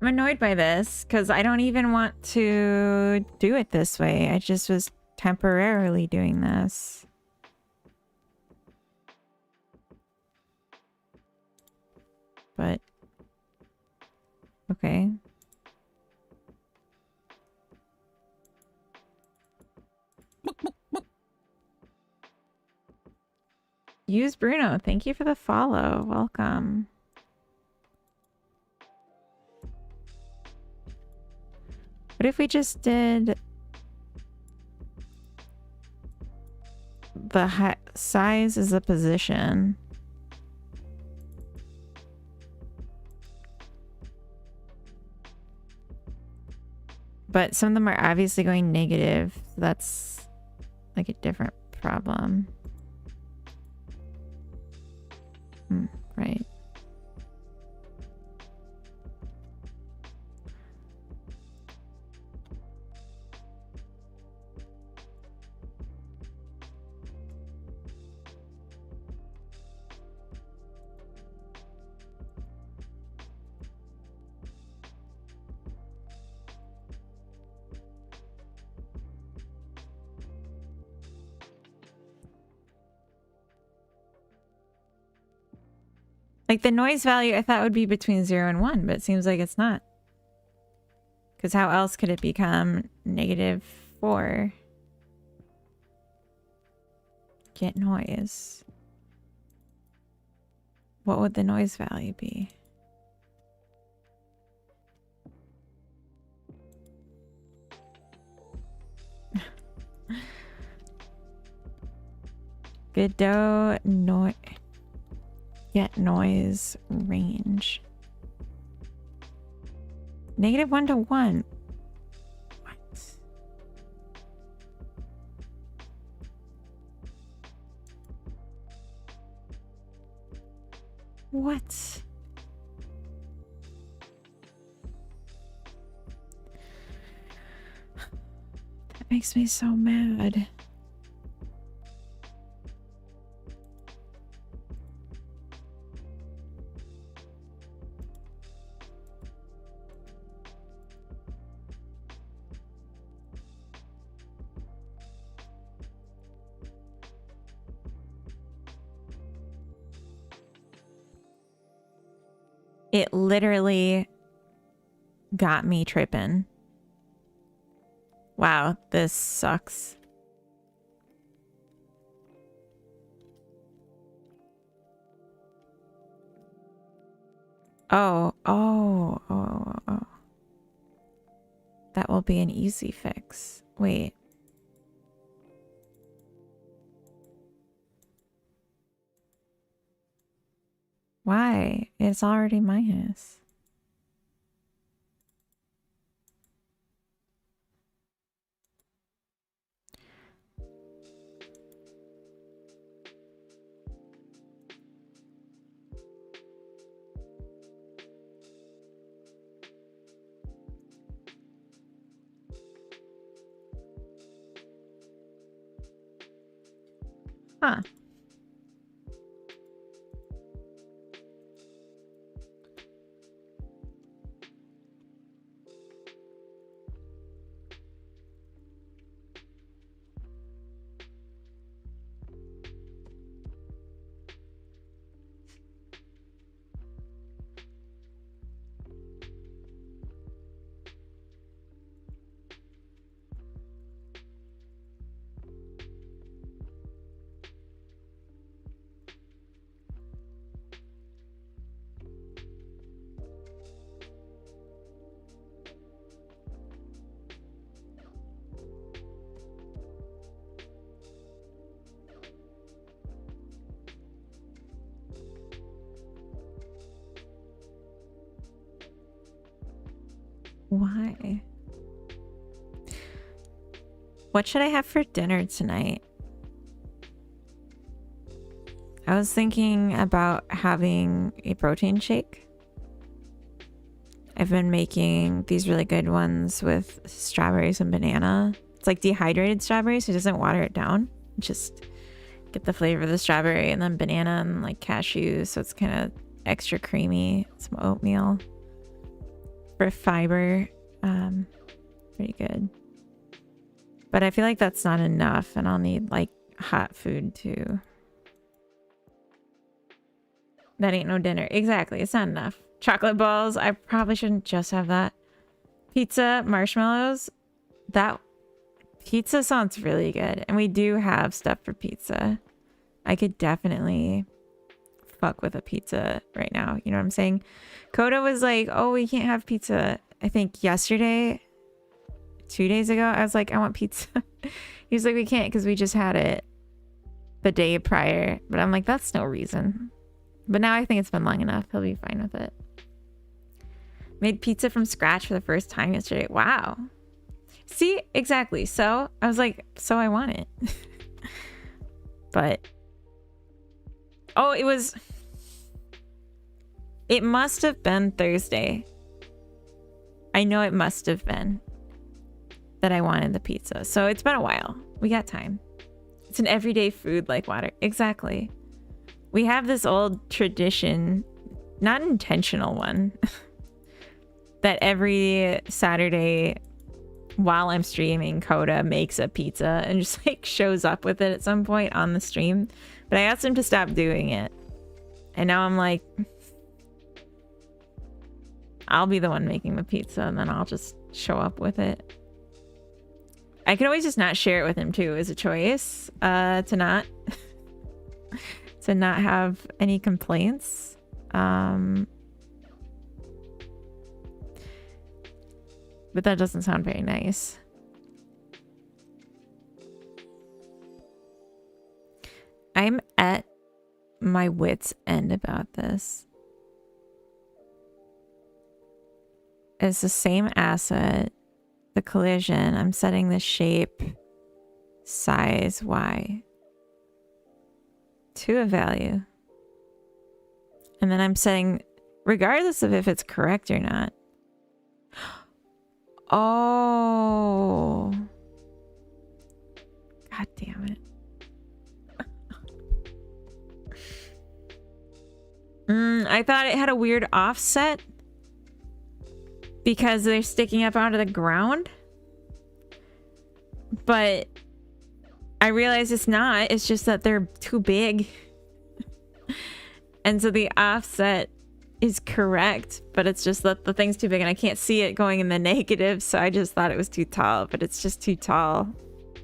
S1: I'm annoyed by this because I don't even want to do it this way. I just was temporarily doing this. But okay. Use Bruno. Thank you for the follow. Welcome. What if we just did the size as a position? But some of them are obviously going negative. So that's like a different problem. Right. Like the noise value I thought would be between 0 and 1, but it seems like it's not. Because how else could it become -4? Get noise. What would the noise value be? Godot get noise range. -1 to 1. What? What? That makes me so mad. It literally got me tripping. Wow, this sucks. Oh. That will be an easy fix. Wait. Why? It's already minus. Huh. Why? What should I have for dinner tonight? I was thinking about having a protein shake. I've been making these really good ones with strawberries and banana. It's like dehydrated strawberries, so it doesn't water it down. Just get the flavor of the strawberry and then banana and like cashews, so it's kind of extra creamy. Some oatmeal for fiber. Pretty good. But I feel like that's not enough, and I'll need like hot food too. That ain't no dinner. Exactly, it's not enough. Chocolate balls, I probably shouldn't just have that. Pizza, marshmallows. That pizza sounds really good. And we do have stuff for pizza. I could definitely fuck with a pizza right now. You know what I'm saying? Coda was like, oh, we can't have pizza. I think yesterday, 2 days ago, I was like, I want pizza. He was like, we can't because we just had it the day prior. But I'm like, that's no reason. But now I think it's been long enough. He'll be fine with it. Made pizza from scratch for the first time yesterday. Wow. See, exactly. So I was like, so I want it. But oh, it must have been Thursday. I know it must have been that I wanted the pizza. So it's been a while. We got time. It's an everyday food like water. Exactly. We have this old tradition, not intentional one, that every Saturday while I'm streaming, Coda makes a pizza and just like shows up with it at some point on the stream. But I asked him to stop doing it. And now I'm like, I'll be the one making the pizza and then I'll just show up with it. I could always just not share it with him too as a choice, to not to not have any complaints. But that doesn't sound very I at my wit's end about this. It's the same asset, the collision. I'm setting the shape, size, Y to a value. And then I'm setting, regardless of if it's correct or not. Oh. God damn it. I thought it had a weird offset because they're sticking up onto the ground. But I realize it's not. It's just that they're too big. And so the offset is correct, but it's just that the thing's too big and I can't see it going in the negative. So I just thought it was too tall, but it's just too tall.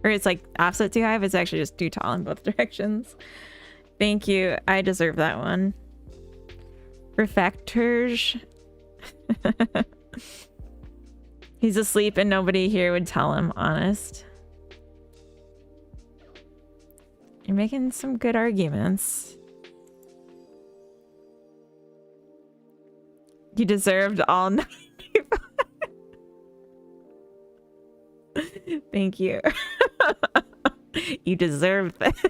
S1: Or it's like offset too high, but it's actually just too tall in both directions. Thank you. I deserve that one. Refactorge. He's asleep and nobody here would tell him, honest. You're making some good arguments. You deserved all 95. Thank you. You deserve this.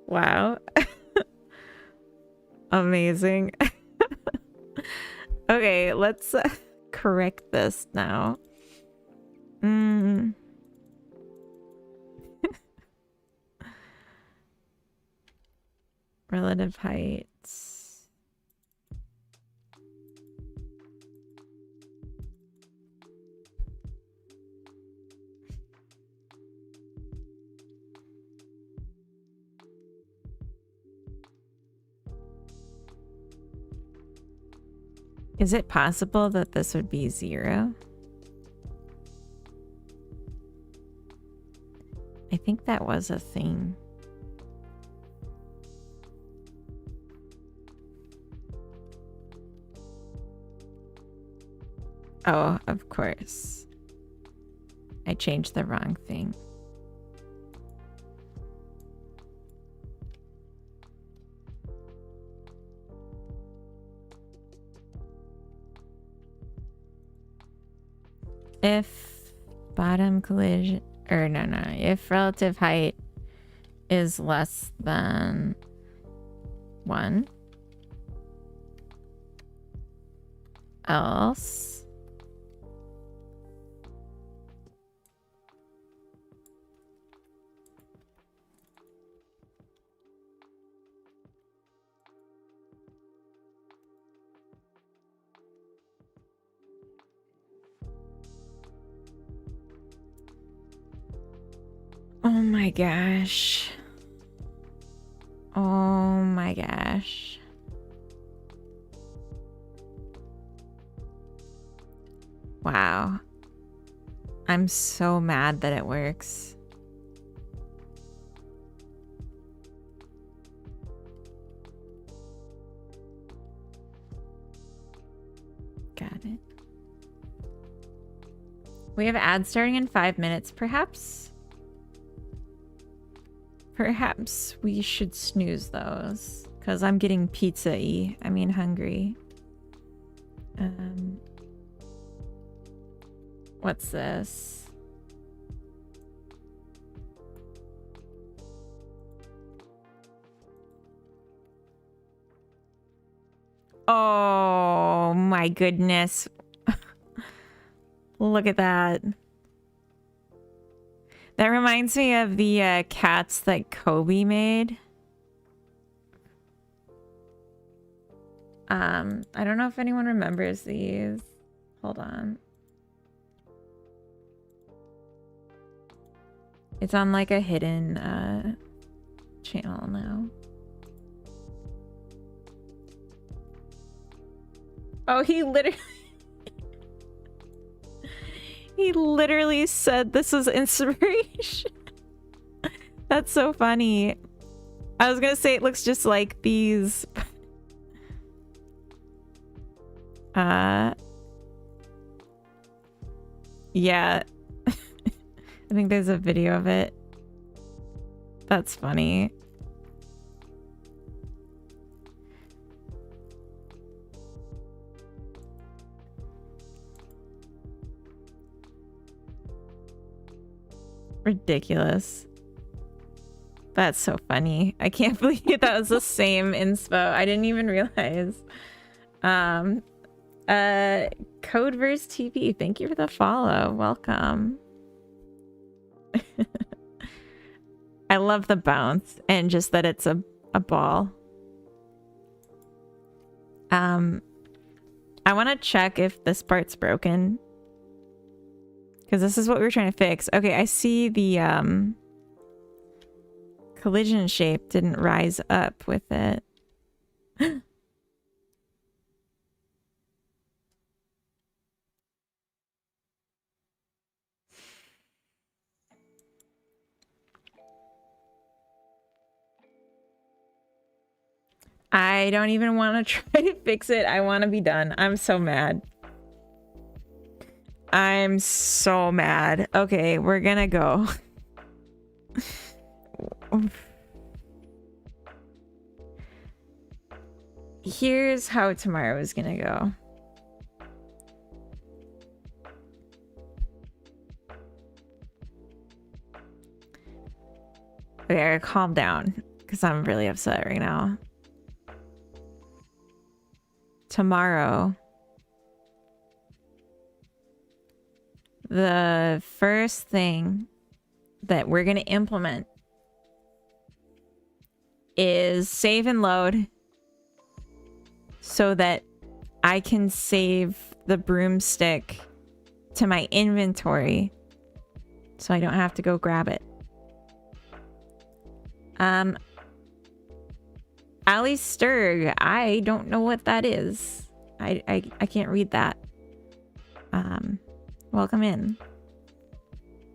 S1: Wow. Amazing. Okay, let's correct this now. Relative heights. Is it possible that this would be 0? I think that was a thing. Oh, of course. I changed the wrong thing. If bottom collision, or no, if relative height is less than 1, else oh my gosh. Oh my gosh. Wow. I'm so mad that it works. Got it. We have ads starting in 5 minutes, perhaps? Perhaps we should snooze those, because I'm getting pizza-y. I mean, hungry. What's this? Oh my goodness. Look at that. That reminds me of the cats that Kobe made. I don't know if anyone remembers these. Hold on. It's on like a hidden channel now. Oh, he literally said this was inspiration. That's so funny. I was gonna say it looks just like these. Yeah. I think there's a video of it. That's funny. Ridiculous. That's so funny. I can't believe that was the same inspo. I didn't even realize. Codeverse TV, thank you for the follow. Welcome. I love the bounce and just that it's a ball. I want to check if this part's broken. Because this is what we were trying to fix. Okay, I see the collision shape didn't rise up with it. I don't even want to try to fix it. I want to be done. I'm so mad. I'm so mad. Okay, we're gonna go. Here's how tomorrow is gonna go. Okay, calm down because I'm really upset right now. Tomorrow, the first thing that we're going to implement is save and load so that I can save the broomstick to my inventory so I don't have to go grab it. Ali Sturg, I don't know what that is. I can't read that. Welcome in.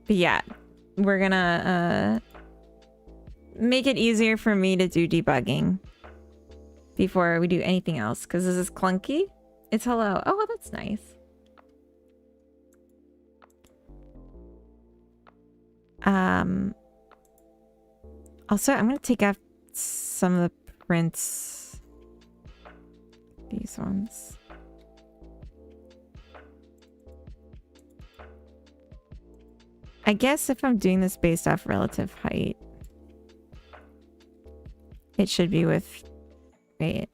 S1: But yeah, we're gonna make it easier for me to do debugging before we do anything else, because this is clunky. It's hello. Oh, that's nice. Also, I'm gonna take out some of the prints. These ones. I guess if I'm doing this based off relative height, it should be with... Wait.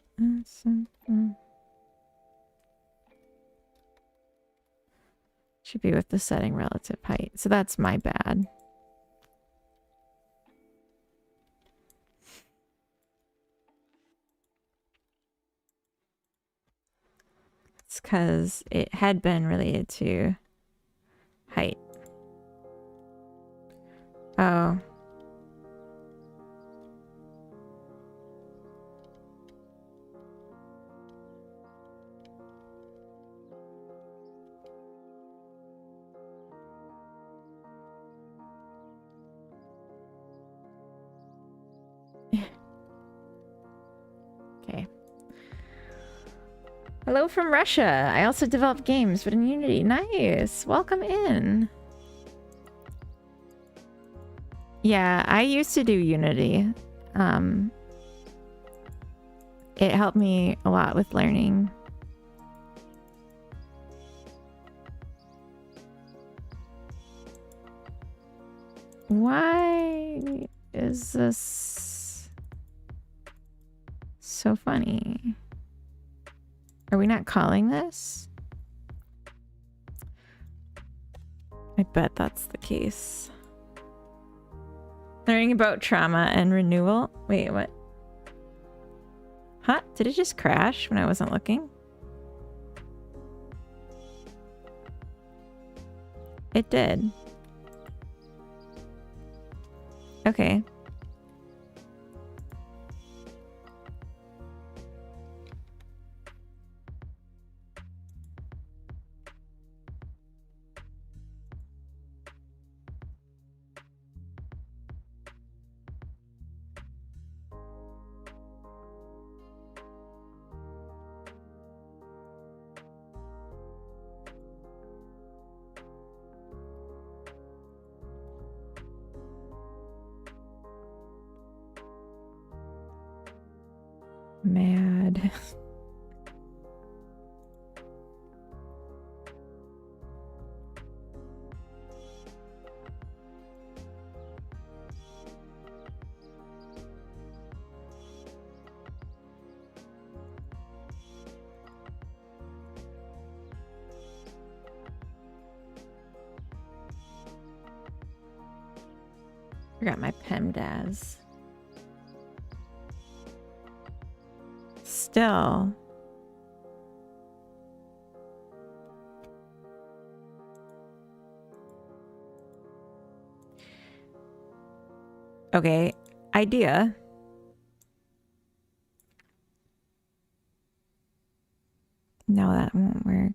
S1: Should be with the setting relative height. So that's my bad. It's because it had been related to height. Oh. Okay. Hello from Russia. I also develop games, but in Unity. Nice. Welcome in. Yeah, I used to do Unity. It helped me a lot with learning. Why is this so funny? Are we not calling this? I bet that's the case. Learning about trauma and renewal. Wait, what? Huh? Did it just crash when I wasn't looking? It did. Okay. Mad. Forgot my PEMDAS. Still. Okay, idea. No, that won't work.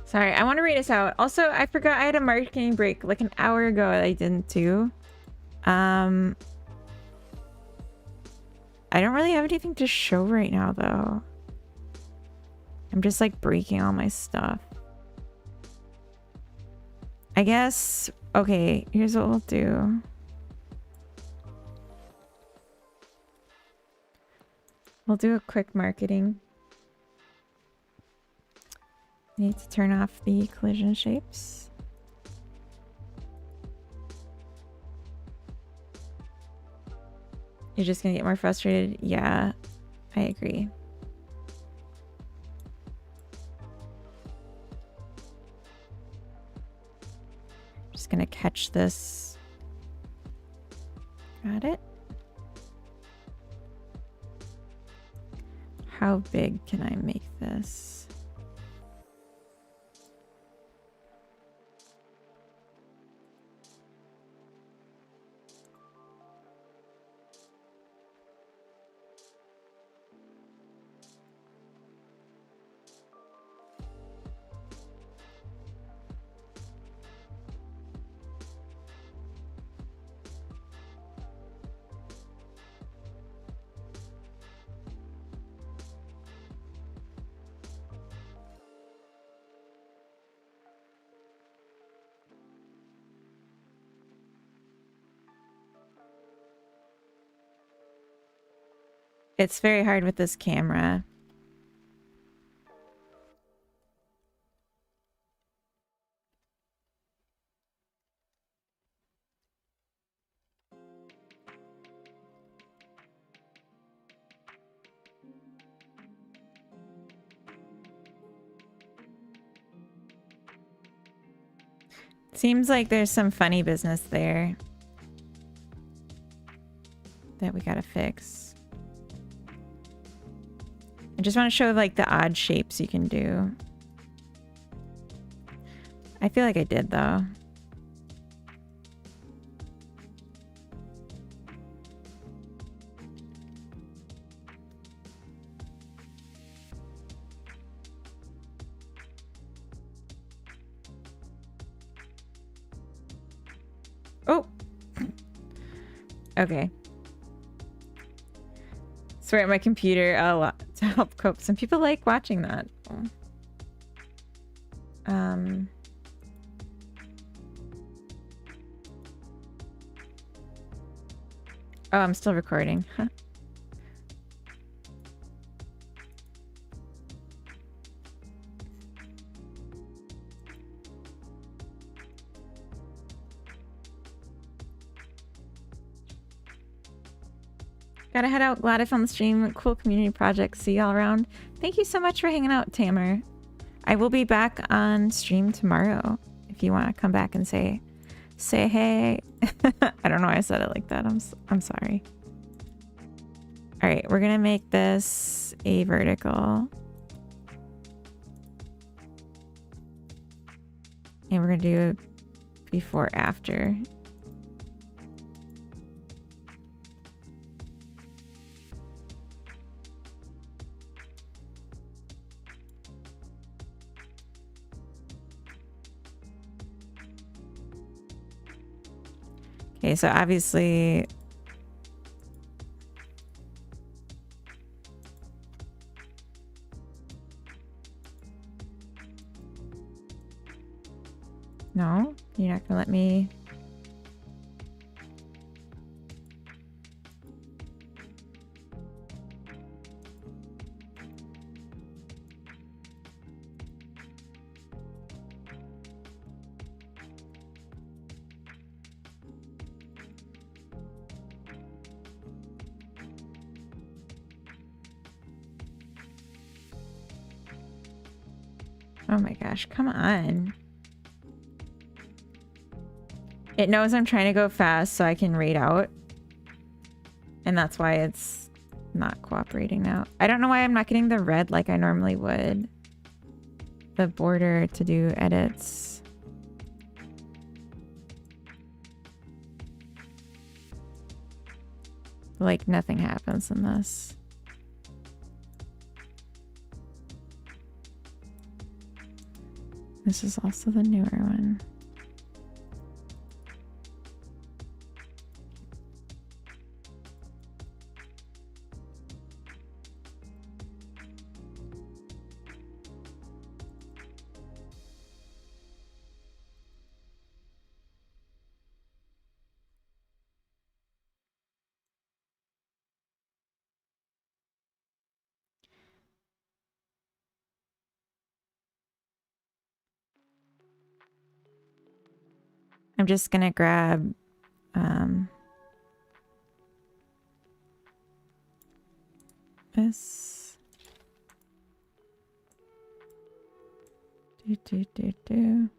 S1: Sorry, I want to read this out. Also, I forgot I had a marketing break like an hour ago that I didn't do. I don't really have anything to show right now, though. I'm just like breaking all my stuff. I guess, okay, here's what we'll do. We'll do a quick marketing. I need to turn off the collision shapes. You're just gonna get more frustrated? Yeah, I agree. Just gonna catch this. Got it. How big can I make this? It's very hard with this camera. Seems like there's some funny business there that we gotta fix. I just want to show like the odd shapes you can do. I feel like I did though. Oh! Okay. Swear at my computer a lot to help cope. Some people like watching that. Oh, I'm still recording. Huh. Gotta head out. Glad I found the stream. Cool community project. See y'all around. Thank you so much for hanging out, Tamer. I will be back on stream tomorrow if you want to come back and say hey. I don't know why I said it like that. I'm sorry. All right, we're gonna make this a vertical, and we're gonna do before after. Okay, so obviously You're not gonna let me... Oh my gosh, come on. It knows I'm trying to go fast so I can raid out. And that's why it's not cooperating now. I don't know why I'm not getting the red like I normally would. The border to do edits. Like nothing happens in this. This is also the newer one. I'm just gonna grab this. Do.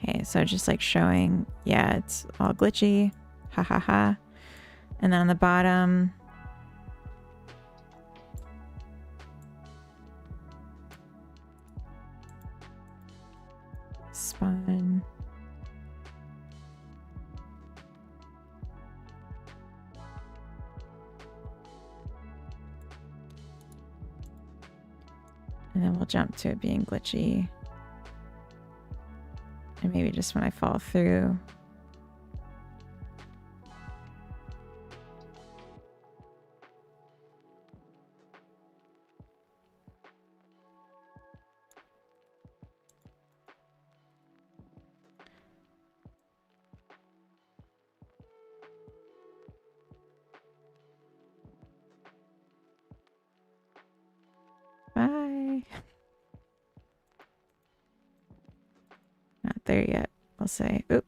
S1: Okay, so just like showing, yeah, it's all glitchy. Ha ha ha. And then on the bottom, spawn. And then we'll jump to it being glitchy. And maybe just when I fall through. Bye. Not there yet, I'll say. Oop.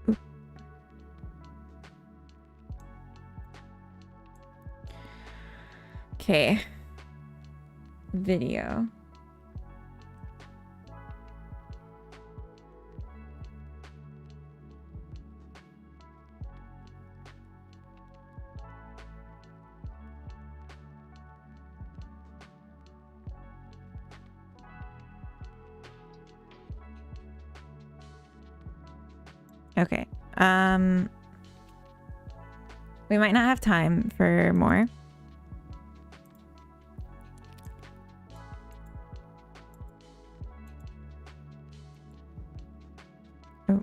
S1: Oop. Okay. Video. Okay. We might not have time for more. Oh.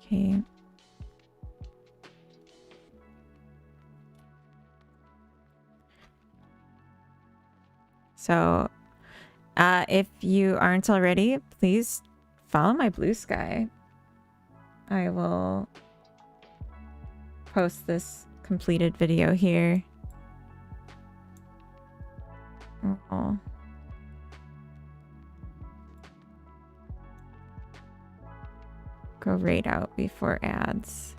S1: Okay. So, if you aren't already, please follow my Blue Sky. I will post this completed video here. Oh. Go raid out before ads.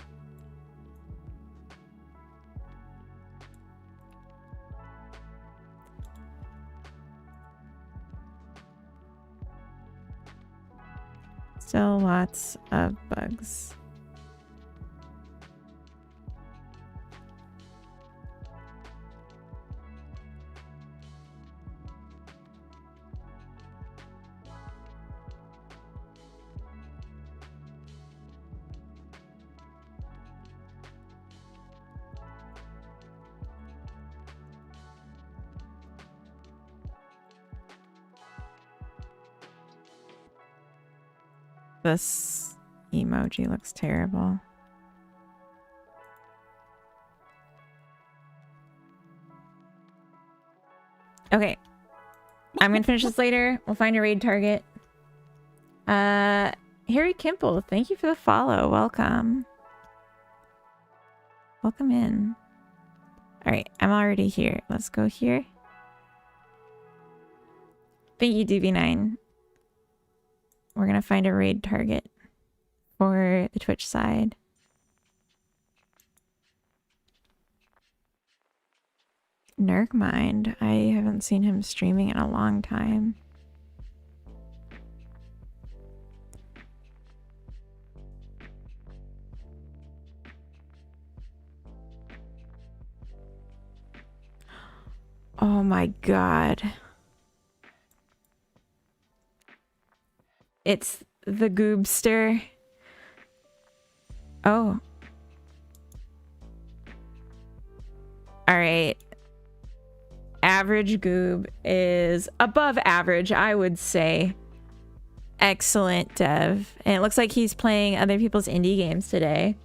S1: Still lots of bugs. This emoji looks terrible. Okay. I'm gonna finish this later. We'll find a raid target. Harry Kimple, thank you for the follow. Welcome. Welcome in. Alright, I'm already here. Let's go here. Thank you, DB9. We're gonna find a raid target for the Twitch side. Nerkmind. I haven't seen him streaming in a long time. Oh my god. It's the Goobster. Oh. Alright. Average Goob is above average, I would say. Excellent dev. And it looks like he's playing other people's indie games today.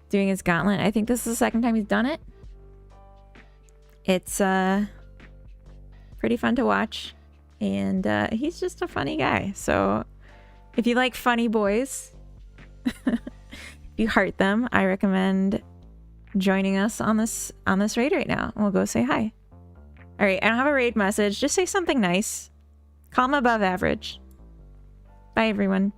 S1: Doing his gauntlet. I think this is the second time he's done it. It's pretty fun to watch. And he's just a funny guy. So if you like funny boys, if you heart them, I recommend joining us on this raid right now. And we'll go say hi. All right, I don't have a raid message. Just say something nice. Call him above average. Bye, everyone.